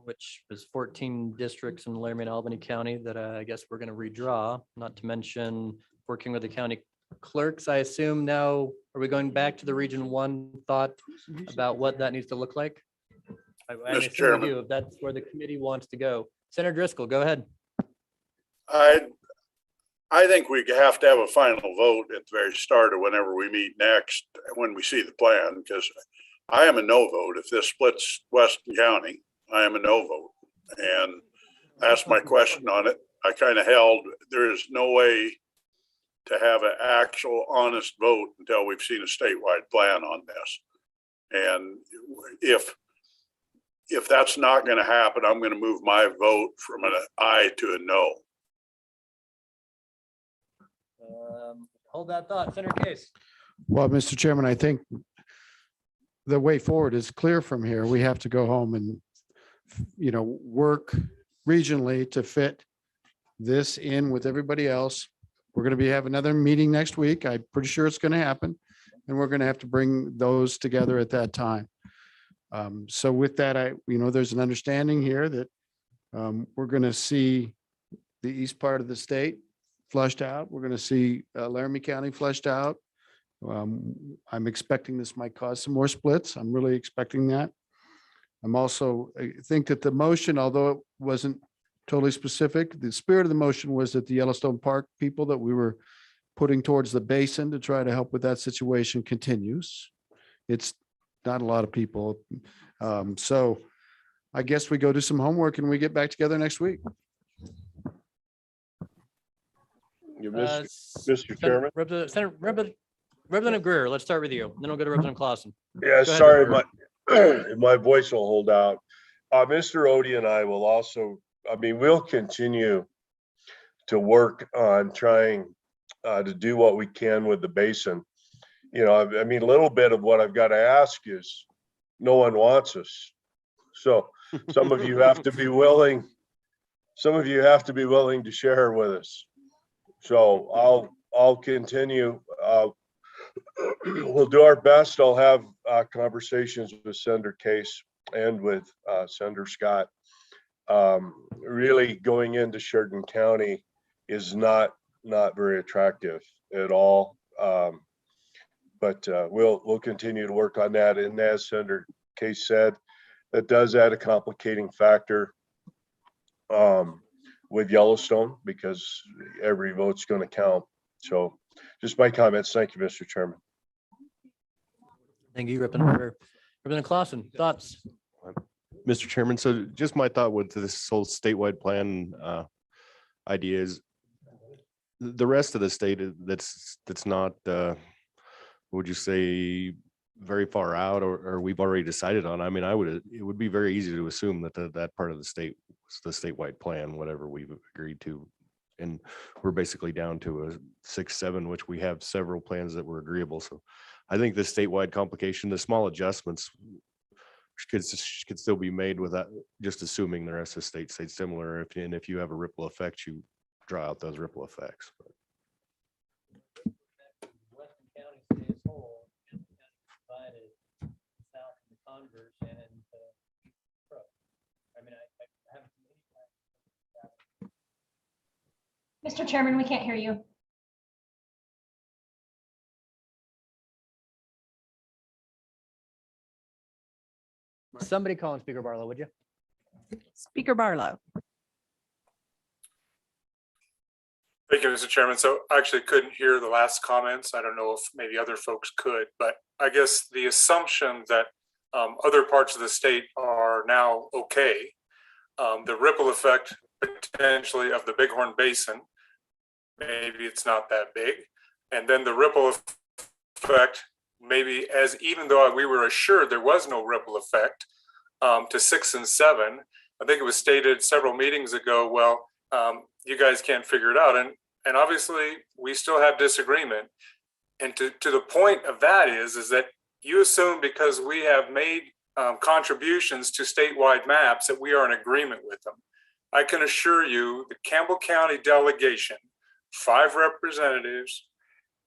Which was 14 districts in Laramie and Albany County that I guess we're going to redraw, not to mention working with the county clerks. I assume now, are we going back to the Region 1 thought about what that needs to look like? I Mr. assume we Chairman. do, if that's where the committee wants to go. Senator Driscoll, go ahead. I think we have to have a final vote at the very start of whenever we meet next, when we see the plan, because I am a no vote. If this splits Weston County, I am a no vote. And that's my question on it. I kind of held, there is no way to have an actual honest vote until we've seen a statewide plan on this. And if that's not going to happen, I'm going to move my vote from an aye to a no. Hold that thought. Senator Case. Well, Mr. Chairman, I think the way forward is clear from here. We have to go home and, work regionally to fit this in with everybody else. We're going to have another meeting next week. I'm pretty sure it's going to happen. And we're going to have to bring those together at that time. So with that, there's an understanding here that we're going to see the east part of the state flushed out. We're going to see Laramie County flushed out. I'm expecting this might cause some more splits. I'm really expecting that. I think that the motion, although it wasn't totally specific, the spirit of the motion was that the Yellowstone Park people that we were putting towards the basin to try to help with that situation continues. It's not a lot of people. So I guess we go do some homework and we get back together next week. Mr. Chairman. Representative Greer, let's start with you. Then we'll go to Representative Clausen. Yeah, Go ahead, sorry, Representative my voice will hold out. Mr. Odie and I will also, we'll continue to work on trying to do what we can with the basin. A little bit of what I've got to ask is, no one wants us. So some of you have to be willing to share with us. So I'll continue. We'll do our best. I'll have conversations with Senator Case and with Senator Scott. Really going into Sheridan County is not very attractive at all. But we'll continue to work on that. And as Senator Case said, that does add a complicating factor with Yellowstone, because every vote's going to count. So just my comments. Thank you, Mr. Chairman. Thank you, Representative Clausen. Thoughts? Mr. Chairman, so just my thought with this whole statewide plan idea is the rest of the state that's not, would you say, very far out, or we've already decided on? It would be very easy to assume that that part of the state was the statewide plan, whatever we've agreed to. And we're basically down to a 6-7, which we have several plans that were agreeable. So I think the statewide complication, the small adjustments could still be made with that, just assuming the rest of the state stayed similar. And if you have a ripple effect, you draw out those ripple effects. Mr. Chairman, we can't hear you. Somebody call on Speaker Barlow, would you? Speaker Barlow. Thank you, Mr. Chairman. So I actually couldn't hear the last comments. I don't know if maybe other folks could, but I guess the assumption that other parts of the state are now okay, the ripple effect potentially of the Horn Basin, maybe it's not that big. And then the ripple effect, maybe even though we were assured there was no ripple effect to 6 and 7, I think it was stated several meetings ago, well, you guys can't figure it out. And obviously we still have disagreement. And to the point of that is that you assume because we have made contributions to statewide maps that we are in agreement with them. I can assure you the Campbell County delegation, 5 representatives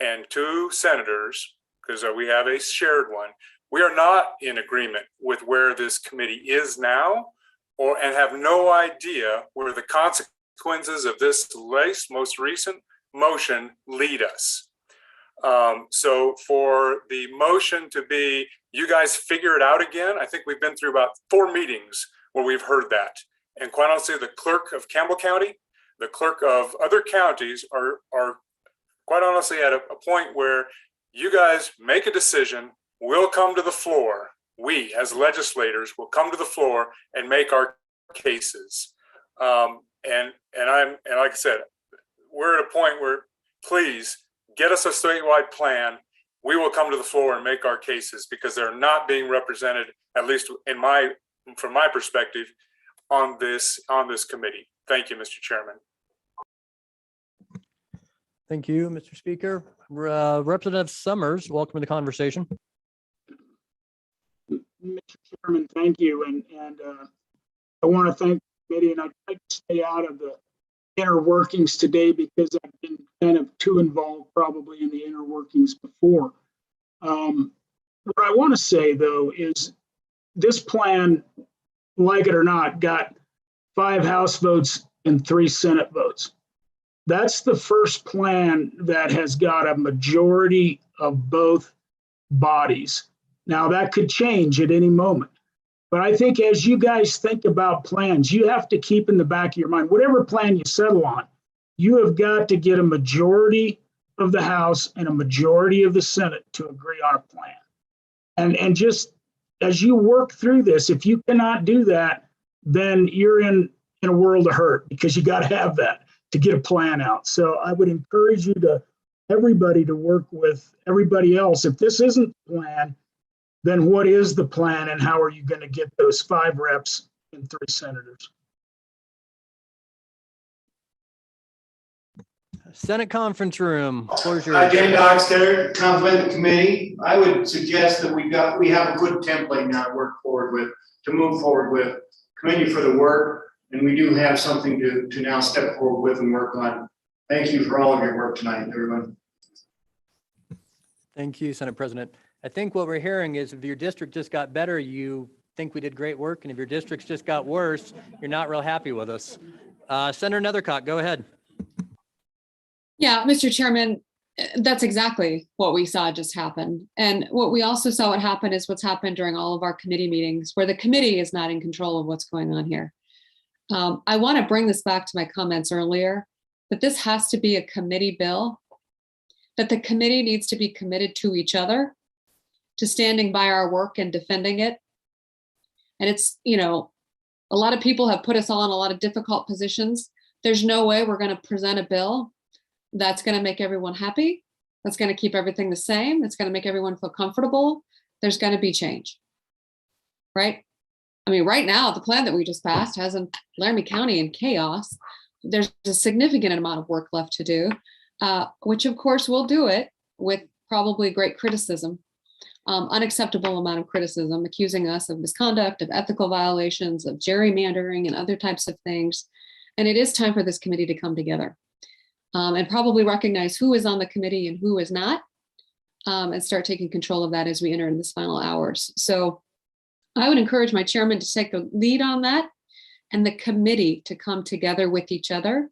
and 2 senators, because we have a shared one, we are not in agreement with where this committee is now, and have no idea where the consequences of this most recent motion lead us. So for the motion to be, you guys figure it out again, I think we've been through about 4 meetings where we've heard that. And quite honestly, the clerk of Campbell County, the clerk of other counties are quite honestly at a point where you guys make a decision, we'll come to the floor. We as legislators will come to the floor and make our cases. And like I said, we're at a point where please get us a statewide plan. We will come to the floor and make our cases because they're not being represented, at least from my perspective, on this committee. Thank you, Mr. Chairman. Thank you, Mr. Speaker. Representative Summers, welcome to the conversation. Mr. Chairman, thank you. And I want to thank the committee, and I'd like to stay out of the inner workings today because I've been kind of too involved probably in the inner workings before. What I want to say, though, is this plan, like it or not, got 5 House votes and 3 Senate votes. That's the first plan that has got a majority of both bodies. Now, that could change at any moment. But I think as you guys think about plans, you have to keep in the back of your mind, whatever plan you settle on, you have got to get a majority of the House and a majority of the Senate to agree on a plan. And just as you work through this, if you cannot do that, then you're in a world of hurt because you got to have that to get a plan out. So I would encourage everybody to work with everybody else. If this isn't the plan, then what is the plan and how are you going to get those 5 reps and 3 senators? Senate conference room. Floor is yours. Dan Dockstader, compliment the committee. I would suggest that we have a good template now to work forward with, to move forward with. Commend you for the work, and we do have something to now step forward with and work on. Thank you for all of your work tonight, everyone. Thank you, Senate President. I think what we're hearing is if your district just got better, you think we did great work, and if your district's just got worse, you're not real happy with us. Senator Nethercott, go ahead. Yeah, Mr. Chairman, that's exactly what we saw just happen. And what we also saw what happened is what's happened during all of our committee meetings where the committee is not in control of what's going on here. I want to bring this back to my comments earlier, that this has to be a committee bill, that the committee needs to be committed to each other, to standing by our work and defending it. And it's, a lot of people have put us all in a lot of difficult positions. There's no way we're going to present a bill that's going to make everyone happy. That's going to keep everything the same. It's going to make everyone feel comfortable. There's going to be change, right? I mean, right now, the plan that we just passed has Laramie County in chaos. There's a significant amount of work left to do, which of course we'll do it with probably great criticism, unacceptable amount of criticism, accusing us of misconduct, of ethical violations, of gerrymandering and other types of things. And it is time for this committee to come together and probably recognize who is on the committee and who is not, and start taking control of that as we enter in this final hours. So I would encourage my chairman to take the lead on that and the committee to come together with each other,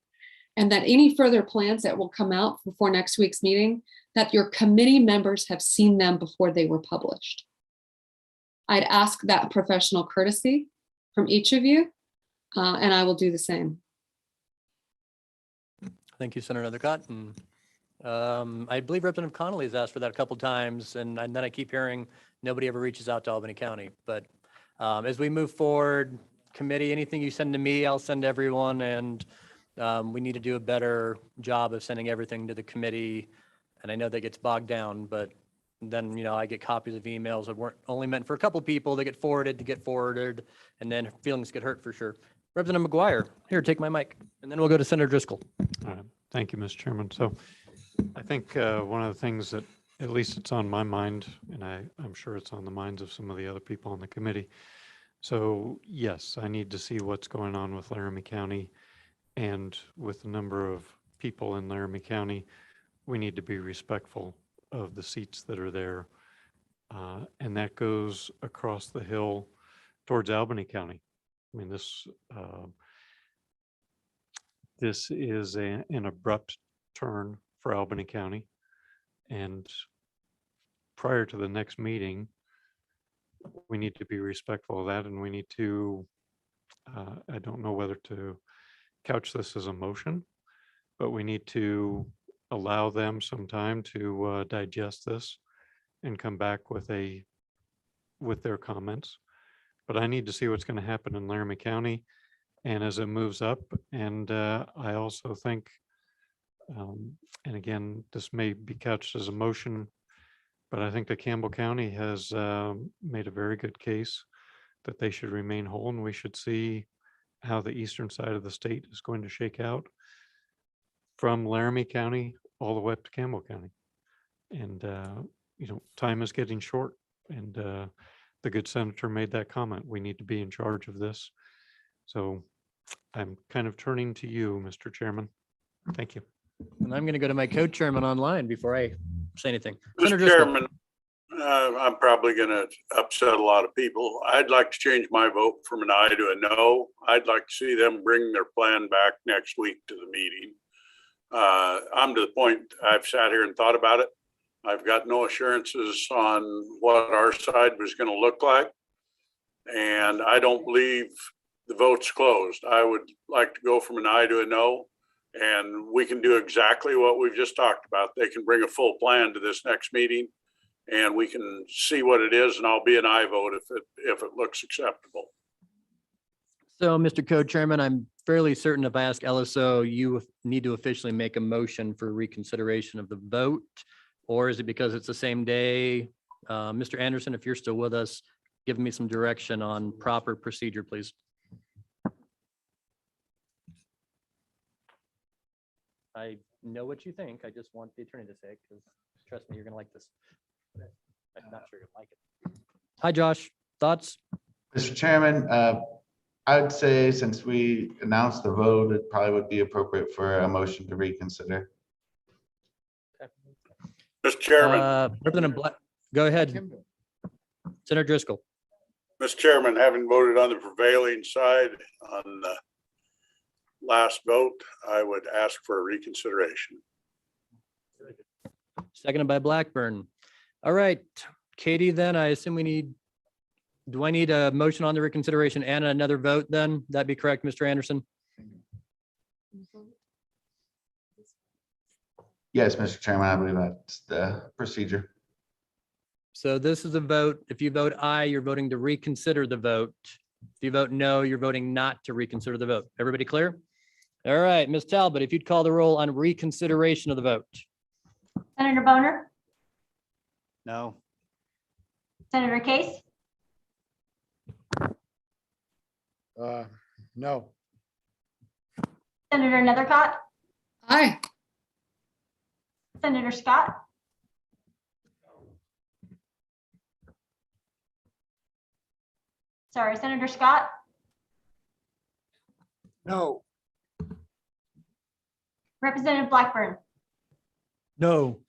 and that any further plans that will come out before next week's meeting, that your committee members have seen them before they were published. I'd ask that professional courtesy from each of you, and I will do the same. Thank you, Senator Nethercott. And I believe Representative Connolly has asked for that a couple times, and then I keep hearing nobody ever reaches out to Albany County. But as we move forward, committee, anything you send to me, I'll send to everyone, and we need to do a better job of sending everything to the committee. And I know that gets bogged down, but then, I get copies of emails that weren't only meant for a couple people. They get forwarded, and then feelings get hurt for sure. Representative McGuire, here, take my mic, and then we'll go to Senator Driscoll. All right. Thank you, Mr. Chairman. So I think one of the things that, at least it's on my mind, and I'm sure it's on the minds of some of the other people on the committee. So yes, I need to see what's going on with Laramie County, and with the number of people in Laramie County, we need to be respectful of the seats that are there. And that goes across the hill towards Albany County. I mean, this is an abrupt turn for Albany County. And prior to the next meeting, we need to be respectful of that, and we need to, I don't know whether to couch this as a motion, but we need to allow them some time to digest this and come back with their comments. But I need to see what's going to happen in Laramie County and as it moves up. And I also think, and again, this may be couched as a motion, but I think that Campbell County has made a very good case that they should remain whole, and we should see how the eastern side of the state is going to shake out from Laramie County all the way up to Campbell County. And, time is getting short, and the good senator made that comment. We need to be in charge of this. So I'm kind of turning to you, Mr. Chairman. Thank you. And I'm going to go to my co-chairman online before I say anything. Mr. Senator Driscoll. Chairman, I'm probably going to upset a lot of people. I'd like to change my vote from an aye to a no. I'd like to see them bring their plan back next week to the meeting. I'm to the point, I've sat here and thought about it. I've got no assurances on what our side was going to look like. And I don't believe the vote's closed. I would like to go from an aye to a no. And we can do exactly what we've just talked about. They can bring a full plan to this next meeting, and we can see what it is, and I'll be an aye vote if it looks acceptable. So, Mr. Co-Chairman, I'm fairly certain if I ask LSO, you need to officially make a motion for reconsideration of the vote, or is it because it's the same day? Mr. Anderson, if you're still with us, give me some direction on proper procedure, please. I know what you think. I just want the attorney to say it, because trust me, you're gonna like this. I'm not sure you'll like it. Hi, Josh. Thoughts? Mr. Chairman, I would say since we announced the vote, it probably would be appropriate for a motion to reconsider. Mr. Chairman. Representative Black, go ahead. Senator Driscoll. Mr. Chairman, having voted on the prevailing side on the last vote, I would ask for a reconsideration. Seconded by Blackburn. All right, Katie, then I assume do I need a motion on the reconsideration and another vote then? That'd be correct, Mr. Anderson? Yes, Mr. Chairman, I believe that's the procedure. So this is a vote. If you vote aye, you're voting to reconsider the vote. If you vote no, you're voting not to reconsider the vote. Everybody clear? All right, Ms. Talbot, if you'd call the roll on reconsideration of the vote. Senator Boner, No. Senator Case, No. Senator Nethercott, Aye. Senator Scott, sorry, Senator Scott, No. Representative Blackburn, No.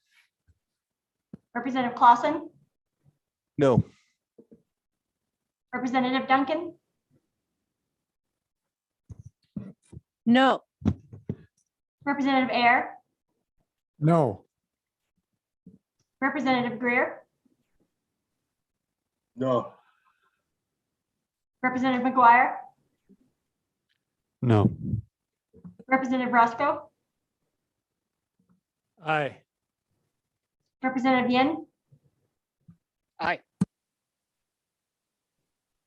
Representative Clausen, No. Representative Duncan, No. Representative Ayer, No. Representative Greer, No. Representative McGuire, No. Representative Roscoe, Aye. Representative Yin. Aye.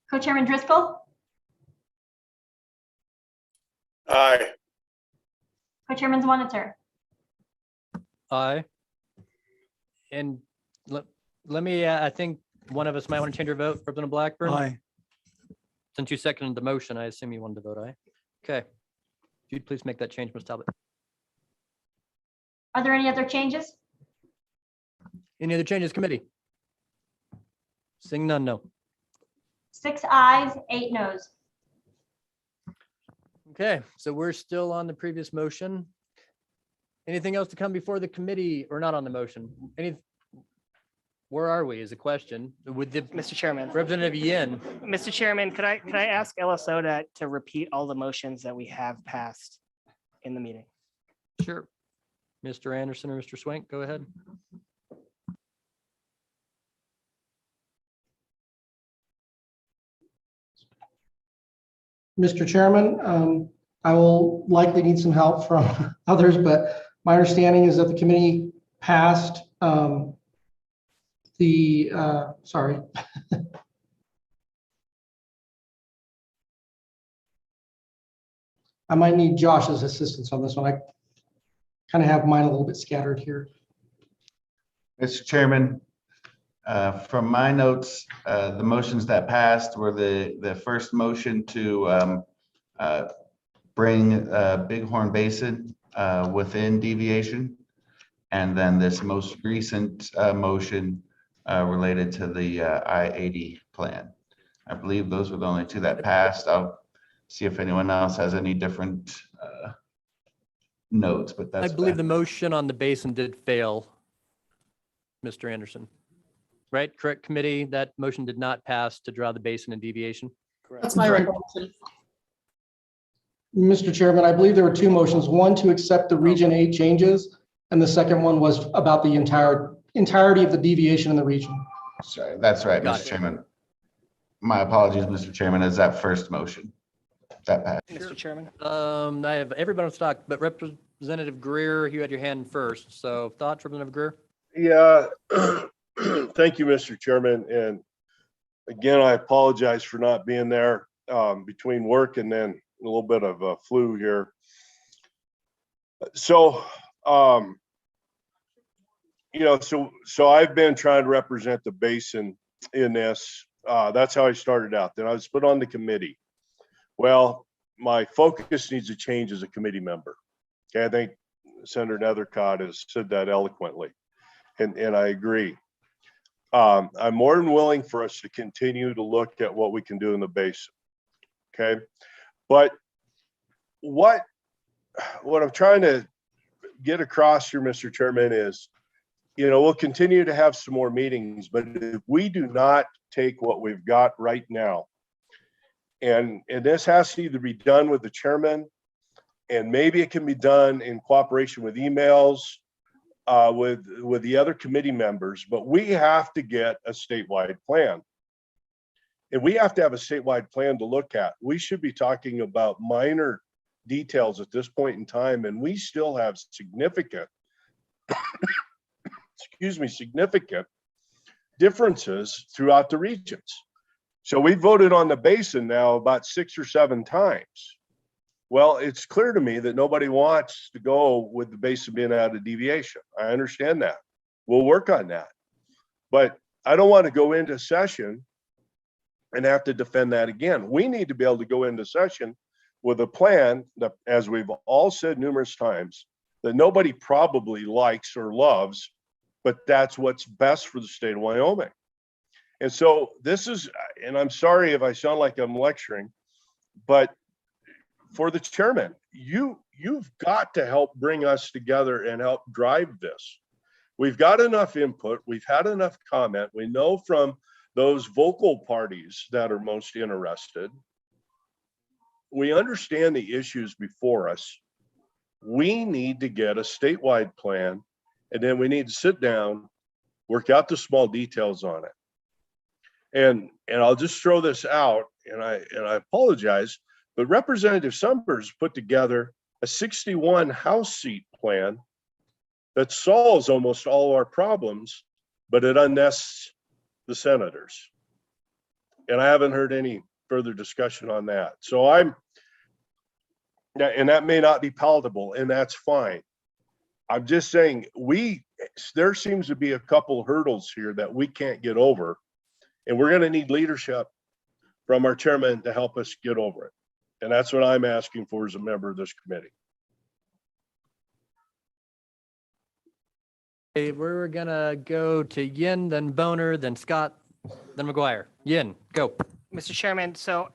Co-Chairman Driscoll, Aye. Co-Chairman Zwaniter. Aye. And let me, I think one of us might want to change your vote. Representative Blackburn? Aye. Since you seconded the motion, I assume you wanted to vote aye. Okay. If you'd please make that change, Ms. Talbot. Are there any other changes? Any other changes, committee? Seeing none, no. 6 ayes, 8 noes. Okay, so we're still on the previous motion. Anything else to come before the committee or not on the motion? Where are we is a question with the Mr. Chairman. Representative Yin. Mr. Chairman, could I ask LSO to repeat all the motions that we have passed in the meeting? Sure. Mr. Anderson or Mr. Swank, go ahead. Mr. Chairman, I will likely need some help from others, but my understanding is that the committee passed sorry. I might need Josh's assistance on this one. I kind of have mine a little bit scattered here. Mr. Chairman, from my notes, the motions that passed were the first motion to bring Big Horn Basin within deviation. And then this most recent motion related to the I-80 plan. I believe those were the only two that passed. I'll see if anyone else has any different notes, but that's. I believe the motion on the basin did fail, Mr. Anderson. Right? Correct, committee? That motion did not pass to draw the basin and deviation? That's my recollection. Mr. Chairman, I believe there were two motions, one to accept the Region 8 changes, and the second one was about the entirety of the deviation in the region. Sorry, that's right, Mr. Chairman. My apologies, Mr. Chairman, is that first motion that passed. Mr. Chairman. I have everybody on stock, but Representative Greer, you had your hand first. So thoughts, Representative Greer? Yeah, thank you, Mr. Chairman. And again, I apologize for not being there between work and then a little bit of a flu here. So, so I've been trying to represent the basin in this. That's how I started out. Then I was put on the committee. Well, my focus needs to change as a committee member. Okay, I think Senator Nethercott has said that eloquently, and I agree. I'm more than willing for us to continue to look at what we can do in the basin. Okay, but what I'm trying to get across here, Mr. Chairman, is, we'll continue to have some more meetings, but if we do not take what we've got right now, and this has to either be done with the chairman, and maybe it can be done in cooperation with emails, with the other committee members, but we have to get a statewide plan. And we have to have a statewide plan to look at. We should be talking about minor details at this point in time, and we still have significant, significant differences throughout the regions. So we voted on the basin now about 6 or 7 times. Well, it's clear to me that nobody wants to go with the basin being out of deviation. I understand that. We'll work on that. But I don't want to go into session and have to defend that again. We need to be able to go into session with a plan that, as we've all said numerous times, that nobody probably likes or loves, but that's what's best for the state of Wyoming. And so this is, and I'm sorry if I sound like I'm lecturing, but for the chairman, you've got to help bring us together and help drive this. We've got enough input. We've had enough comment. We know from those vocal parties that are most interested. We understand the issues before us. We need to get a statewide plan, and then we need to sit down, work out the small details on it. And I'll just throw this out, and I apologize, but Representative Summers put together a 61 House seat plan that solves almost all our problems, but it unnests the senators. And I haven't heard any further discussion on that. So and that may not be palatable, and that's fine. I'm just saying there seems to be a couple hurdles here that we can't get over, and we're going to need leadership from our chairman to help us get over it. And that's what I'm asking for as a member of this committee. Okay, we're gonna go to Yin, then Boner, then Scott, then McGuire. Yin, go. Mr. Chairman, so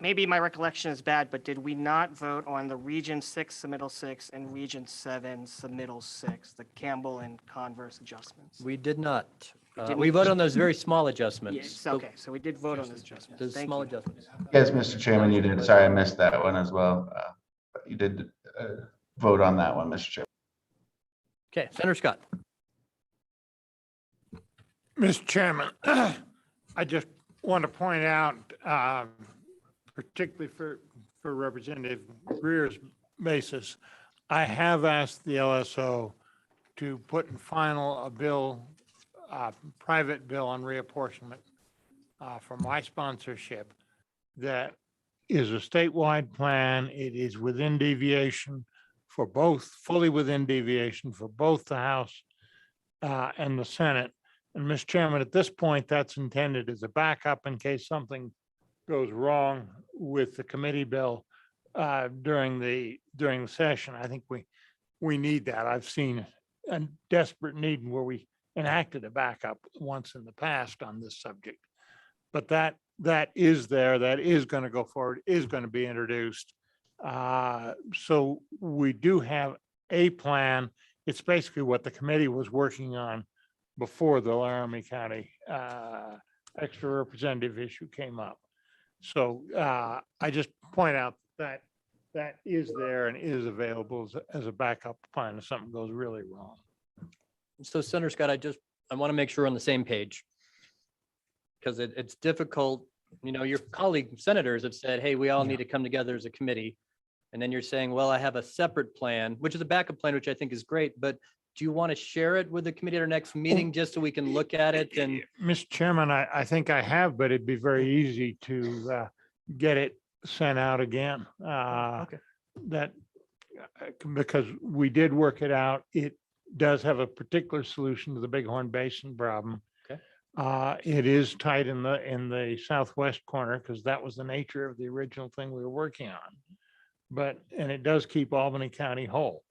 maybe my recollection is bad, but did we not vote on the Region 6 submittal 6 and Region 7 submittal 6, the Campbell and Converse adjustments? We did not. didn't- We voted on those very small Yes, adjustments. okay, so we did vote on those adjustments. Those Thank small you. adjustments. Yes, Mr. Chairman, you did. Sorry, I missed that one as well. But you did vote on that one, Mr. Chairman. Okay, Senator Scott. Mr. Chairman, I just want to point out, particularly for Representative Greer's basis, I have asked the LSO to put in final a bill, private bill on reapportionment for my sponsorship that is a statewide plan. It is within deviation for both, fully within deviation for both the House and the Senate. And Mr. Chairman, at this point, that's intended as a backup in case something goes wrong with the committee bill during the session. I think we need that. I've seen a desperate need where we enacted a backup once in the past on this subject. But that is there, that is going to go forward, is going to be introduced. So we do have a plan. It's basically what the committee was working on before the Laramie County extra representative issue came up. So I just point out that that is there and is available as a backup plan if something goes really wrong. So Senator Scott, I want to make sure we're on the same page. Because it's difficult, your colleague senators have said, hey, we all need to come together as a committee. And then you're saying, well, I have a separate plan, which is a backup plan, which I think is great, but do you want to share it with the committee at our next meeting just so we can look at it? And Mr. Chairman, I think I have, but it'd be very easy to get it sent out again. Okay. That because we did work it out. It does have a particular solution to the Big Horn Basin problem. Okay. It is tight in the southwest corner because that was the nature of the original thing we were working on. And it does keep Albany County whole.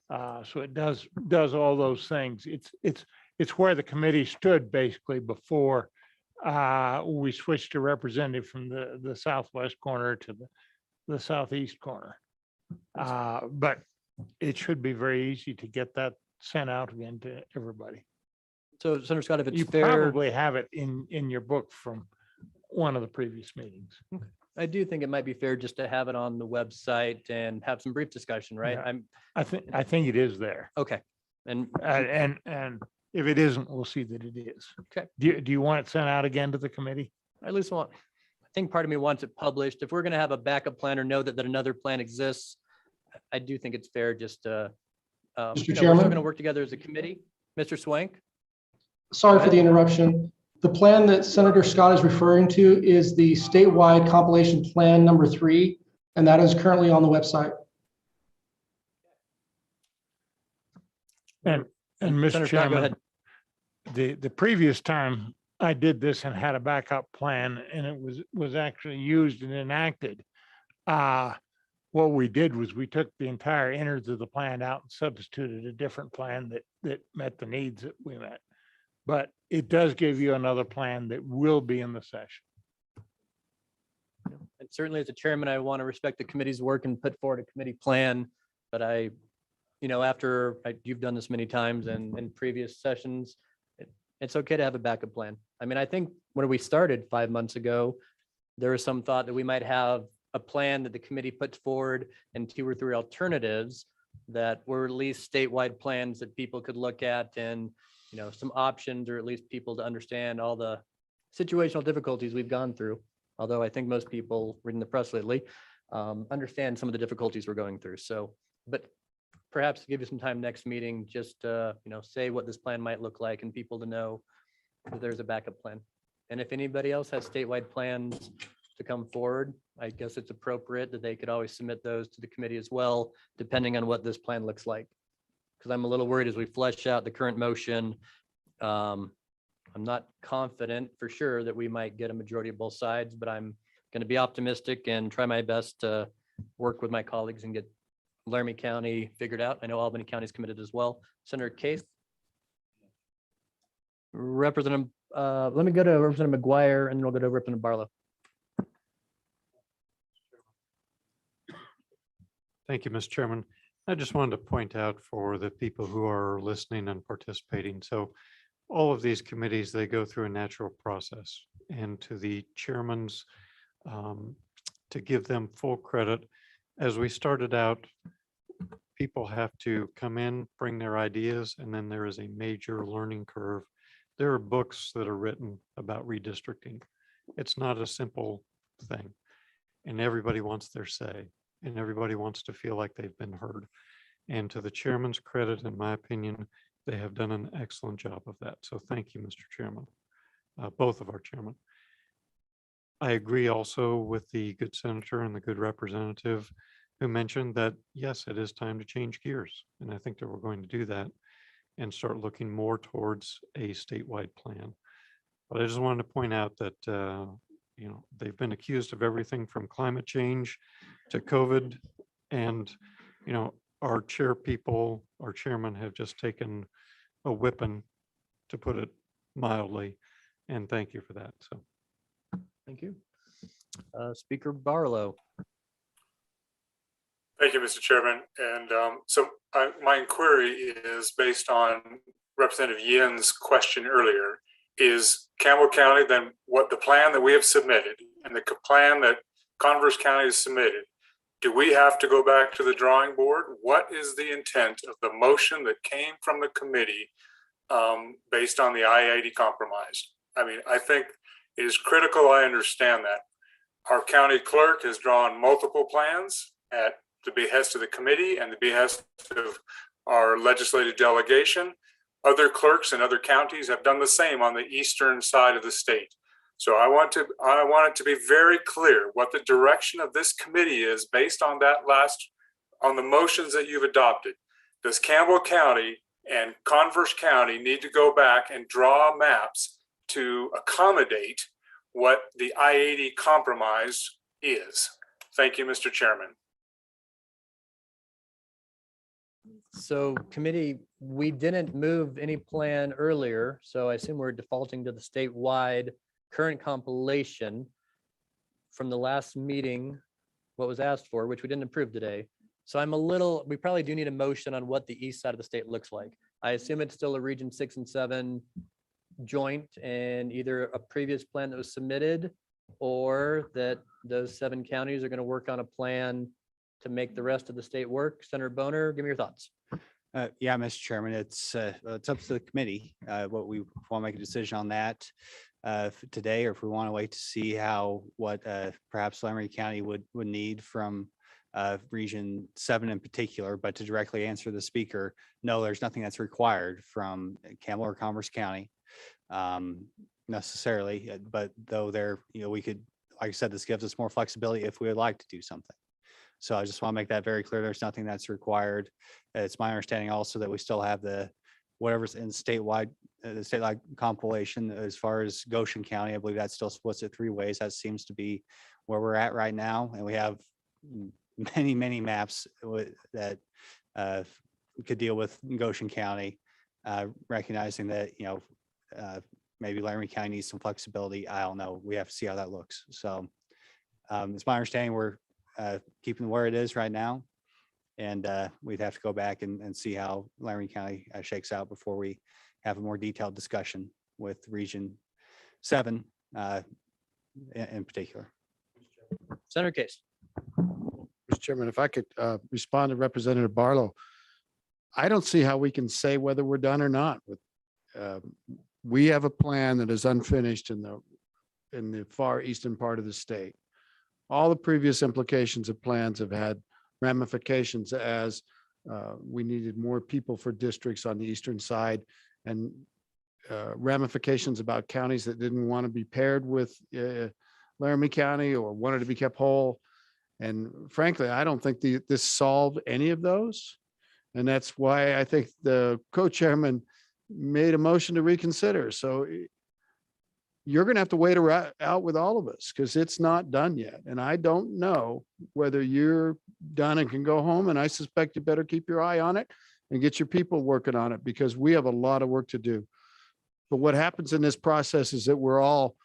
So it does all those things. It's where the committee stood basically before we switched to representative from the southwest corner to the southeast corner. But it should be very easy to get that sent out again to everybody. so Senator Scott, if it's You fair, probably have it in your book from one of the previous meetings. I do think it might be fair just to have it on the website and have some brief discussion, right? Yeah. I think it is there. Okay. And And if it isn't, we'll see that it is. Okay. Do you want it sent out again to the committee? I at least I think part of me wants it published. If we're going to have a backup plan or know that another plan exists, I do think it's fair just to, Mr. we're still Chairman? going to work together as a committee. Mr. Swank? Sorry for the interruption. The plan that Senator Scott is referring to is the statewide compilation plan number 3, and that is currently on the website. And Senator Mr. Scott, go Chairman, ahead. the previous time I did this and had a backup plan and it was actually used and enacted. What we did was we took the entire innards of the plan out and substituted a different plan that met the needs that we met. But it does give you another plan that will be in the session. And certainly as a chairman, I want to respect the committee's work and put forward a committee plan. But after you've done this many times and in previous sessions, it's okay to have a backup plan. I mean, I think when we started 5 months ago, there was some thought that we might have a plan that the committee puts forward and 2 or 3 alternatives that were at least statewide plans that people could look at and, some options, or at least people to understand all the situational difficulties we've gone through. Although I think most people reading the press lately understand some of the difficulties we're going through. So, but perhaps give you some time next meeting, just say what this plan might look like and people to know that there's a backup plan. And if anybody else has statewide plans to come forward, I guess it's appropriate that they could always submit those to the committee as well, depending on what this plan looks like. Because I'm a little worried as we flesh out the current motion. I'm not confident for sure that we might get a majority of both sides, but I'm going to be optimistic and try my best to work with my colleagues and get Laramie County figured out. I know Albany County is committed as well. Senator Case. Representative, let me go to Representative McGuire and then we'll go to Representative Barlow. Thank you, Mr. Chairman. I just wanted to point out for the people who are listening and participating. So all of these committees, they go through a natural process, and to the chairmans, to give them full credit, as we started out, people have to come in, bring their ideas, and then there is a major learning curve. There are books that are written about redistricting. It's not a simple thing, and everybody wants their say, and everybody wants to feel like they've been heard. And to the chairman's credit, in my opinion, they have done an excellent job of that. So thank you, Mr. Chairman, both of our chairmen. I agree also with the good senator and the good representative who mentioned that, yes, it is time to change gears. And I think that we're going to do that and start looking more towards a statewide plan. But I just wanted to point out that, you know, they've been accused of everything from climate change to COVID. And, you know, our chairmen have just taken a whipping, to put it mildly. And thank you for that. So. Thank you. Speaker Barlow. Thank you, Mr. Chairman. And my inquiry is based on Representative Yin's question earlier. Is Campbell County then what the plan that we have submitted and the plan that Converse County has submitted? Do we have to go back to the drawing board? What is the intent of the motion that came from the committee based on the I-80 compromise? I mean, I think it is critical. I understand that. Our county clerk has drawn multiple plans at the behest of the committee and the behest of our legislative delegation. Other clerks in other counties have done the same on the eastern side of the state. So I want it to be very clear what the direction of this committee is based on on the motions that you've adopted. Does Campbell County and Converse County need to go back and draw maps to accommodate what the I-80 compromise is? Thank you, Mr. Chairman. So committee, we didn't move any plan earlier, so I assume we're defaulting to the statewide current compilation from the last meeting, what was asked for, which we didn't approve today. So we probably do need a motion on what the east side of the state looks like. I assume it's still a region 6 and 7 joint, and either a previous plan that was submitted or that those 7 counties are going to work on a plan to make the rest of the state work. Senator Boner, give me your thoughts. Yeah, Mr. Chairman, it's up to the committee. What we want to make a decision on that today, or if we want to wait to see what perhaps Laramie County would need from Region 7 in particular. But to directly answer the speaker, no, there's nothing that's required from Campbell or Commerce County necessarily. But though we could, like I said, this gives us more flexibility if we would like to do something. So I just want to make that very clear. There's nothing that's required. It's my understanding also that we still have whatever's in statewide, the statewide compilation as far as Goshen County. I believe that still splits it 3 ways. That seems to be where we're at right now. And we have many maps that could deal with Goshen County, recognizing that, maybe Laramie County needs some flexibility. I don't know. We have to see how that looks. So it's my understanding we're keeping where it is right now. And we'd have to go back and see how Laramie County shakes out before we have a more detailed discussion with Region 7 in particular. Senator Case. Mr. Chairman, if I could respond to Representative Barlow, I don't see how we can say whether we're done or not. We have a plan that is unfinished in the far eastern part of the state. All the previous implications of plans have had ramifications as we needed more people for districts on the eastern side, and ramifications about counties that didn't want to be paired with Laramie County or wanted to be kept whole. And frankly, I don't think this solved any of those. And that's why I think the co-chairman made a motion to reconsider. So you're going to have to wait out with all of us because it's not done yet. And I don't know whether you're done and can go home. And I suspect you better keep your eye on it and get your people working on it because we have a lot of work to do. But what happens in this process is that we're all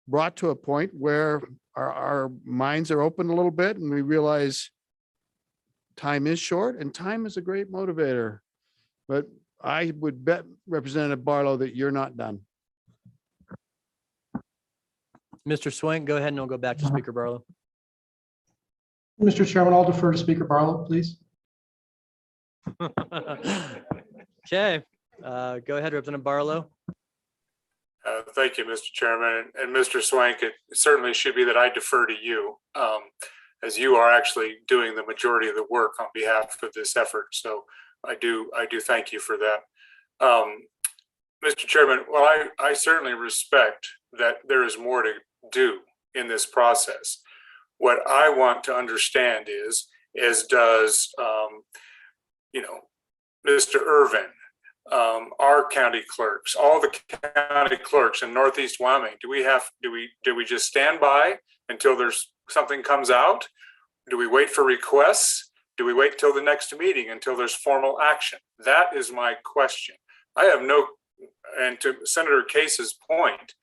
brought to a point where our minds are open a little bit and we realize time is short and time is a great motivator. But I would bet Representative Barlow that you're not done. Mr. Swank, go ahead and we'll go back to Speaker Barlow. Mr. Chairman, I'll defer to Speaker Barlow, please. Okay, go ahead, Representative Barlow. Thank you, Mr. Chairman. And Mr. Swank, it certainly should be that I defer to you, as you are actually doing the majority of the work on behalf of this effort. So I do thank you for that. Mr. Chairman, well, I certainly respect that there is more to do in this process. What I want to understand is does, Mr. Irvin, our county clerks, all the county clerks in Northeast Wyoming, do we just stand by until there's something comes out? Do we wait for requests? Do we wait till the next meeting until there's formal action? That is my question. I have no, and to Senator Case's point,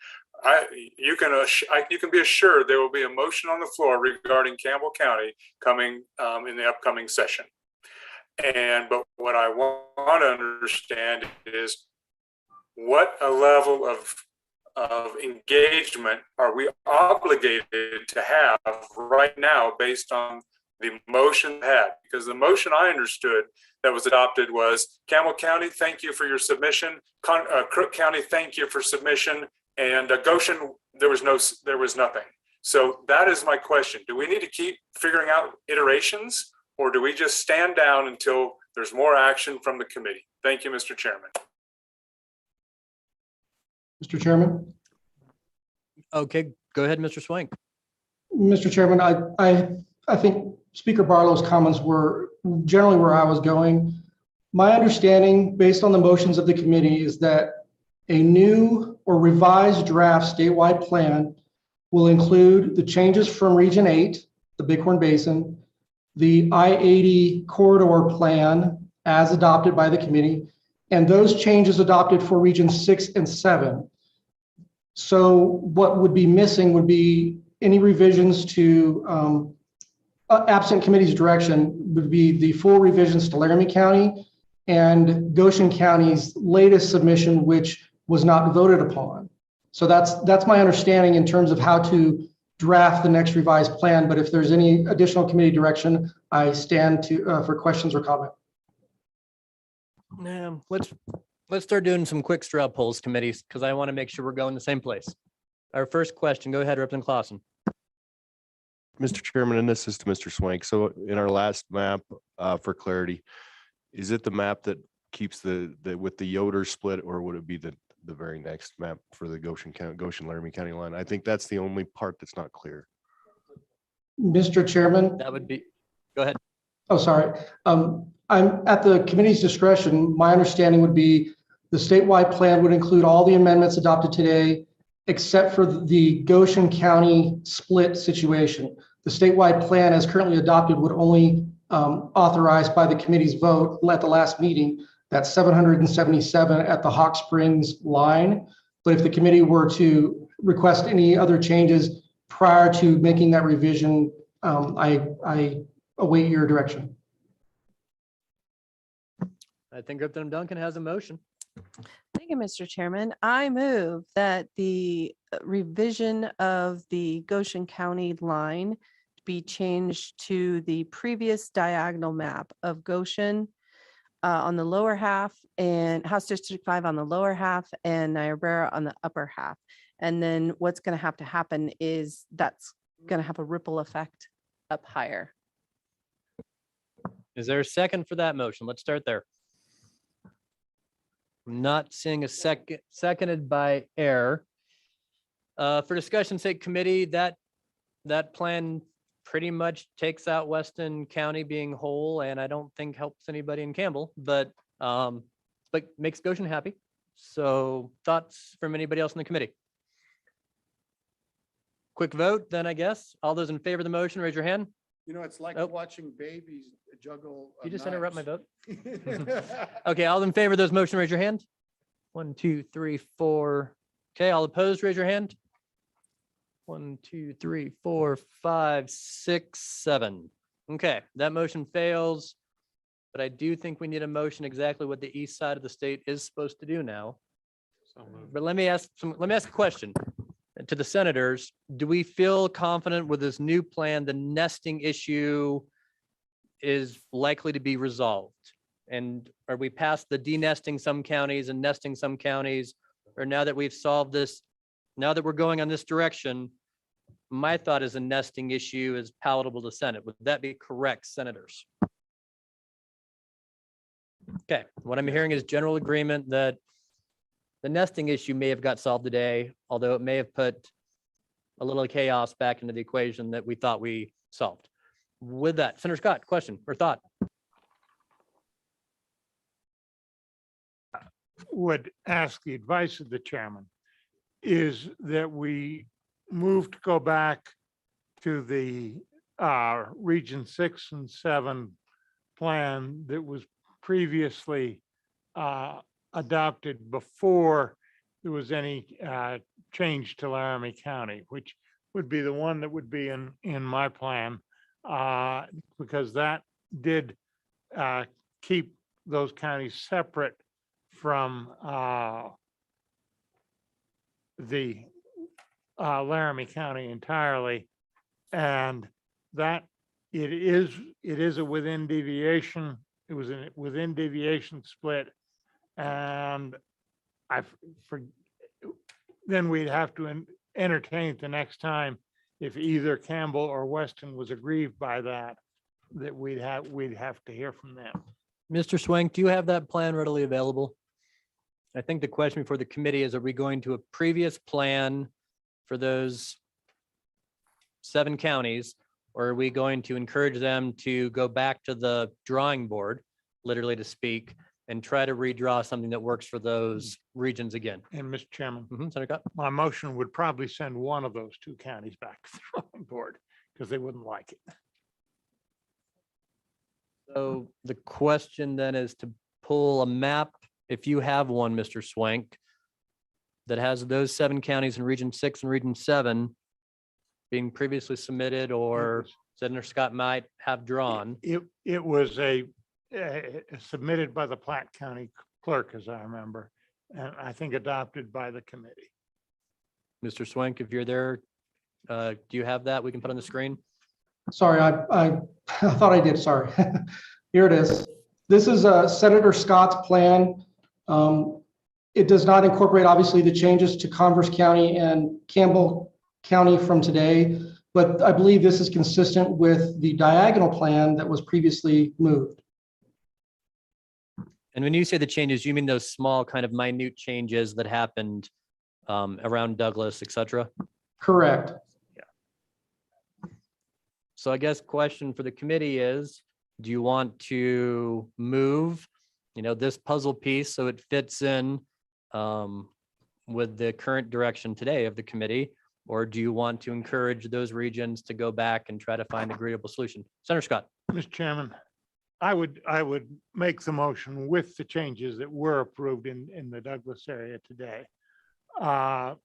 you can be assured there will be a motion on the floor regarding Campbell County coming in the upcoming session. But what I want to understand is what a level of engagement are we obligated to have right now based on the motion had? Because the motion I understood that was adopted was Campbell County, thank you for your submission. Crook County, thank you for submission. And Goshen, there was nothing. So that is my question. Do we need to keep figuring out iterations, or do we just stand down until there's more action from the committee? Thank you, Mr. Chairman. Mr. Chairman. Okay, go ahead, Mr. Swank. Mr. Chairman, I think Speaker Barlow's comments were generally where I was going. My understanding, based on the motions of the committee, is that a new or revised draft statewide plan will include the changes from Region 8, the Bighorn Basin, the I-80 corridor plan as adopted by the committee, and those changes adopted for Regions 6 and 7. So what would be missing would be any revisions to, absent committee's direction, would be the full revisions to Laramie County and Goshen County's latest submission, which was not voted upon. So that's my understanding in terms of how to draft the next revised plan. But if there's any additional committee direction, I stand to for questions or comment. Let's start doing some quick straw polls, committees, because I want to make sure we're going the same place. Our first question, go ahead, Representative Clausen. Mr. Chairman, and this is to Mr. Swank. So in our last map, for clarity, is it the map that keeps the with the Yoder split, or would it be the very next map for the Goshen Laramie County line? I think that's the only part that's not clear. Mr. Chairman. That would be, go ahead. Oh, sorry. I'm at the committee's discretion. My understanding would be the statewide plan would include all the amendments adopted today, except for the Goshen County split situation. The statewide plan as currently adopted would only authorized by the committee's vote at the last meeting. That's 777 at the Hawk Springs line. But if the committee were to request any other changes prior to making that revision, I await your direction. I think Representative Duncan has a motion. Thank you, Mr. Chairman. I move that the revision of the Goshen County line be changed to the previous diagonal map of Goshen on the lower half and House District 5 on the lower half and Niobrara on the upper half. And then what's going to have to happen is that's going to have a ripple effect up higher. Is there a second for that motion? Let's start there. I'm not seeing a second, seconded by Air. For discussion's sake, committee, that plan pretty much takes out Weston County being whole, and I don't think helps anybody in Campbell, but makes Goshen happy. So thoughts from anybody else in the committee? Quick vote, then I guess. All those in favor of the motion, raise your hand. You know, it's like watching babies juggle. You just interrupt my vote. Okay, all in favor of those motion, raise your hand. 1, 2, 3, 4. Okay, all opposed, raise your hand. 1, 2, 3, 4, 5, 6, 7. Okay, that motion fails. But I do think we need a motion exactly what the east side of the state is supposed to do now. But let me ask a question to the senators. Do we feel confident with this new plan, the nesting issue is likely to be resolved? And are we past the denesting some counties and nesting some counties? Or now that we've solved this, now that we're going on this direction, my thought is a nesting issue is palatable to Senate. Would that be correct, senators? Okay, what I'm hearing is general agreement that the nesting issue may have got solved today, although it may have put a little chaos back into the equation that we thought we solved. With that, Senator Scott, question or thought? Would ask the advice of the chairman is that we move to go back to the Region 6 and 7 plan that was previously adopted before there was any change to Laramie County, which would be the one that would be in my plan, because that did keep those counties separate from the Laramie County entirely, and that it is a within deviation. It was a within deviation split, and then we'd have to entertain it the next time if either Campbell or Weston was aggrieved by that we'd have to hear from them. Mr. Swank, do you have that plan readily available? I think the question before the committee is, are we going to a previous plan for those 7 counties? Or are we going to encourage them to go back to the drawing board, literally to speak, and try to redraw something that works for those regions again? And Mr. Chairman, Senator Scott? my motion would probably send one of those 2 counties back to the drawing board because they wouldn't like it. So the question then is to pull a map, if you have one, Mr. Swank, that has those 7 counties in Region 6 and Region 7 being previously submitted, or Senator Scott might have drawn. It was submitted by the Platte County clerk, as I remember, and I think adopted by the committee. Mr. Swank, if you're there, do you have that we can put on the screen? Sorry, I thought I did, sorry. Here it is. This is Senator Scott's plan. It does not incorporate, obviously, the changes to Converse County and Campbell County from today, but I believe this is consistent with the diagonal plan that was previously moved. And when you say the changes, you mean those small kind of minute changes that happened around Douglas, et cetera? Correct. So I guess question for the committee is, do you want to move, this puzzle piece so it fits in with the current direction today of the committee? Or do you want to encourage those regions to go back and try to find an agreeable solution? Senator Scott. Mr. Chairman, I would make the motion with the changes that were approved in the Douglas area today. And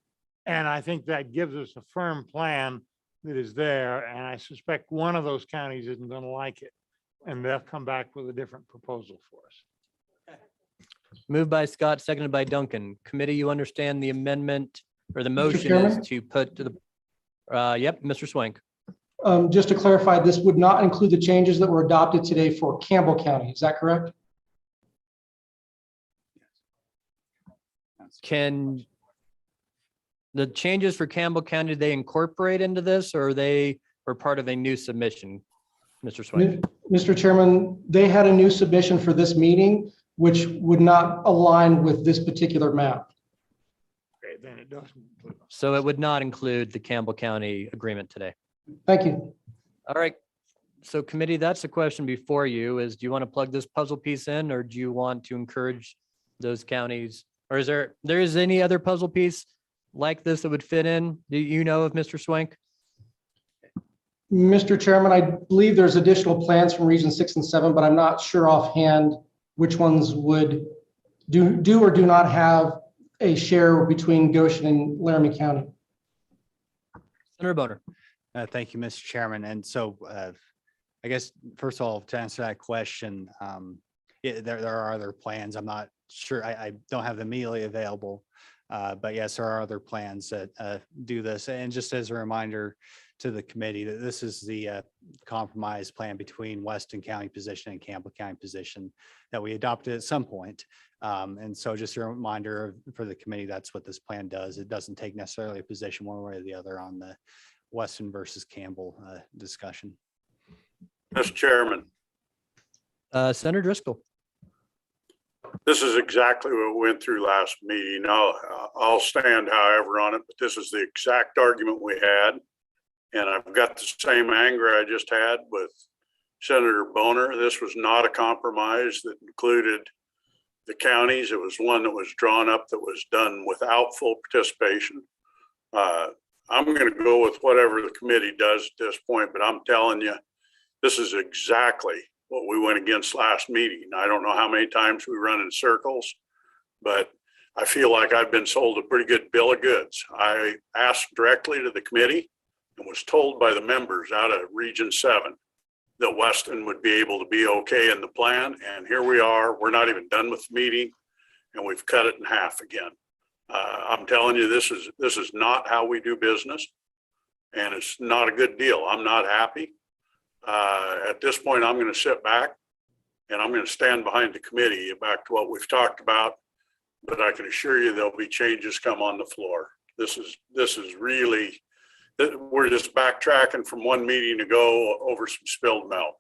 I think that gives us a firm plan that is there, and I suspect one of those counties isn't going to like it, and they'll come back with a different proposal for us. Moved by Scott, seconded by Duncan. Committee, you understand the amendment or the motion Chairman? is to put to the, yep, Mr. Swank. Just to clarify, this would not include the changes that were adopted today for Campbell County. Is that correct? Can the changes for Campbell County, they incorporate into this, or they were part of a new submission, Mr. Swank? Mr. Chairman, they had a new submission for this meeting, which would not align with this particular map. Okay, then it doesn't. So it would not include the Campbell County agreement today. Thank you. All right. So committee, that's the question before you is, do you want to plug this puzzle piece in, or do you want to encourage those counties? Or is there any other puzzle piece like this that would fit in? Do you know of, Mr. Swank? Mr. Chairman, I believe there's additional plans from Region 6 and 7, but I'm not sure offhand which ones would do or do not have a share between Goshen and Laramie County. Senator Boner. Thank you, Mr. Chairman. And so I guess, first of all, to answer that question, yeah, there are other plans. I'm not sure. I don't have them immediately available. But yes, there are other plans that do this. And just as a reminder to the committee, that this is the compromise plan between Weston County position and Campbell County position that we adopted at some point. And so just a reminder for the committee, that's what this plan does. It doesn't take necessarily a position one way or the other on the Weston versus Campbell discussion. Mr. Chairman, Senator Driscoll. this is exactly what we went through last meeting. I'll stand however on it, but this is the exact argument we had. And I've got the same anger I just had with Senator Boner. This was not a compromise that included the counties. It was one that was drawn up that was done without full participation. I'm going to go with whatever the committee does at this point, but I'm telling you, this is exactly what we went against last meeting. I don't know how many times we run in circles, but I feel like I've been sold a pretty good bill of goods. I asked directly to the committee and was told by the members out of Region 7 that Weston would be able to be okay in the plan. And here we are, we're not even done with the meeting and we've cut it in half again. I'm telling you, this is not how we do business and it's not a good deal. I'm not happy. At this point, I'm going to sit back and I'm going to stand behind the committee back to what we've talked about, but I can assure you there'll be changes come on the floor. This is really, we're just backtracking from one meeting ago over some spilled milk.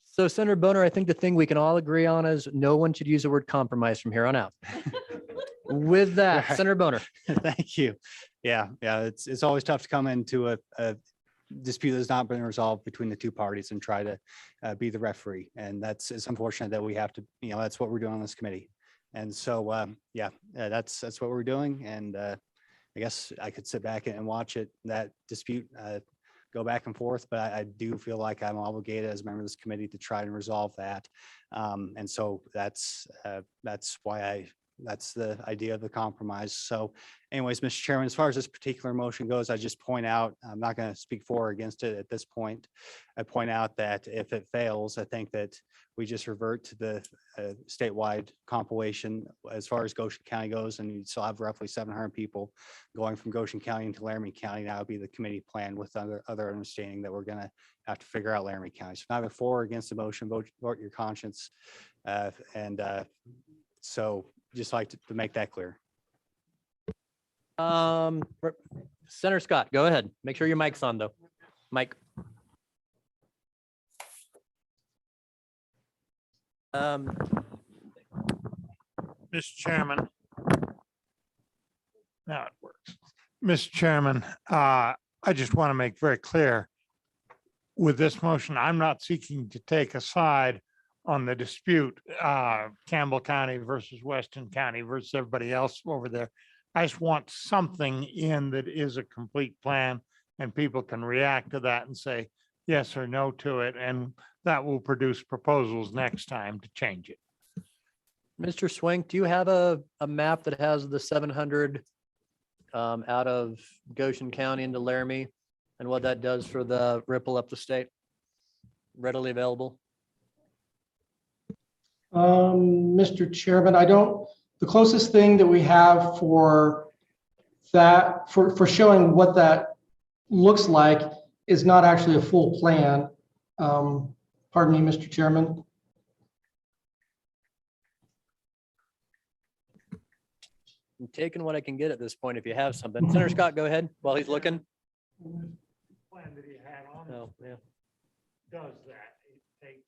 So Senator Boner, I think the thing we can all agree on is no one should use the word compromise from here on out. With that, Senator Boner. Thank you. Yeah, it's always tough to come into a dispute that's not been resolved between the two parties and try to be the referee. And it's unfortunate that we have to, that's what we're doing on this committee. And so, that's what we're doing. And I guess I could sit back and watch that dispute go back and forth, but I do feel like I'm obligated as a member of this committee to try and resolve that. And so that's why that's the idea of the compromise. So anyways, Mr. Chairman, as far as this particular motion goes, I just point out, I'm not going to speak for or against it at this point. I point out that if it fails, I think that we just revert to the statewide compilation as far as Goshen County goes, and you still have roughly 700 people going from Goshen County into Laramie County. That would be the committee plan with other understanding that we're going to have to figure out Laramie County. So neither for or against the motion, vote your conscience. So just like to make that clear. Senator Scott, go ahead. Make sure your mic's on though. Mike. Mr. Chairman. Now it works. Mr. Chairman, I just want to make very clear with this motion, I'm not seeking to take a side on the dispute, Campbell County versus Weston County versus everybody else over there. I just want something in that is a complete plan and people can react to that and say yes or no to it. And that will produce proposals next time to change it. Mr. Swank, do you have a map that has the 700 out of Goshen County into Laramie and what that does for the ripple up the state? Readily available? Mr. Chairman, the closest thing that we have for that, for showing what that looks like is not actually a full plan. Pardon me, Mr. Chairman. I'm taking what I can get at this point if you have something. Senator Scott, go ahead while he's looking. Plan that he had on Oh, yeah. does that. It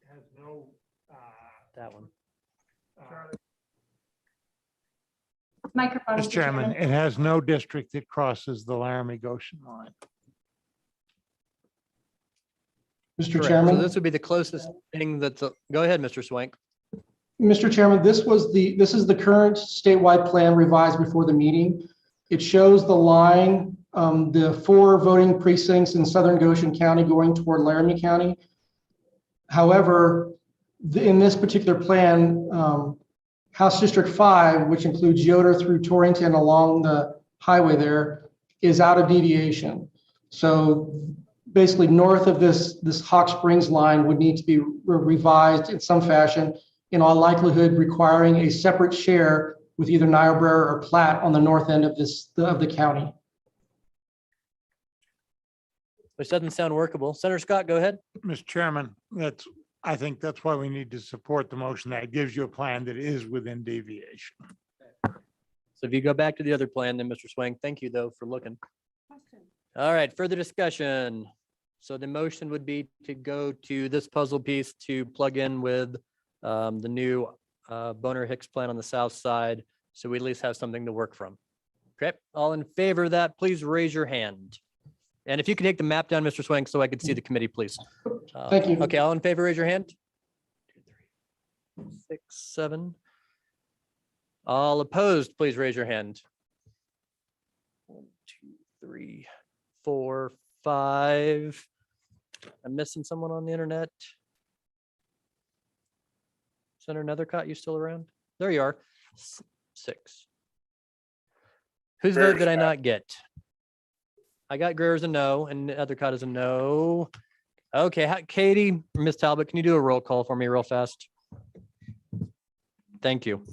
has no That one. Microphone. Mr. Chairman, it has no district that crosses the Laramie Goshen line. Mr. Correct. Chairman. So this would be the closest thing that's, go ahead, Mr. Swank. Mr. Chairman, this is the current statewide plan revised before the meeting. It shows the line, the 4 voting precincts in southern Goshen County going toward Laramie County. However, in this particular plan, House District 5, which includes Yoder through Torrington along the highway there, is out of deviation. So basically north of this Hawk Springs line would need to be revised in some fashion, in all likelihood requiring a separate share with either Niobrara or Platte on the north end of the county. Which doesn't sound workable. Senator Scott, go ahead. Mr. Chairman, I think that's why we need to support the motion. That gives you a plan that is within deviation. So if you go back to the other plan, then Mr. Swang, thank you though for looking. All right, further discussion. So the motion would be to go to this puzzle piece to plug in with the new Boner Hicks plan on the south side. So we at least have something to work from. Okay, all in favor of that, please raise your hand. And if you can take the map down, Mr. Swang, so I can see the committee, please. Thank you. Okay, all in favor, raise your hand. 2, 3, 6, 7. All opposed, please raise your hand. 1, 2, 3, 4, 5. I'm missing someone on the internet. Senator Nethercott, you still around? There you are. 6. Whose vote did I not get? I got Greer as a no and Nethercott as a no. Okay, Katie, Miss Talbot, can you do a roll call for me real fast? Thank you.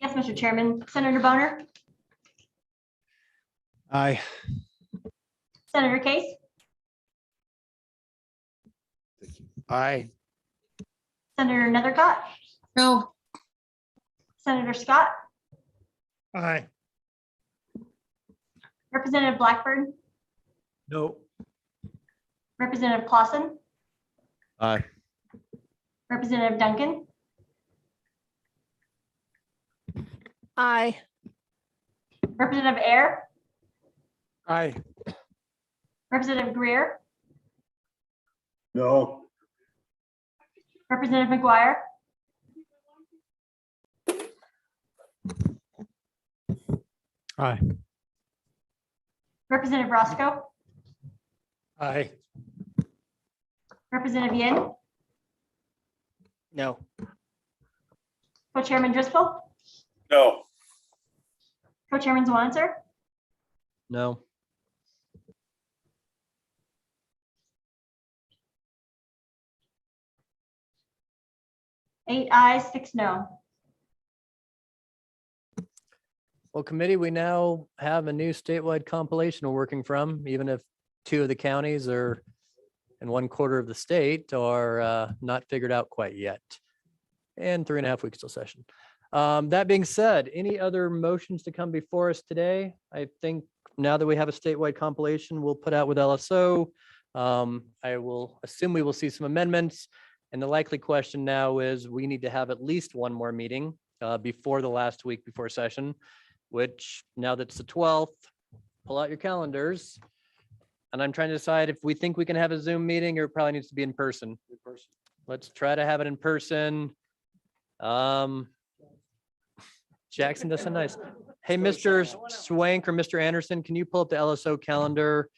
Yes, Mr. Chairman. Senator Boner, Aye. Senator Case, Aye. Senator Nethercott, No. Senator Scott, Aye. Representative Blackburn, No. Representative Clausen, Aye. Representative Duncan, Aye. Representative Ayer, Aye. Representative Greer, No. Representative McGuire, Aye. Representative Roscoe, Aye. Representative Yin, No. Co-Chairman Driscoll, No. Co-Chairman Zwanzer, No. eight ayes, 6 no. Well, committee, we now have a new statewide compilation we're working from, even if 2 of the counties are and 1/4 of the state are not figured out quite yet. And 3.5 weeks till session. That being said, any other motions to come before us today? I think now that we have a statewide compilation, we'll put out with LSO. I will assume we will see some amendments. And the likely question now is we need to have at least one more meeting before the last week before session, which now that it's the 12th, pull out your calendars. And I'm trying to decide if we think we can have a Zoom meeting or it probably needs to be in person. Let's try to have it in person. Jackson, that's so nice. Hey, Mr. Swank or Mr. Anderson, can you pull up the LSO calendar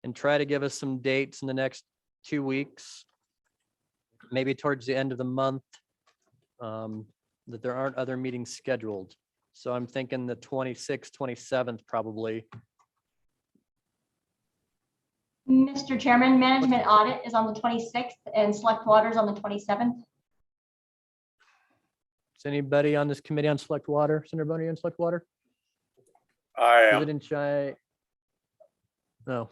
and try to give us some dates in the next 2 weeks? Maybe towards the end of the month, that there aren't other meetings scheduled. So I'm thinking the 26th, 27th, probably. Mr. Chairman, management audit is on the 26th and select waters on the 27th. Is anybody on this committee on select water? Senator Boney on select water? I Is am. it in Chi? No.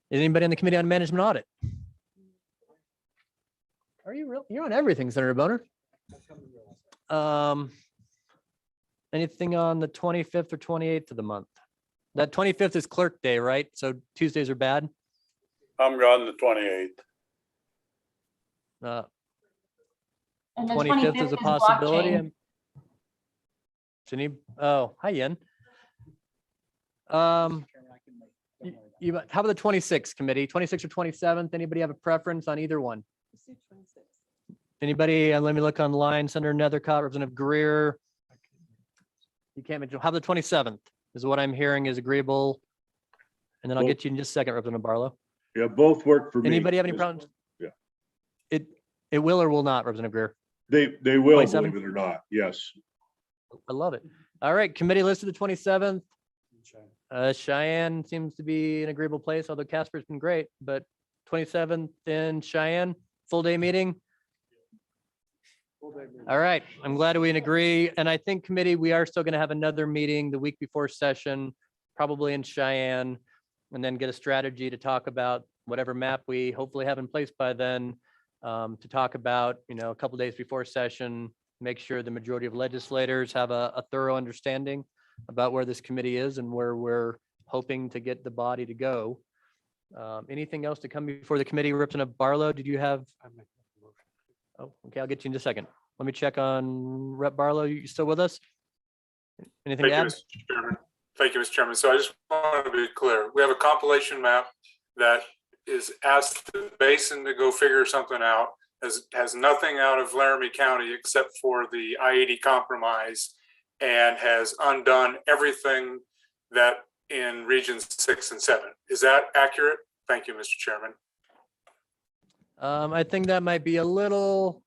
Is anybody on the committee on management audit? Are you real? You're on everything, Senator Boner. Anything on the 25th or 28th of the month? That 25th is clerk day, right? So Tuesdays are bad. I'm gone the 28th. And the 25th is a blockchain. possibility. Oh, hi, Yen. How about the 26th committee, 26th or 27th? Anybody have a preference on either one? Anybody? Let me look online. Senator Nethercott, Representative Greer. You can't mention. How about the 27th is what I'm hearing is agreeable. And then I'll get you in just a second, Representative Barlow. Yeah, both work for me. Anybody have any problems? Yeah. It will or will not, Representative Greer? They will, 27? believe it or not. Yes. I love it. All right, committee listed the 27th. Cheyenne seems to be an agreeable place, although Casper's been great, but 27th in Cheyenne, full day meeting. All right, I'm glad we agree. And I think committee, we are still going to have another meeting the week before session, probably in Cheyenne, and then get a strategy to talk about whatever map we hopefully have in place by then, to talk about, a couple days before session, make sure the majority of legislators have a thorough understanding about where this committee is and where we're hoping to get the body to go. Anything else to come before the committee? Representative Barlow, did you have? Oh, okay, I'll get you in just a second. Let me check on Rep. Barlow. You still with us? Anything to Thank you, add? Mr. Chairman. Thank you, Mr. Chairman. So I just want to be clear. We have a compilation map that is asked the basin to go figure something out, has nothing out of Laramie County except for the I-80 compromise, and has undone everything that in regions 6 and 7. Is that accurate? Thank you, Mr. Chairman. I think that might be a little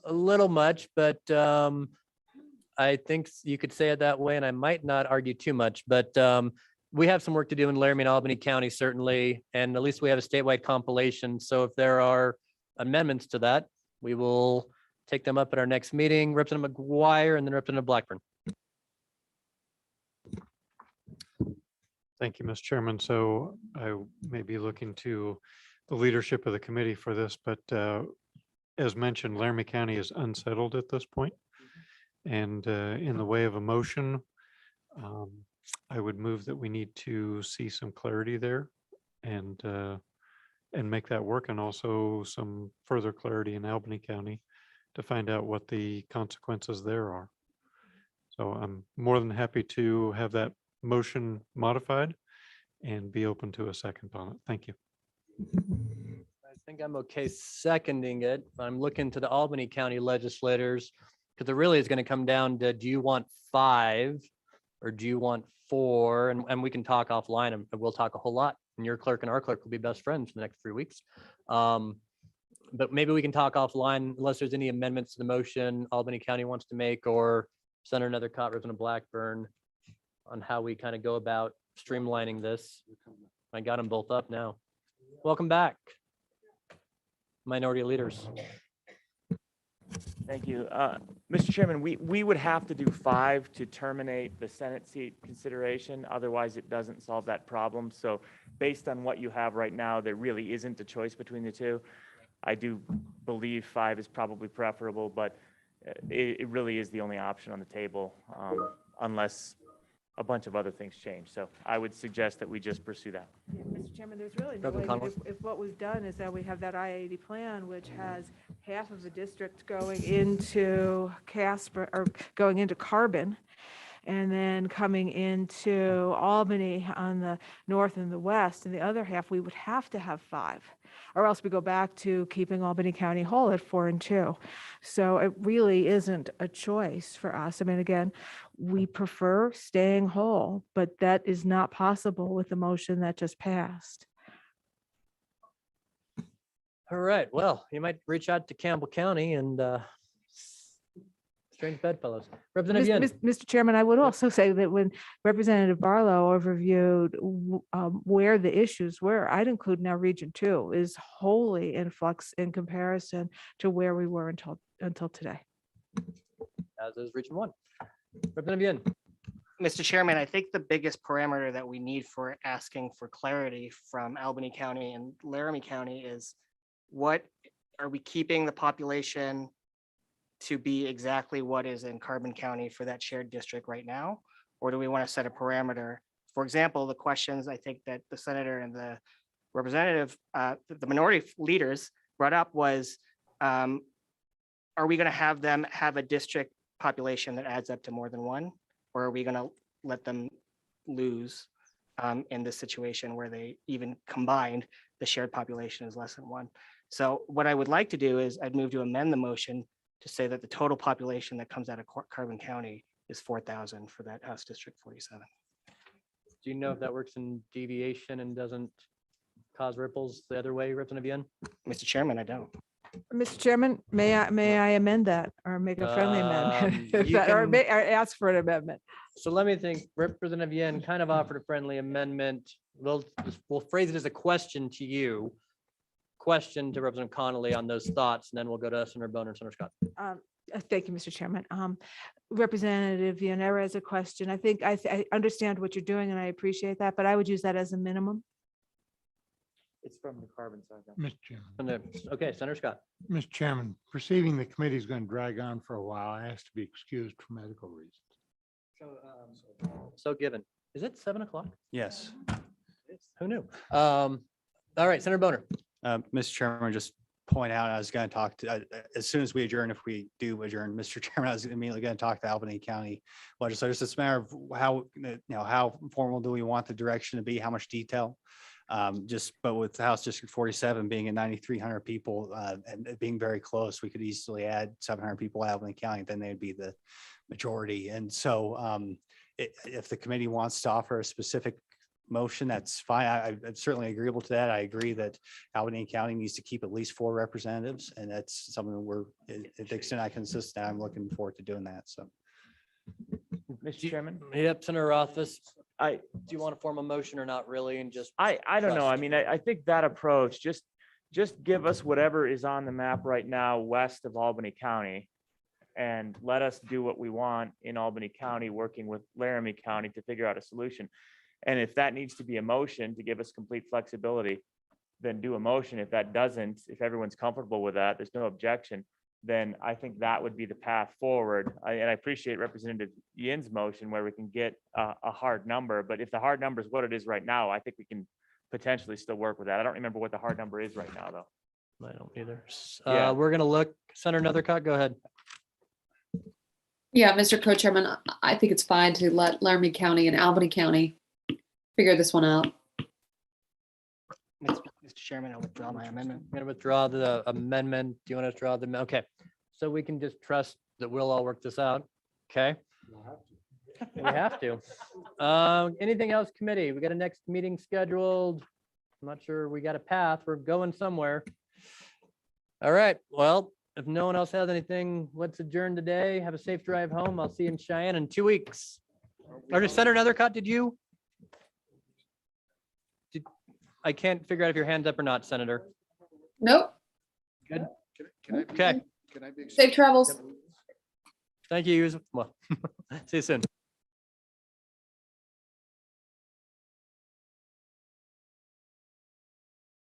much, but I think you could say it that way, and I might not argue too much, but we have some work to do in Laramie and Albany County, certainly, and at least we have a statewide compilation. So if there are amendments to that, we will take them up at our next meeting. Representative McGuire and then Representative Blackburn. Thank you, Mr. Chairman. So I may be looking to the leadership of the committee for this, but as mentioned, Laramie County is unsettled at this point. And in the way of a motion, I would move that we need to see some clarity there and make that work, and also some further clarity in Albany County to find out what the consequences there are. So I'm more than happy to have that motion modified and be open to a second on it. Thank you. I think I'm okay seconding it. I'm looking to the Albany County legislators, because it really is going to come down to, do you want 5 or do you want 4? And we can talk offline, and we'll talk a whole lot. And your clerk and our clerk will be best friends for the next 3 weeks. But maybe we can talk offline unless there's any amendments to the motion Albany County wants to make, or Senator Nethercott, Representative Blackburn, on how we kind of go about streamlining this. I got them both up now. Welcome back, minority leaders. Thank you. Mr. Chairman, we would have to do 5 to terminate the Senate seat consideration. Otherwise, it doesn't solve that problem. So based on what you have right now, there really isn't a choice between the two. I do believe 5 is probably preferable, but it really is the only option on the table, unless a bunch of other things change. So I would suggest that we just pursue that. Mr. Chairman, there's really no way, if what we've done is that we have that I-80 plan, which has half of the district going into Casper, or going into Carbon, and then coming into Albany on the north and the west, and the other half, we would have to have 5, or else we go back to keeping Albany County whole at 4 and 2. So it really isn't a choice for us. I mean, again, we prefer staying whole, but that is not possible with the motion that just passed. All right, well, you might reach out to Campbell County and strange bedfellows. Representative Yen. Mr. Chairman, I would also say that when Representative Barlow overviewed where the issues were, I'd include now Region 2 is wholly in flux in comparison to where we were until today. As is Region 1. Representative Yen. Mr. Chairman, I think the biggest parameter that we need for asking for clarity from Albany County and Laramie County is, what are we keeping the population to be exactly what is in Carbon County for that shared district right now? Or do we want to set a parameter? For example, the questions I think that the senator and the representative, the minority leaders brought up was, are we going to have them have a district population that adds up to more than 1? Or are we going to let them lose in this situation where they even combined, the shared population is less than 1? So what I would like to do is I'd move to amend the motion to say that the total population that comes out of Carbon County is 4,000 for that House District 47. Do you know if that works in deviation and doesn't cause ripples the other way, Representative Yen? Mr. Chairman, I don't. Mr. Chairman, may I amend that or make a friendly amendment? Or ask for an amendment? So let me think, Representative Yen kind of offered a friendly amendment. We'll phrase it as a question to you. Question to Representative Connolly on those thoughts, and then we'll go to Senator Boner and Senator Scott. Thank you, Mr. Chairman. Representative Vianera has a question. I think I understand what you're doing and I appreciate that, but I would use that as a minimum. It's from the carbon side. Mr. Chairman. Okay, Senator Scott. Mr. Chairman, perceiving the committee is going to drag on for a while, I asked to be excused for medical reasons. So given, is it 7 o'clock? Yes. Who knew? All right, Senator Boner. Mr. Chairman, just point out, I was going to talk to, as soon as we adjourn, if we do adjourn, Mr. Chairman, I was immediately going to talk to Albany County legislators. It's a matter of how, how formal do we want the direction to be, how much detail? But with House District 47 being at 9,300 people and it being very close, we could easily add 700 people at Albany County, then they'd be the majority. And so if the committee wants to offer a specific motion, that's fine. I'm certainly agreeable to that. I agree that Albany County needs to keep at least 4 representatives, and that's something that we're, to the extent I can assist, I'm looking forward to doing that. So, Mr. Chairman. Yep, Senator Rothfuss. Do you want to form a motion or not really? And just I don't know. trust? I mean, I think that approach, just give us whatever is on the map right now west of Albany County and let us do what we want in Albany County, working with Laramie County to figure out a solution. And if that needs to be a motion to give us complete flexibility, then do a motion. If that doesn't, if everyone's comfortable with that, there's no objection, then I think that would be the path forward. And I appreciate Representative Yin's motion where we can get a hard number, but if the hard number is what it is right now, I think we can potentially still work with that. I don't remember what the hard number is right now, though. I don't either. Yeah. We're going to look. Senator Nethercott, go ahead. Yeah, Mr. Co-Chairman, I think it's fine to let Laramie County and Albany County figure this one out. Mr. Chairman, I withdraw my amendment. I'm going to withdraw the amendment. Do you want to withdraw the, okay. So we can just trust that we'll all work this out. Okay. We have to. Anything else, committee? We got a next meeting scheduled. I'm not sure we got a path. We're going somewhere. All right. Well, if no one else has anything, let's adjourn today. Have a safe drive home. I'll see you in Cheyenne in 2 weeks. Or just Senator Nethercott, did you? I can't figure out if your hand's up or not, Senator. Nope. Good. Can I Okay. Can I be? Safe travels. Thank you. Well, see you soon.